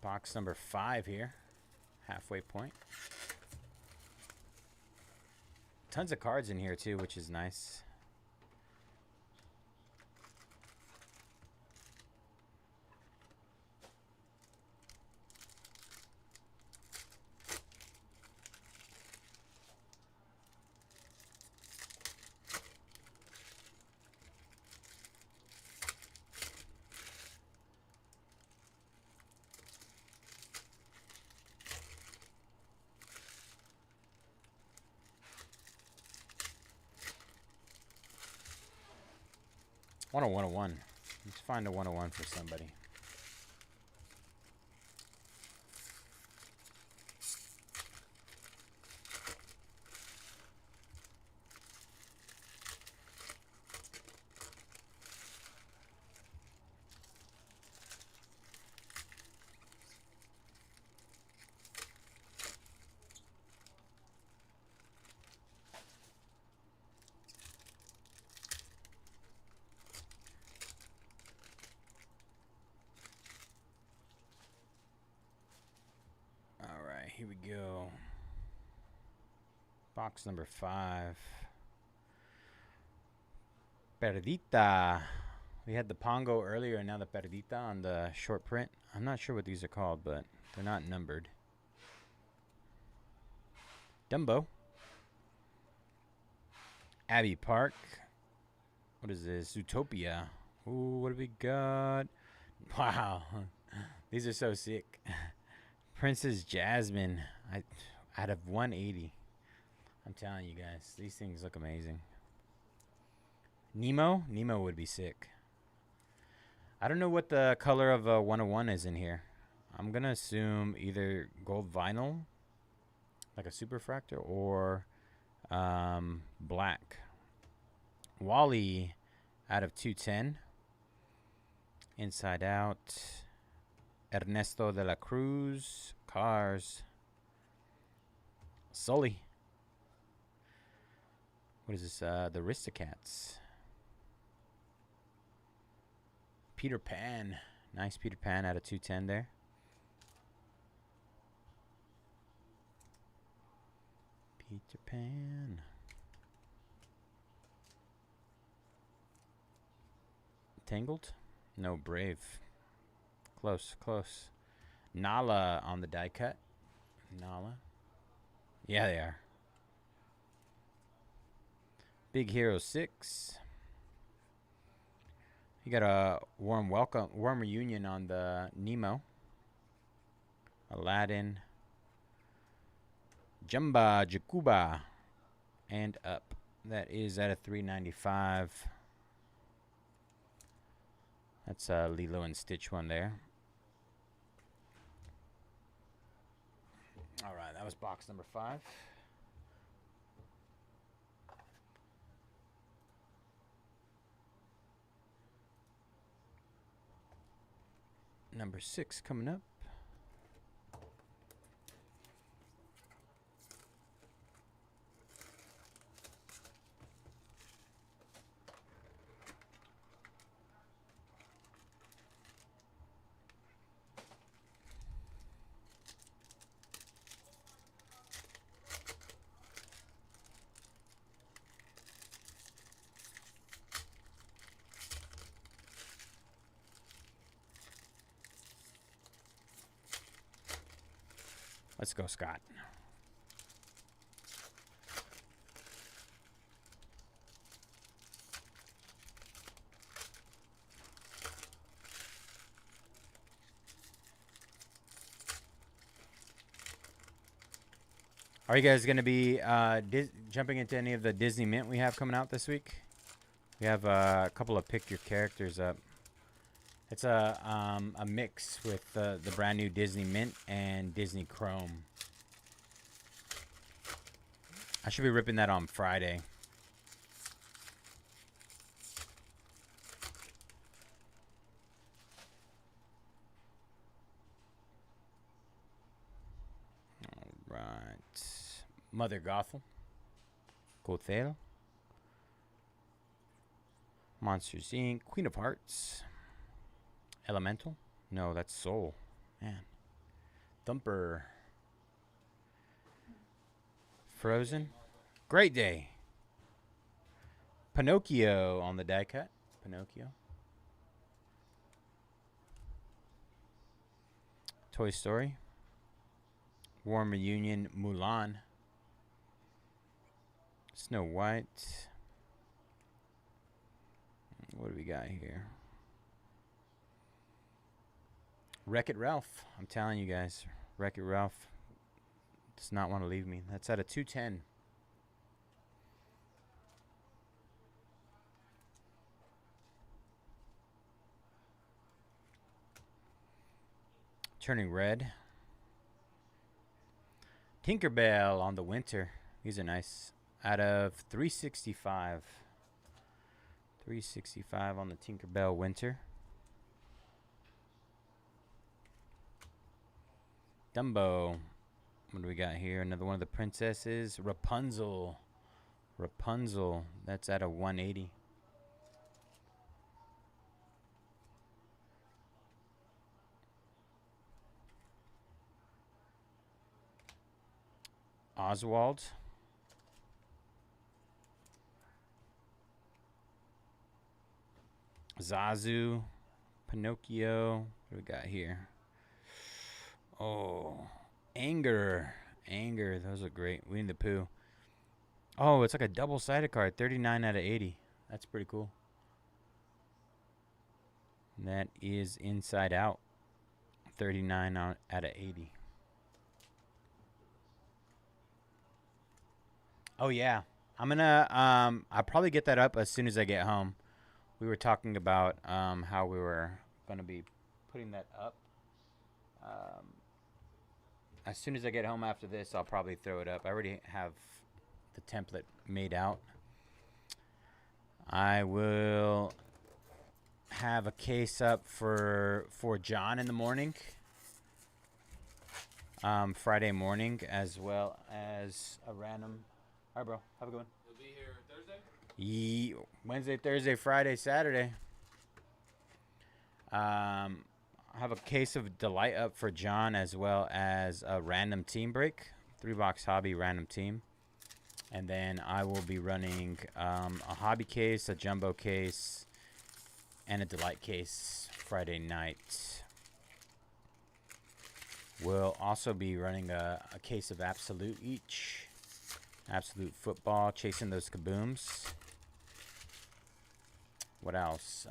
S1: Box number 5 here. Halfway point. Tons of cards in here too, which is nice. Want a 101. Let's find a 101 for somebody. Alright, here we go. Box number 5. Perdita. We had the Pongo earlier and now the Perdita on the short print. I'm not sure what these are called, but they're not numbered. Dumbo. Abbey Park. What is this? Zootopia. Ooh, what do we got? Wow. These are so sick. Princess Jasmine. Out of 180. I'm telling you guys, these things look amazing. Nemo? Nemo would be sick. I don't know what the color of a 101 is in here. I'm going to assume either gold vinyl, like a superfractor, or black. Wally out of 210. Inside Out. Ernesto de la Cruz. Cars. Sully. What is this? The Aristocats. Peter Pan. Nice Peter Pan out of 210 there. Peter Pan. Tangled? No, Brave. Close, close. Nala on the die cut. Nala. Yeah, they are. Big Hero 6. You got a warm welcome, warm reunion on the Nemo. Aladdin. Jumba, Jacuba. And Up. That is at a 395. That's a Lilo and Stitch one there. All right, that was box number 5. Number 6 coming up. Let's go, Scott. Are you guys going to be jumping into any of the Disney Mint we have coming out this week? We have a couple of Pick Your Characters up. It's a mix with the brand new Disney Mint and Disney Chrome. I should be ripping that on Friday. All right. Mother Gothel. Gothel. Monsters Inc. Queen of Hearts. Elemental? No, that's Soul. Man. Thumper. Frozen. Great day. Pinocchio on the die cut. Pinocchio. Toy Story. Warm Reunion Mulan. Snow White. What do we got here? Wreck-It Ralph. I'm telling you guys, Wreck-It Ralph does not want to leave me. That's at a 210. Turning red. Tinkerbell on the winter. These are nice. Out of 365. 365 on the Tinkerbell winter. Dumbo. What do we got here? Another one of the princesses. Rapunzel. Rapunzel. That's at a 180. Oswald. Zazu. Pinocchio. What do we got here? Oh, Anger. Anger. Those are great. Winnie the Pooh. Oh, it's like a double-sided card. 39 out of 80. That's pretty cool. And that is Inside Out. 39 out of 80. Oh, yeah. I'm going to, I'll probably get that up as soon as I get home. We were talking about how we were going to be putting that up. As soon as I get home after this, I'll probably throw it up. I already have the template made out. I will have a case up for John in the morning. Friday morning, as well as a random... All right, bro. Have a good one.
S2: You'll be here Thursday?
S1: Wednesday, Thursday, Friday, Saturday. I have a case of Delight up for John, as well as a random team break. 3-box hobby random team. And then I will be running a hobby case, a jumbo case, and a Delight case Friday night. We'll also be running a case of Absolute each. Absolute Football, chasing those kabooms. What else?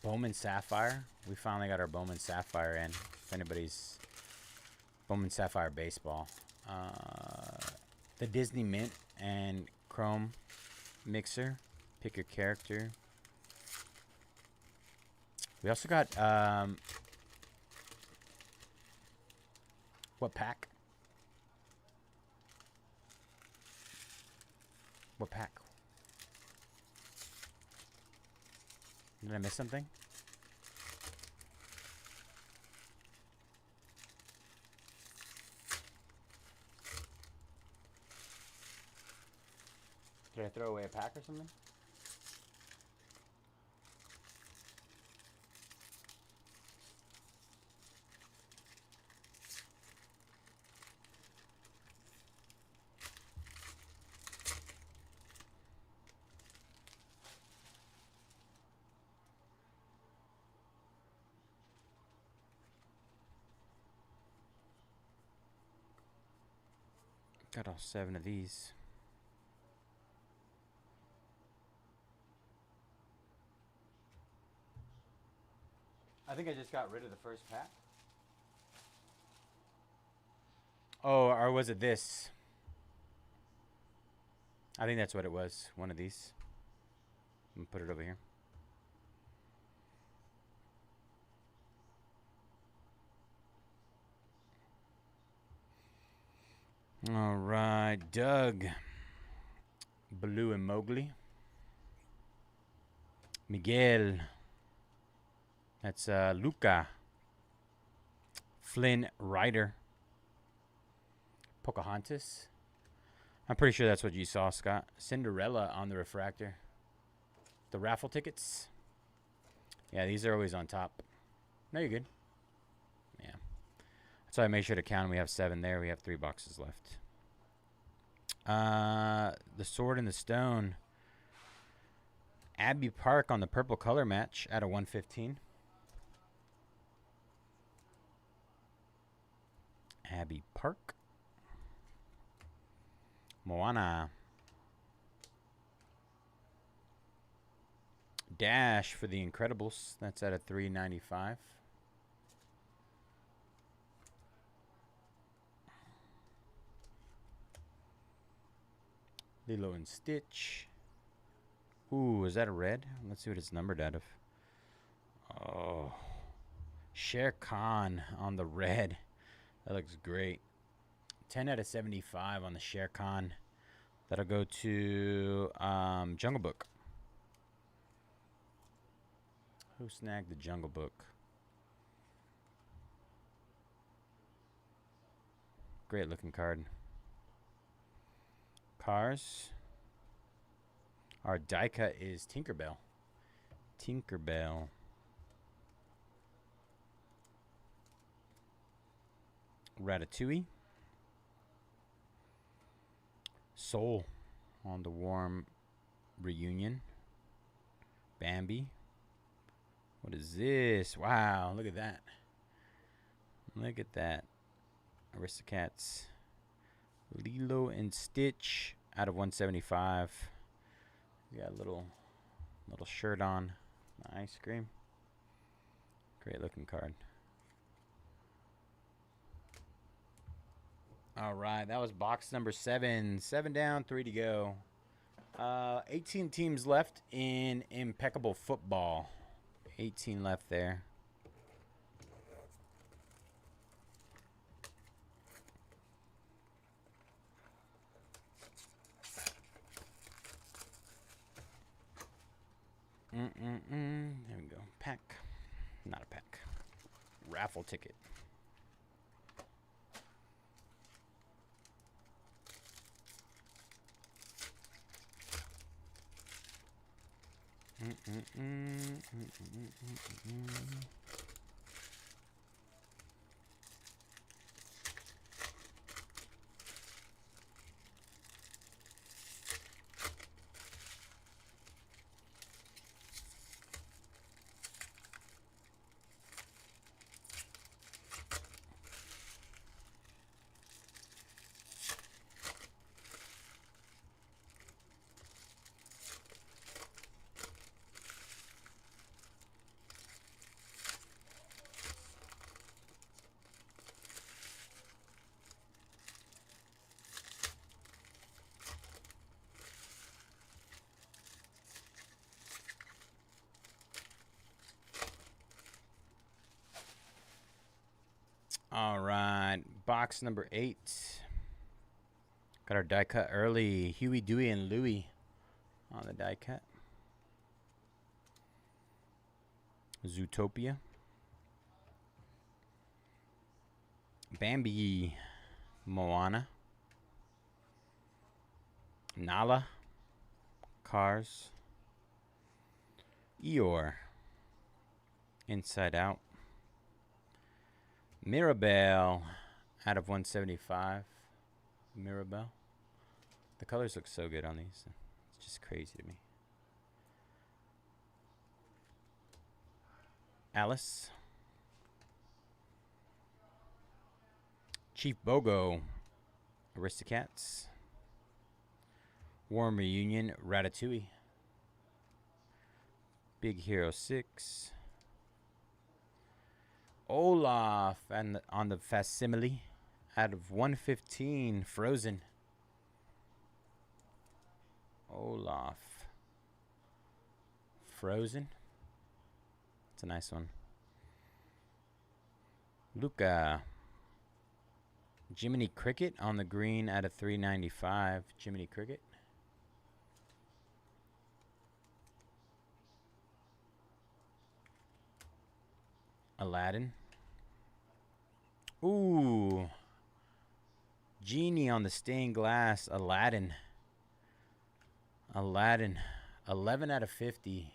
S1: Bowman Sapphire. We finally got our Bowman Sapphire in. If anybody's Bowman Sapphire baseball. The Disney Mint and Chrome mixer. Pick your character. We also got what pack? What pack? Did I miss something? Did I throw away a pack or something? Got all 7 of these. I think I just got rid of the first pack. Oh, or was it this? I think that's what it was. One of these. I'm gonna put it over here. All right, Doug. Baloo and Mowgli. Miguel. That's Luca. Flynn Rider. Pocahontas. I'm pretty sure that's what you saw, Scott. Cinderella on the refractor. The raffle tickets. Yeah, these are always on top. No, you're good. Yeah. So I made sure to count. We have 7 there. We have 3 boxes left. The Sword and the Stone. Abbey Park on the purple color match out of 115. Abbey Park. Moana. Dash for the Incredibles. That's at a 395. Lilo and Stitch. Ooh, is that a red? Let's see what it's numbered out of. Oh. Shere Khan on the red. That looks great. 10 out of 75 on the Shere Khan. That'll go to Jungle Book. Who snagged the Jungle Book? Great looking card. Cars. Our die cut is Tinkerbell. Tinkerbell. Ratatouille. Soul on the warm reunion. Bambi. What is this? Wow, look at that. Look at that. Aristocats. Lilo and Stitch out of 175. Got a little shirt on. Ice cream. Great looking card. All right, that was box number 7. 7 down, 3 to go. 18 teams left in Impeccable football. 18 left there. There we go. Pack. Not a pack. Raffle ticket. All right, box number 8. Got our die cut early. Huey, Dewey, and Louie on the die cut. Zootopia. Bambi. Moana. Nala. Cars. Eeyore. Inside Out. Mirabelle out of 175. Mirabelle. The colors look so good on these. It's just crazy to me. Alice. Chief Bogo. Aristocats. Warm Reunion. Ratatouille. Big Hero 6. Olaf and on the facsimile out of 115. Frozen. Olaf. Frozen. It's a nice one. Luca. Jiminy Cricket on the green out of 395. Jiminy Cricket. Aladdin. Ooh. Genie on the stained glass. Aladdin. Aladdin. 11 out of 50.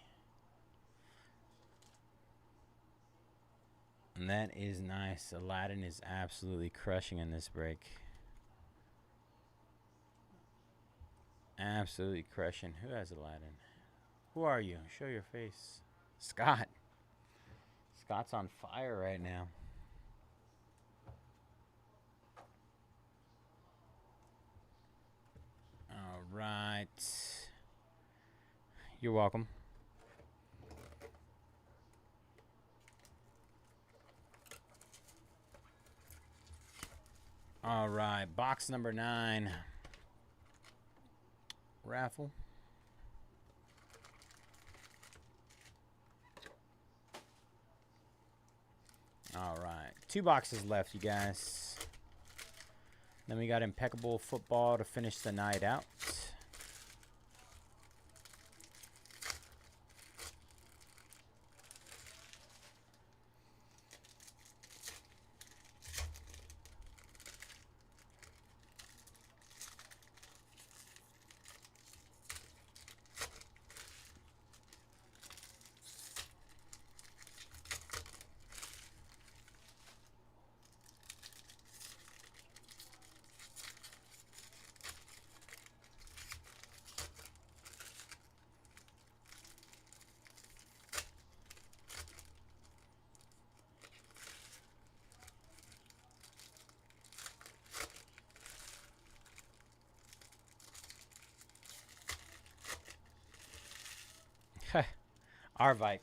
S1: And that is nice. Aladdin is absolutely crushing in this break. Absolutely crushing. Who has Aladdin? Who are you? Show your face. Scott. Scott's on fire right now. All right. You're welcome. All right. Box number 9. Raffle. All right. 2 boxes left, you guys. Then we got Impeccable football to finish the night out. Our Vikes.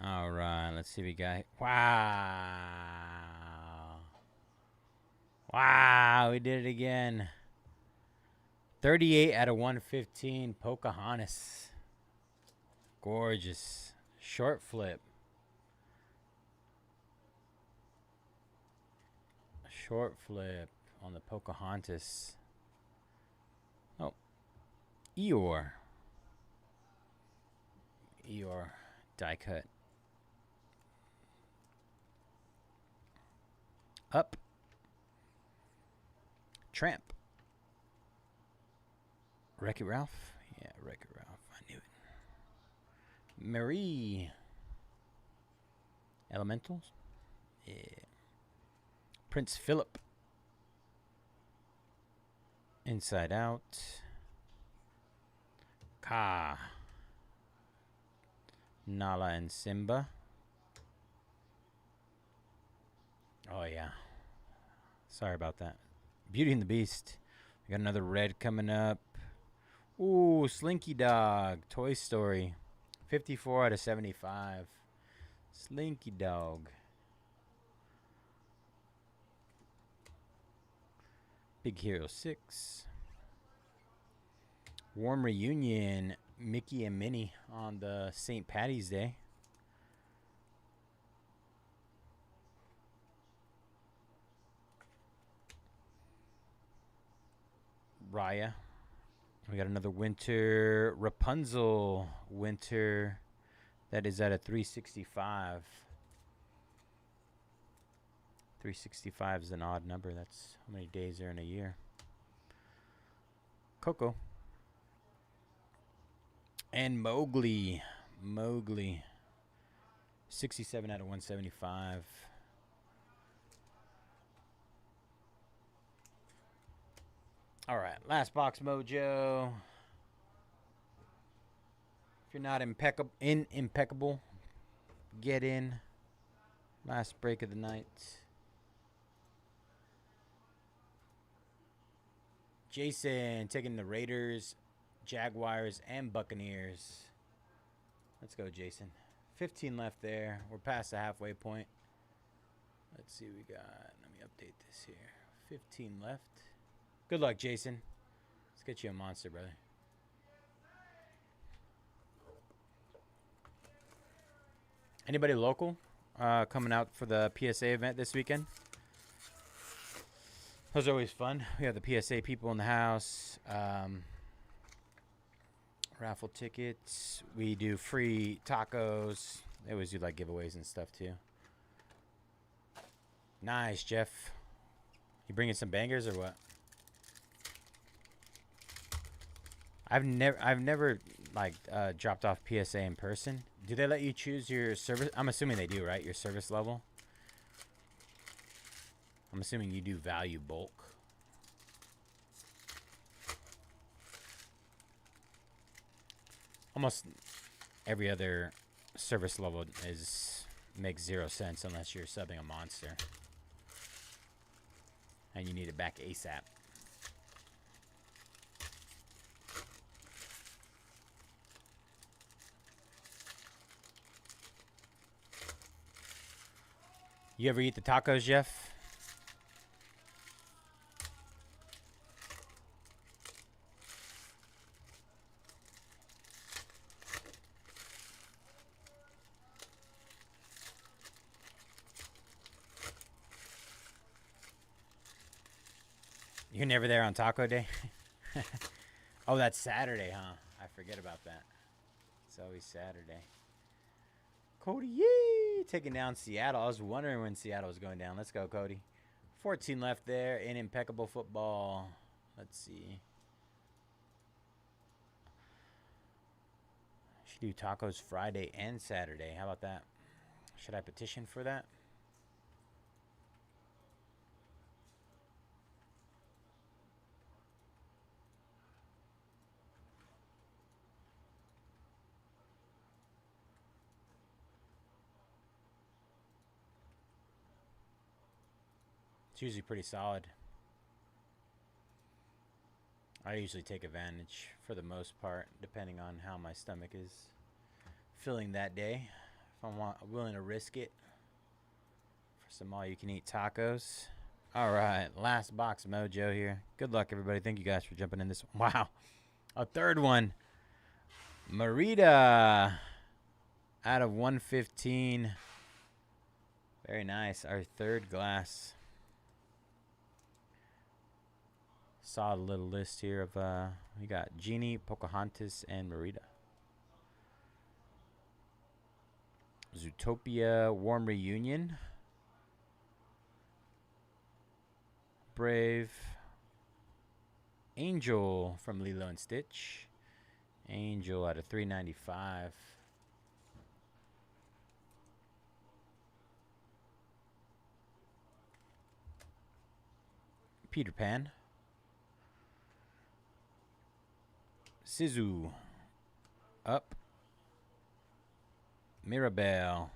S1: All right, let's see what we got. Wow. Wow, we did it again. 38 out of 115, Pocahontas. Gorgeous. Short flip. Short flip on the Pocahontas. Oh. Eeyore. Eeyore die cut. Up. Tramp. Wreck-It Ralph? Yeah, Wreck-It Ralph. I knew it. Marie. Elementals? Yeah. Prince Philip. Inside Out. Ka. Nala and Simba. Oh, yeah. Sorry about that. Beauty and the Beast. We got another red coming up. Ooh, Slinky Dog. Toy Story. 54 out of 75. Slinky Dog. Big Hero 6. Warm Reunion. Mickey and Minnie on the St. Patty's Day. Raya. We got another winter Rapunzel winter. That is at a 365. 365 is an odd number. That's how many days are in a year. Coco. And Mowgli. Mowgli. 67 out of 175. All right, last box mojo. If you're not impeccable, get in. Last break of the night. Jason taking the Raiders, Jaguars, and Buccaneers. Let's go, Jason. 15 left there. We're past the halfway point. Let's see what we got. Let me update this here. 15 left. Good luck, Jason. Let's get you a monster, brother. Anybody local coming out for the PSA event this weekend? Those are always fun. We have the PSA people in the house. Raffle tickets. We do free tacos. They always do like giveaways and stuff too. Nice, Jeff. You bringing some bangers or what? I've never like dropped off PSA in person. Do they let you choose your service? I'm assuming they do, right? Your service level. I'm assuming you do value bulk. Almost every other service level makes 0 cents unless you're subbing a monster and you need it back ASAP. You ever eat the tacos, Jeff? You're never there on taco day? Oh, that's Saturday, huh? I forget about that. It's always Saturday. Cody, yee! Taking down Seattle. I was wondering when Seattle was going down. Let's go, Cody. 14 left there in Impeccable football. Let's see. Should do tacos Friday and Saturday. How about that? Should I petition for that? It's usually pretty solid. I usually take advantage for the most part, depending on how my stomach is feeling that day. If I'm willing to risk it for some all-you-can-eat tacos. All right, last box mojo here. Good luck, everybody. Thank you guys for jumping in this. Wow, a third one. Merida out of 115. Very nice. Our third glass. Saw a little list here of we got Genie, Pocahontas, and Merida. Zootopia, Warm Reunion. Brave. Angel from Lilo and Stitch. Angel out of 395. Peter Pan. Sizu. Up. Mirabelle.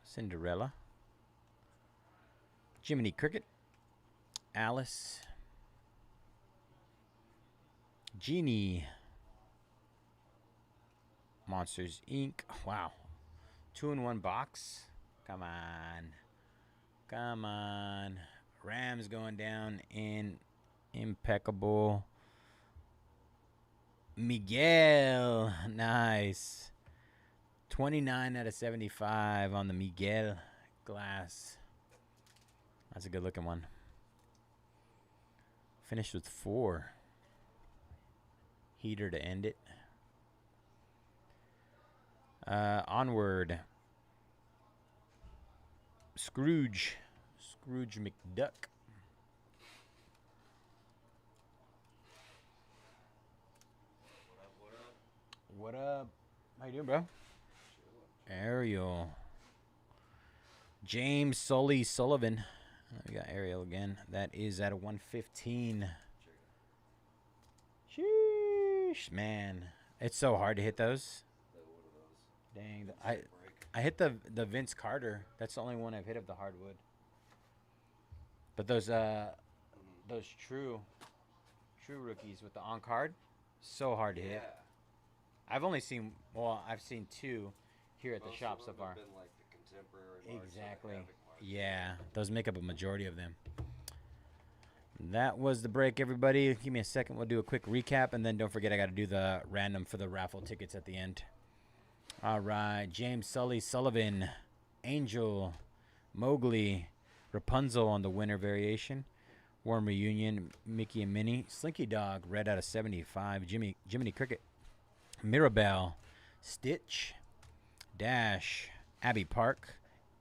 S1: Cinderella. Jiminy Cricket. Alice. Genie. Monsters Inc. Wow. 2-in-1 box. Come on. Come on. Rams going down in Impeccable. Miguel. Nice. 29 out of 75 on the Miguel glass. That's a good looking one. Finished with 4. Heater to end it. Onward. Scrooge. Scrooge McDuck. What up? How you doing, bro? Ariel. James Sully Sullivan. We got Ariel again. That is at a 115. Sheesh, man. It's so hard to hit those. Dang. I hit the Vince Carter. That's the only one I've hit of the hardwood. But those true rookies with the on card, so hard to hit. I've only seen, well, I've seen 2 here at the shop so far.
S6: Been like the contemporary marks,
S1: Exactly.
S6: like Havoc marks.
S1: Yeah, those make up a majority of them. That was the break, everybody. Give me a second. We'll do a quick recap, and then don't forget I got to do the random for the raffle tickets at the end. All right, James Sully Sullivan, Angel, Mowgli, Rapunzel on the winter variation, Warm Reunion, Mickey and Minnie, Slinky Dog, red out of 75, Jiminy Cricket, Mirabelle, Stitch, Dash, Abbey Park,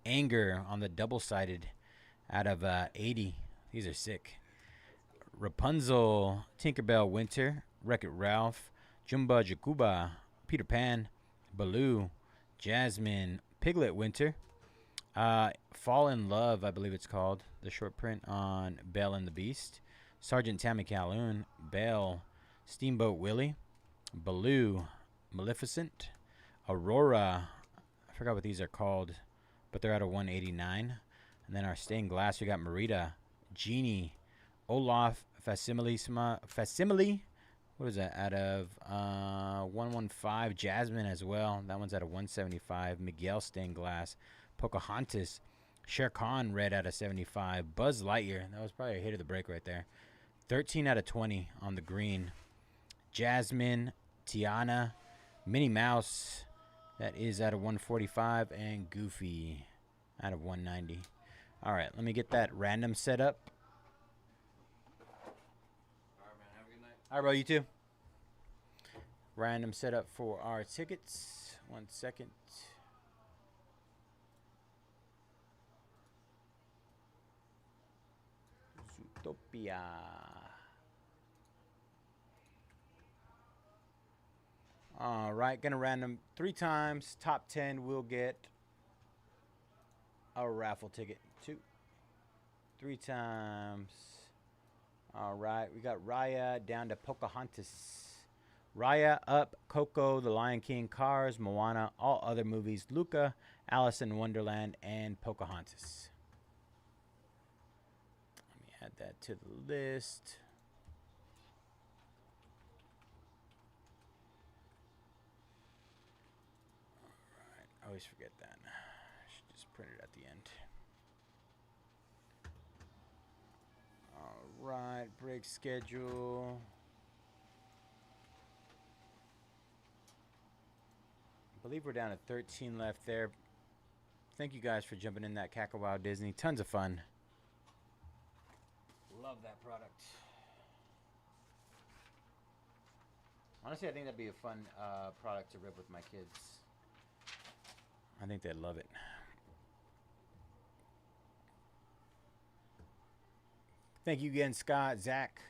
S1: Anger on the double-sided out of 80. These are sick. Rapunzel, Tinkerbell Winter, Wreck-It Ralph, Jumba Jacuba, Peter Pan, Baloo, Jasmine, Piglet Winter, Fall in Love, I believe it's called, the short print on Belle and the Beast, Sergeant Tammy Calhoun, Belle, Steamboat Willie, Baloo, Maleficent, Aurora, I forgot what these are called, but they're out of 189. And then our stained glass, we got Merida, Genie, Olaf, Facsimile, what is that, out of 115, Jasmine as well, that one's out of 175, Miguel stained glass, Pocahontas, Shere Khan red out of 75, Buzz Lightyear, that was probably a hit of the break right there, 13 out of 20 on the green, Jasmine, Tiana, Minnie Mouse, that is out of 145, and Goofy out of 190. All right, let me get that random set up.
S6: All right, man. Have a good night.
S1: All right, bro, you too. Random setup for our tickets. 1 second. Zootopia. All right, gonna random 3 times. Top 10 will get a raffle ticket. 2, 3 times. All right, we got Raya down to Pocahontas. Raya up, Coco, The Lion King, Cars, Moana, all other movies, Luca, Alice in Wonderland, and Pocahontas. Let me add that to the list. All right, I always forget that. I should just print it at the end. All right, break schedule. I believe we're down to 13 left there. Thank you guys for jumping in that Cackle Wow Disney. Tons of fun. Love that product. Honestly, I think that'd be a fun product to rip with my kids. I think they'd love it. Thank you again, Scott, Zach.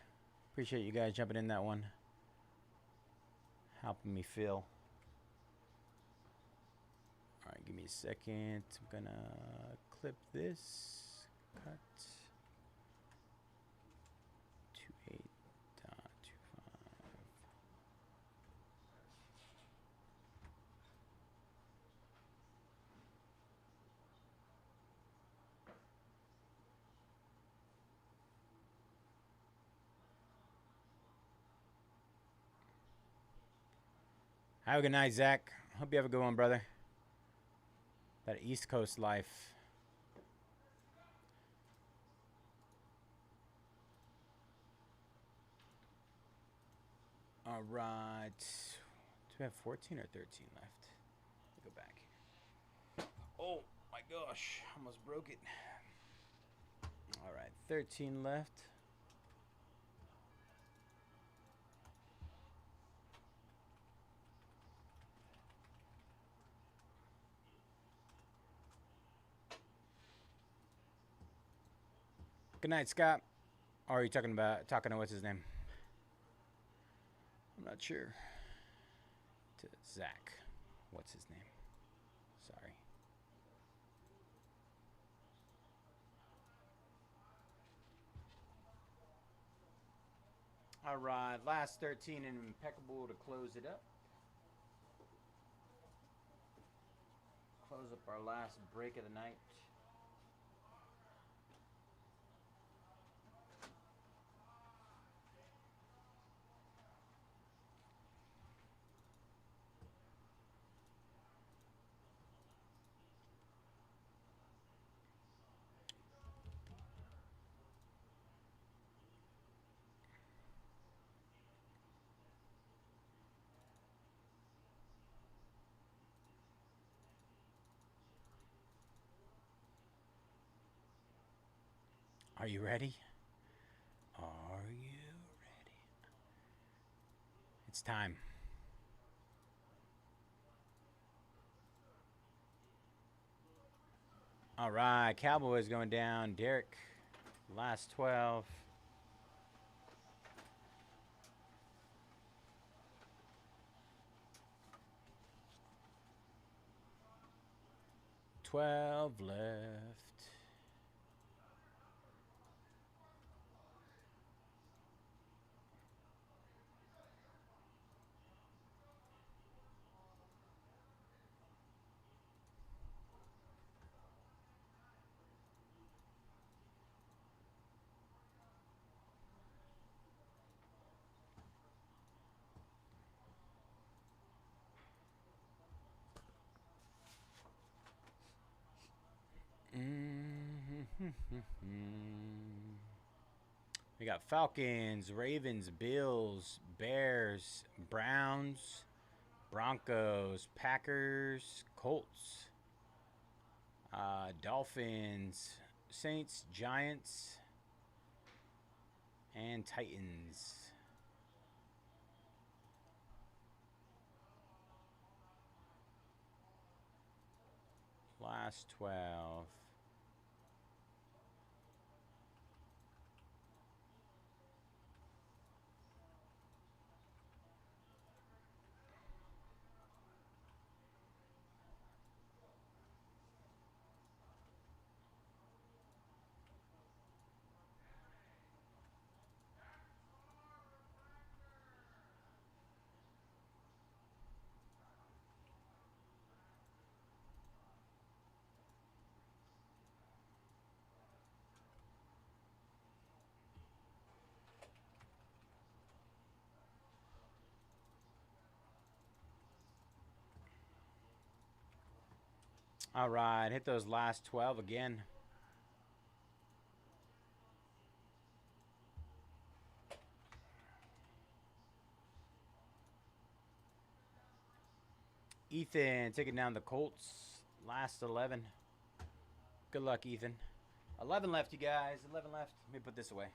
S1: Appreciate you guys jumping in that one. Helping me feel. All right, give me a second. I'm gonna clip this. Cut. 28.25. Have a good night, Zach. Hope you have a good one, brother. That East Coast life. All right. Do we have 14 or 13 left? Let me go back. Oh my gosh. Almost broke it. All right. 13 left. Good night, Scott. Or are you talking to what's his name? I'm not sure. To Zach. What's his name? Sorry. All right, last 13 in Impeccable to close it up. Close up our last break of the night. Are you ready? Are you ready? It's time. All right, Cowboys going down. Derek Last 12. $12 left. We got Falcons, Ravens, Bills, Bears, Browns, Broncos, Packers, Colts, Dolphins, Saints, Giants, and Titans. Last 12. All right, hit those last 12 again. Ethan taking down the Colts. Last 11. Good luck, Ethan. 11 left, you guys. 11 left. Let me put this away.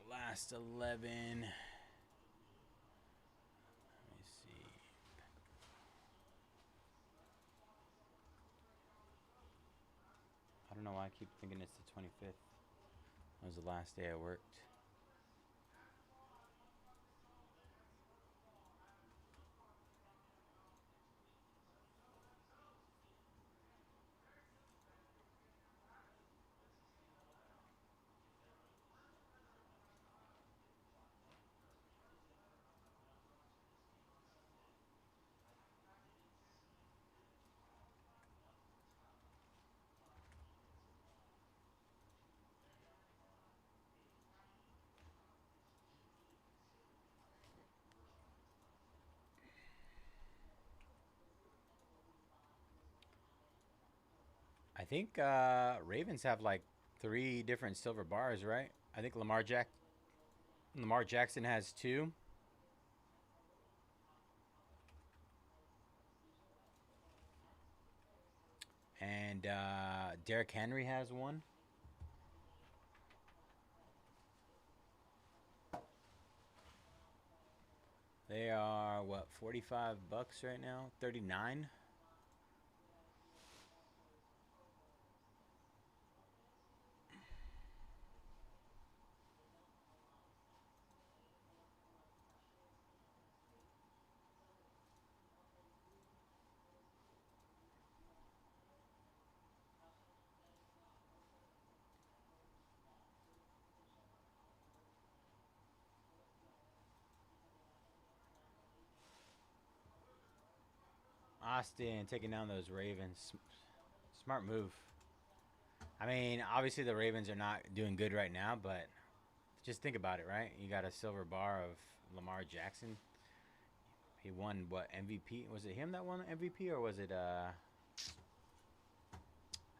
S1: Last 11. Let me see. I don't know why I keep thinking it's the 25th. That was the last day I worked. think Ravens have like 3 different silver bars, right? I think Lamar Jackson has 2. And Derrick Henry has 1. They are what, $45 right now? 39. Austin taking down those Ravens. Smart move. I mean, obviously the Ravens are not doing good right now, but just think about it, right? You got a silver bar of Lamar Jackson. He won what, MVP? Was it him that won MVP, or was it I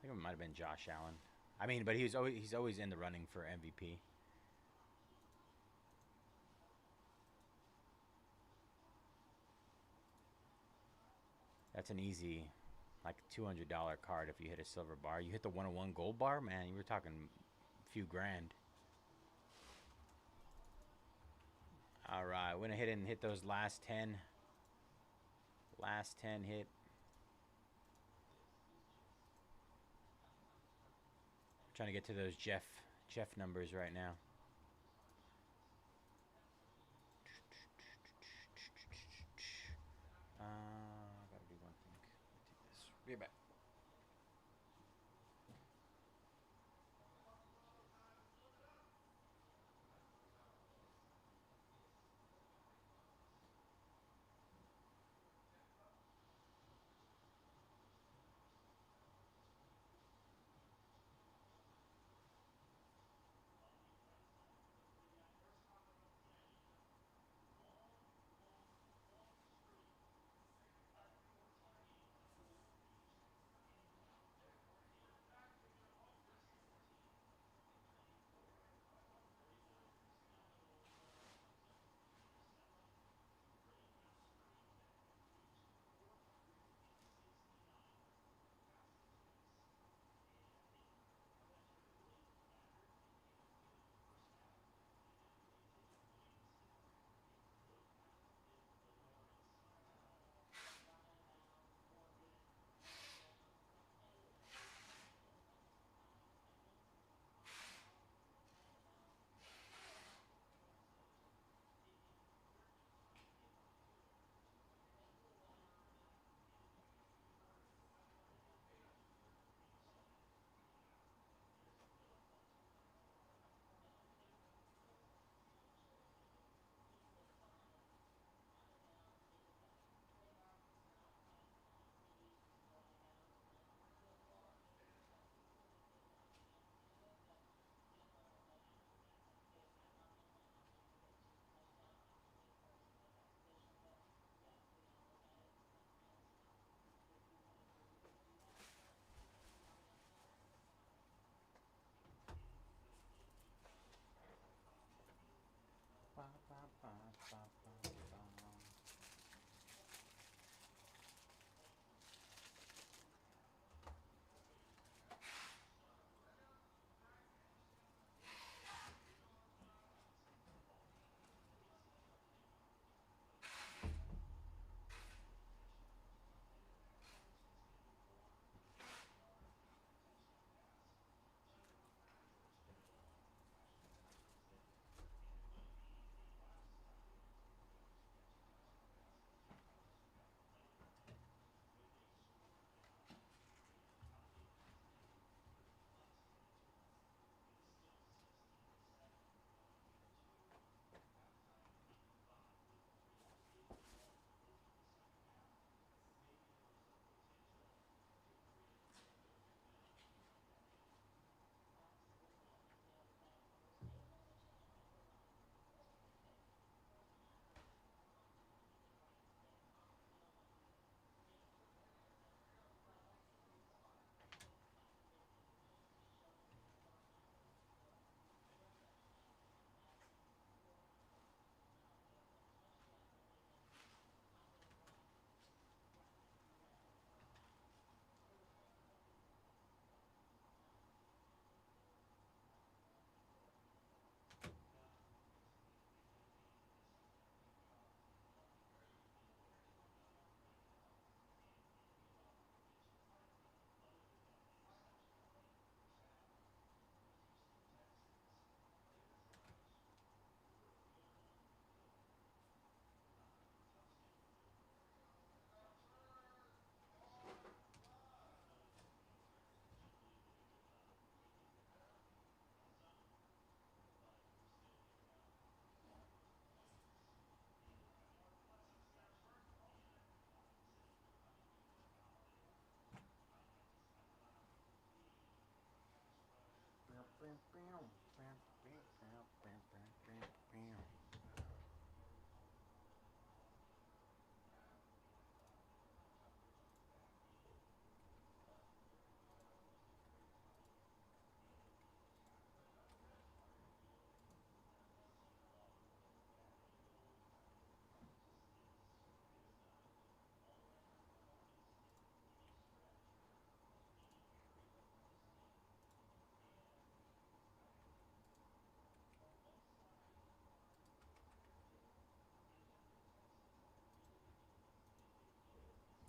S1: think it might have been Josh Allen. I mean, but he's always in the running for MVP. That's an easy, like, $200 card if you hit a silver bar. You hit the 101 gold bar, man, you were talking a few grand. All right, went ahead and hit those last 10. Last 10 hit. Trying to get to those Jeff numbers right now. Gotta do one thing. Take this. Be right back.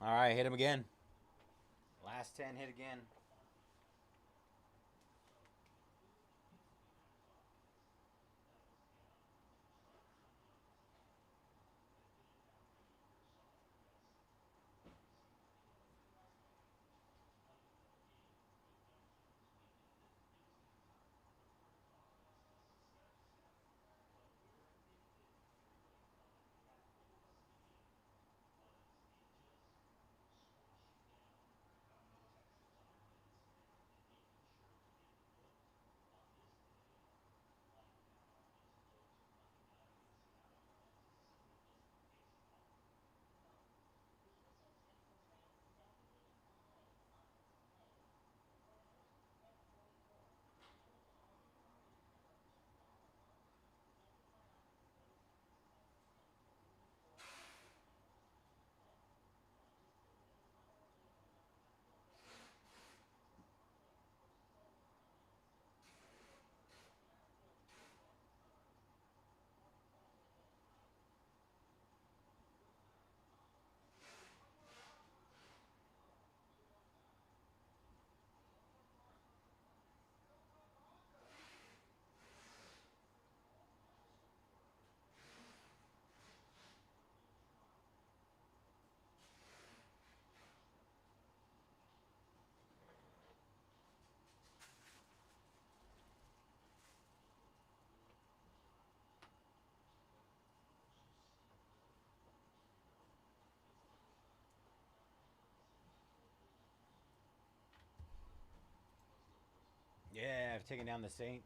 S1: All right, hit him again. Last 10, hit again. Yeah, I've taken down the Saints.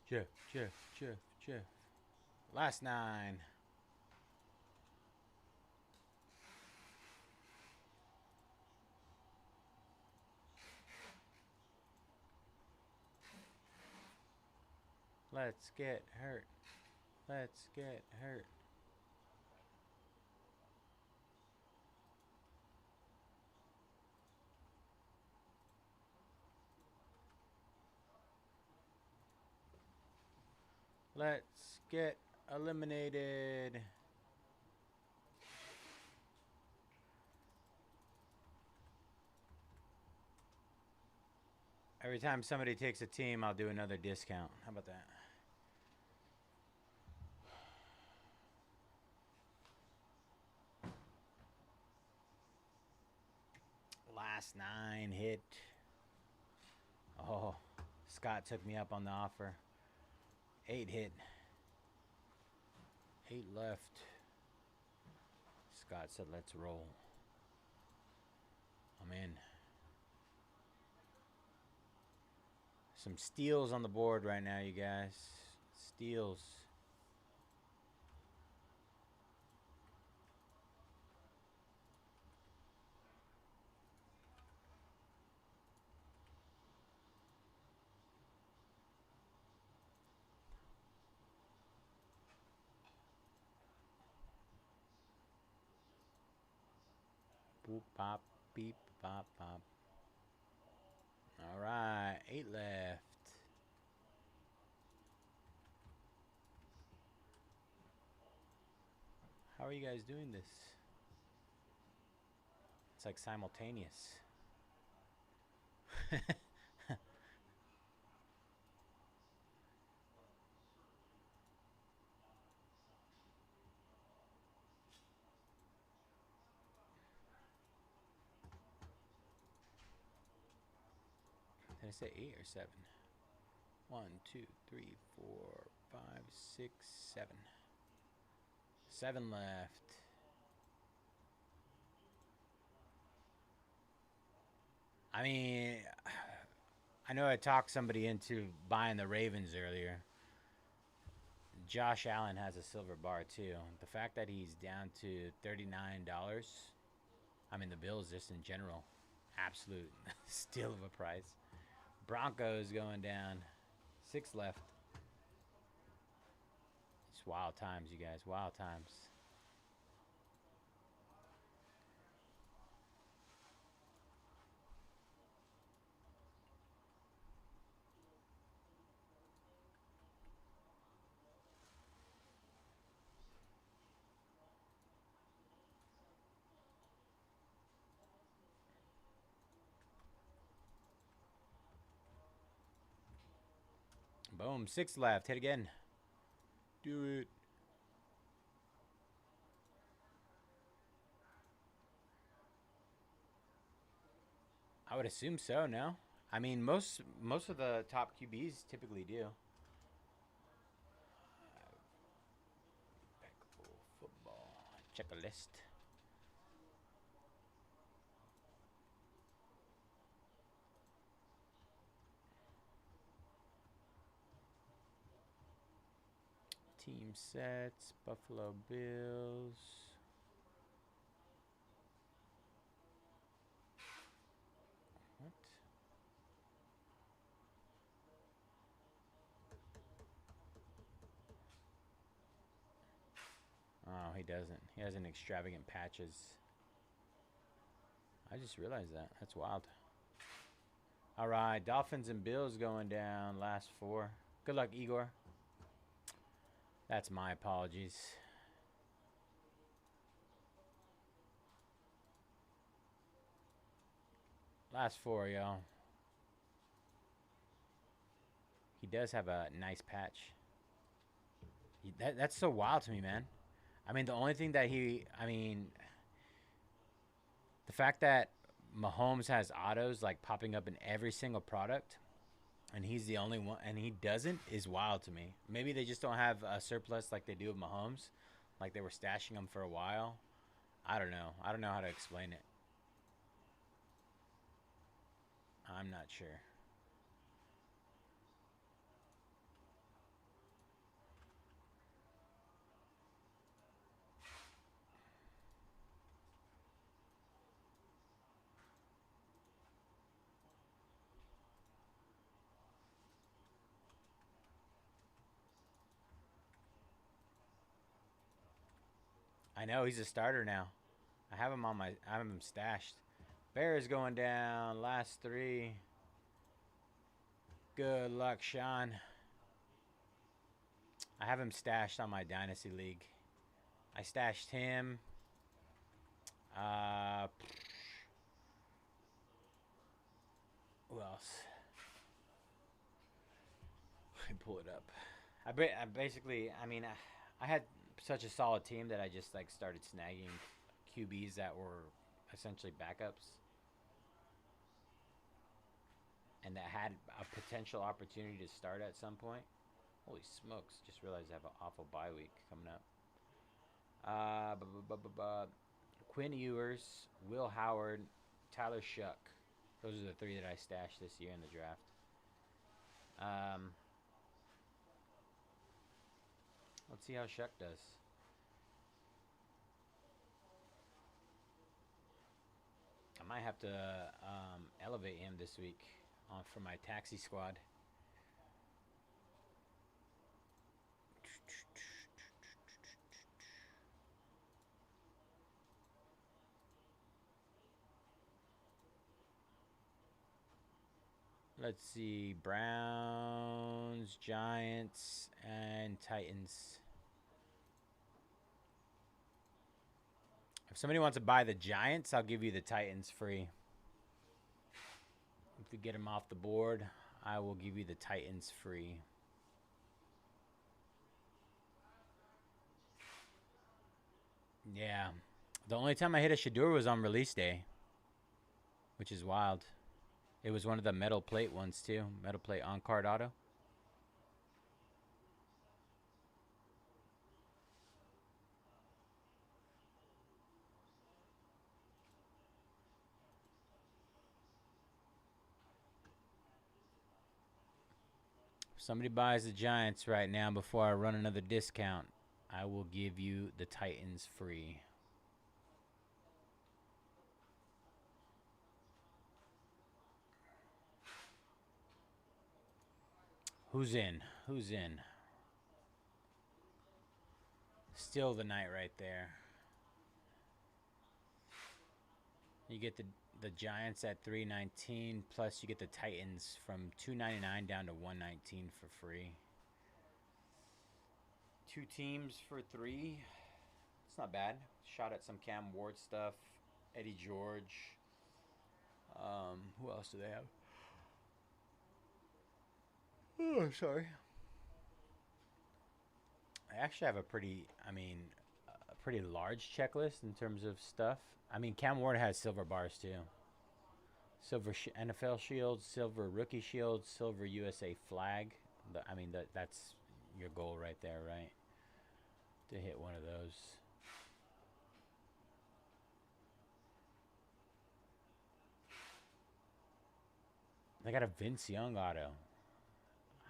S1: Jeff. Last 9. Let's get hurt. Let's get hurt. Let's get eliminated. Every time somebody takes a team, I'll do another discount. How about that? Last 9 hit. Oh, Scott took me up on the offer. 8 hit. 8 left. Scott said, let's roll. I'm in. Some steals on the board right now, you guys. Steals. Boop, pop, beep, pop, pop. All right, 8 left. How are you guys doing this? It's like simultaneous. Did I say 8 or 7? 1, 2, 3, 4, 5, 6, 7. 7 left. I mean, I know I talked somebody into buying the Ravens earlier. Josh Allen has a silver bar too. The fact that he's down to $39, I mean the Bills just in general, absolute steal of a price. Broncos going down, 6 left. It's wild times, you guys, wild times. Boom. 6 left. Hit again. Do it. I would assume so, no? I mean, most of the top QBs typically do. Impeccable football. Check a list. Team sets. Buffalo Bills. What? Oh, he doesn't. He has an extravagant patches. I just realized that. That's wild. All right, Dolphins and Bills going down. Last 4. Good luck, Igor. That's my apologies. Last 4, y'all. He does have a nice patch. That's so wild to me, man. I mean, the only thing that the fact that Mahomes has autos like popping up in every single product, and he's the only one, and he doesn't, is wild to me. Maybe they just don't have a surplus like they do with Mahomes, like they were stashing him for a while. I don't know. I don't know how to explain it. I'm not sure. I know he's a starter now. I have him stashed. Bears going down. Last 3. Good luck, Sean. I have him stashed on my Dynasty League. I stashed him. Who else? Let me pull it up. I had such a solid team that I just like started snagging QBs that were essentially backups and that had a potential opportunity to start at some point. Holy smokes, just realized I have an awful bye week coming up. Quinn Ewers, Will Howard, Tyler Shuck. Those are the 3 that I stashed this year in the draft. Let's see how Shuck does. I might have to elevate him this week for my taxi squad. Let's see. Browns, Giants, and Titans. If somebody wants to buy the Giants, I'll give you the Titans free. If we get them off the board, I will give you the Titans free. Yeah. The only time I hit a Shadur was on release day, which is wild. It was one of the metal plate ones, too. Metal plate on-card auto. If somebody buys the Giants right now before I run another discount, I will give you the Titans free. Who's in? Who's in? Still the night right there. You get the Giants at $3.19, plus you get the Titans from $2.99 down to $1.19 for free. 2 teams for $3. It's not bad. Shot at some Cam Ward stuff. Eddie George. Who else do they have? Oh, sorry. I actually have a pretty, a pretty large checklist in terms of stuff. I mean, Cam Ward has silver bars too. Silver NFL shield, silver rookie shield, silver USA flag. I mean, that's your goal right there, right? To hit one of those. They got a Vince Young auto.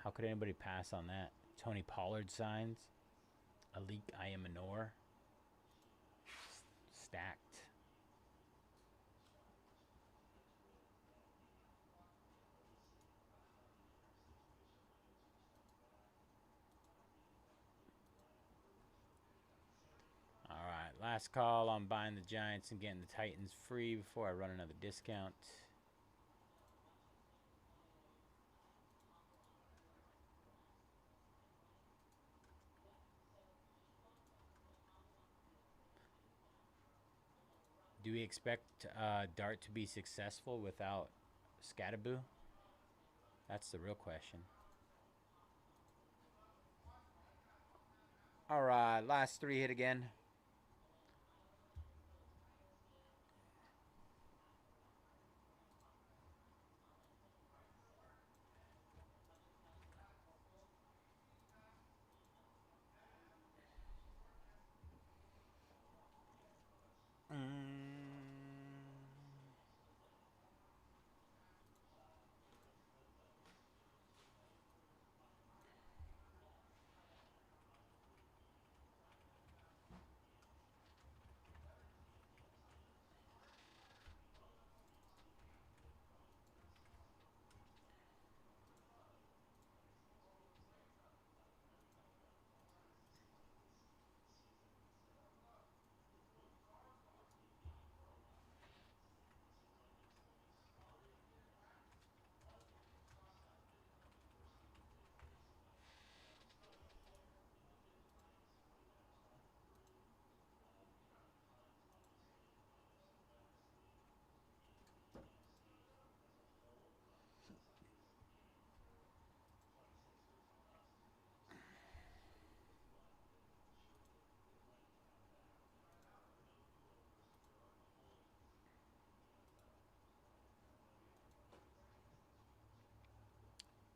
S1: How could anybody pass on that? Tony Pollard signs. Elite Ayamanor. Stacked. All right, last call on buying the Giants and getting the Titans free before I run another discount. Do we expect Dart to be successful without Scatterboo? That's the real question. All right, last three hit again.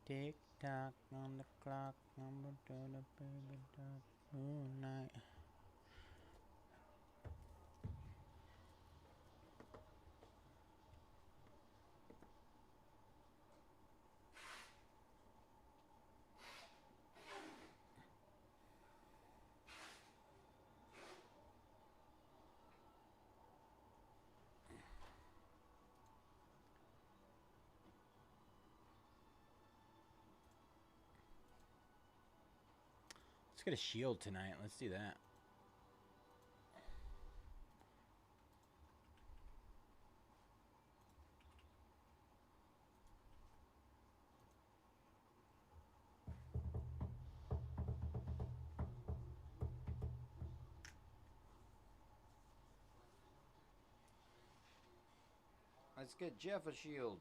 S1: Tick tock on the clock, I'm to the baby duck moonlight. Let's get a shield tonight. Let's do that. Let's get Jeff a shield.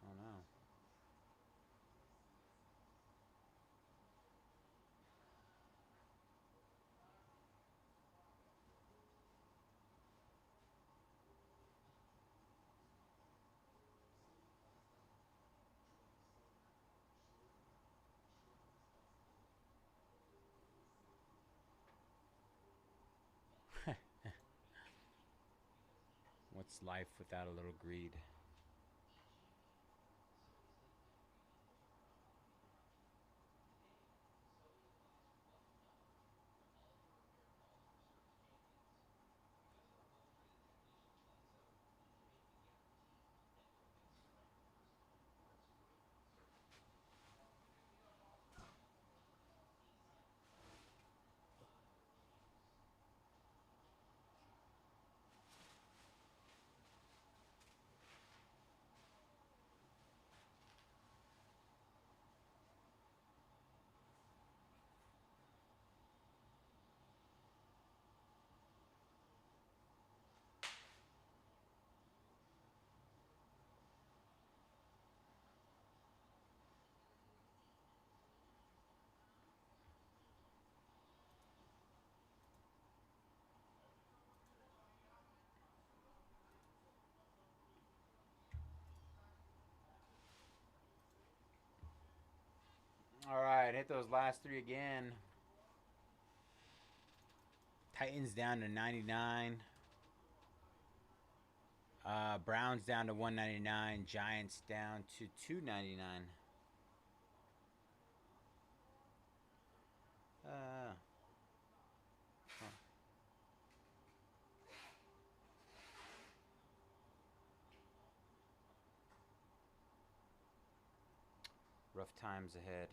S1: Oh no. What's life without a little greed? All right, hit those last three again. Titans down to 99. Browns down to 199. Giants down to 299. Huh. Rough times ahead.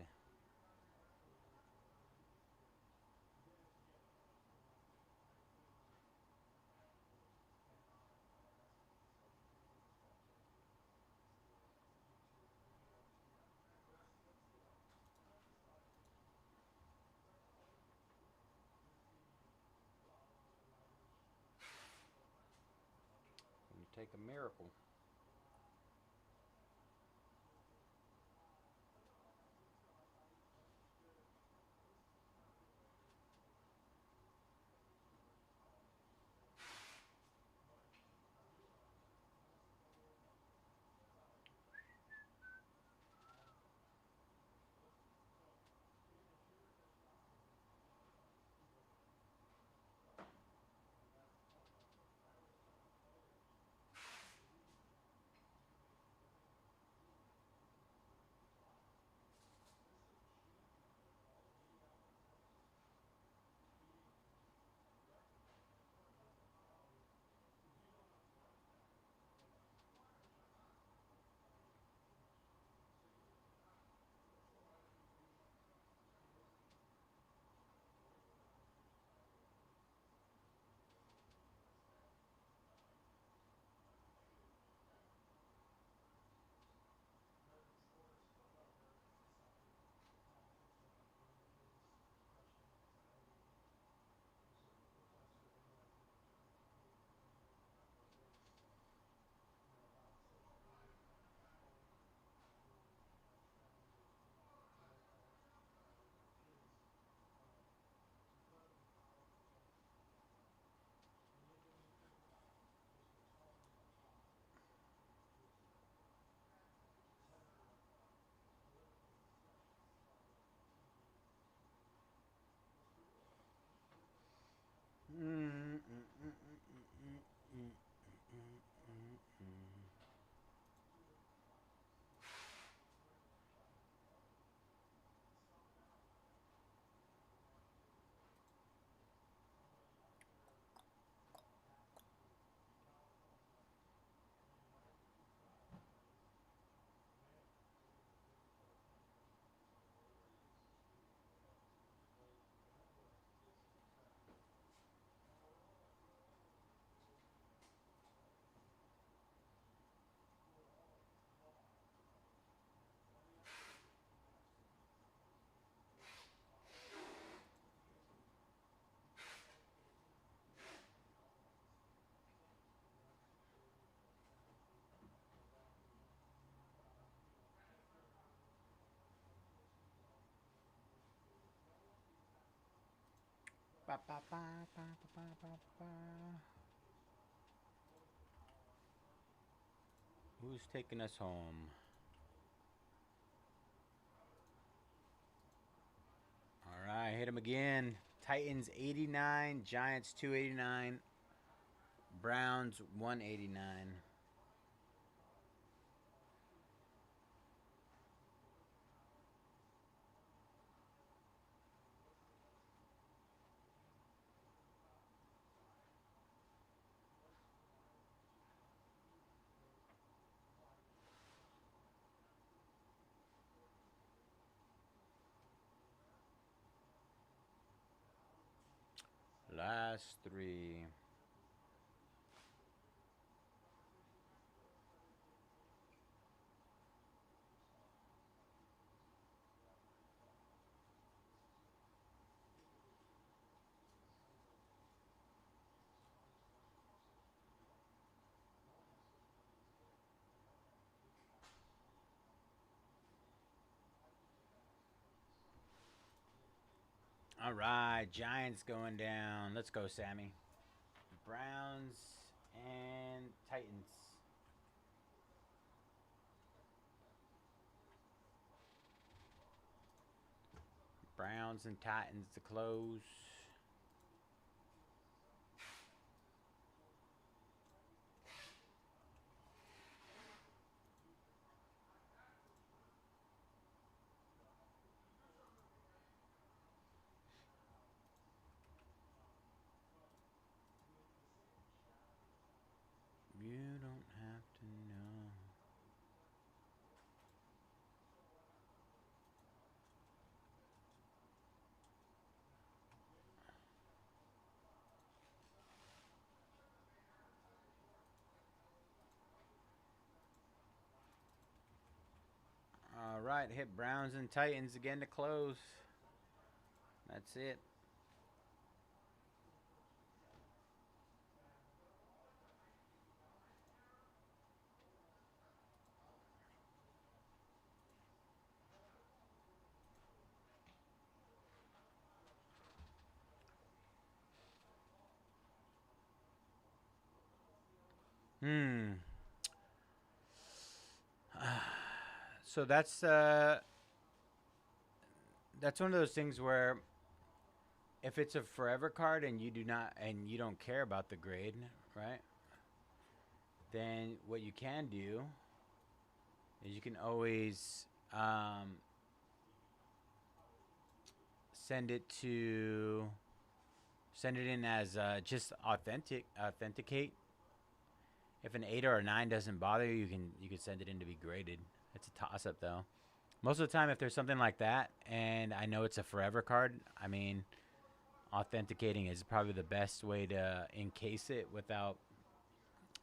S1: You take a miracle. Ba, ba, ba, ba, ba, ba, ba. Who's taking us home? All right, hit him again. Titans 89, Giants 289, Browns 189. Last three. All right, Giants going down. Let's go, Sammy. Browns and Titans. Browns and Titans to close. You don't have to know. All right, hit Browns and Titans again to close. That's it. So that's one of those things where if it's a forever card and you don't care about the grade, right? Then what you can do is you can always send it in as just authenticate. If an 8 or a 9 doesn't bother you, you can send it in to be graded. It's a toss up though. Most of the time, if there's something like that, and I know it's a forever card, I mean, authenticating is probably the best way to encase it without,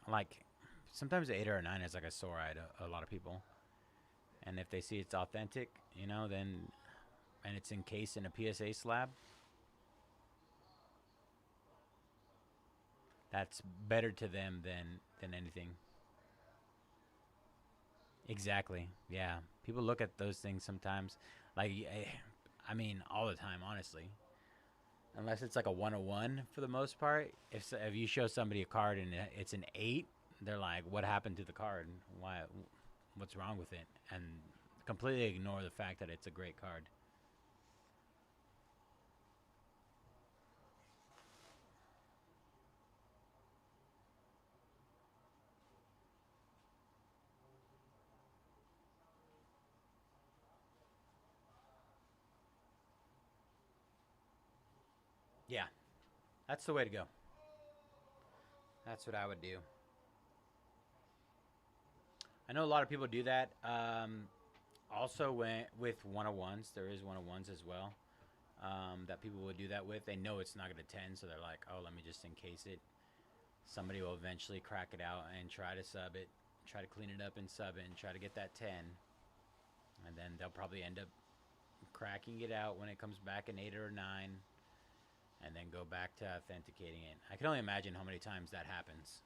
S1: like, sometimes an 8 or a 9 is like a sore eye to a lot of people. And if they see it's authentic, then, and it's encased in a PSA slab, that's better to them than anything. Exactly. Yeah. People look at those things sometimes, like, I mean, all the time, honestly. Unless it's like a 101 for the most part. If you show somebody a card and it's an 8, they're like, "What happened to the card? Why? What's wrong with it?" And completely ignore the fact that it's a great card. Yeah, that's the way to go. That's what I would do. I know a lot of people do that. Also, with 101s, there is 101s as well that people would do that with. They know it's not going to 10, so they're like, "Oh, let me just encase it." Somebody will eventually crack it out and try to sub it, try to clean it up and sub it, and try to get that 10. And then they'll probably end up cracking it out when it comes back an 8 or a 9, and then go back to authenticating it. I can only imagine how many times that happens.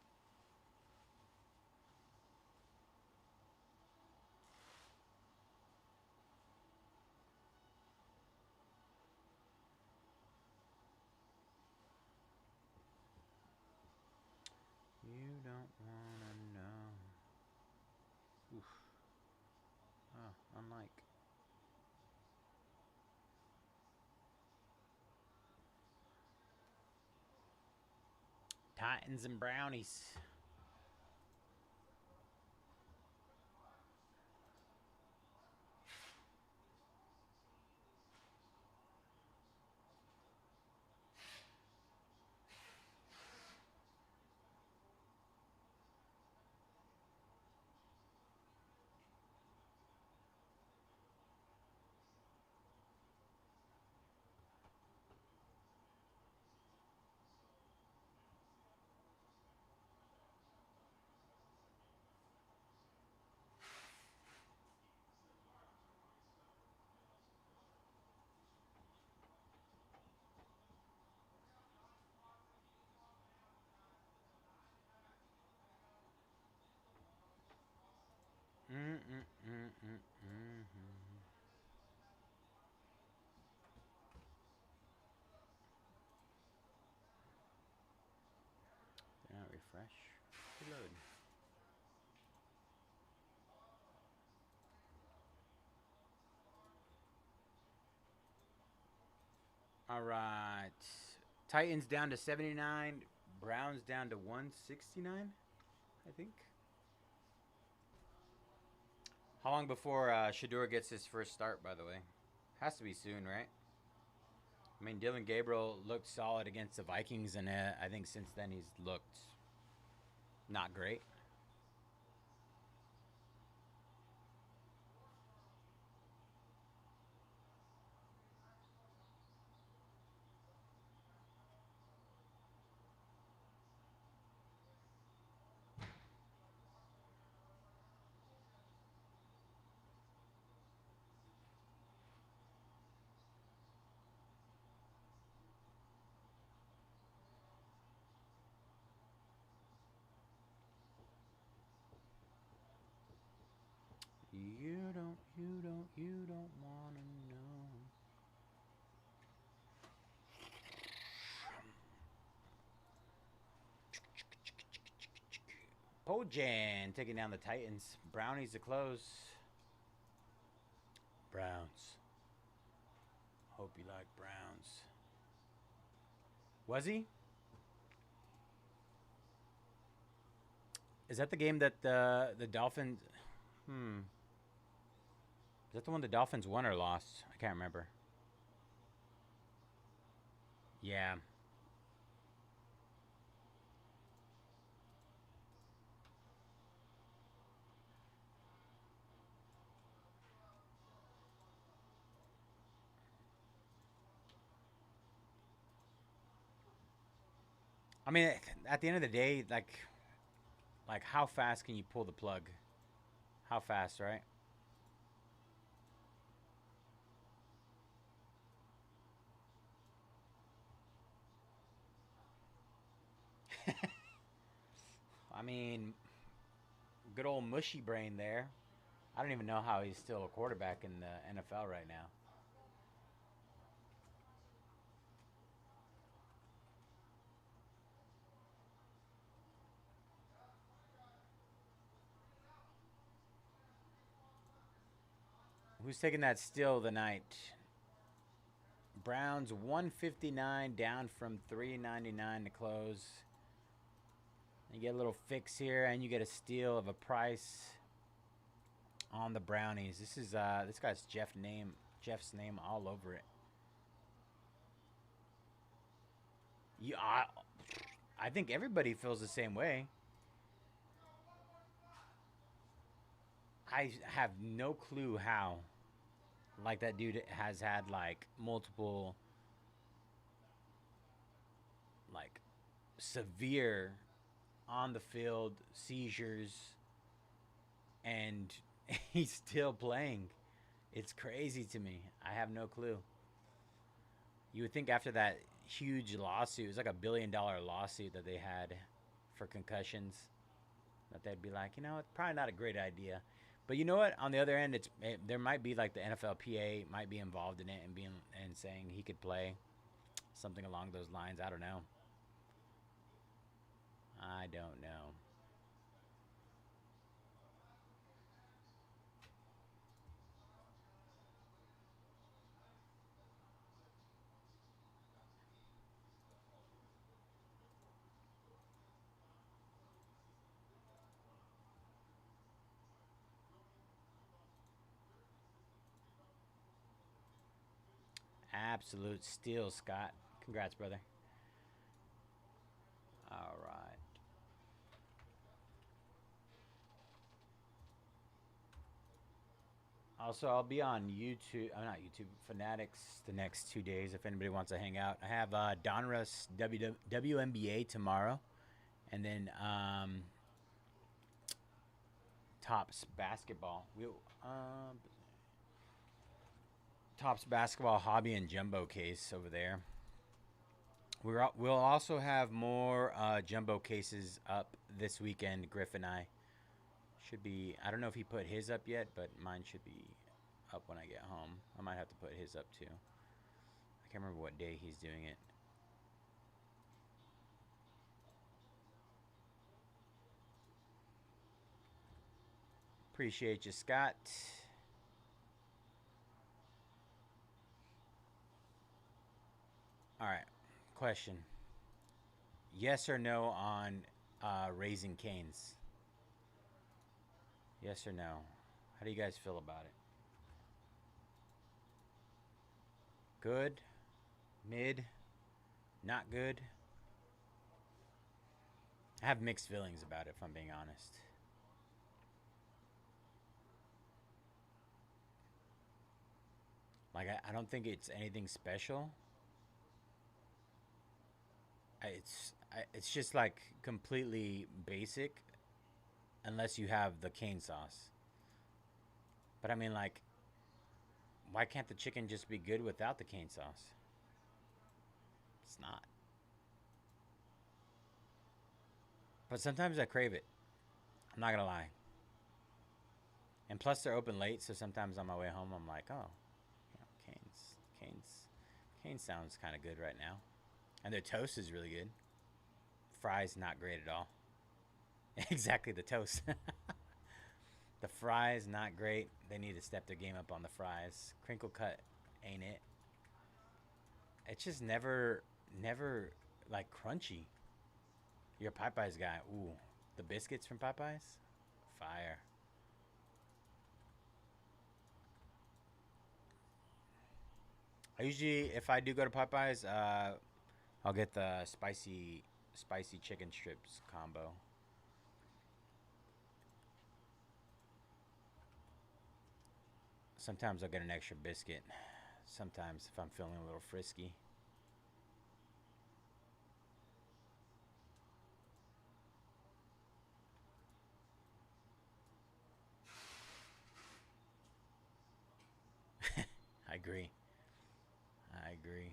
S1: You don't wanna know. Oof. Oh, unlike. Titans and Brownies. Now refresh. Reload. All right. Titans down to 79. Browns down to 169, I think. How long before Shador gets his first start, by the way? Has to be soon, right? I mean, Dylan Gabriel looked solid against the Vikings, and I think since then he's looked not great. You don't wanna know. Pojan taking down the Titans. Brownies to close. Browns. Hope you like Browns. Was he? Is that the game that the Dolphins? Is that the one the Dolphins won or lost? I can't remember. Yeah. I mean, at the end of the day, like how fast can you pull the plug? How fast, right? I mean, good old mushy brain there. I don't even know how he's still a quarterback in the NFL right now. Who's taking that steal of the night? Browns 159 down from 399 to close. You get a little fix here, and you get a steal of a price on the Brownies. This guy's Jeff's name all over it. I think everybody feels the same way. I have no clue how. Like that dude has had like multiple like severe on the field seizures and he's still playing. It's crazy to me. I have no clue. You would think after that huge lawsuit, it was like $1 billion lawsuit that they had for concussions, that they'd be like, it's probably not a great idea. But you know what? On the other end, there might be like the NFLPA might be involved in it and saying he could play something along those lines. I don't know. I don't know. Absolute steal, Scott. Congrats, brother. All right. Also, I'll be on YouTube. I'm not YouTube Fanatics the next 2 days. If anybody wants to hang out, I have Donruss WNBA tomorrow, and then Tops basketball. Tops basketball hobby and jumbo case over there. We'll also have more jumbo cases up this weekend. Griff and I should be. I don't know if he put his up yet, but mine should be up when I get home. I might have to put his up too. I can't remember what day he's doing it. Appreciate you, Scott. All right. Question. Yes or no on Raising Cane's? Yes or no? How do you guys feel about it? Good? Mid? Not good? I have mixed feelings about it, if I'm being honest. Like, I don't think it's anything special. It's just like completely basic, unless you have the cane sauce. But I mean, like, why can't the chicken just be good without the cane sauce? It's not. But sometimes I crave it. I'm not gonna lie. And plus, they're open late, so sometimes on my way home, I'm like, oh, Cane's sounds kind of good right now. And their toast is really good. Fries, not great at all. Exactly, the toast. The fries, not great. They need to step their game up on the fries. Crinkle cut, ain't it? It's just never, like crunchy. You're a Popeyes guy. Ooh, the biscuits from Popeyes? Fire. I usually, if I do go to Popeyes, I'll get the spicy chicken strips combo. Sometimes I'll get an extra biscuit. Sometimes if I'm feeling a little frisky. I agree. I agree.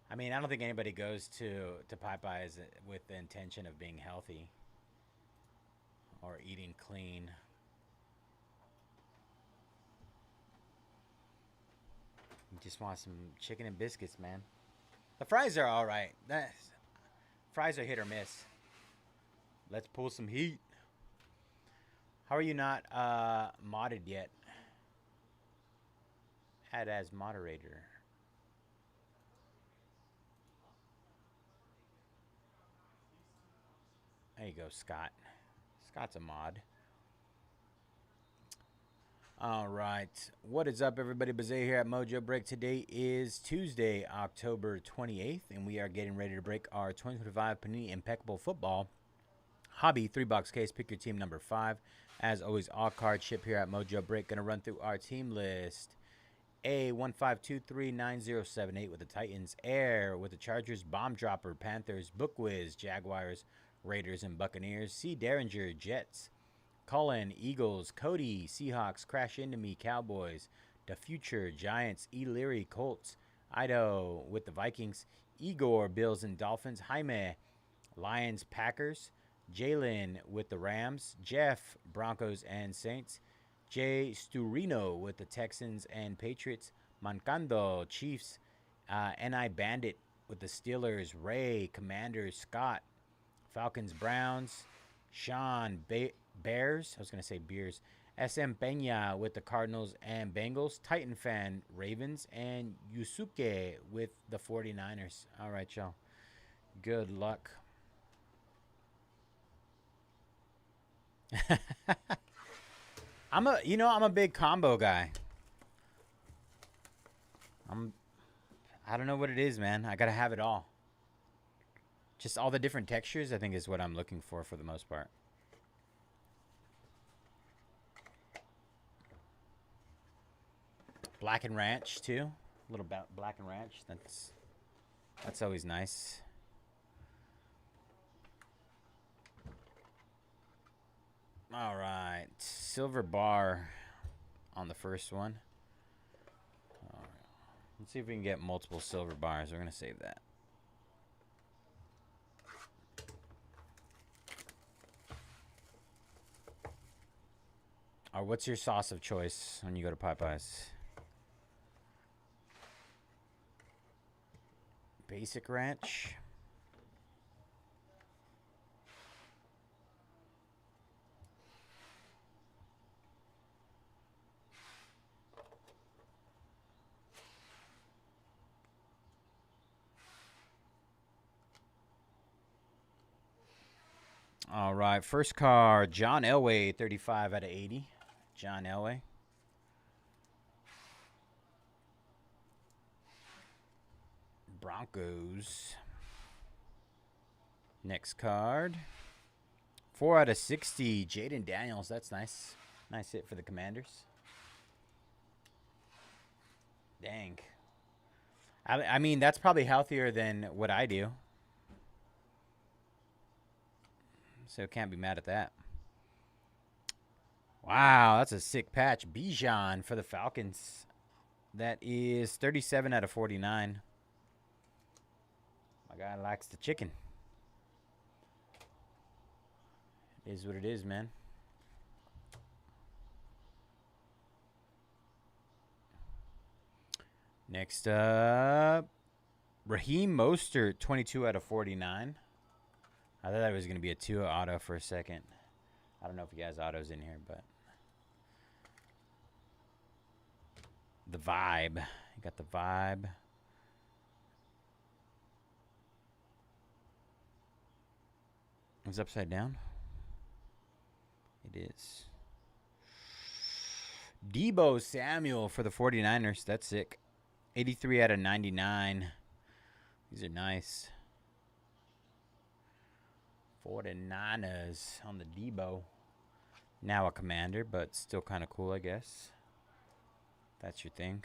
S1: I mean, I don't think anybody goes to Popeyes with the intention of being healthy or eating clean. You just want some chicken and biscuits, man. The fries are all right. Fries are hit or miss. Let's pull some heat. How are you not modded yet? Add as moderator. There you go, Scott. Scott's a mod. All right. What is up, everybody? Bayze here at Mojobreak. Today is Tuesday, October 28th, and we are getting ready to break our 2025 Panini Impeccable Football Hobby 3-box case. Pick your team number 5. As always, all cards ship here at Mojobreak. Going to run through our team list. A15239078 with the Titans. Air with the Chargers. Bomb Dropper, Panthers. Bookwiz, Jaguars, Raiders, and Buccaneers. C. Derringer, Jets. Cullen, Eagles. Cody, Seahawks. Crash Into Me, Cowboys. The Future, Giants. E. Leary, Colts. Ido with the Vikings. Igor, Bills and Dolphins. Jaime, Lions, Packers. Jalen with the Rams. Jeff, Broncos and Saints. Jay Sturino with the Texans and Patriots. Mancando, Chiefs. N.I. Bandit with the Steelers. Ray, Commanders. Scott, Falcons, Browns. Sean, Bears. I was going to say Beers. SM Peña with the Cardinals and Bengals. Titan fan, Ravens. And Yusuke with the 49ers. All right, y'all. Good luck. I'm a big combo guy. I don't know what it is, man. I gotta have it all. Just all the different textures, I think, is what I'm looking for the most part. Black and Ranch too. A little Black and Ranch. That's always nice. All right, silver bar on the first one. All right. Let's see if we can get multiple silver bars. We're gonna save that. Or what's your sauce of choice when you go to Popeyes? Basic ranch. All right, first card, John Elway, 35 out of 80. John Elway. Broncos. Next card. 4 out of 60, Jaden Daniels. That's nice. Nice hit for the Commanders. Dang. I mean, that's probably healthier than what I do. So can't be mad at that. Wow, that's a sick patch. Bijan for the Falcons. That is 37 out of 49. My guy likes the chicken. It is what it is, man. Next up, Raheem Mostert, 22 out of 49. I thought that was going to be a 2 auto for a second. I don't know if he has autos in here, but the vibe. You got the vibe. It's upside down. It is. Debo Samuel for the 49ers. That's sick. 83 out of 99. These are nice. 49ers on the Debo. Now a Commander, but still kind of cool, I guess. That's your thing.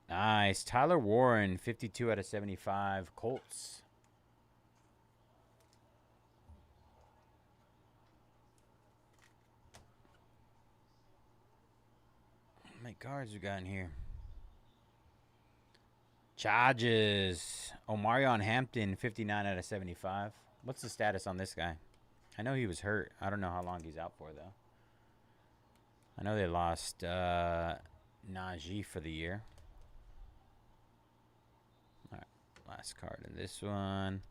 S1: Nice. Tyler Warren, 52 out of 75. Colts. How many cards we got in here? Charges. Omarion Hampton, 59 out of 75. What's the status on this guy? I know he was hurt. I don't know how long he's out for, though. I know they lost Najee for the year. All right, last card in this one.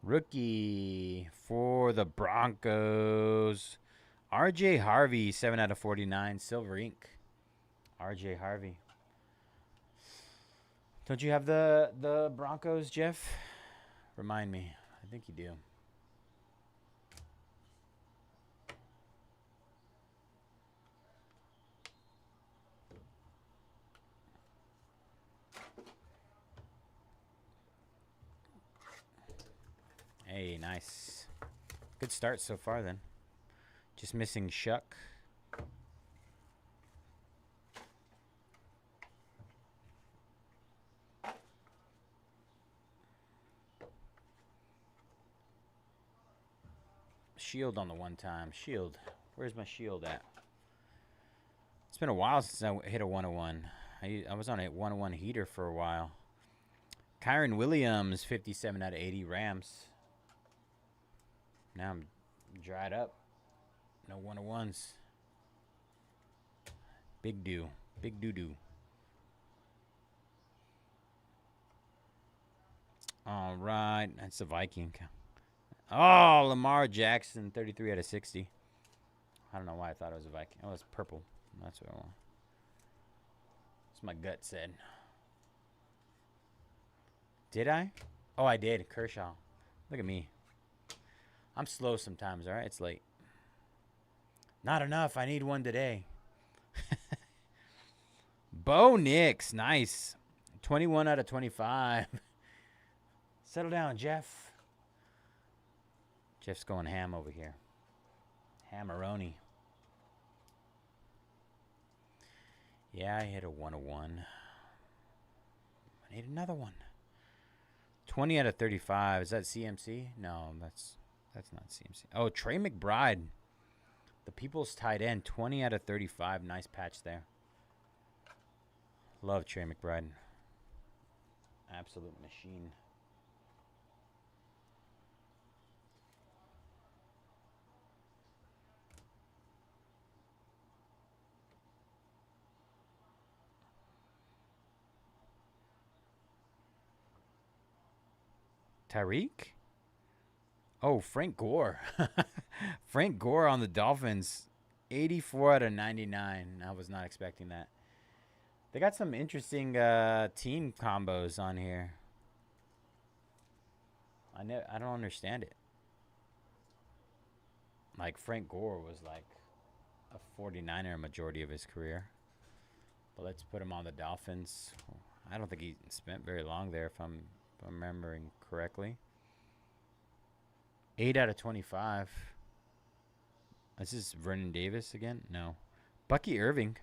S1: Rookie for the Broncos. RJ Harvey, 7 out of 49. Silver ink. RJ Harvey. Don't you have the Broncos, Jeff? Remind me. I think you do. Hey, nice. Good start so far, then. Just missing Shuck. Shield on the one time. Shield. Where's my shield at? It's been a while since I hit a 101. I was on a 101 heater for a while. Kyron Williams, 57 out of 80. Rams. Now I'm dried up. No 101s. Big do. Big doo-doo. All right. That's the Viking. Oh, Lamar Jackson, 33 out of 60. I don't know why I thought it was a Viking. Oh, it's purple. That's what I want. That's what my gut said. Did I? Oh, I did. Kershaw. Look at me. I'm slow sometimes, all right? It's late. Not enough. I need one today. Bo Nix. Nice. 21 out of 25. Settle down, Jeff. Jeff's going ham over here. Hammeroni. Yeah, I hit a 101. I need another one. 20 out of 35. Is that CMC? No, that's not CMC. Oh, Trey McBride. The People's tight end. 20 out of 35. Nice patch there. Love Trey McBride. Absolute machine. Tyreek? Oh, Frank Gore. Frank Gore on the Dolphins. 84 out of 99. I was not expecting that. They got some interesting team combos on here. I don't understand it. Like Frank Gore was like a 49er majority of his career. But let's put him on the Dolphins. I don't think he spent very long there if I'm remembering correctly. 8 out of 25. Is this Vernon Davis again? No. Bucky Irving.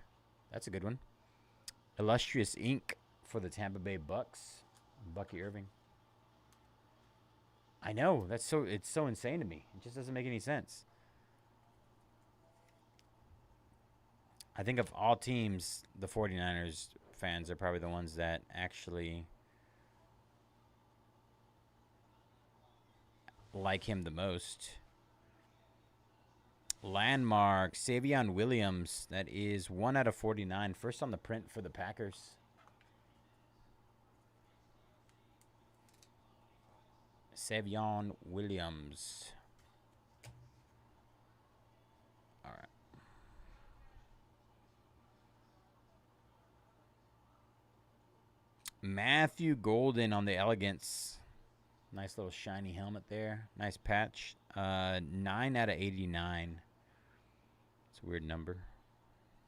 S1: That's a good one. Illustrious Ink for the Tampa Bay Bucks. Bucky Irving. I know. It's so insane to me. It just doesn't make any sense. I think of all teams, the 49ers fans are probably the ones that actually like him the most. Landmark, Savion Williams. That is 1 out of 49. First on the print for the Packers. Savion Williams. All right. Matthew Golden on the Elegance. Nice little shiny helmet there. Nice patch. 9 out of 89. It's a weird number.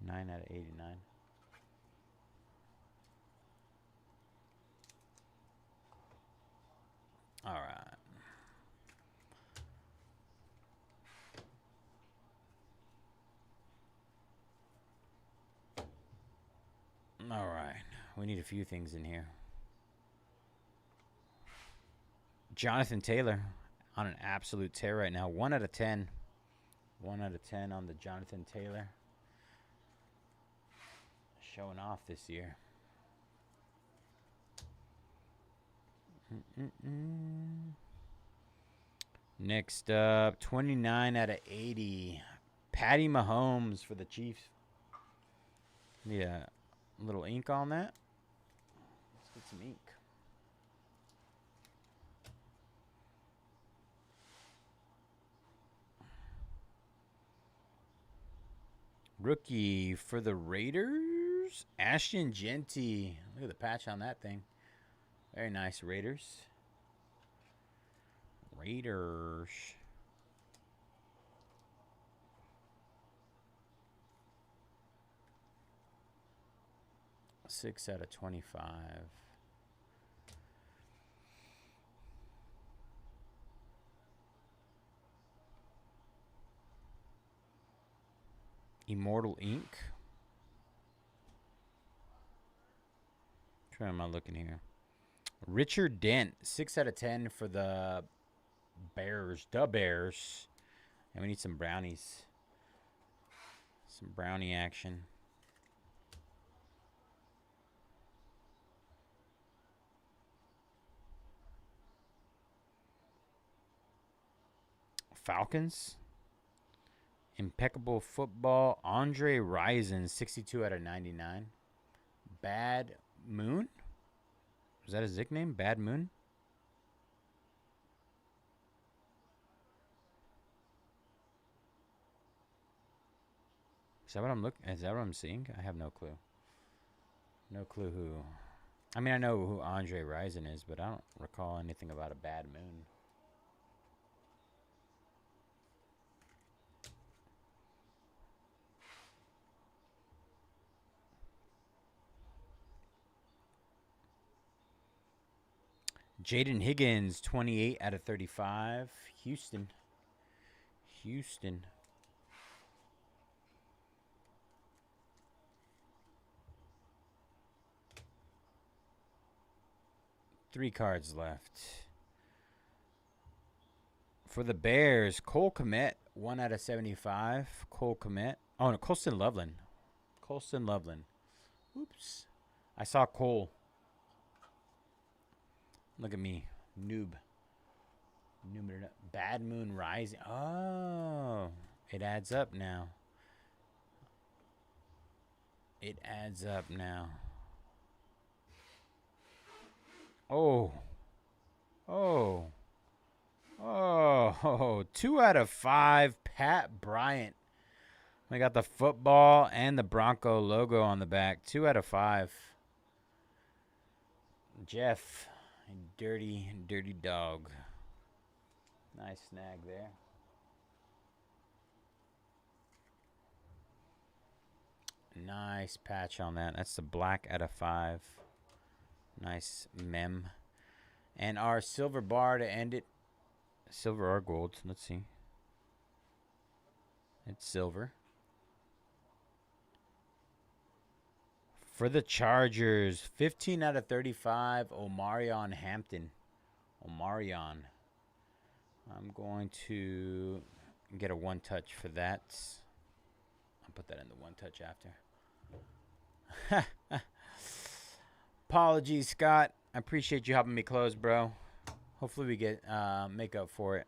S1: 9 out of 89. All right. All right. We need a few things in here. Jonathan Taylor on an absolute tear right now. 1 out of 10. 1 out of 10 on the Jonathan Taylor. Showing off this year. Next up, 29 out of 80. Patty Mahomes for the Chiefs. Need a little ink on that. Let's get some ink. Rookie for the Raiders, Ashton Genty. Look at the patch on that thing. Very nice, Raiders. Raiders. Six out of 25. Immortal Ink. Which one am I looking here? Richard Dent, 6 out of 10 for the Bears. The Bears. And we need some brownies. Some brownie action. Falcons. Impeccable Football. Andre Rison, 62 out of 99. Bad Moon? Is that his nickname? Bad Moon? Is that what I'm looking? Is that what I'm seeing? I have no clue. No clue who. I mean, I know who Andre Rison is, but I don't recall anything about a Bad Moon. Jaden Higgins, 28 out of 35. Houston. Houston. Three cards left. For the Bears, Cole Kmet, 1 out of 75. Cole Kmet. Oh, no, Colston Loveland. Colston Loveland. Oops. I saw Cole. Look at me. Noob. Bad Moon Rising. Oh. It adds up now. It adds up now. Oh. Oh. Oh. 2 out of 5. Pat Bryant. We got the football and the Bronco logo on the back. 2 out of 5. Jeff, dirty, dirty dog. Nice snag there. Nice patch on that. That's the black out of 5. Nice mem. And our silver bar to end it. Silver or gold. Let's see. It's silver. For the Chargers, 15 out of 35, Omarion Hampton. Omarion. I'm going to get a one-touch for that. I'll put that in the one-touch after. Apologies, Scott. I appreciate you helping me close, bro. Hopefully we get make up for it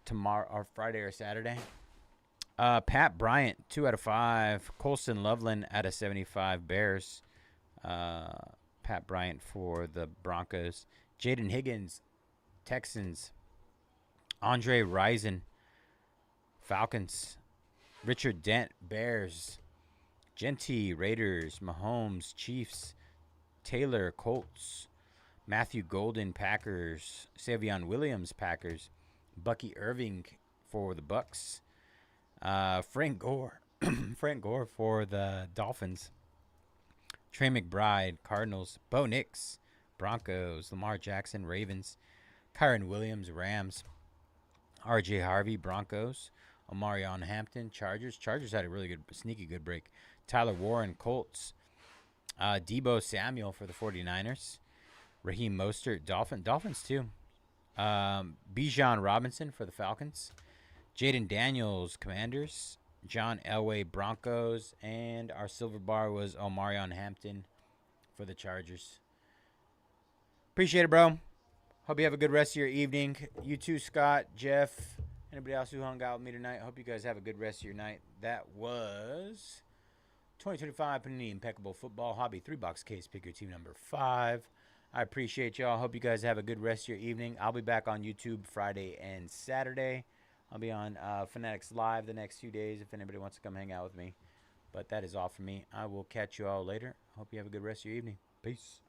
S1: tomorrow or Friday or Saturday. Pat Bryant, 2 out of 5. Colston Loveland out of 75. Bears. Pat Bryant for the Broncos. Jaden Higgins, Texans. Andre Rison, Falcons. Richard Dent, Bears. Genty, Raiders. Mahomes, Chiefs. Taylor, Colts. Matthew Golden, Packers. Savion Williams, Packers. Bucky Irving for the Bucks. Frank Gore. Frank Gore for the Dolphins. Trey McBride, Cardinals. Bo Nix, Broncos. Lamar Jackson, Ravens. Kyron Williams, Rams. R.J. Harvey, Broncos. Omarion Hampton, Chargers. Chargers had a really good, sneaky good break. Tyler Warren, Colts. Debo Samuel for the 49ers. Raheem Mostert, Dolphins too. Bijan Robinson for the Falcons. Jaden Daniels, Commanders. John Elway, Broncos. And our silver bar was Omarion Hampton for the Chargers. Appreciate it, bro. Hope you have a good rest of your evening. You too, Scott, Jeff, anybody else who hung out with me tonight. Hope you guys have a good rest of your night. That was 2025 Panini Impeccable Football Hobby 3-box case. Pick your team number 5. I appreciate y'all. Hope you guys have a good rest of your evening. I'll be back on YouTube Friday and Saturday. I'll be on Fanatics Live the next few days if anybody wants to come hang out with me. But that is all for me. I will catch you all later. Hope you have a good rest of your evening. Peace.